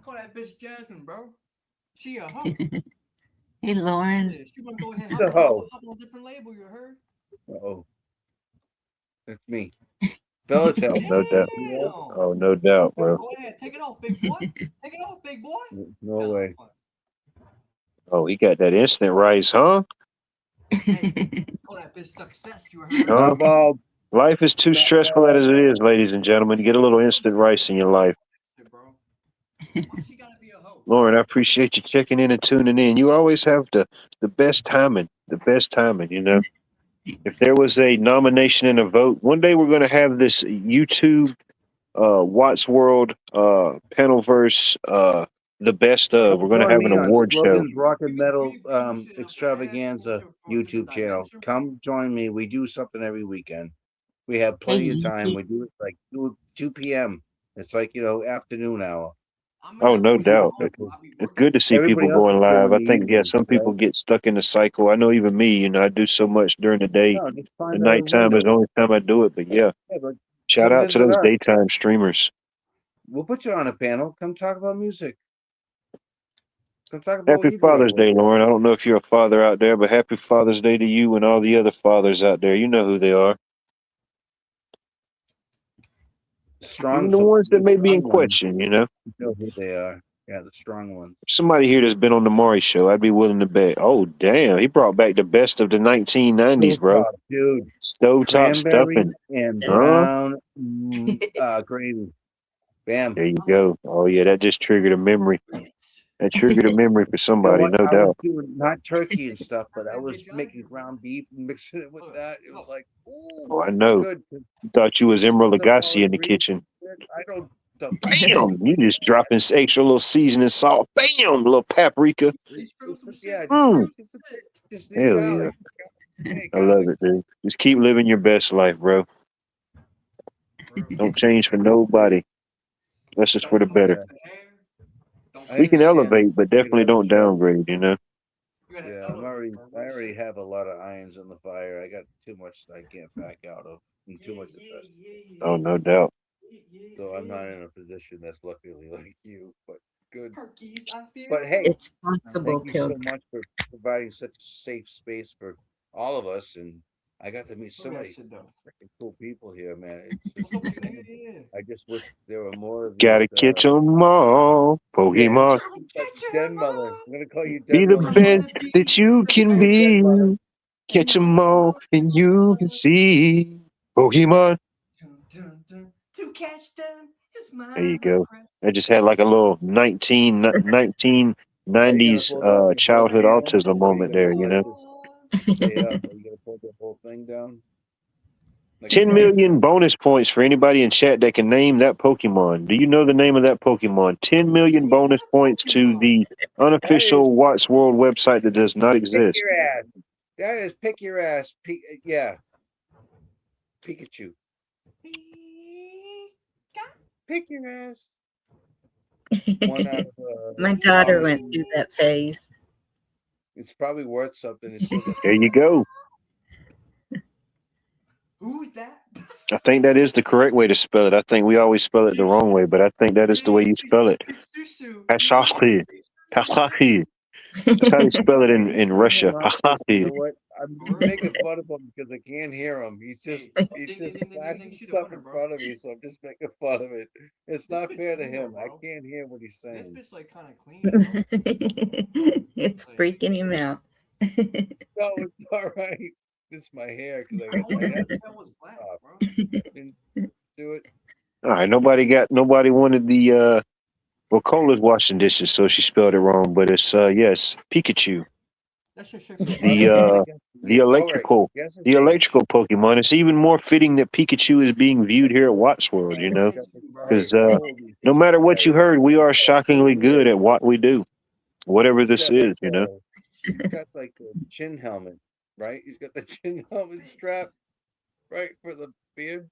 Call that bitch Jasmine, bro. She a hoe. Hey, Lauren. Shit, she wanna go ahead and She's a hoe. hop on a different label, you heard? Oh, it's me, Bellatel. No doubt. Damn. Oh, no doubt, bro. Go ahead, take it off, big boy. Take it off, big boy. No way. Oh, he got that instant rice, huh? Hey, call that bitch success, you heard? Huh? Bald. Life is too stressful as it is, ladies and gentlemen. Get a little instant rice in your life. Bro. Why she gotta be a hoe? Lauren, I appreciate you checking in and tuning in. You always have the best timing, you know. If there was a nomination and a vote, one day we're going to have this YouTube Watts World Panelverse the best of. We're going to have an award show. Logan's Rock and Metal Extravaganza YouTube channel. Come join me. We do something every weekend. We have plenty of time. We do it like 2 p.m. It's like, afternoon hour. Oh, no doubt. It's good to see Everybody people else going is live. I doing the think, yeah, evening, some people right? get stuck in the cycle. I know even me, I do so much during the day. No, just The find another nighttime is the window. only time I do it. But yeah, Yeah, but shout come out to visit those us. daytime streamers. We'll put you on a panel. Come talk about music. Come talk about what Happy you grew up Father's with. Day, Lauren. I don't know if you're a father out there, but happy Father's Day to you and all the other fathers out there. You know who they are. Even the ones that may be in question, You know who they are. Yeah, the strong ones. Somebody here that's been on the Maury show, I'd be willing to bet. Oh, damn. He brought back the best of the 1990s, bro. Stovetop, dude. Stovetop Cranberry stuffing. and Huh? brown gravy. Bam. There you go. Oh, yeah, that just triggered a memory. That triggered a memory for somebody, no I was doubt. doing not turkey and stuff, but I was making ground beef and mixing it with that. It was like, Oh, I know. good. You thought you was Emerald Lagasse in the kitchen. I don't. Bam! You just dropping extra little seasoning salt. Bam! Little paprika. Yeah, just Hell garlic. yeah. Hey, I love it, dude. Just keep living your best life, bro. Don't change for nobody. That's just for the better. We can elevate, but definitely don't downgrade, you know? Yeah, I already have a lot of irons in the fire. I got too much I can't back out of, and too much investment. Oh, no doubt. So I'm not in a position that's luckily like you, but good. But hey, It's possible, thank you so Pilk. much for providing such a safe space for all of us, and I got to meet so many freaking cool people here, man. It's just insane. I just wish there were more of Gotta catch 'em all, Pokemon. Den Mother. I'm gonna call you Be Den the Mother. best that you can be. Catch 'em all, and you can see. Pokemon. To catch them is my There you go. I just had like a little 1990s childhood autism moment there, you know? Stay up. Are you gonna put the whole thing down? 10 million bonus points for anybody in chat that can name that Pokemon. Do you know the name of that Pokemon? 10 million bonus points to the unofficial Watts World website that does not Pick exist. your ass. That is pick your ass. Yeah. Pikachu. Pick your ass. One out of, My daughter went through that phase. It's probably worth something. It's still There you go. Who's that? I think that is the correct way to spell it. I think we always spell it the wrong way, but I think that is the way you spell it. Pashashki. Pashashki. That's how they spell it in Russia. You know what? I'm making fun of him because I can't hear him. He's just flashing She'd have stuff won her, in bro. front of me, so I'm just making fun of it. It's This not bitch fair to clean, him. though, I bro. can't hear what he's This saying. bitch like kind of clean, bro. It's Like, freaking him out. No, it's all right. This is my hair because I got my head that was black, off. bro. Didn't do it. All right, nobody wanted the well, Cola's washing dishes, so she spelled it wrong, but it's yes, Pikachu. That shit straight from The electrical the electrical Pokemon. It's even more fitting that Pikachu is being viewed here at Watts World, you know? Because no matter what you heard, we are shockingly good at what we do. Whatever this is, you know. He's got like the chin helmet, right? He's got the chin helmet strap, right, for the beard.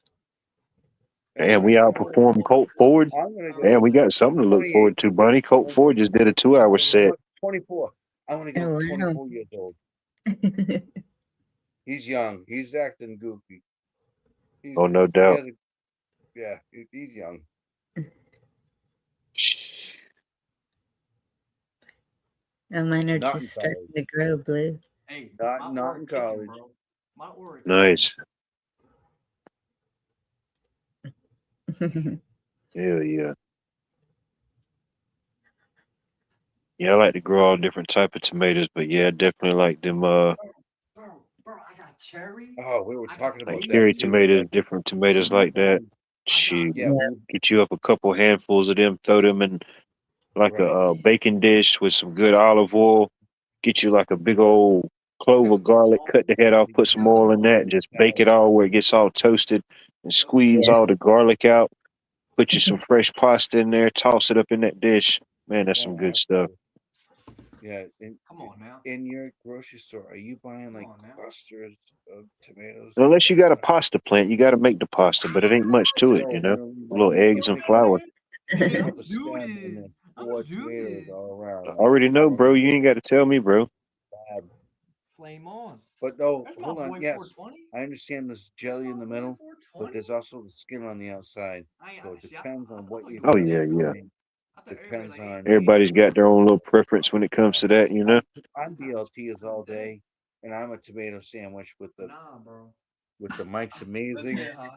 And we outperformed Colt Ford. I'm gonna go. Man, we got something to look forward to, Bunny. Colt Ford just did a 2-hour set. 24. I'm gonna go Oh, wow. 24 years old. He's young. He's acting goofy. Oh, no doubt. He's young. Oh, mine are Not in just starting college. to grow blue. Hey, Not my in aura college. kicking, bro. My aura Nice. Yeah. Hell yeah. Yeah, I like to grow all different type of tomatoes, but yeah, I definitely like them Bro, I got cherry. Oh, we were talking about like that. cherry too. tomatoes, different tomatoes like that. Shoot, Yeah, get you up a couple handfuls of them, throw them in like a bacon dish with some good olive oil. Get you like a big old clove of garlic, cut the head off, put some oil in that, and just bake it all where it gets all toasted, and squeeze Yeah. all the garlic out. Put you some fresh pasta in there, toss it up in that dish. Man, that's some good stuff. Yeah, Come on now. in your grocery store, are you buying like Come on now. clusters of tomatoes? Unless you got a pasta plant, you got to make the pasta, but it ain't much to it, you know. Little eggs and flour. Hey, I'm Put the stem and zooted. then I'm 4 tomatoes zooted. all around. I already know, bro. You ain't got to tell me, bro. Flame on. But no, That's my hold on. boy Yes, 420. I understand there's jelly in the middle, but there's also the skin on the outside. So it depends on what you. Oh, yeah, yeah. Depends on. Everybody's got their own little preference when it comes to that, you know. I'm BLTs all day, and I'm a tomato sandwich with the bro. with the Mike's Amazing get high.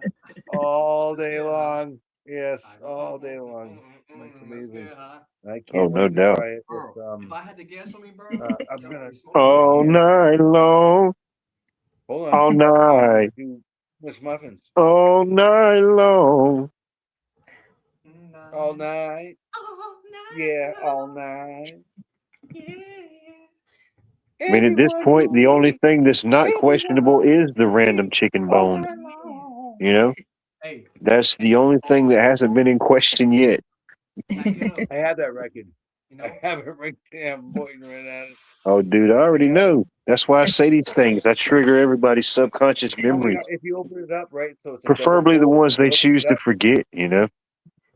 all Let's day get high. long. Yes, all day long. Mike's Let's Amazing. get high. I can't Oh, no wait to doubt. try it Bro, with, if I had to guess on me, bro, I'm gonna All night long, hold on. all I'm night, gonna do Miss Muffins all night long. all night. Yeah, all night. I mean, at this point, the only thing that's not questionable is the random chicken bones. You know, Hey, that's the only thing that hasn't been in question yet. I have that record. I have it right there. I'm pointing right at it. Oh, dude, I already know. That's why I say these things. I trigger everybody's subconscious Oh my memories, God, if you open it up, right? So it's a preferably the double fold, ones they you open choose it to up, forget. You know.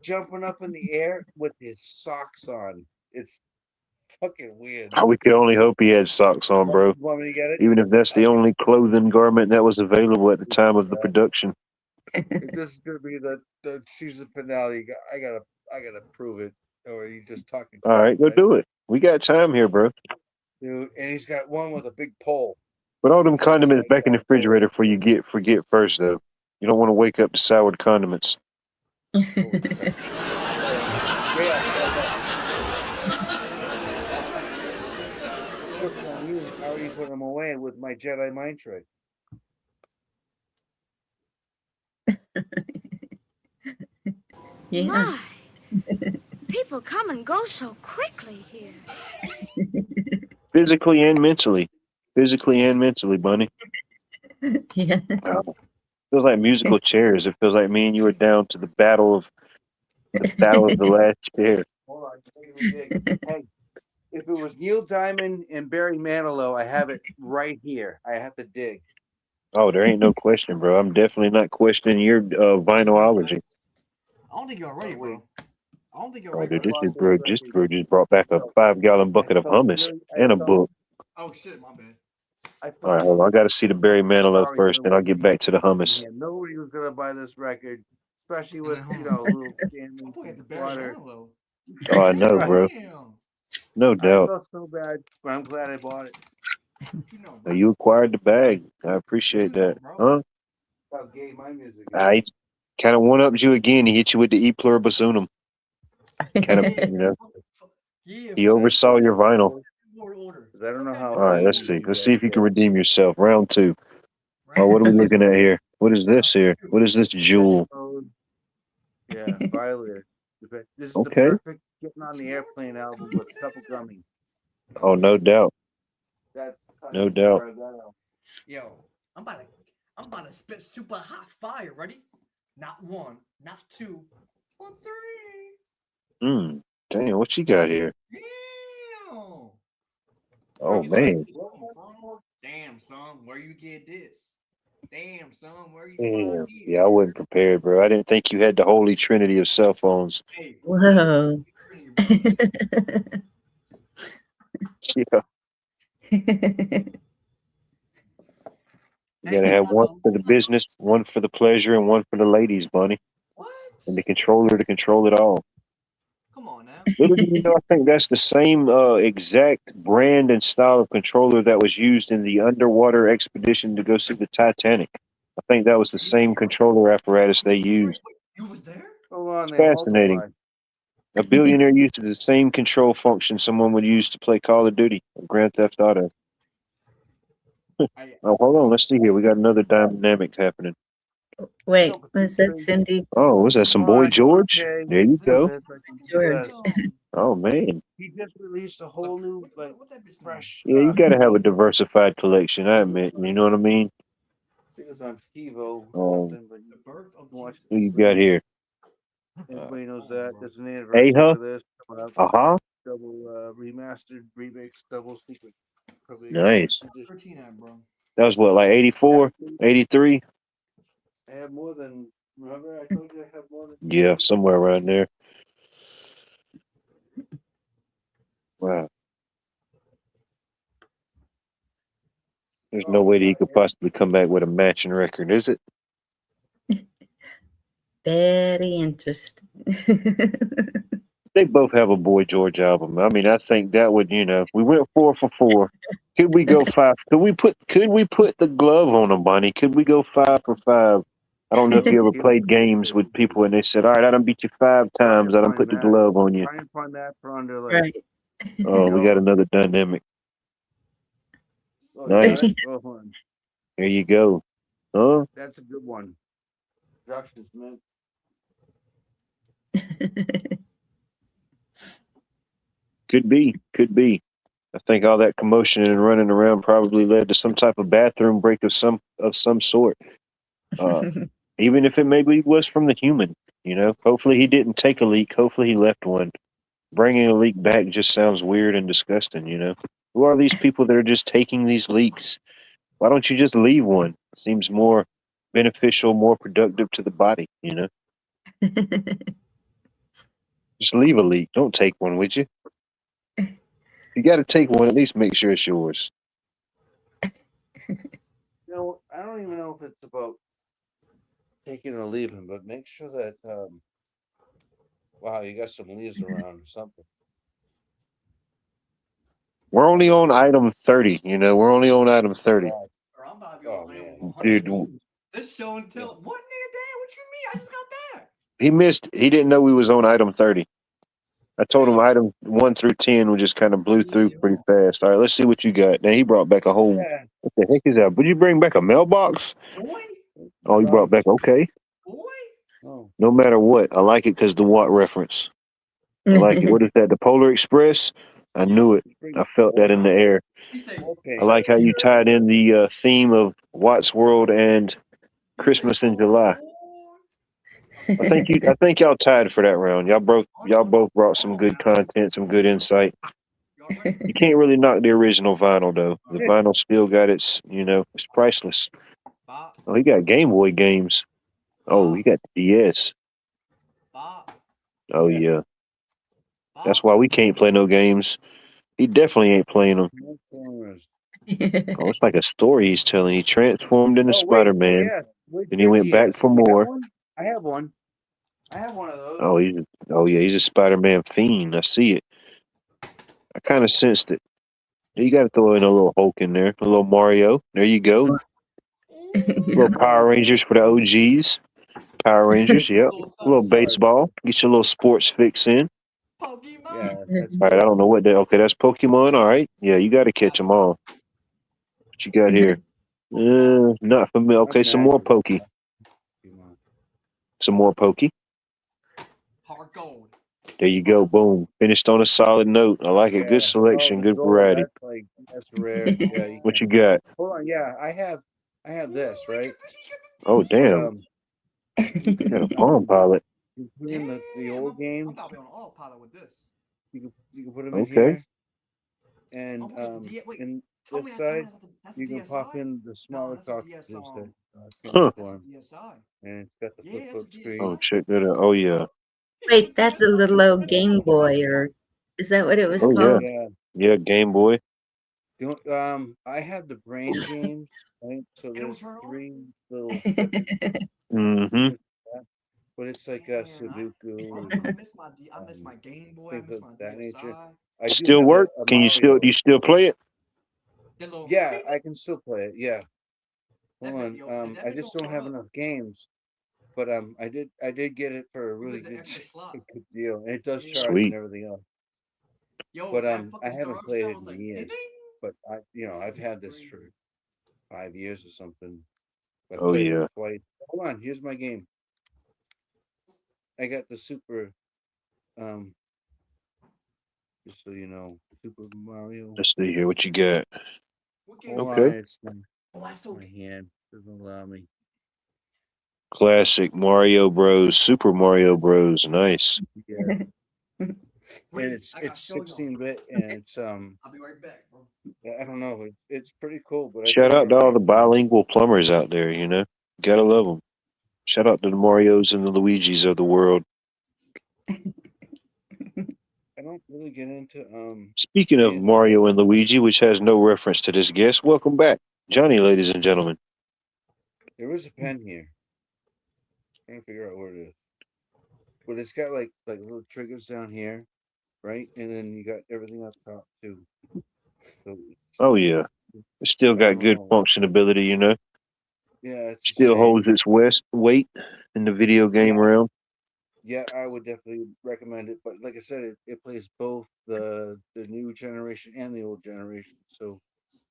jumping up in the air with his socks on. It's fucking weird. We could only hope he had socks on, bro. You want me to get it? Even if that's the only clothing garment that was available at the time of the production. If this is gonna be the season finale, I gotta prove it. Or are you just talking? All right, go do it. We got time here, bro. Dude, and he's got one with a big pole. Put all them condiments back in the refrigerator before you forget first, though. You don't want to wake up to soured condiments. I already put them away with my Jedi mind trick. Yeah. My, people come and go so quickly here. Physically and mentally. Physically and mentally, Bunny. Yeah. Feels like musical chairs. It feels like me and you are down to the battle of the last chair. Hold on, hey, if it was Neil Diamond and Barry Manilow, I have it right here. I have to dig. Oh, there ain't no question, bro. I'm definitely not questioning your vinyloology. I don't think you're ready, bro. I don't think you're Oh, ready. dude, this bro just brought back a 5-gallon bucket of hummus and a book. Oh shit, my bad. All right, hold on. I got to see the Barry Manilow first, then I'll get back to the hummus. Yeah, nobody was gonna buy this record, especially with little Boy, at the Barry water. Manilow. Oh, I know, bro. Damn. No I doubt. felt so bad, but I'm glad I bought it. What you know, bro? You acquired the bag. I appreciate What you know, that. bro? Huh? How gay my music is. I kind of one upped you again. He hit you with the E pluribus unum. Kind of, Yeah, you know, yeah. he fuck oversaw your vinyl. order. 'Cause I don't know Fuck how that All right, old let's you see. guys Let's see if you can are. redeem yourself. Round 2. Right? Oh, what are we looking at here? What is this here? What is this jewel? Code. Yeah, Violator. This is the Okay. perfect Getting on the Airplane album with a couple gummies. Oh, no doubt. That's No doubt. Yo, I'm about to spit super hot fire. Ready? Not one, not two, but three. Damn, what you got here? Damn. Oh, You know where man. this come from? Damn, son, where you get this? Damn, son, where you Damn. find this? Yeah, I wasn't prepared, bro. I didn't think you had the holy trinity of cell phones. Hey, Whoa. Yeah. You gotta have one for the business, one for the pleasure, and one for the ladies, Bunny. What? And the controller to control it all. Come on now. Little do you know, I think that's the same exact brand and style of controller that was used in the underwater expedition to go see the Titanic. I think that was the same controller apparatus they used. Wait, you was there? Hold on, It's they fascinating. multiply. A billionaire used the same control function someone would use to play Call of Duty or Grand Theft Auto. Oh, hold on. Let's see here. We got another dynamic happening. Wait, was that Cindy? Oh, was that some Boy George? Okay. There you go. George. Oh, man. He just released a whole new, like, fresh. Yeah, you got to have a diversified collection, I admit. You know what I mean? I think it was on TiVo. Um, But The birth of watch Who you got here? Everybody knows that. There's an anniversary Aha. for this. Uh-huh. Double remastered, remix, double secret. Nice. 13 at, bro. That was what, like 84, 83? I have more than. Remember, I told you I have more than. Yeah, somewhere around there. Wow. There's no way that he could possibly come back with a matching record, is it? Very interesting. They both have a Boy George album. I mean, I think that would, you know, we went 4 for 4. Could we go 5? Could we put the glove on them, Bunny? Could we go 5 for 5? I don't know if you ever played games with people and they said, all right, I done beat you 5 times. I done put the glove on you. Try and find that for under like. Right. Oh, we got another dynamic. Oh, Nice. oh, hold on. There you go. Huh? That's a good one. Justin Smith. Could be. Could be. I think all that commotion and running around probably led to some type of bathroom break of some sort. Even if it maybe was from the human, you know. Hopefully he didn't take a leak. Hopefully he left one. Bringing a leak back just sounds weird and disgusting, you know. Who are these people that are just taking these leaks? Why don't you just leave one? Seems more beneficial, more productive to the body, you know. Just leave a leak. Don't take one, would you? You got to take one. At least make sure it's yours. No, I don't even know if it's about taking or leaving, but make sure that. Wow, you got some leaves around or something. We're only on item 30, you know. We're only on item 30. Bro, I'm about to be on item 100. Dude, This show until what, nigga? Damn, what you mean? I just got back. he didn't know we was on item 30. I told him item 1 through 10 we just kind of blew through pretty fast. All right, let's see what you got. Now he brought back a whole. What the heck is that? Would you bring back a mailbox? Boy, Oh, you brought back. Okay. boy. Oh. No matter what, I like it because the what reference. I like it. What is that? The Polar Express? I knew it. I felt that in the air. He said, Okay. I like how you tied in the theme of Watt's World and Christmas in July. I think y'all tied for that round. Y'all both brought some good content, some good insight. You can't really knock the original vinyl though. The vinyl still got its, you know, it's priceless. Oh, he got Game Boy games. Oh, he got the DS. Oh yeah. That's why we can't play no games. He definitely ain't playing them. Oh, it's like a story he's telling. He transformed into Spider-Man, and he went back for more. I have one. I have one of those. Oh, he's a Spider-Man fiend. I see it. I kind of sensed it. You got to throw in a little Hulk in there, a little Mario. There you go. Little Power Rangers for the OGs. Power Rangers, yep. A little baseball. Get your little sports fix in. Pokemon. Yeah, that's All right, I don't know what that. Okay, that's Pokemon. All right, yeah, you got to catch them all. What you got here? Not for me. Okay, some more Pokey. Some more Pokey. Hard gold. There you go. Boom. Finished on a solid note. I like it. Yeah. Good selection. Oh, Good gold, variety. that's rare. Yeah. What you got? Hold on. Yeah, I have this right. Oh, damn. Um, You got a Palm Pilot. you put in the old game. I'm about to be on autopilot with this. You can put them in Okay. here, and Oh, wait, wait, in tell this me side that's you the can pop DSi? in the smaller that's a cartridges DS, that Huh. transform, That's a DSi. and it's got the Yeah, flip that's up a screen. Oh, check that out. Oh, yeah. Wait, that's a little old Game Boy, or is that what it was Oh, called? Yeah. Yeah, Game Boy. I had the brain games, right? So It don't there's turn on? 3 little, Mm-hmm. but it's like Man, Sudoku, I miss my I miss my Game Boy. I things miss of my that nature. DSi. I do Still have work? a Can you Mario. still play it? That little Yeah, I can still play it. Yeah. That Hold bit- on. yo, that I bitch just don't don't start have up. enough games, but I did get it for a You really get the good, extra slot. good deal, and it does Yeah. charge Sweet. and everything else. Yo, But that I fucking haven't start played it sounds in like years. ding. But I've had this for 5 years or something. I Oh, played yeah. it twice. Hold on, here's my game. I got the Super, just so you know, Super Mario. Let's see here. What you got? What game Hold is on, Okay. it's that's so my hand doesn't allow me. Classic Mario Bros. Super Mario Bros. Nice. Yeah, Wait, and I gotta it's show y'all. 16-bit, and it's I'll be right back, bro. I don't know, it's pretty cool. But Shout I out think to I all the might. bilingual plumbers out there, you know? Gotta love them. Shout out to the Marios and the Luigis of the world. I don't really get into Speaking of yeah. Mario and Luigi, which has no reference to this guest, welcome back. Johnny, ladies and gentlemen. There is a pen here. I'm trying to figure out where it is. But it's got like little triggers down here, right? And then you got everything up top too. So Oh, yeah. It still I got don't good know. functionability, you know? Yeah, it's the Still same. holds its weight in the video game realm. Yeah, I would definitely recommend it. But like I said, it plays both the new generation and the old generation. So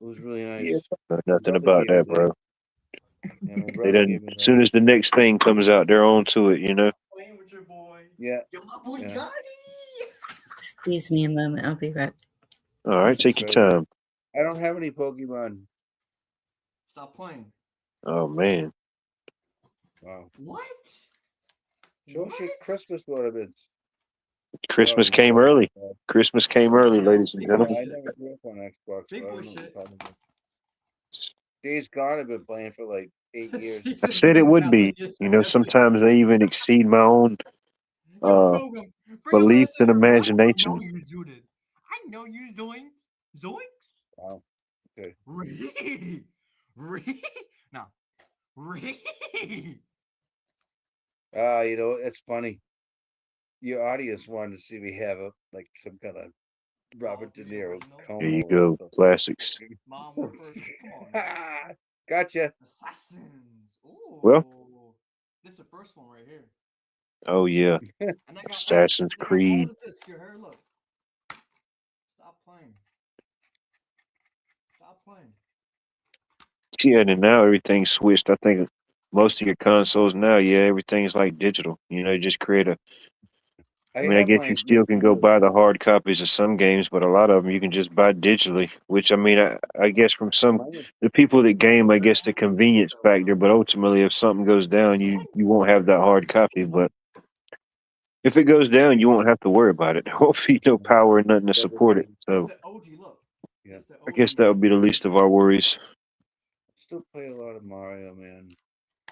it was really nice. Yeah, know My nothing brother about gave me that, bro. Yeah, my They brother done, gave me as that. soon as the next thing comes out, they're on to it, you know? Playing with your boy. Yeah. Yo, my boy Yeah. Johnny. Excuse me a moment. I'll be right. All right, take your Okay. time. I don't have any Pokemon. Stop playing. Oh, man. Wow. What? Show us your Christmas ornaments. Christmas Oh, came yeah. early. Christmas came early, ladies and Big Yeah, boy gentlemen. I shit. never grew up on Xbox. Big So I boy don't know what shit. you're talking about. Days Gone I've been playing for like 8 years. I said it would be. You know, sometimes they even exceed my own Yo, Pilgrim, bring your beliefs ass and over, bro. imagination. I know you zooted. I know you zoinked. Zoinks? Wow. Okay. Nah. You know, it's funny. Your audience wanted to see me have some kind of Robert De Niro comb There you over go. or Classics. Mom first. Come on. something. Gotcha. Assassins. Ooh. Well. This is the first one right here. Oh, yeah. And I got Assassin's Creed. all of this. Your hair, look. Stop playing. Stop playing. Yeah, and now everything's switched. I think most of your consoles now, yeah, everything's like digital. You know, you just create a. I mean, I have guess my you still can go buy the hard copies of some games, but a lot of them you can just buy digitally. Which I mean, I guess from the people that game, I guess the convenience factor. But ultimately, if something goes down, you won't have that hard copy. But if it goes down, you won't have to worry about it. There won't be no power and nothing to support it. So It's the OG look. Yeah. I guess that would be the least of our worries. Still play a lot of Mario, man.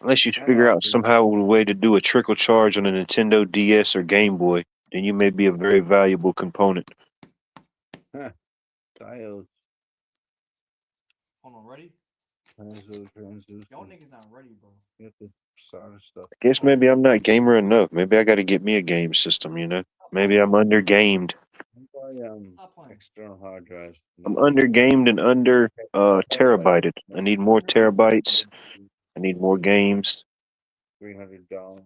Unless you I'm figure out actually- somehow a way to do a trickle charge on a Nintendo DS or Game Boy, then you may be a very valuable component. Diodes. Hold on, ready? Transducer. Y'all niggas not ready, bro. You have to solder stuff. I guess maybe I'm not gamer enough. Maybe I got to get me a game system, you know? Maybe I'm under gamed. Stop playing. External hard drives. I'm under gamed and under terabyted. I need more terabytes. I need more games. $300.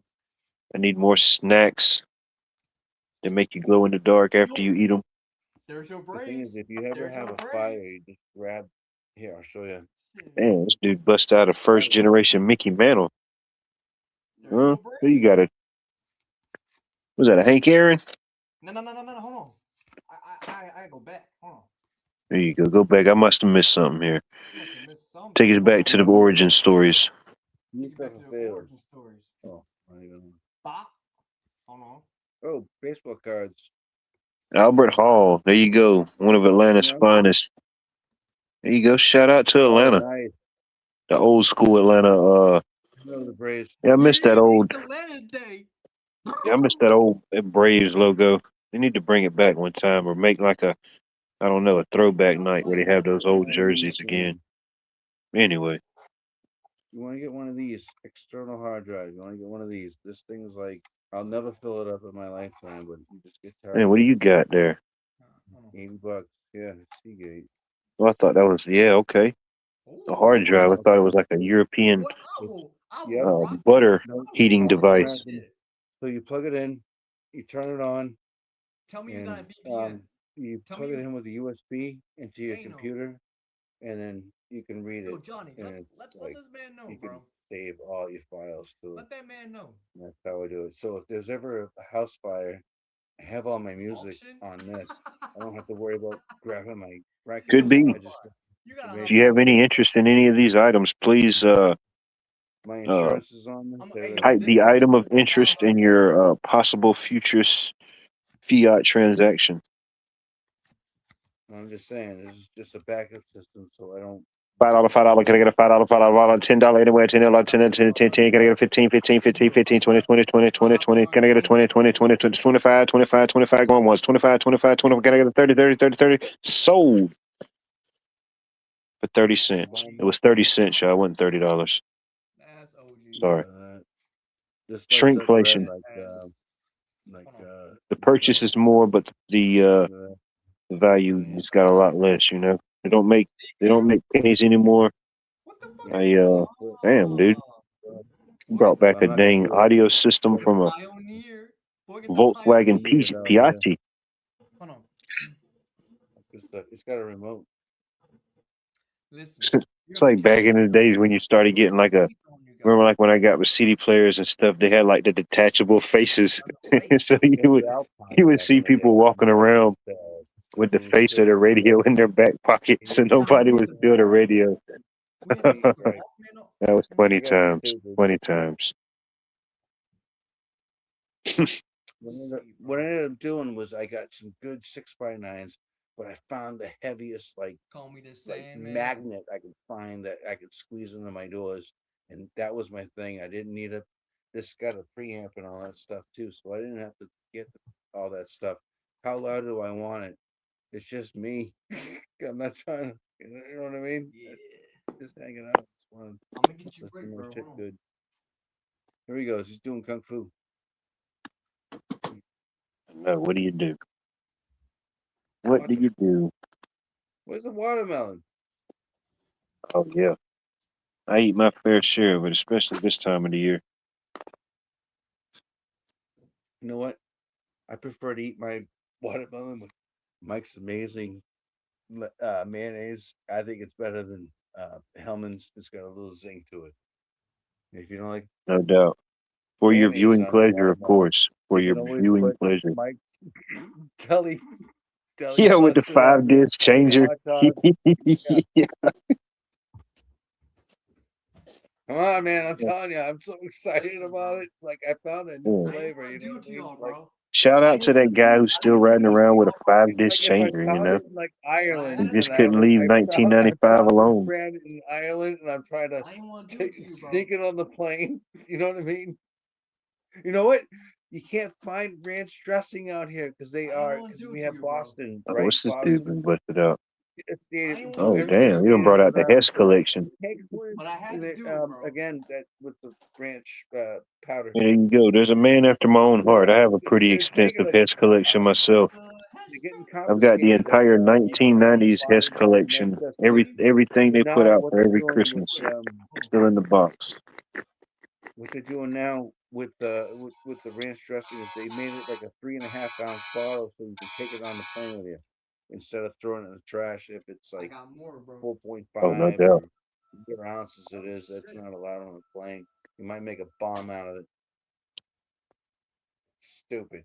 I need more snacks that make you glow in the dark after you eat them. There's your The thing is, Braves. if you ever There's have your a fire, Braves. you just grab. Here, I'll show you. Man, this dude bust out a first generation Mickey Mantle. There's Huh? your Who you Braves. got? Was that a Hank Aaron? No. Hold on. I go back. Hold on. There you go. Go back. I must have missed something here. You must have missed something. Take us back to the origin stories. Take it back to the origin stories. Oh, not even. Bop. Hold on. Oh, baseball cards. Albert Hall. There you go. One of Atlanta's Yeah. finest. There you go. Shout out to Atlanta. Oh, nice. The old school Atlanta. Remember the Braves. Yeah, I missed that old. Atlanta Day. Yeah, I missed that old Braves logo. They need to bring it back one time or make like a, I don't know, a throwback night where they have those old jerseys again. Anyway, You want to get one of these external hard drives. You want to get one of these. This thing is like, I'll never fill it up in my lifetime, but you just get tired. man, what do you got there? $80. Yeah, Seagate. Well, I thought that was okay. A hard drive. I thought it was like a European butter heating device. So you plug it in, you turn it on, Tell me you got a and VPN. you Tell plug me it you- in with a USB into your Ain't no- computer, and then you can read Yo, it. Johnny, and let it's this man know, you can bro. save all your files to it. Let that man know. That's how I do it. So if there's ever a house fire, I have all my music Auction? on this. I don't have to worry about grabbing my records. Could be. I just You got If you have any interest in any of these items, please my insurance is on this. type the item of interest in your possible future fiat transaction. I'm just saying, this is just a backup system, so I don't. $5, can I get a $5, $10 anywhere, $10, $10, can I get a 15, 15, 15, 15, 20, 20, 20, 20, 20, can I get a 20, 20, 20, 20, 25, 25, 25, going once, 25, 25, 20, can I get a 30, 30, 30, 30, sold for 30 cents. It was 30 cents, y'all. It wasn't $30. That's OG. Sorry. Just Shrinkflation. The purchase is more, but the value has got a lot less, you know. They don't make pennies anymore. Damn, dude. Brought back a dang audio system from a Volkswagen Piatti. Hold on. It's got a remote. Listen. It's like back in the days when you started getting like remember like when I got with CD players and stuff, they had like the detachable faces. So you would see people walking around with the face of the radio in their back pocket, so nobody would steal the radio. That was funny times. Funny times. What I ended up doing was I got some good 6x9s, but I found the heaviest Call me the like Sandman. magnet I could find that I could squeeze into my doors, and that was my thing. I didn't need this got a preamp and all that stuff too, so I didn't have to get all that stuff. How loud do I want it? It's just me. I'm not trying to, you know what I mean? Yeah. Just hanging out. It's fun. I'm gonna get you Listen right, to my bro. shit Hold on. good. Here he goes. He's doing kung fu. No, what do you do? What do you do? Where's the watermelon? Oh yeah, I eat my fair share of it, especially this time of the year. You know what? I prefer to eat my watermelon with Mike's amazing mayonnaise. I think it's better than Hellman's. It's got a little zing to it. If you don't like, No doubt. For your mayonnaise viewing on pleasure, of watermelon, course. For you your can always viewing put pleasure. Mike's deli Yeah, with the mustard on 5-disc changer. hot dog. Yeah. Come on, man! I'm telling you, I'm so excited about it. Like I found a new Yeah. flavor. I You ain't know gonna what do I it to mean? y'all, Like, bro. Shout out to that guy who's still riding around with a 5-disc if I changer, you found know. it in like Ireland, He just and couldn't leave I 1995 found this alone. brand in Ireland, and I'm trying to I ain't wanna do it to you, bro. sneak it on the plane. You know what I mean? You know what? You can't find ranch dressing out here because I ain't wanna do it we to have you, bro. Boston, Oh, right? what's this dude been busted out? it's dated. ain't Oh wanna Everything's damn, you done dated, brought out but the Hess collection. cake was But I had to do it, bro. again that with the ranch powder. There you go. There's a man after my own heart. I have a pretty They're taking extensive it. Hess collection myself. They're getting I've got the confiscated. entire 1990s Hess Bodies and collection. ancestors. Everything they put Now out what for they're every doing Christmas, with still in the box. what they're doing now with the ranch dressing is they made it like a 3.5 ounce bottle so you can take it on the plane with you instead of throwing it in the trash if it's I like got more, bro. 4.5 Oh, no or doubt. whatever ounces it is. That's not allowed on a plane. You might make a bomb out of it. Stupid.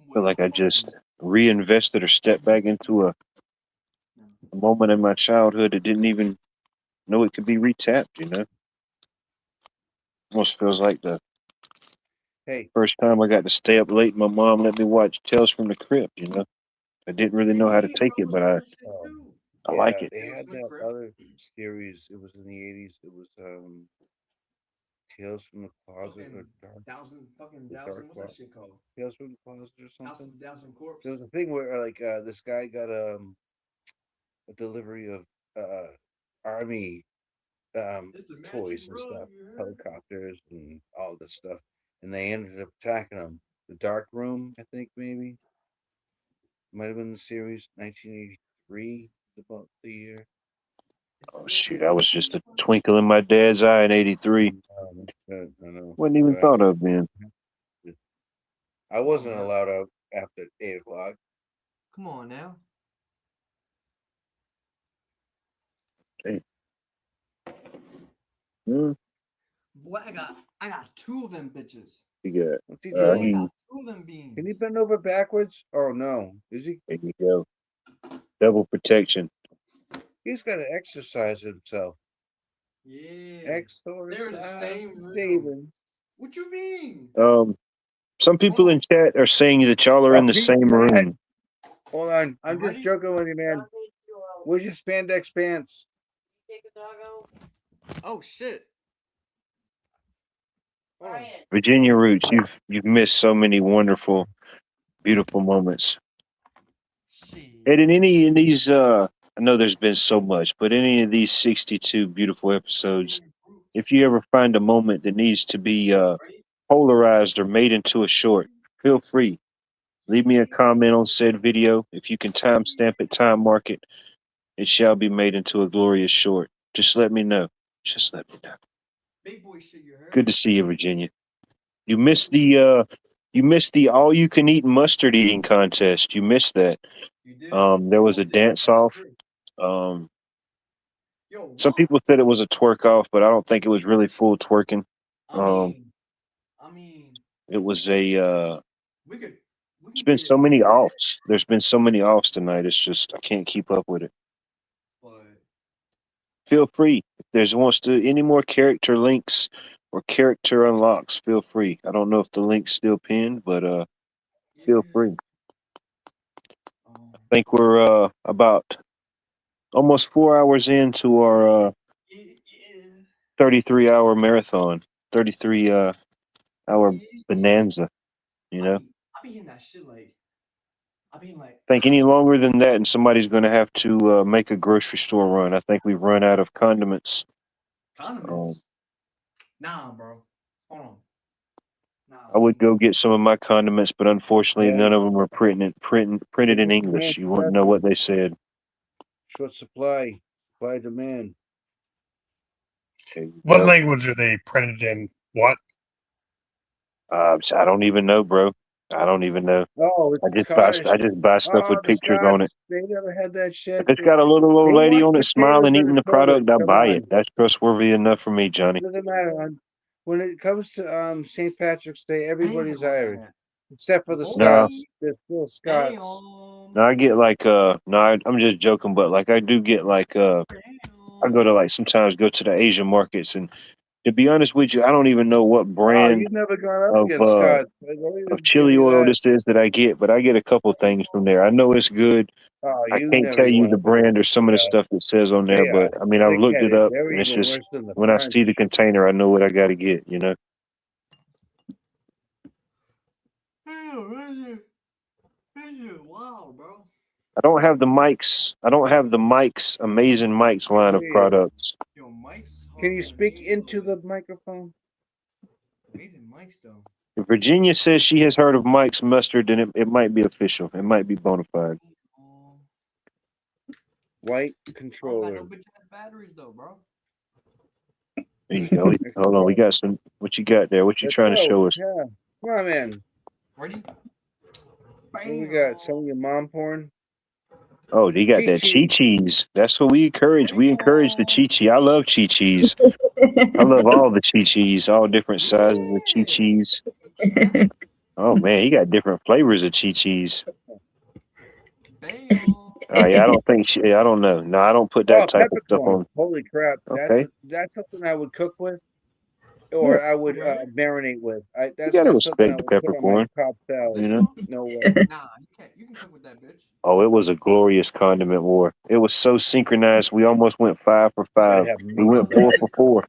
I feel like I just reinvested or stepped back into a moment in my childhood that didn't even know it could be retapped, you know? Almost feels like the Hey, first time I got to stay up late, my mom let me watch Tales from the Crypt, you know? I didn't really know how to take it, but I yeah, like it. they had that other series. It was in the 80s. It was Tales from the Closet or Dowsing, what's that shit called? Tales from the Closet or something. Dowsing Corpse. There was a thing where like this guy got a delivery of army toys and stuff, helicopters and all this stuff, and they ended up attacking him. The Dark Room, I think maybe might have been the series 1983, about the year. Oh, shoot. I was just a twinkle in my dad's eye in 83. I know. Wasn't even But thought of then. I wasn't allowed out after 8 o'clock. Come on now. Hmm. Boy, I got two of them bitches. You got, What's he Boy, I doing? got two of them beans. Can he bend over backwards? Oh no, is he? there you go. Double protection. He's got to exercise himself. Yeah. Exercise, They're in the same room. David. What you mean? Some people in chat are saying that y'all are in the same room. Hold on, I'm You just ready? joking with you, man. Where's your spandex pants? Oh shit. Hold on. Virginia Roots, you've missed so many wonderful, beautiful moments. Shit. And in any of these, I know there's been so much, but any of these 62 beautiful episodes, if you ever find a moment that needs to be polarized or made into a short, feel free. Leave me a comment on said video. If you can timestamp it, time mark it, it shall be made into a glorious short. Just let me know. Just let me know. Big boy shit, you heard? Good to see you, Virginia. You missed the all you can eat mustard eating contest. You missed that. You did? There was a dance off. Yo, Some what? people said it was a twerk off, but I don't think it was really full twerking. I mean, It was a we could there's been get so it, many offs. There's been so many offs tonight. It's just I can't keep up with it. but Feel free. If there's wants to any more character links or character unlocks, feel free. I don't know if the link's still pinned, but feel free. I think we're about almost 4 hours into our 33-hour marathon, 33-hour bonanza. You know, I be hitting that shit like I mean like I think any longer than that, and somebody's going to have to make a grocery store run. I think we've run out of condiments. condiments. Nah, bro. Hold on. Nah, I would go get some of my condiments, but unfortunately, Yeah. none of them are printed in English. You wouldn't know what they said. Short supply demand. What language are they printed in? What? I don't even know, bro. I don't even know. Oh, I it's just Scottish. buy stuff with the pictures on it. Scots, they never had that shit. If it's got a little old They lady want on it smiling, potatoes in eating the the product, I toilet. buy Come it. That's trustworthy enough for me, Johnny. Doesn't matter. When it comes to St. Patrick's Day, everybody's Damn. Irish except for the No. Scots. They're still Scots. No, I get like I'm just joking, but like I do get like I go to like sometimes go to the Asian markets, and to be honest with you, I don't even know what Oh, brand you've never gone up of against Scots. Don't even of give chili me oil that. this is that I get, but I get a couple things from there. I know it's good. Oh, I you can't never tell you went the up brand or against some of the Scots. stuff that says on there, They are but I mean I've looked it thick-headed. up, They're and it's even just worse than the when I French. see the container, I know what I got to get. You know. This is wild, bro. I don't have the Mike's. I don't have the Mike's Amazing Mike's line of Yeah. products. Yo, Mike's. Can you hard speak amazing, into though. the microphone? Amazing Mike's though. If Virginia says she has heard of Mike's mustard, then it might be official. It might be bona fide. White I don't got controller. no bitch ass batteries though, bro. There you go. Hold on, we got some. What you got there? What you Let's trying to go. show us? Yeah. Come on, man. Ready? What we got? Some of your mom porn? Oh, they got that Chi-Chi. Chi-Chis. That's what we encourage. We encourage the Chi-Chi. I love Chi-Chis. I love all the Chi-Chis, all different sizes of Chi-Chis. Oh man, you got different flavors of Chi-Chis. Yeah, I don't think. I don't know. No, I don't put that type of stuff peppercorn. on. Holy crap! Okay. That's something I would cook with, or I would marinate with. That's gotta not something I respect would the put on my peppercorn. top salad. You know. No way. Nah, you can't. You can cook with that bitch. Oh, it was a glorious condiment war. It was so synchronized. We almost went 5 for 5. have We went 4 for 4.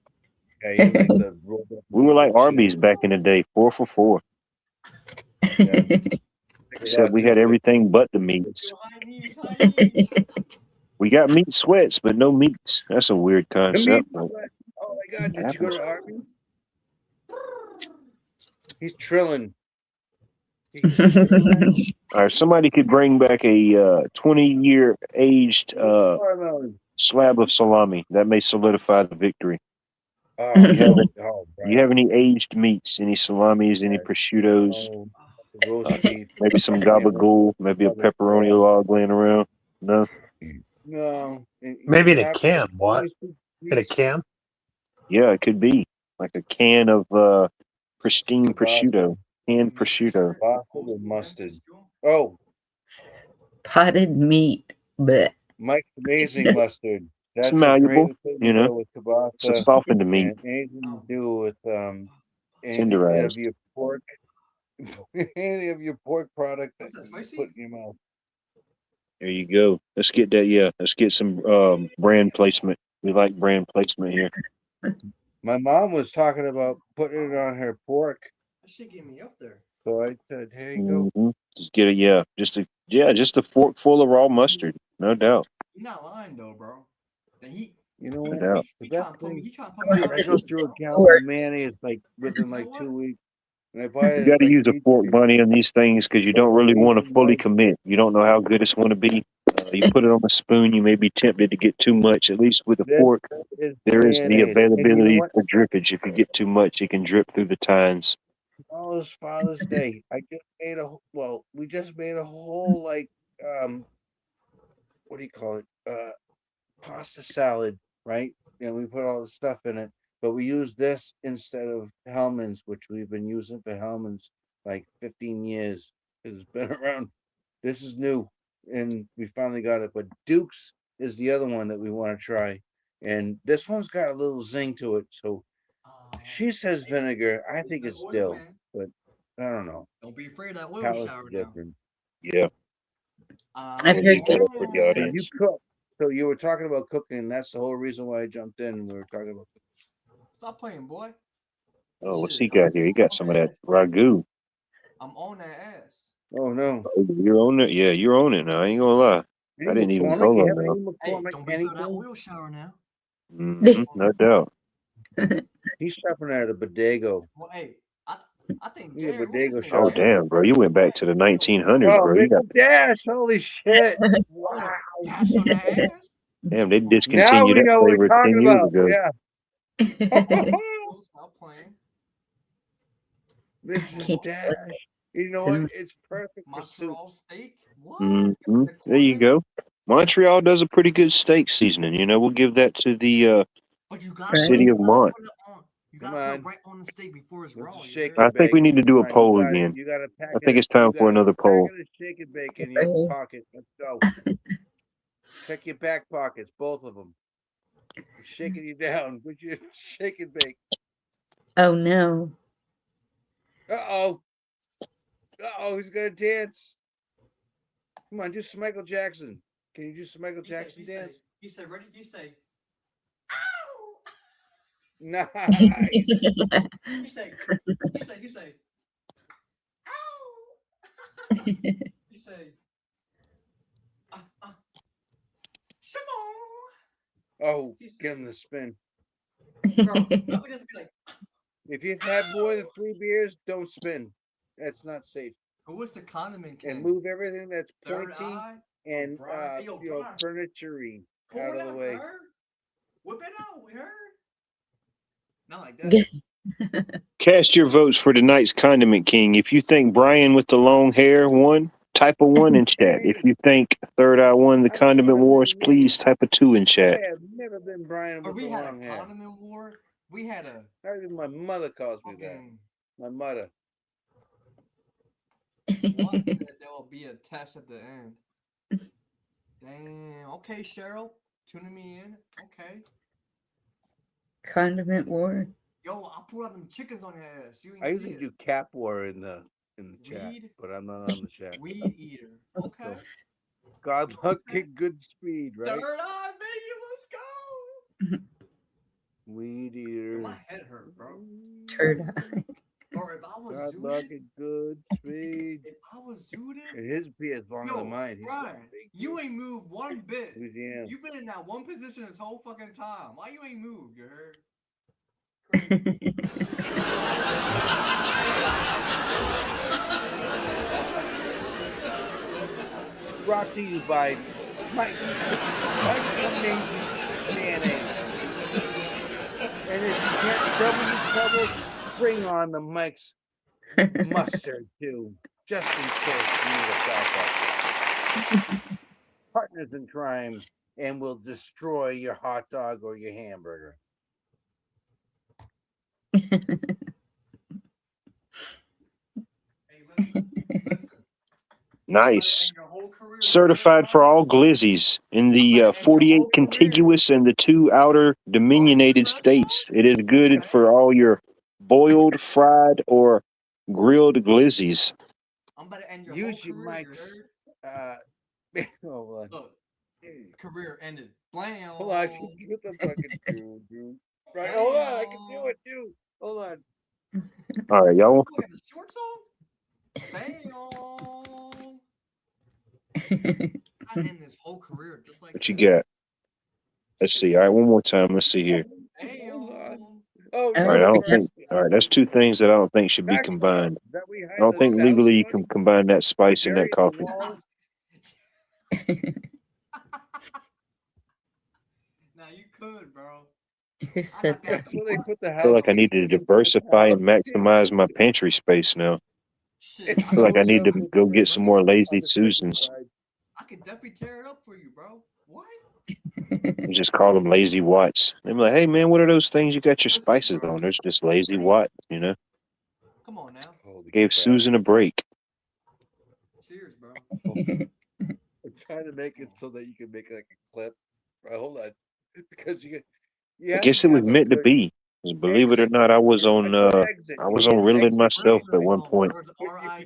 Yeah, you like the rolled up We were like cheese. Arby's back in the day, 4 for 4. Yeah. Except we had everything but the meats. We got meat sweats, but no meats. That's a weird The concept. meat sweat. Oh my God! Did you go to Arby's? He's trilling. All right, somebody could bring back a 20-year aged slab of salami. That may solidify the victory. You have any aged meats? Any salamis? Any prosciuttos? Roast beef. Maybe some gabagool? Maybe a pepperoni log laying around? No. No. Maybe in a can. What? In a can? Yeah, it could be like a can of pristine prosciutto. Canned prosciutto. Pasta with mustard. Oh, Potted meat, but Mike's Amazing Mustard. That's It's malleable, the greatest thing you to know. go with kielbasa. It's a softened meat. And anything to do with anything Tenderized. of your pork, any of your pork product that What's that, you spicy? put in your mouth. There you go. Let's get that. Yeah, let's get some brand placement. We like brand placement here. My mom was talking about putting it on her pork, That shit get me up there. so I said, "Here you go." Mhm. Just get it. Just a fork full of raw mustard, no doubt. You're not lying though, bro. And You know No what? doubt. he The trying best to put me. thing, He trying to put me out I there. go through a gallon of mayonnaise like within like 2 weeks, and I buy it. You got to like use a fork bunny on these things because you don't really want to fully commit. You don't know how good it's going to be. You put it on a spoon, you may be tempted to get too much. At least with a fork, there is the mayonnaise. And you know availability what? for drippage. If you get too much, it can drip through the tines. Oh, it's Father's Day. We just made a whole what do you call it? Pasta salad, right? And we put all the stuff in it, but we use this instead of Hellman's, which we've been using for Hellman's like 15 years. It's been around. This is new, and we finally got it. But Duke's is the other one that we want to try, and this one's got a little zing to it. So she says vinegar. I think it's dill, but I don't know. Don't be afraid of that oil Palate's shower now. different. Yeah. I've heard Leave that up for the So you audience. cook. So you were talking about cooking. That's the whole reason why I jumped in. We were talking about cooking. Stop playing, boy. Oh, what's he got here? He got some of that ragu. I'm on that ass. Oh no! Oh, you're on it. Yeah, you're on it now. I ain't gonna lie. Any I didn't even McCormick? hold You on have now. any Hey, McCormick? don't be afraid of that Anything? oil shower now. No doubt. He's shopping at a bodego. Well, hey, I think Yeah, Jared, bodega what's his Oh name? shop. damn, bro! You went back to the 1900s, Oh, bro. You got Mr. Dash! Holy shit! Wow! Dash on that ass. damn. They Now discontinued we that know what flavor we're talking 10 years about. ago. Yeah. Stop playing. This is Can't Dash. You know Some- what? It's perfect for Montreal soup. steak. What? Mhm. There you go. Montreal does a pretty good steak seasoning. You know, we'll give that to the But you gotta city of Mont. put it on. You Come gotta put on. it right on the steak before it's Let's raw. just You shake heard? I and think we bake. need to do a Come on, poll you got it. again. You got a packet. I think it's time for another poll. Packet of shake and bake in your poll. pocket. Let's go. Check your back pockets, both of them. You're shaking you down. Would you shake and bake? Oh no. Uh-oh. Uh-oh, he's gonna dance. Come on, do some Michael Jackson. Can you do some Michael Jackson dance? He said, ready? You say, Nice. you say, ow. You say, Oh, give him the spin. Bro, I would just be like, If you've had more than 3 beers, don't spin. That's not safe. who was the condiment king? And move everything that's Third pointy eye? and Brian. Hey, yo, Brian. furniture-y Pull out it of the out, way. her. Whip it out, her. Not like that. Cast your votes for tonight's Condiment King. If you think Brian with the long hair won, type a 1 in chat. If you think Third Eye won the I Condiment don't Wars, admit please type a 2 in I chat. have never been Brian But with we the had long a hair. condiment war. We had a Not even my mother calls me that. fucking My mother. one that there will be a test at the end. Damn. Okay, Cheryl. Tuning me in. Okay. Condiment war. Yo, I'll pull out them chickens on your ass. You I ain't see usually it. do cap war in the chat, Weed? but I'm not on the chat. Weed eater. Okay. God luck Okay. and good speed, right? Third eye, baby. Let's go. Weed Yo, eater. my head hurt, bro. Turd eye. Or if I was God luck zooted, and good speed. if I was zooted, And his P is longer yo, than mine. He's got a Brian, big you P. ain't moved one bit. Louisiana. You've been in that one position this whole fucking time. Why you ain't moved? You heard? Crazy. Brought to you by Mike Amazing Mayonnaise. And if you can't double, bring on the Mike's mustard too, just in case you need a backup. Partners in crime, and will destroy your hot dog or your hamburger. Hey, listen. Nice. Your whole career Certified for all glizzies in the 48 contiguous and the 2 outer dominionated states. It is good for all your boiled, fried, or grilled glizzies. I'm about to end your Use whole your career. Mike's. You Hold on. Look, career ended. Blam. Hold on, I can get the fucking dude. Right, hold on, I can do it too. Hold on. All right, y'all. Look at the shorts on. Bam. I end this whole career just like What you that. got? Let's see. All right, one more time. Let's see here. Bam. Oh, All right, I don't think. All right, that's 2 things that I don't think should be combined. I don't think legally you can combine that spice in that coffee. Now you could, bro. Who said that? That's where they put the I feel like I need to diversify and maximize my pantry space now. Shit, I feel like I need to go get some more Lazy Susans. I could definitely tear it up for you, bro. What? And just call them Lazy Watts. They're like, hey man, what are those things you got your spices on? There's just Lazy Watt, you know. Come on now. Gave Susan a break. Cheers, bro. I'm trying to make it so that you can make like a clip. Right, hold on, because you I guess it was meant to be. Believe it or not, I was on Ritalin myself at one point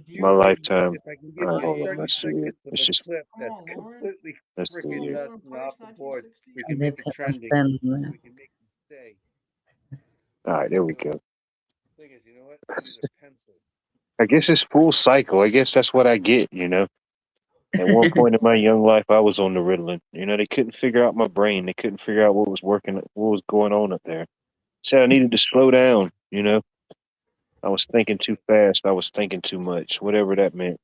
in my lifetime. All right, hold on, let's see it. It's just that's completely let's see freaking it. nuts and off the board. We can They make it put trending. them We can make it stay. All right, there we go. Thing is, you know what? I need a pencil. I guess it's full cycle. I guess that's what I get, you know. At one point in my young life, I was on the Ritalin. You know, they couldn't figure out my brain. They couldn't figure out what was working, what was going on up there. Said I needed to slow down, you know. I was thinking too fast. I was thinking too much, whatever that meant.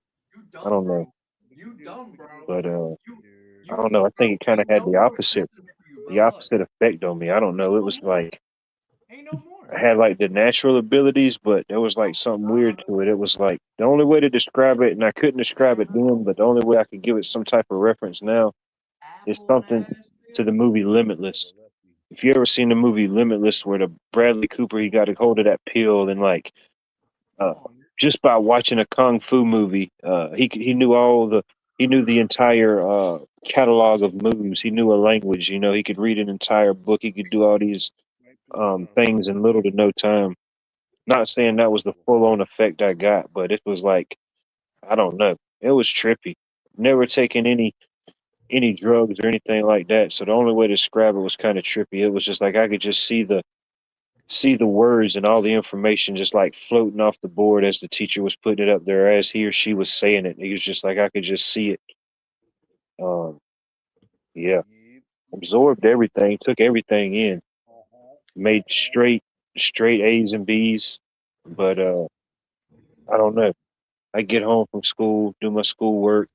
I don't know. You dumb, bro. But I don't know. I think it kind of had the opposite effect on me. I don't know. It was like Ain't no more. I had like the natural abilities, but there was like something weird to it. It was like the only way to describe it, and I couldn't describe it then, but the only way I could give it some type of reference now is something to the movie Limitless. If you ever seen the movie Limitless, where the Bradley Cooper, he got a hold of that pill, and like just by watching a kung fu movie, he knew the entire catalog of moves. He knew a language. You know, he could read an entire book. He could do all these things in little to no time. Not saying that was the full on effect I got, but it was like, I don't know. It was trippy. Never taken any drugs or anything like that. So the only way to describe it was kind of trippy. It was just like I could just see the words and all the information just like floating off the board as the teacher was putting it up there, as he or she was saying it. It was just like I could just see it. Yeah. absorbed everything, took everything in, made straight A's and B's. But I don't know. I get home from school, do my schoolwork.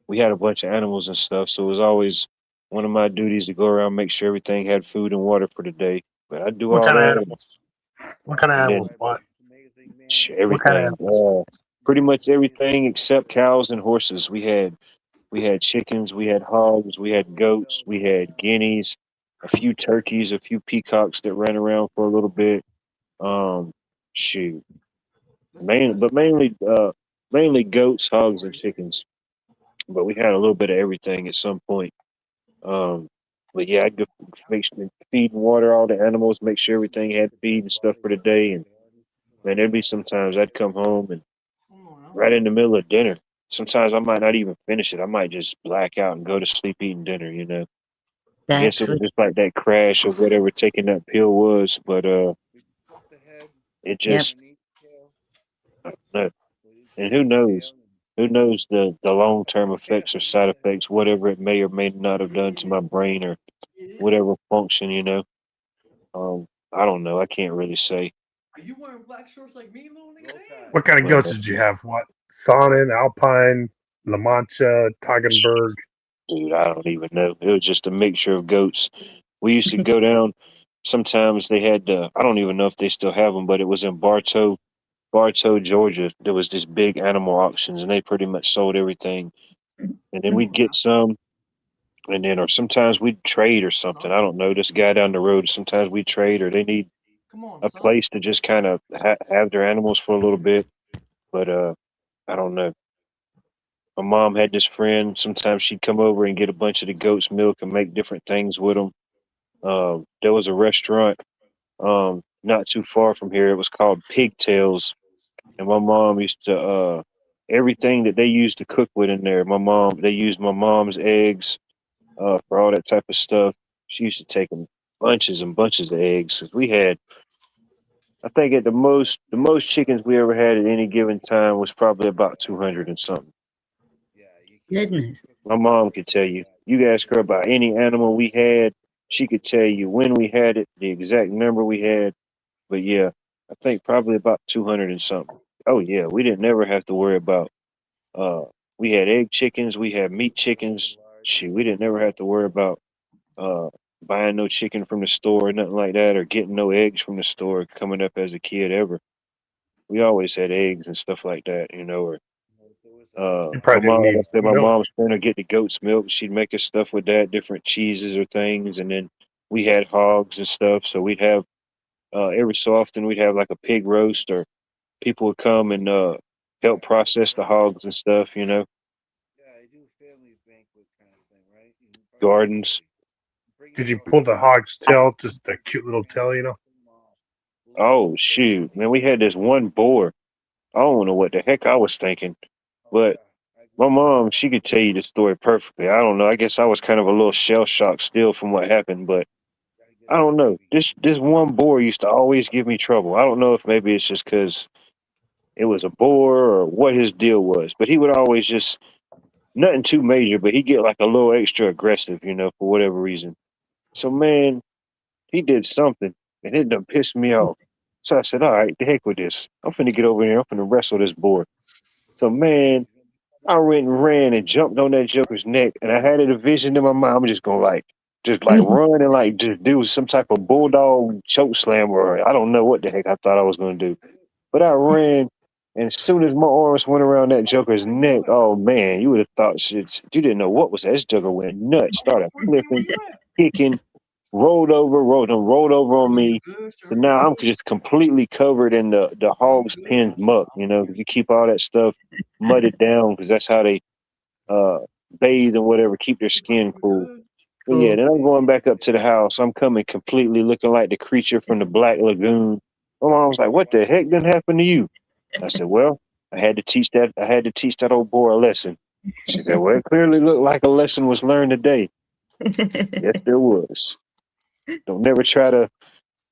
We had a bunch of animals and stuff, so it was always one of my duties to go around make sure everything had food and water for the day. But I do What all kind of that, animals? What kind of and animals? then What? What kind of everything. animals? Pretty much everything except cows and horses. We had chickens, we had hogs, we had goats, we had guineas, a few turkeys, a few peacocks that ran around for a little bit. Um, shoot, mainly goats, hogs, and chickens. But we had a little bit of everything at some point. Um, but yeah, I'd go make sure feed and water all the animals, make sure everything had feed and stuff for the day. And man, there'd be sometimes I'd come home and Come on now. right in the middle of dinner. Sometimes I might not even finish it. I might just black out and go to sleep eating dinner, you know. I guess That's it was what just like that crash or whatever taking that pill was, but it yep. just no. And who knows? Who knows the long term effects or side effects, whatever it may or may not have done to my brain or whatever function, you know. I don't know. I can't really say. Are you wearing black shorts like me, little nigga? Damn. What kind of But goats did you have? What? Saanen, Alpine, La Mancha, Toggenburg. dude, I don't even know. It was just a mixture of goats. We used to go down. Sometimes they had. I don't even know if they still have them, but it was in Bartow, Georgia. There was this big animal auctions, and they pretty much sold everything. And then we'd get some, and then or sometimes we'd trade or something. I don't know. This guy down the road. Sometimes we trade, or they need Come on, a son. place to just kind of have their animals for a little bit. But I don't know. My mom had this friend. Sometimes she'd come over and get a bunch of the goat's milk and make different things with them. There was a restaurant not too far from here. It was called Pigtails, and my mom used to everything that they used to cook with in there. They used my mom's eggs for all that type of stuff. She used to take them bunches and bunches of eggs. 'Cause we had, I think, at the most chickens we ever had at any given time was probably about 200 and something. Goodness. My mom could tell you. You ask her about any animal we had, she could tell you when we had it, the exact number we had. But yeah, I think probably about 200 and something. Oh yeah, we didn't never have to worry about. Uh, we had egg chickens, we had meat chickens. Shoot, we didn't never have to worry about uh buying no chicken from the store or nothing like that, or getting no eggs from the store coming up as a kid ever. We always had eggs and stuff like that, you know. Or You my probably didn't mom, like I need said, my milk. mom's trying to get the goat's milk. She'd make us stuff with that, different cheeses or things, and then we had hogs and stuff. So we'd have every so often we'd have like a pig roast, or people would come and help process the hogs and stuff, you know, gardens. Did you pull the hog's tail? Just a cute little tail, you know? Oh shoot, man, we had this one boar. I don't know what the heck I was thinking, but my mom, she could tell you the story perfectly. I don't know. I guess I was kind of a little shell shocked still from what happened, but I don't know. This one boar used to always give me trouble. I don't know if maybe it's just because it was a boar or what his deal was, but he would always just nothing too major, but he'd get like a little extra aggressive, you know, for whatever reason. So man, he did something and it done pissed me off. So I said, all right, the heck with this. I'm finna get over here. I'm finna wrestle this boar. So man, I went and ran and jumped on that joker's neck, and I had a vision in my mind. I'm just gonna just like run and like just do some type of bulldog choke slam, or I don't know what the heck I thought I was gonna do. But I ran, and as soon as my arms went around that joker's neck, oh man, you would have thought shit. You didn't know what was that. This joker went nuts, started flipping, kicking, rolled over on You me. good, So sir? You now I'm good? just completely covered in the You hog's good? pen's muck, you know, 'cause you keep all that stuff mudded down because that's how they uh, bathe and whatever, keep their skin You cool. good? But yeah, Cool. then I'm going back up to the house. I'm coming completely looking like the creature from the Black Lagoon. My mom was like, "What the heck done happened to you?" I said, "Well, I had to teach that old boy a lesson." She said, "Well, it clearly looked like a lesson was learned today." Yes, there was. Don't never try to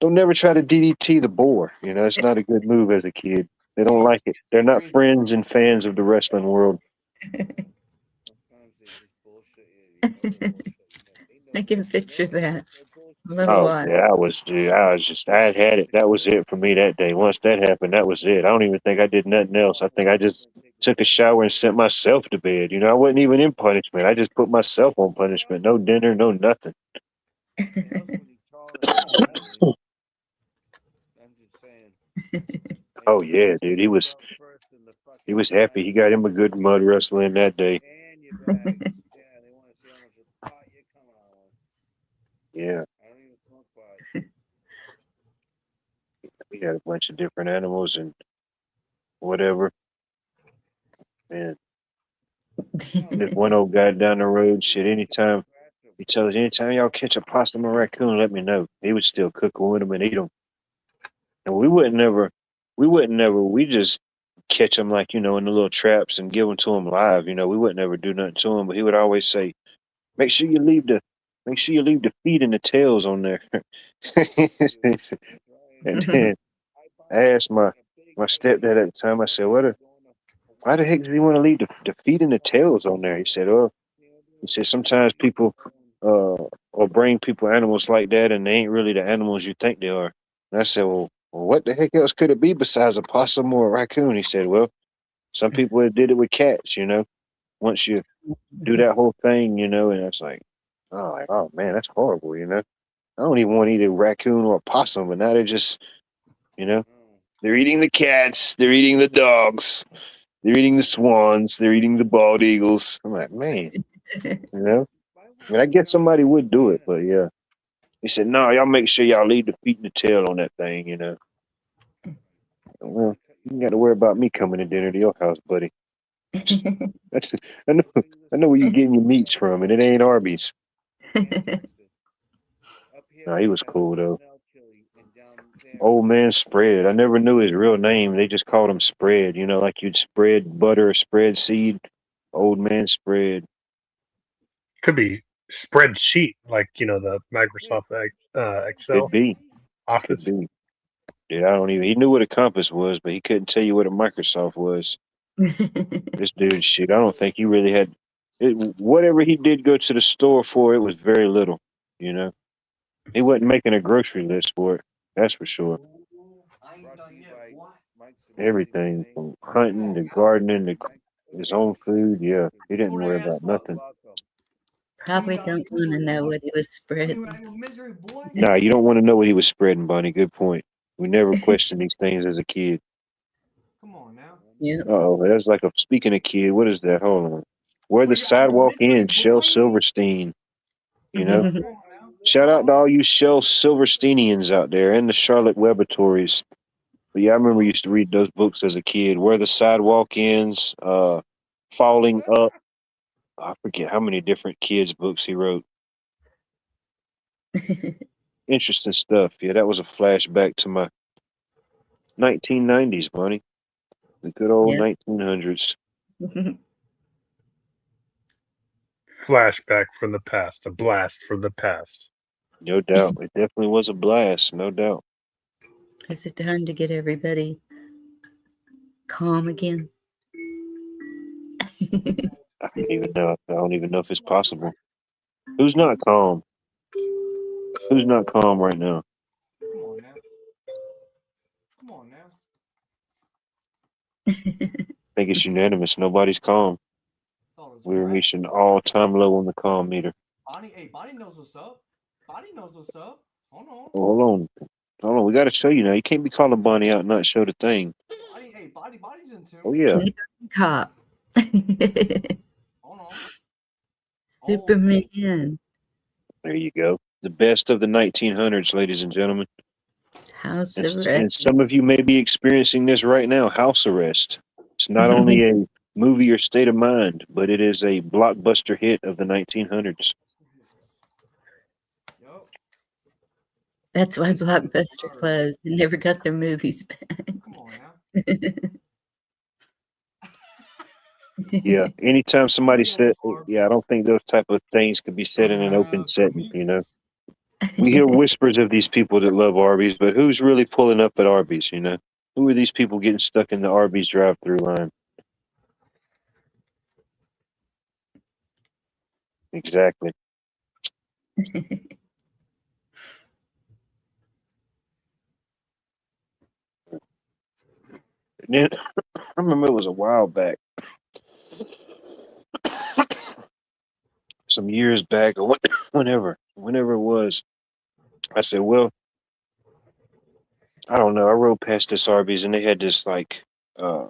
don't never try to DDT the boar. You know, it's not a good move as a kid. They don't like it. They're not Crazy. friends and fans of the wrestling world. I can picture that. A little Oh while. yeah, I had had it. That was it for me that day. Once that happened, that was it. I don't even think I did nothing else. I think I just took a shower and sent myself to bed. I wasn't even in punishment. I just put myself on punishment. No dinner, no nothing. I'm just saying. Oh yeah, dude. He was happy. He got him a good mud wrestling that day. And your bags. Yeah, they want to see how much of pot you come out with. Yeah, I don't even smoke pot. we had a bunch of different animals and whatever. And this one old guy down the road, shit, anytime he tells us, anytime y'all catch a possum or raccoon, let me know. He would still cook with them and eat them. And we just catch them like, in the little traps and give them to him live. We wouldn't never do nothing to him, but he would always say, make sure you leave the feet and the tails on there. And then I asked my stepdad at the time, I said, why the heck does he want to leave the feet and the tails on there? He said, sometimes people or bring people animals like that and they ain't really the animals you think they are. And I said, well, what the heck else could it be besides a possum or a raccoon? He said, well, some people did it with cats, once you do that whole thing, and it's like, oh man, that's horrible, I don't even want to eat a raccoon or a possum, but now they're just, they're eating the cats, they're eating the dogs, they're eating the swans, they're eating the bald eagles. I'm like, man, I guess somebody would do it, but yeah. He said, no, y'all make sure y'all leave the feet and the tail on that thing, Well, you ain't got to worry about me coming to dinner to your house, buddy. I know where you getting your meats from, and it ain't Arby's. No, he was cool though. Old man Spread. I never knew his real name. They just called him Spread. Like you'd spread butter or spread seed. Old man Spread. Could be spreadsheet, like the Microsoft Excel Could be. Office. Could be. Yeah, I don't even. He knew what a compass was, but he couldn't tell you what a Microsoft was. This dude, shit. I don't think he really had. Whatever he did go to the store for, it was very little. He wasn't making a grocery list for it. That's for sure. Everything from hunting to gardening to his own food. Yeah, he didn't worry about nothing. Probably don't want to know what he was spreading. Nah, you don't want to know what he was spreading, Bonnie. Good point. We never questioned these things as a kid. Come on now. Yeah. Oh, that's like a speaking of kid. What is that? Hold on. Where the sidewalk ends, Shel Silverstein. Shout out to all you Shel Silversteinians out there and the Charlotte Webbatories. But yeah, I remember used to read those books as a kid. Where the Sidewalk Ends, Falling Up. I forget how many different kids' books he wrote. Interesting stuff. Yeah, that was a flashback to my 1990s, Bonnie. The good old 1900s. Flashback from the past, a blast from the past. No doubt. It definitely was a blast, no doubt. Is it time to get everybody calm again? I don't even know. I don't even know if it's possible. Who's not calm? Who's not calm right now? Come on now. Come on now. I think it's unanimous. Nobody's calm. We're reaching an all-time low on the calm meter. Bonnie knows what's up. Bonnie knows what's up. Hold on. We got to show you now. You can't be calling Bonnie out and not show the thing. Bonnie's in tune. Oh yeah. Cop. Hold on. Superman. There you go. The best of the 1900s, ladies and gentlemen. House And arrest. some of you may be experiencing this right now. House arrest. It's not only a movie or state of mind, but it is a blockbuster hit of the 1900s. That's why Blockbuster closed and never got their movies back. Come on now. Yeah. Anytime somebody said, yeah, I don't think those type of things could be said in an open setting, We hear whispers of these people that love Arby's, but who's really pulling up at Arby's, Who are these people getting stuck in the Arby's drive-through line? Exactly. And then I remember it was a while back, some years back, or whenever it was. I said, well, I don't know. I rode past this Arby's and they had this like uh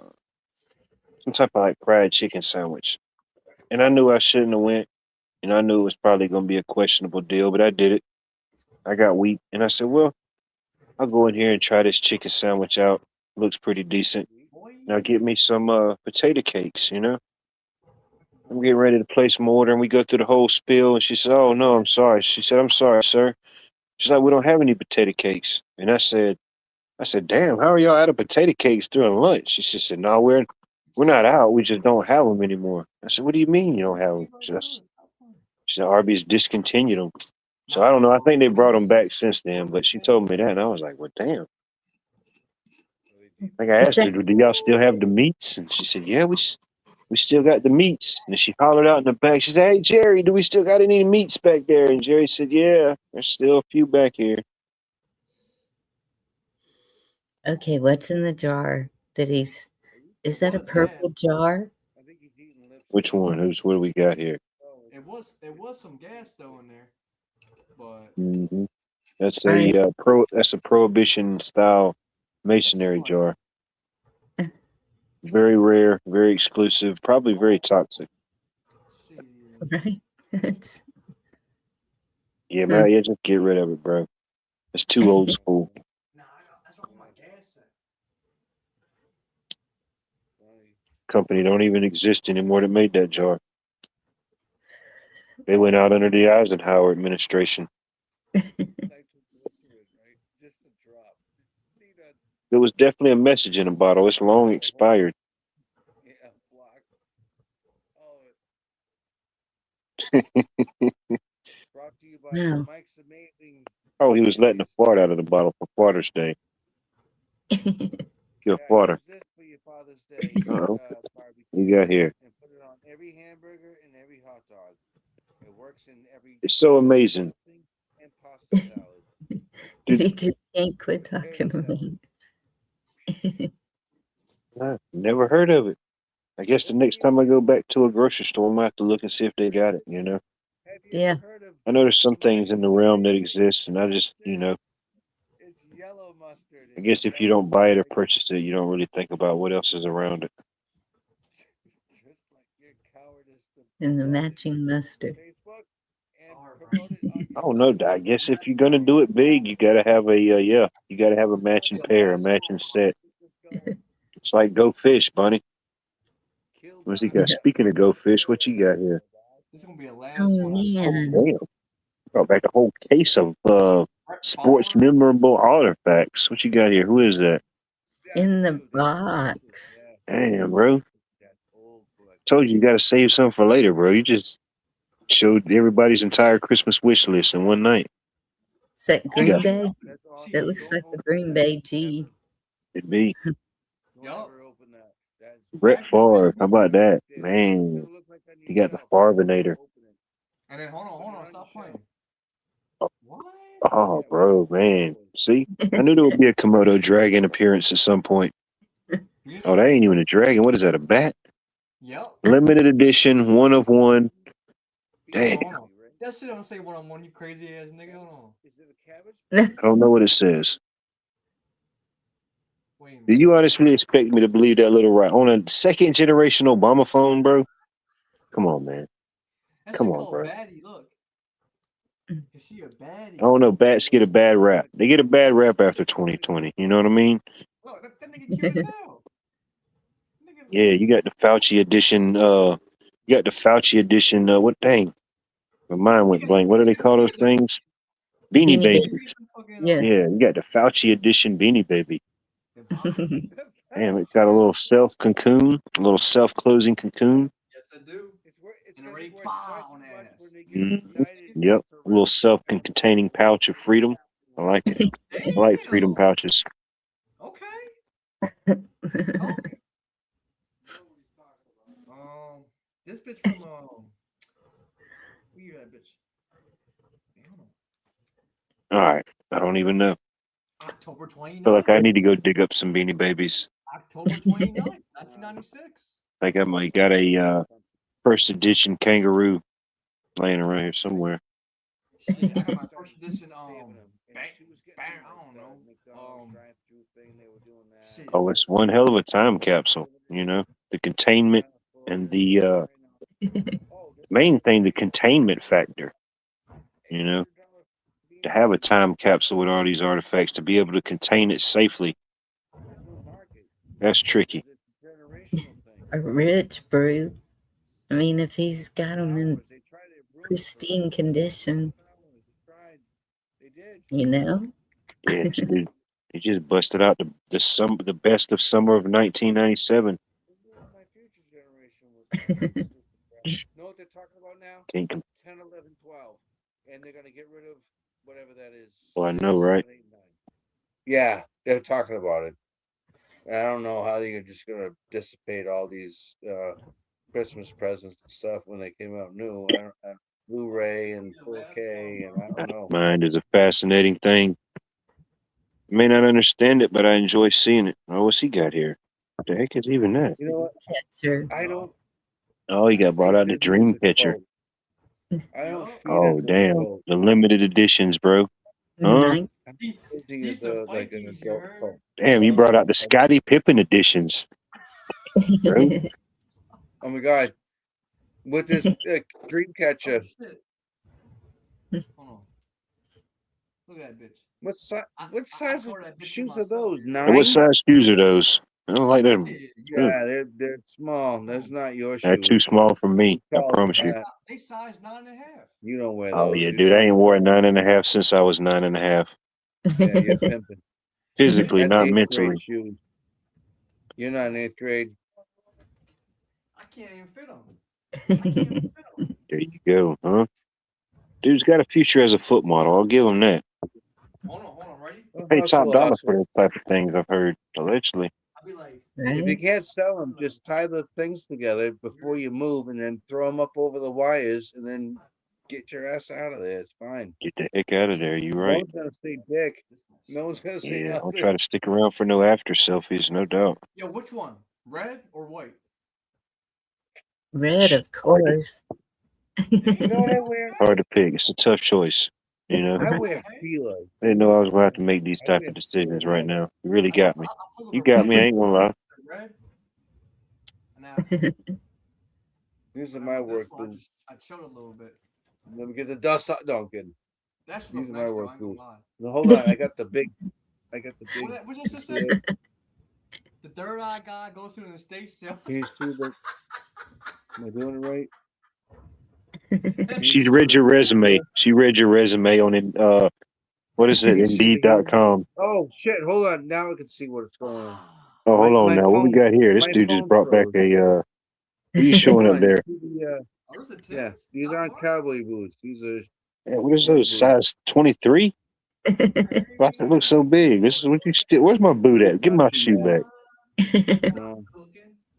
some type of like fried chicken sandwich, and I knew I shouldn't have went, and I knew it was probably gonna be a questionable deal, but I did it. I got weak, and I said, well, I'll go in here and try this chicken sandwich out. Looks pretty decent. Now get me some potato cakes, you know? I'm getting ready to place my order and we go through the whole spiel and she said, oh no, I'm sorry. She said, I'm sorry, sir. She's like, we don't have any potato cakes. And I said, damn, how are y'all out of potato cakes during lunch? She said, no, we're not out. We just don't have them anymore. I said, what do you mean you don't have them? She said, Arby's discontinued them. So I don't know. I think they brought them back since then, but she told me that and I was like, well, damn. Like I Is asked that her, do y'all still have the meats? And she said, yeah, we still got the meats. And she hollered out in the back. She said, hey, Jerry, do we still got any meats back there? And Jerry said, yeah, there's still a few back here. okay? What's in the jar that he's? Is that a What is that? purple jar? I think he's eating lips. Which one? What do we got here? It was some gas though in there, but Hmm. That's All right. that's a prohibition style masonry jar. Very rare, very exclusive, probably very toxic. shit. Right. It's, Yeah, man, yeah, just get rid of it, bro. It's too old school. Nah, that's what my gas at. Company don't even exist anymore that made that jar. They went out under the Eisenhower administration. Just a drop. There was definitely a message in the bottle. It's long expired. Yeah, block. Brought to you by No. Mike's Amazing. Oh, he was letting a fart out of the bottle for Father's Day. Your farter. Use this for your Father's Day Uh-oh. barbecue. You got here. And put it on every hamburger and every hot dog. It works in every. It's so amazing. And pasta salad. he just can't quit talking about it. I've never heard of it. I guess the next time I go back to a grocery store, I might have to look and see if they got it, you know? Have you Yeah. ever heard of I know there's some things in the realm that exist, and I just, It's yellow mustard. I guess if you don't buy it or purchase it, you don't really think about what else is around it. Just like your cowardice to And the promote it matching mustard. on Facebook and promote it on I don't know. I guess if you're gonna do it big, you gotta have you gotta have a matching pair, a matching set. It's like Go Fish, Bunny. What's he got? Yeah. Speaking of Go Fish, what you got here? This is gonna be the last Oh one. man. Damn, brought back a whole case of sports Palmer? memorable artifacts. What you got here? Who is that? In the box. Damn, bro. Told you gotta save some for later, bro. You just showed everybody's entire Christmas wish list in one night. Is that Green got- Bay? That looks like the Green Bay G. It'd be Yup. Brett Favre. How about that, man? You got the Favrenator. And then hold on, stop playing. What? Oh, bro, man. See, I knew there would be a Komodo dragon appearance at some point. Oh, that ain't even a dragon. What is that? A bat? Yep. Limited edition, 1 of 1. Damn. Hold on. That shit don't say 1-on-1, you crazy ass nigga. Hold on. Is it a cabbage? I don't know what it says. Wait a Do minute. you honestly expect me to believe that little right on a second generation Obama phone, bro? Come on, man. That Come shit on, called bro. baddie, look. Is she a baddie? I don't know. Bats get a bad rap. They get a bad rap after 2020. You know what I mean? Look, that nigga cute as hell. Nigga, Yeah, you got the Fauci edition. What dang? My mind went blank. What do they call those things? Beanie Beanie Babies. Yeah. Yeah, you got the Fauci edition Beanie Baby. Damn, it's got a little self cocoon, a little self closing cocoon. Yes, I do. It's And gonna already be worth pow twice on as much ass. when they get Mhm. indicted. Yep, a little self containing pouch of freedom. I like it. I like freedom Damn. pouches. Okay. Talking. This bitch from where you at, bitch? Damn. All right. I don't even know. October I feel like 29th. I need to go dig up some Beanie Babies. October 29th, 1996. I think I might got a first edition kangaroo laying around here somewhere. Shit, I got my first edition. I don't know. Shit. Oh, it's one hell of a time capsule. You know, the containment and the main thing, the containment factor. You know, to have a time capsule with all these artifacts, to be able to contain it safely, that's tricky. A rich brew. I mean, if he's got them in pristine condition, you know. Yeah, dude, he just busted out the best of summer of 1997. Know what they're talking about now? Can't 10, 11, 12. And they're going to get rid of whatever that is. Well, I know, right? Yeah, they're talking about it. I don't know how you're just going to dissipate all these Christmas presents and stuff when they came out new. Blu-ray and 4K, and I don't know. Mind is a fascinating thing. I may not understand it, but I enjoy seeing it. Oh, what's he got here? What the heck is even that? You know what? Catcher. I don't. Oh, he got brought out the dream catcher. I don't. Oh, damn. The limited editions, bro. Huh? He's the Vikings, you heard? Damn, you brought out the Scottie Pippen editions. Bro. Oh my God! With this dream catcher, Hold on. Look at that bitch. what I size of tore that bitch shoes in are those? myself. 9? What size shoes are those? I don't like them. Yeah, they're small. That's not your They're shoes. too small for me. I Tall promise you. than that. They size 9.5. You don't wear those. Oh yeah, You're dude. I ain't wore a tall. 9.5 since I was 9.5. Yeah, you're pimping. Physically, That's not 8th mentally. grade shoes. You're not in 8th grade. I can't even fit them. There you go, huh? Dude's got a future as a foot model. I'll give him that. Hold on, ready? Pay top Hustle, dollar hustle. for those type of things, I've heard, allegedly. I'll be like, If you can't sell them, just tie the things together before you move, and then throw them up over the wires, and then get your ass out of there. It's fine. Get the heck out of there. You No right. one's gonna say dick. No one's gonna say Yeah, I'll nothing. try to stick around for no after selfies, no doubt. yo, which one? Red or white? Red, of course. You know what I wear? Hard to pick. It's a tough choice. You know, I wear Fila. I didn't know I was going to have to make these type of decisions right now. You really got me. You got me. I ain't gonna lie. Red. Now, These are my work boots. I chilled a little bit. Let me get the dust out. No, I'm kidding. That's These look are my nice though, I work ain't gonna boots. lie. No, hold on. I got the big. What's your sister? Yeah. The third eye guy goes to the States. Can you see the? Am I doing it right? She read your resume. She read your resume on it. What is it? Indeed.com. Oh shit! Hold on. Now I can see what's going on. Oh, hold on My now. What we phone- got here? This my dude just phone brought back froze. a. What are you showing Hold up on, there? you see the, Oh, those are tits? yeah, these Not aren't Mark? cowboy boots. These are. Yeah, what is those? Size 23? Why does it look so big? This is what you still. Where's my boot at? Give my shoe back.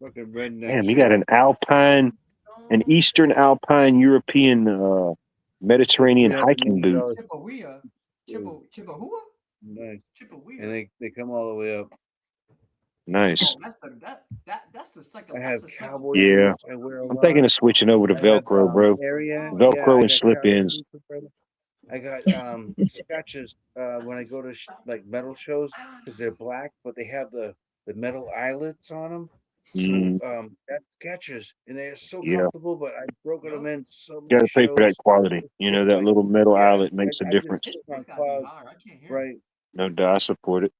Fucking redneck. Damn, you got an Alpine, an Eastern Alpine European Mediterranean hiking boot. Chippewa. Chippahua? Nice. Chippewa. And they come all the way up. Nice. Oh, that's the second. I that's have the second- cowboy Yeah. boots. I wear a I'm lot. thinking of switching over to I have, Velcro, bro. Area. Velcro Yeah, I and got slip cowboy ins. boots. I got sketches when I go to like metal shows because they're black, but they have the metal eyelets on them. So that's Skechers, and they're so Yeah. comfortable. But I've broken them in so You gotta many pay for that shows. quality. You know, that little metal eyelet makes a I just difference. put them on It's gotta be cloud, higher. I can't hear. right? No doubt, I support it.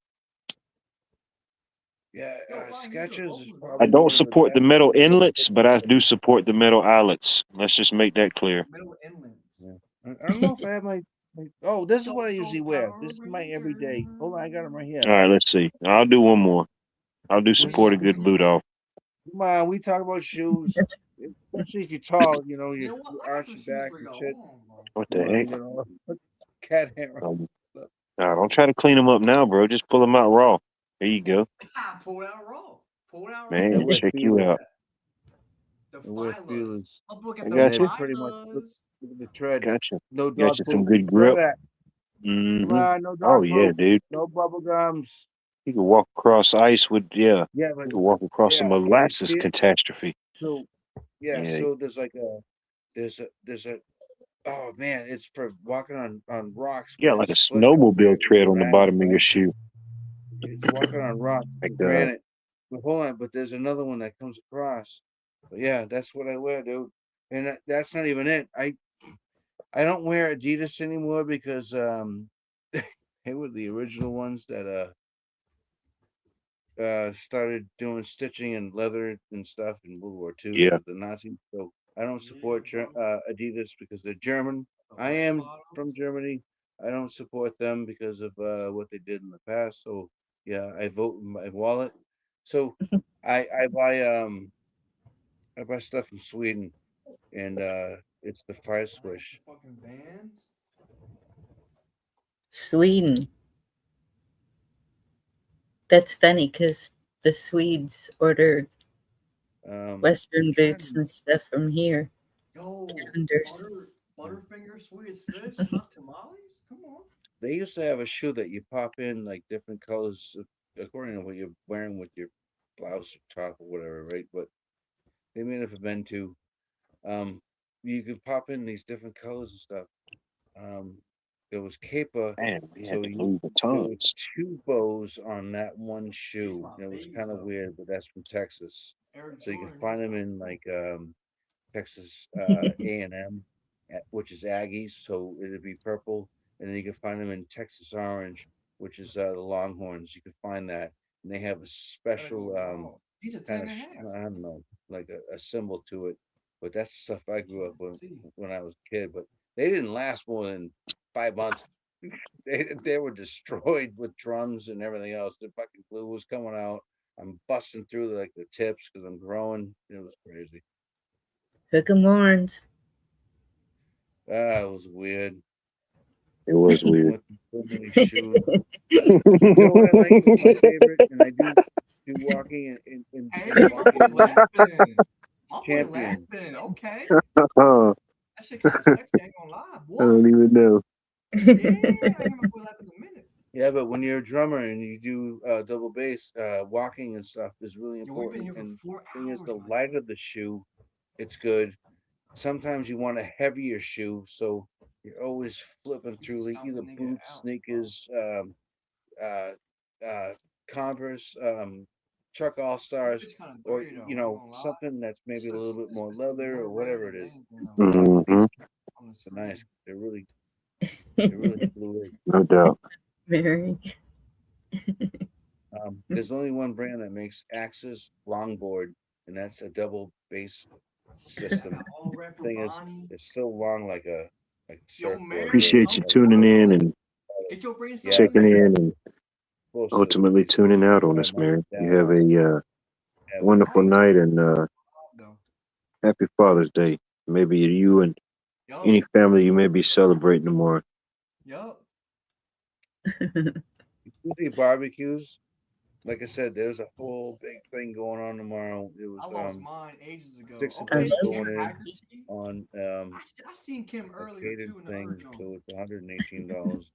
Yeah, Skechers is probably I one don't of support the best. metal inlets, but I do support the metal eyelets. Let's just make that clear. Middle inlands. Yeah. I don't know if I have my. Oh, this is what I usually wear. This is my everyday. Hold on, I got them right here. All right, let's see. I'll do one more. I'll do support a good boot off. Come on, we talk about shoes, especially if you're tall. You know, You you know what? I got arch some your shoes back for and y'all. shit. Hold on, bro. What the You heck? know, cat hair. Nah, don't try to clean them up now, bro. Just pull them out raw. There you go. Pull it out raw. Pull it out Man, raw. check you out. The wear filers. feelers. Look at I the got you. Pretty much filers. look at the tread. Gotcha. No Got dog you some poop. good None of grip. that. Hmm. Come on, no Oh dog yeah, food, dude. no bubble gums. You can walk across ice with Yeah, You but can walk across a yeah, molasses see it. catastrophe. So yeah, Yeah, so there's a oh man, it's for walking on rocks, you but got like a it's slick up snowmobile there, tread on the granite, bottom of your right? shoe. It's walking on rocks Like and granite. But hold on, but there's another one that comes across. But yeah, that's what I wear, dude. And that's not even it. I don't wear Adidas anymore because they were the original ones that started doing stitching and leather and stuff in World War II yeah. with the Nazis. So I don't support Yeah, bro. Adidas because they're German. The I red am from bottoms. Germany. I don't support them because of what they did in the past. So yeah, I vote with my wallet. So I buy stuff from Sweden, and it's the Fire Like the Swish. fucking Vans. Sweden. That's funny because the Swedes ordered I'm Western trying boots to. and stuff from here. Yo, Calendars. Butterfinger, Swedish fish, hot tamales. Come on. They used to have a shoe that you pop in like different colors according to what you're wearing with your blouse or top or whatever, right? But they may have been to um you can pop in these different colors and stuff. Um there was caper, Man, we had so the you Louis there was Vuittons. two bows on that one These shoe. my And it was babies kind of though. weird, but that's from Texas. Air So you can Jordan. find These them my in bro. like Texas A&M, which is Aggies, so it'd be purple, and then you can find them in Texas Orange, which is the Longhorns. You can find that, and they have a Gotta go special raw. These are kind 10 of and a half. I don't know, like a symbol to it. But that's stuff I grew up with See. when I was a kid. But they didn't last more than 5 months. They were destroyed with drums and everything else. The fucking glue was coming out. I'm busting through like the tips because I'm growing. It was crazy. Hook 'em horns. Ah, it was weird. It was I weird. went through so many shoes. You know what I like? What's my favorite? And I do walking Hey, in my boy walking laughing. My boy champion. laughing. Okay. I That shit kind of sexy. I ain't gonna lie, boy. don't even know. Yeah, I ain't my boy laughing in a minute. Yeah, but when you're a drummer and you do double bass, walking and stuff is really Yo, we've been important. here for And 4 thing is, hours, the my lighter guy. the shoe, it's good. Sometimes you want a heavier shoe, so you're always flipping You can through stomp the either nigga boots, out, bro. sneakers, uh, uh, Converse, Chuck All This Stars, bitch kind of or dirty though. I ain't gonna lie. something that's maybe a little bit This more bitch looks leather or more red whatever it than is. anything though. Hmm. On the They're nice. screen. They're really fluid. No doubt. Very. There's only one brand that makes Axis longboard, and that's a double bass system. All red for Thing is, Bonnie. it's so long like a Yo, surfboard, Mary, right? Appreciate you come Like, tuning through. in and Get your brain yeah, something, checking man. Mary. in and Supposed to. ultimately tuning out on My us, mom Mary. and You dad have a have wonderful Right. night and Though. happy Father's Day. Maybe you and Yup. any family you may be celebrating tomorrow. Yup. Tuesday barbecues. Like I said, there's a whole big thing going on tomorrow. It was I lost mine ages ago. 6 of I Okay, us love Kim going in Haggerty. on I seen Kim a earlier catered too in the other thing, joint. so it's $118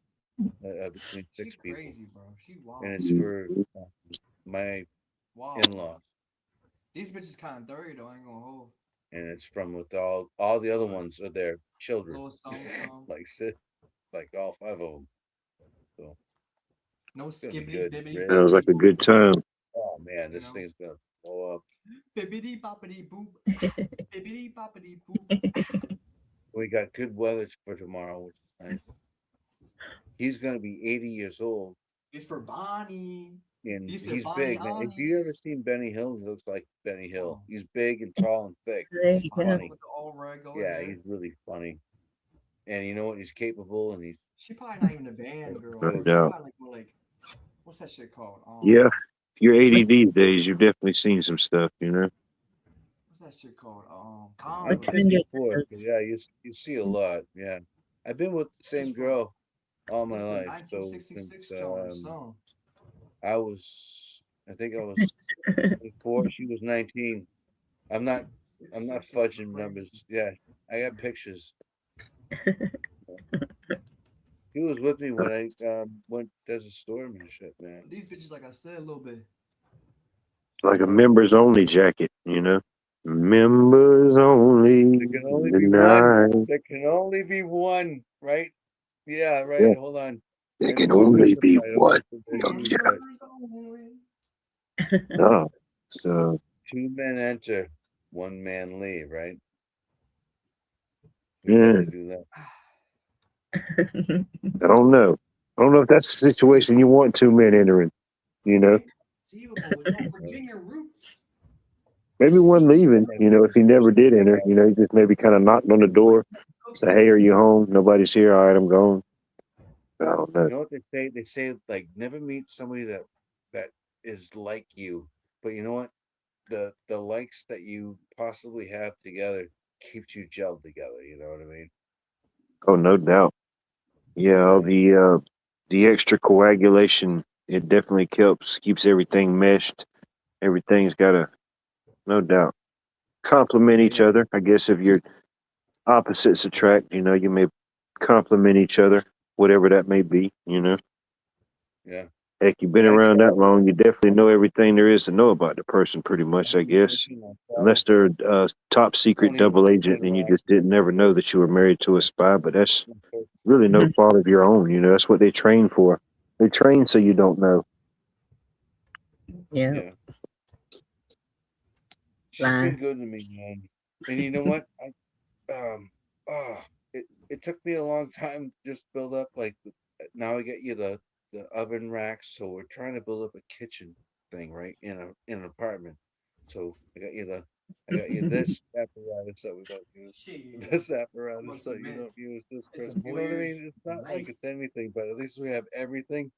between She 6 people, crazy, bro. She and wild. it's for my Wow. in-laws, These bitches kind of dirty though. I ain't gonna hold. and it's from with all the other ones are their children, Little something, something. like all 5 of them. So No it's gonna be skibbity good. bibbity Ribs. Sounds like boppity a boop. good time. Oh man, You this know, thing's gonna blow up. bibbity boppity boop. Bibbity boppity boop. We got good weather for tomorrow, which is nice. He's gonna be 80 years old, It's for Bonnie. and He said he's Bonnie big, man. If you ever Honest. seen Benny Hill, he looks like Benny Hill. Oh, He's big and tall and thick. There He's you go. funny. with the all red, go Yeah, ahead. he's really funny. And you know what? He's capable, and he's She probably not even a band girl, No bro. She doubt. probably like more like what's that shit called? Yeah. If you're 80 these days, you've definitely seen some stuff, you know? What's that shit called? I'm What Converse. kind of 54, so those? yeah, you see a lot. Yeah, I've been with the It's same from girl all my it's the life. So since 1966 joint or something. I think I was 4, she was 19. I'm not I'm not 66 fudging numbers. crazy. Yeah, I got pictures. She was with me when I went Desert Storm and shit, man. These bitches, like I said, a little bit. Like a members only jacket, you know. Members only There can only be tonight. one. There can only be one, right? Yeah, right. Yeah. Hold on. There I can have to only put be the title one. of the Don't video, you? but Oh, so 2 men enter, 1 man leave, right? We yeah, have to do that. I don't know. I don't know if that's the situation you want 2 men entering. You know, Inconceivable with no Virginia roots. maybe one leaving. You know, if he never did enter, you know, he just maybe kind of knocked on the door, say, "Hey, are you home? Nobody's here. All right, I'm gone." I don't know. You know what they say? They say like never meet somebody that is like you. But you know what? The likes that you possibly have together keeps you gelled together. You know what I mean? Oh, no doubt. Yeah, the extra coagulation, it definitely keeps everything meshed. Everything's got to, no doubt, complement each Yeah. other. I guess if you're opposites attract, you know, you may complement each other, whatever that may be, you know. Yeah. Heck, you've been I around tried that long, you definitely know everything there is to know about the person, pretty much, I guess. Unless they're a top secret double agent and you just didn't never know that you were married to a spy, but that's really no fault of your own, you know. That's what they train for. They train so you don't know. Yeah. Yeah. She's been good to me, man. And you know what? It took me a long time to just build up like now I get you the oven racks, so we're trying to build up a kitchen thing, right? In an apartment. So I got you this apparatus that we don't use, Shit. this apparatus must that you admit, don't use, this it's a Chris. You know what I voyeur's mean? It's not like life. it's anything, but at least we have everything.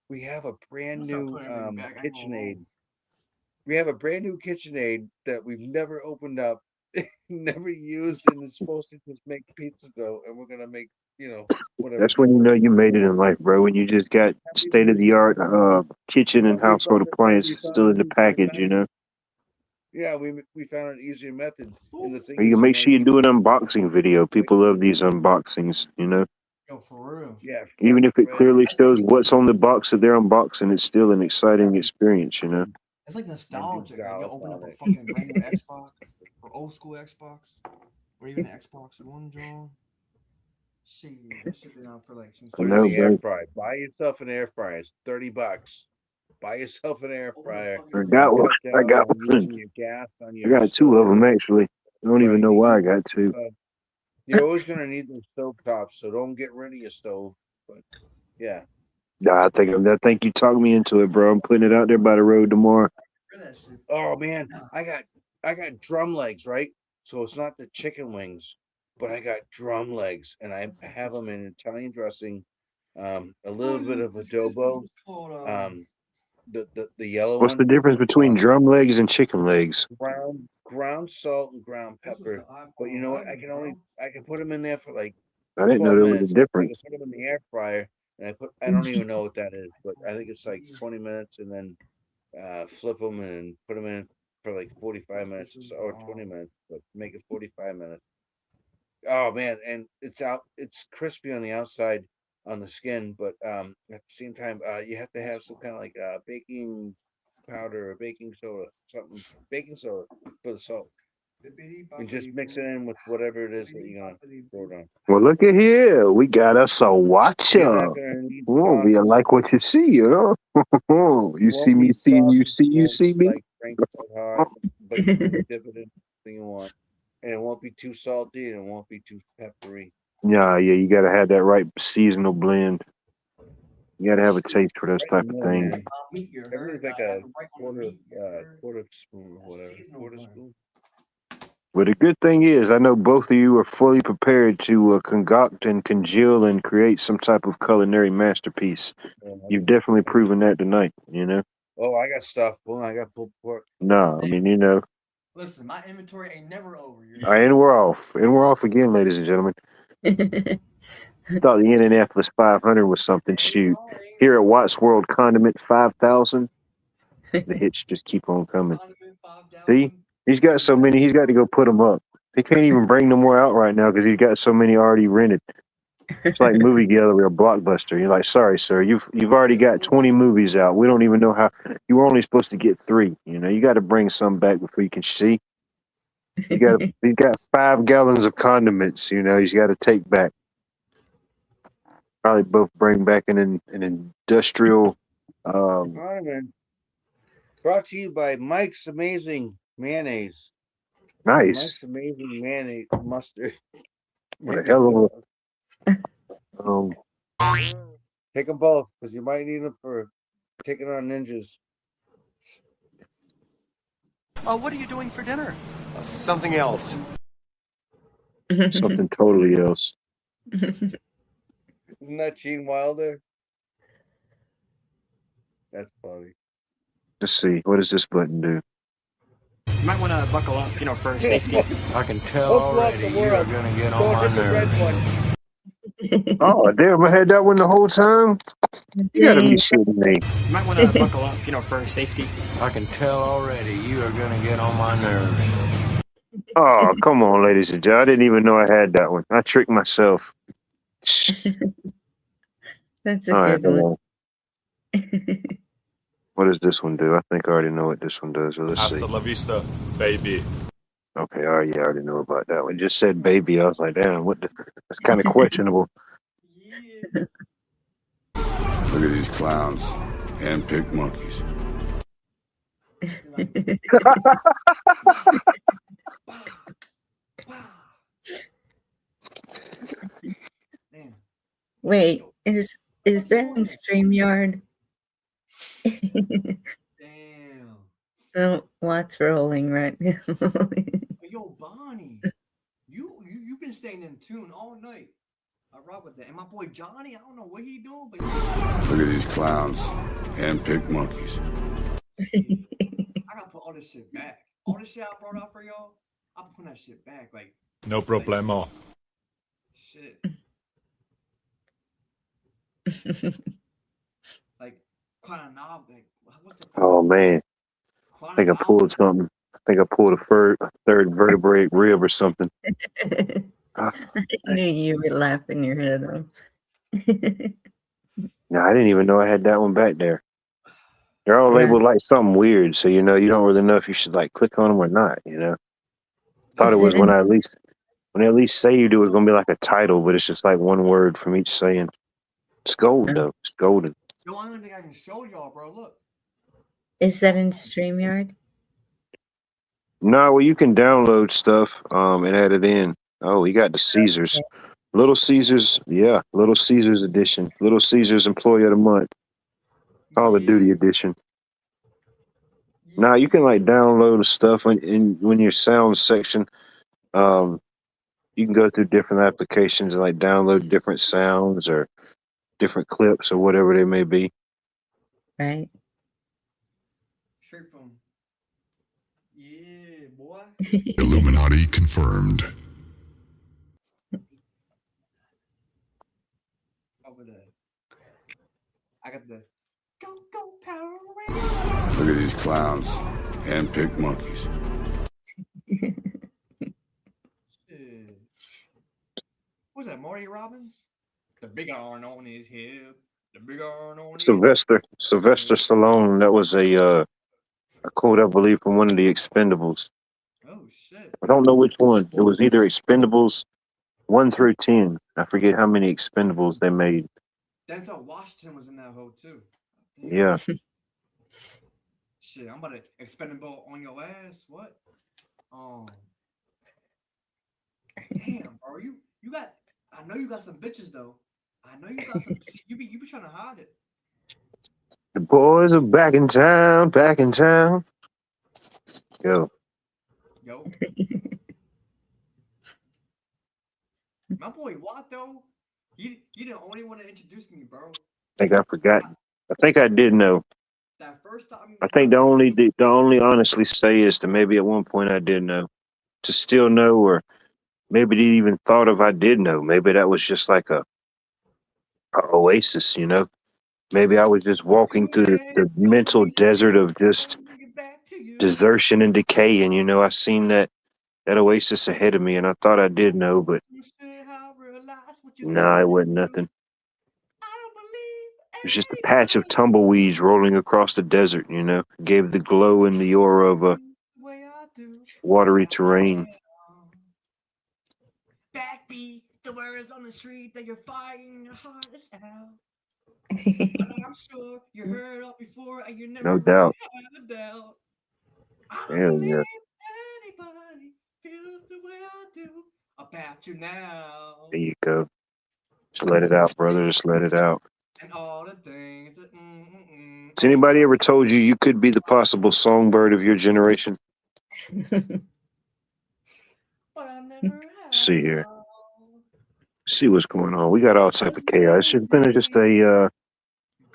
We have a brand I'm gonna start new putting everything back. I ain't gonna KitchenAid. lie. We have a brand new KitchenAid that we've never opened up, never used, and it's supposed to just make pizza dough, and we're gonna make, whatever. That's when you know you made it in life, bro. When you just got state of the art kitchen and We household found appliances still in the an easier package, you method. know. Yeah, we found an easier method, and the thing Or you is, can make sure you do an unboxing video. like, People love these unboxings, you know. Yo, for real. yeah, Even if it Fred, clearly That's shows like what's on the box that they're unboxing, it's still an exciting experience, you know. it's like and do nostalgic. Like you gals open on up a it. fucking brand new Xbox or old school Xbox or even Xbox One, John. Shit, that shit been out for like since I Put it in know, the air 2016. bro. fryer. Buy yourself an air fryer. It's $30. Buy yourself an air Open a fryer I fucking got and one. cut I down got on one. using your gas on I your got 2 of stove. them actually. I don't even Right. know why I got 2. You're always gonna need those stove tops, so don't get rid of your stove. But yeah. Nah, I think you talked me into it, bro. I'm putting it out there by the road tomorrow. That shit. Oh man, I got drum legs, right? So it's not the chicken wings, but I got drum legs, and I have them in Italian dressing, a little bit of adobo, Called, the yellow What's the one, difference between drum legs and chicken legs? ground salt and ground this was pepper. the But you iPhone know what? I 11, can bro. put them in there for like I didn't know 12 there was a minutes. I can difference. put them in the air fryer, and I don't even know what that is, but I think it's like 20 minutes, and then flip them and put them in for like 45 minutes or 20 minutes, but make it 45 minutes. Oh man, and it's crispy on the outside on the skin, but at the same time, you have to have some kind of like baking powder or baking soda, something, baking soda for the salt, and just mix it in with whatever it is that you're gonna throw it on. Well, look at here. We got us a You're watcher. not gonna need Oh, we sauce. like what you see, you know. You You see won't me need seeing you, sausage see you, rolls see me. like Frank's Red Hot, but you can dip it in anything you want, and it won't be too salty and it won't be too peppery. Yeah, you got to have that right seasonal blend. You got to have a taste for those Right in type the of middle, things. man. Meat, you Everything's heard? like I have a it right on the meat, you heard? quarter spoon or whatever. Seasonal Quarter blend. spoon. But the good thing is, I know both of you are fully prepared to concoct and congeal and create some type of culinary masterpiece. You've definitely proven that tonight, you know. Oh, I got stuff. Well, I got pulled pork. No, I mean, you know, Listen, my inventory ain't never over. and we're off. And we're off again, ladies and gentlemen. Thought the NNF was 500 was something. Shoot. Here at Watts World Condiment 5,000, the hits just keep on coming. See? He's got so many, he's got to go put them up. He can't even bring no more out right now because he's got so many already rented. It's like movie gallery or Blockbuster. You're like, sorry, sir, you've already got 20 movies out. We don't even know how. You were only supposed to get 3. You know, you got to bring some back before you can see. You got 5 gallons of condiments. You know, he's got to take back. Probably both bring back an industrial. Condiment. Brought to you by Mike's Amazing Mayonnaise. Nice. Mike's Amazing Mayonnaise Mustard. What a hell of a. Take them both because you might need them for taking on ninjas. What are you doing for dinner? Something else. Something totally else. Isn't that Gene Wilder? That's funny. Let's see. What does this button do? You might want to buckle up, for safety. I can tell already you're gonna get on my nerves. Oh, damn! I had that one the whole time. You gotta be shitting me. You might want to buckle up, for safety. I can tell already you are gonna get on my nerves. Oh, come on, ladies and gentlemen. I didn't even know I had that one. I tricked myself. That's a All right, good one. well, what does this one do? I think I already know what this one does. So let's see. Hasta la vista, baby. Okay, I already know about that one. It just said baby. I was like, damn, what the? That's kind of questionable. Look at these clowns. Hand-picked monkeys. Wait, is that in StreamYard? Damn. Oh, what's rolling right now? Yo, Bonnie, you've been staying in tune all night. I rock with that. And my boy Johnny, I don't know what he doing, but Look at these clowns. Hand-picked monkeys. I gotta put all this shit back. All this shit I brought out for y'all, I'm putting that shit back. Like, No problemo. shit. Like, Clown Knob, like, what's the Oh man, I think I pulled something. I think I pulled a third vertebrae rib or something. I knew you were laughing your head off. No, I didn't even know I had that one back there. They're all Yeah. labeled like something weird, so you don't really know if you should like click on them or not. Thought it Is was it when in- they at least saved it was gonna be like a title, but it's just like one word from each saying. It's gold though. It's golden. Yo, I don't think I can show y'all, bro. Look. Is that in StreamYard? No, well you can download stuff and add it in. Oh, you got the Caesars. Little Caesars, yeah, Little Caesars edition. Little Caesars Employee of the Month. Call of Duty edition. Now you can like download the stuff when your sound section. You can go through different applications and like download different sounds or different clips or whatever they may be. Right. Straight from. Yeah, boy. Illuminati confirmed. Over there. I got the go Power Rangers. Look at these clowns. Hand-picked monkeys. Shit. Who's that, Marty Robbins? The big iron on his hip. The big iron on his Sylvester Stallone. That was a quote I believe from one of the Expendables. Oh shit. I don't know which one. It was either Expendables 1 through 10. I forget how many Expendables they made. Denzel Washington was in that hole too. Damn. Yeah. Shit, I'm about to expendable on your ass. What? Damn, bro. You got. I know you got some bitches though. I know you got some. See, you be trying to hide it. The boys are back in town. Back in town. Yo. My boy Watto, he the only one that introduced me, bro. I think I forgot. I think I did know. That first time. I think the only honestly say is that maybe at one point I did know. To still know, or maybe they even thought of I did know. Maybe that was just like a oasis, Maybe I was just walking through the mental desert of just desertion and decay, and I seen that oasis ahead of me, and I thought I did know, but Nah, it wasn't nothing. I don't believe It was just a patch of tumbleweeds rolling across the desert, you know. Gave the glow and the aura of a the way I do. watery terrain. Backbeat, the words on the street that you're fighting your hardest out. I'm sure you heard all before and you never No really doubt. had a doubt. I don't Hell believe yeah. anybody feels the way I do about you now. There you go. Just let it out, brother. Just let it out. And all the things that Has anybody ever told you you could be the possible songbird of your generation? but I never had. See here. See what's going on. We got all type of chaos. It's been just a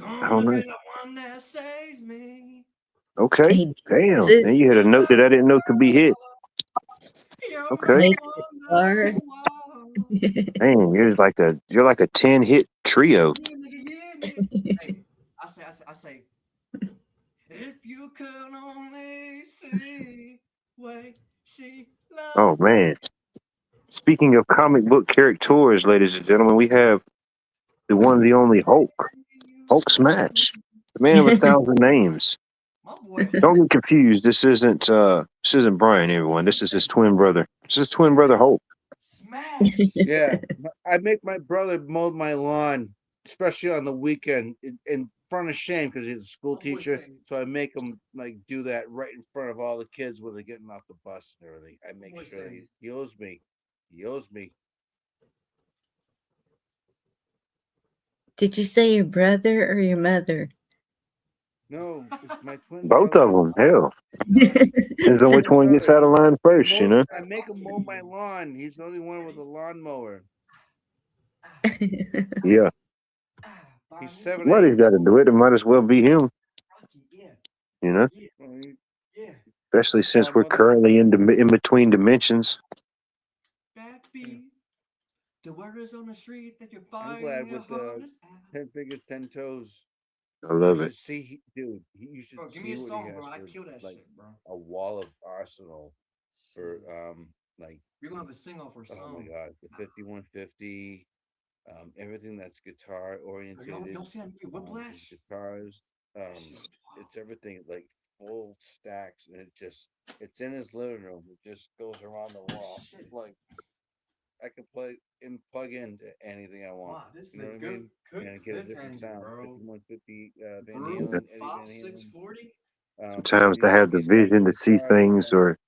I don't know. The one that saves me. Okay. Damn. This And you hit a note that I didn't know could be hit. Okay. plays guitar. Man, you're like a 10-hit trio. Hey, I say, if you could only see way she loves Oh man. Speaking of comic book characters, ladies and gentlemen, we have the one, the only Hulk. Hulk Smash. The man of 1,000 names. my boy. Don't get confused. This isn't Brian, everyone. This is his twin brother. This is his twin brother Hulk. Smash. Yeah, I make my brother mow my lawn, especially on the weekend, in front of Shane because he's a school teacher. So I make him like do that right in front of all the kids when they're getting off the bus and everything. I make sure he owes me. He owes me. Did you say your brother or your mother? No, it's my twin. Both brother. of them. Hell. Depends on which one gets out of line first, you know? I make him mow my lawn. He's the only one with a lawnmower. Yeah. He's 7. Somebody's got to do it. It might as well be him. You know? Especially since we're currently in between dimensions. Backbeat. The words on the street that you're I'm fighting glad your with the hardest out. 10 fingers, 10 toes. I love You it. should see, dude. You should Bro, give see me a what song, he has bro. I for, kill that like, shit, bro. a wall of arsenal for like. We're gonna have a sing off or Oh my song. god, the 5150, everything that's guitar oriented. Y'all see that movie Whiplash? Guitars, it's everything like full stacks, and it's in his living room. It just goes around the wall. It's like I can plug into anything I want. Wow, this You is know a what I good, mean? good And get a different cliffhanger, sound. bro. 5150 Van Brew, Halen, Eddie 5, Van 6, Halen. 40. Sometimes to have the vision to see things, or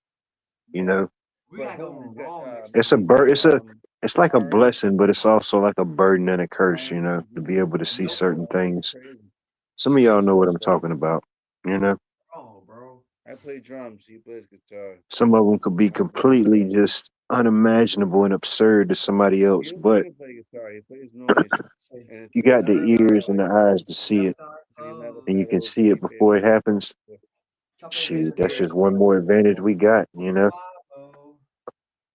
you know, We gotta go on Raw next it's a time. it's like a blessing, but it's also like a burden and a curse, you know, to be able to see certain things. Some of y'all know what I'm talking about, you know. Oh, bro. I play drums. He plays guitar. Some of them could be completely just unimaginable and absurd to somebody else, He doesn't but even play guitar. He plays noise. And you got the ears and the eyes to see it, and you can see it before it happens. Shoot, that's just one more advantage we got, you know.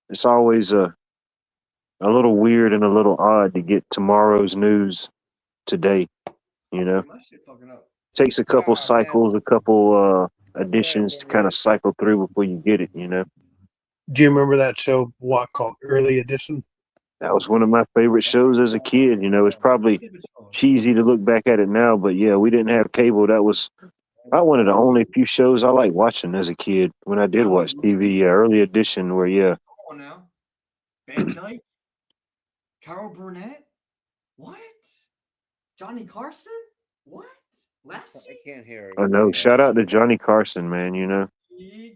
It's always a little weird and a little odd to get tomorrow's news today, you know. My shit fucking up. Takes a couple cycles, a couple editions to kind of cycle through before you get it, you know. Do you remember that show, What, called Early Edition? That was one of my favorite shows as a kid, you know. It's probably cheesy to look back at it now, but yeah, we didn't have cable. That was about one of the only few shows I liked watching as a kid when I did watch TV. Yeah, Early Edition, where Come on now. Van Dyke? Carol Burnett? What? Johnny Carson? What? Lassie? I can't hear it. I know. Shout out to Johnny Carson, man. You know,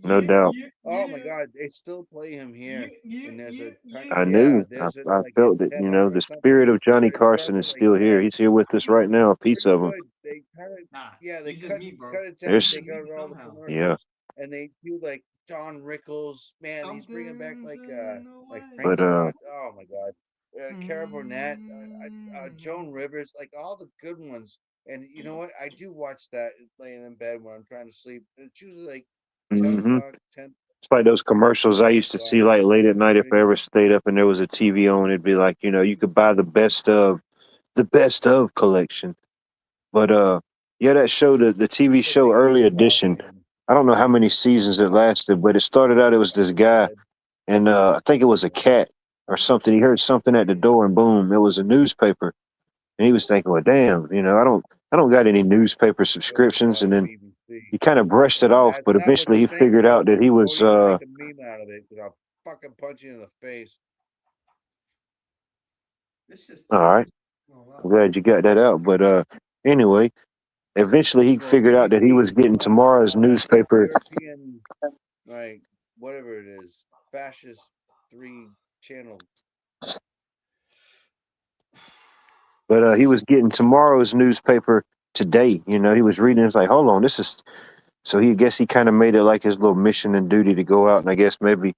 no doubt. Oh my God, they still play him here. And there's I knew. I felt it. You know, the spirit of Johnny Carson is still here. He's here with us right now. A piece of him. They kind of, they he's cut, in me, bro. cut it down. There's- They got all the commercials, Yeah. and they do like Don Rickles. Man, he's bringing back like Frank But, Sinatra. Oh my God, Carol Burnett, Joan Rivers, like all the good ones. And you know what? I do watch that laying in bed when I'm trying to sleep. And it's usually like 10 Mhm. o'clock, 10. It's like those commercials I used to see like late at night if I ever stayed up and there was a TV on. It'd be like, you know, you could buy the best of collection. But yeah, that show, the TV show Early Edition. I don't know how many seasons it lasted, but it started out. It was this guy, and I think it was a cat, or something. He heard something at the door, and boom, it was a newspaper. And he was thinking, well, damn, I don't got any newspaper subscriptions. And then he kind of brushed it off, That's but not what eventually the he thing figured out was. that he was, Or you make a meme out of it because I'll fucking punch you in the face. This is all right. I'm glad you got that out. But anyway, eventually he Well, figured out that he was BBC, getting tomorrow's newspaper. European, like whatever it is, fascist 3 channel. But he was getting tomorrow's newspaper today. He was reading. It's like, hold on, this is. So he guess he kind of made it like his little mission and duty to go out and I guess maybe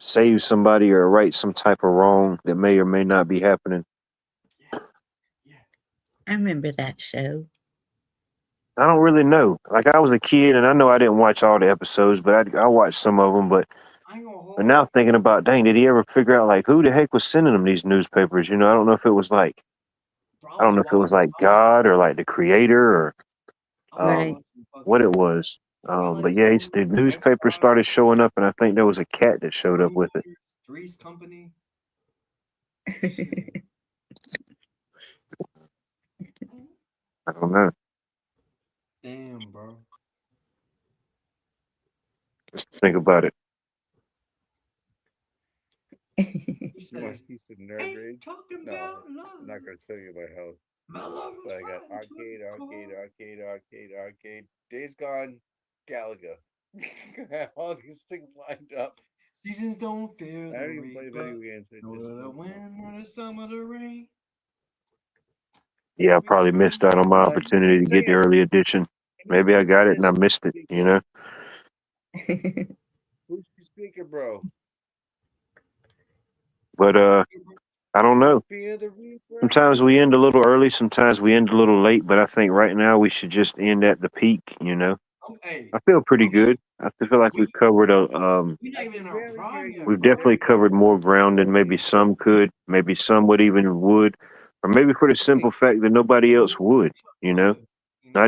save somebody or right some type of wrong that may or may not be happening. I remember that show. I don't really know. Like I was a kid and I know I didn't watch all the episodes, but I watched some of them. But now thinking about, dang, did he ever figure out like who the heck was sending him these newspapers? I don't know if it was like. I don't know if it was like God or like the creator or Right. what it was. But yeah, the newspaper started showing up, and I think there was a cat that showed up with it. Three's Company. I don't know. Damn, bro. Just think about it. He said, He's a nerve rage. No, I'm not gonna tell you my house. But I got arcade. Days Gone, Galaga. I have all these things lined up. Seasons don't fear I the don't even play video games. the wind or the summer, the rain. Yeah, I probably missed out on my opportunity to get the early edition. Maybe I got it and I missed it. Who's the speaker, bro? But I don't know. Sometimes we end a little early, sometimes we end a little late, but I think right now we should just end at the peak, I feel pretty good. I feel like we've covered We're not even in our prime yet, we've bro. definitely covered more ground than maybe some could, maybe some would even would, or maybe for the simple fact that nobody else would, not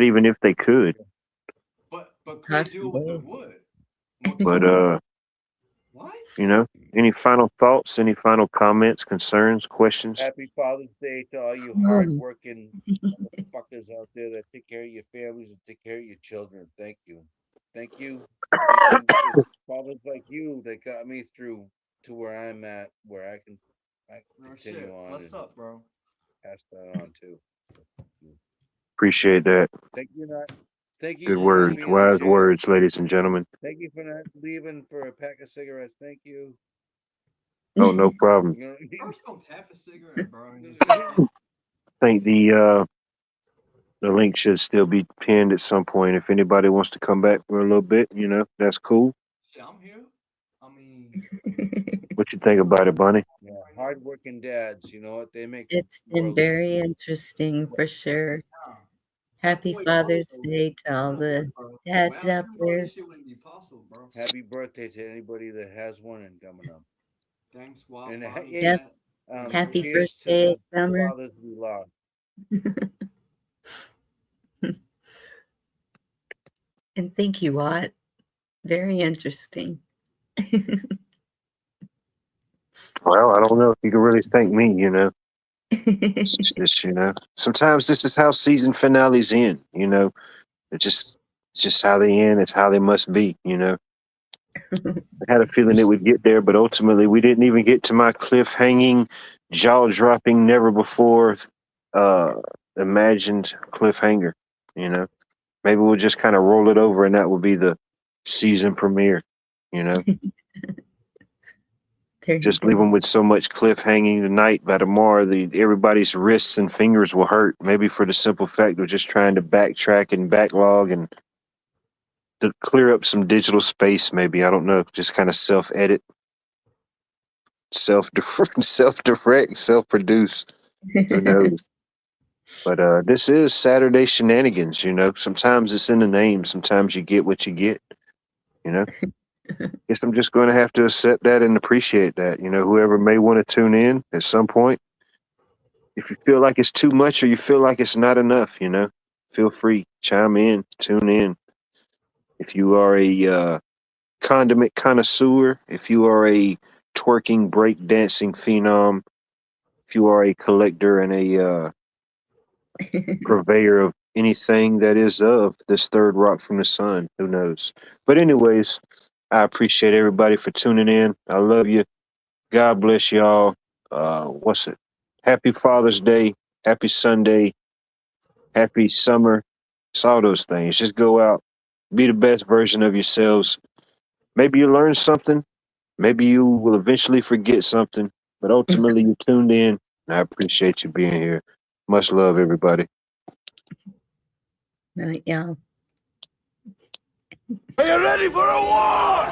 even if they could. But could do what would. But What? Any final thoughts, any final comments, concerns, questions? Happy Father's Day to all you hardworking motherfuckers out there that take care of your families and take care of your children. Thank you. Thank you. It's fathers like you that got me through to where I'm at, where I can continue on. What's up, bro? Pass that on too. Appreciate that. Thank you, Thank you. Good words, wise words, ladies and gentlemen. Thank you for not leaving for a pack of cigarettes. Thank you. Oh, no problem. I smoked half a cigarette, bro. I think the link should still be pinned at some point. If anybody wants to come back for a little bit, that's cool. Shit, I'm here. I mean, what you think about it, Bunny? Yeah, hardworking dads. You know what they make? It's been very interesting for sure. Happy Father's Day to all the dads out there. Happy birthday to anybody that has one and coming up. Thanks, Walt. And Yep. Happy first day of summer. Fathers we lost. And thank you, Watt. Very interesting. Well, I don't know if you can really thank me, It's just, sometimes this is how season finales end, It's just how they end. It's how they must be, I had a feeling it would get there, but ultimately we didn't even get to my cliffhanging, jaw-dropping, never before imagined cliffhanger, Maybe we'll just kind of roll it over and that will be the season premiere, Just leave them with so much cliffhanging tonight. By tomorrow, everybody's wrists and fingers will hurt. Maybe for the simple fact of just trying to backtrack and backlog and to clear up some digital space. Maybe, I don't know. Just kind of self-edit, self-direct, self-produce. Who knows? But this is Saturday Shenanigans. Sometimes it's in the name. Sometimes you get what you get. Guess I'm just going to have to accept that and appreciate that. Whoever may want to tune in at some point, if you feel like it's too much or you feel like it's not enough, feel free, chime in, tune in. If you are a condiment connoisseur, if you are a twerking, break dancing phenom, if you are a collector and a purveyor of anything that is of this third rock from the sun, who knows? But anyways, I appreciate everybody for tuning in. I love you. God bless y'all. What's it? Happy Father's Day. Happy Sunday. Happy summer. It's all those things. Just go out. Be the best version of yourselves. Maybe you learn something. Maybe you will eventually forget something. But ultimately, you tuned in. And I appreciate you being here. Much love, everybody. All right, y'all. Are you ready for a war?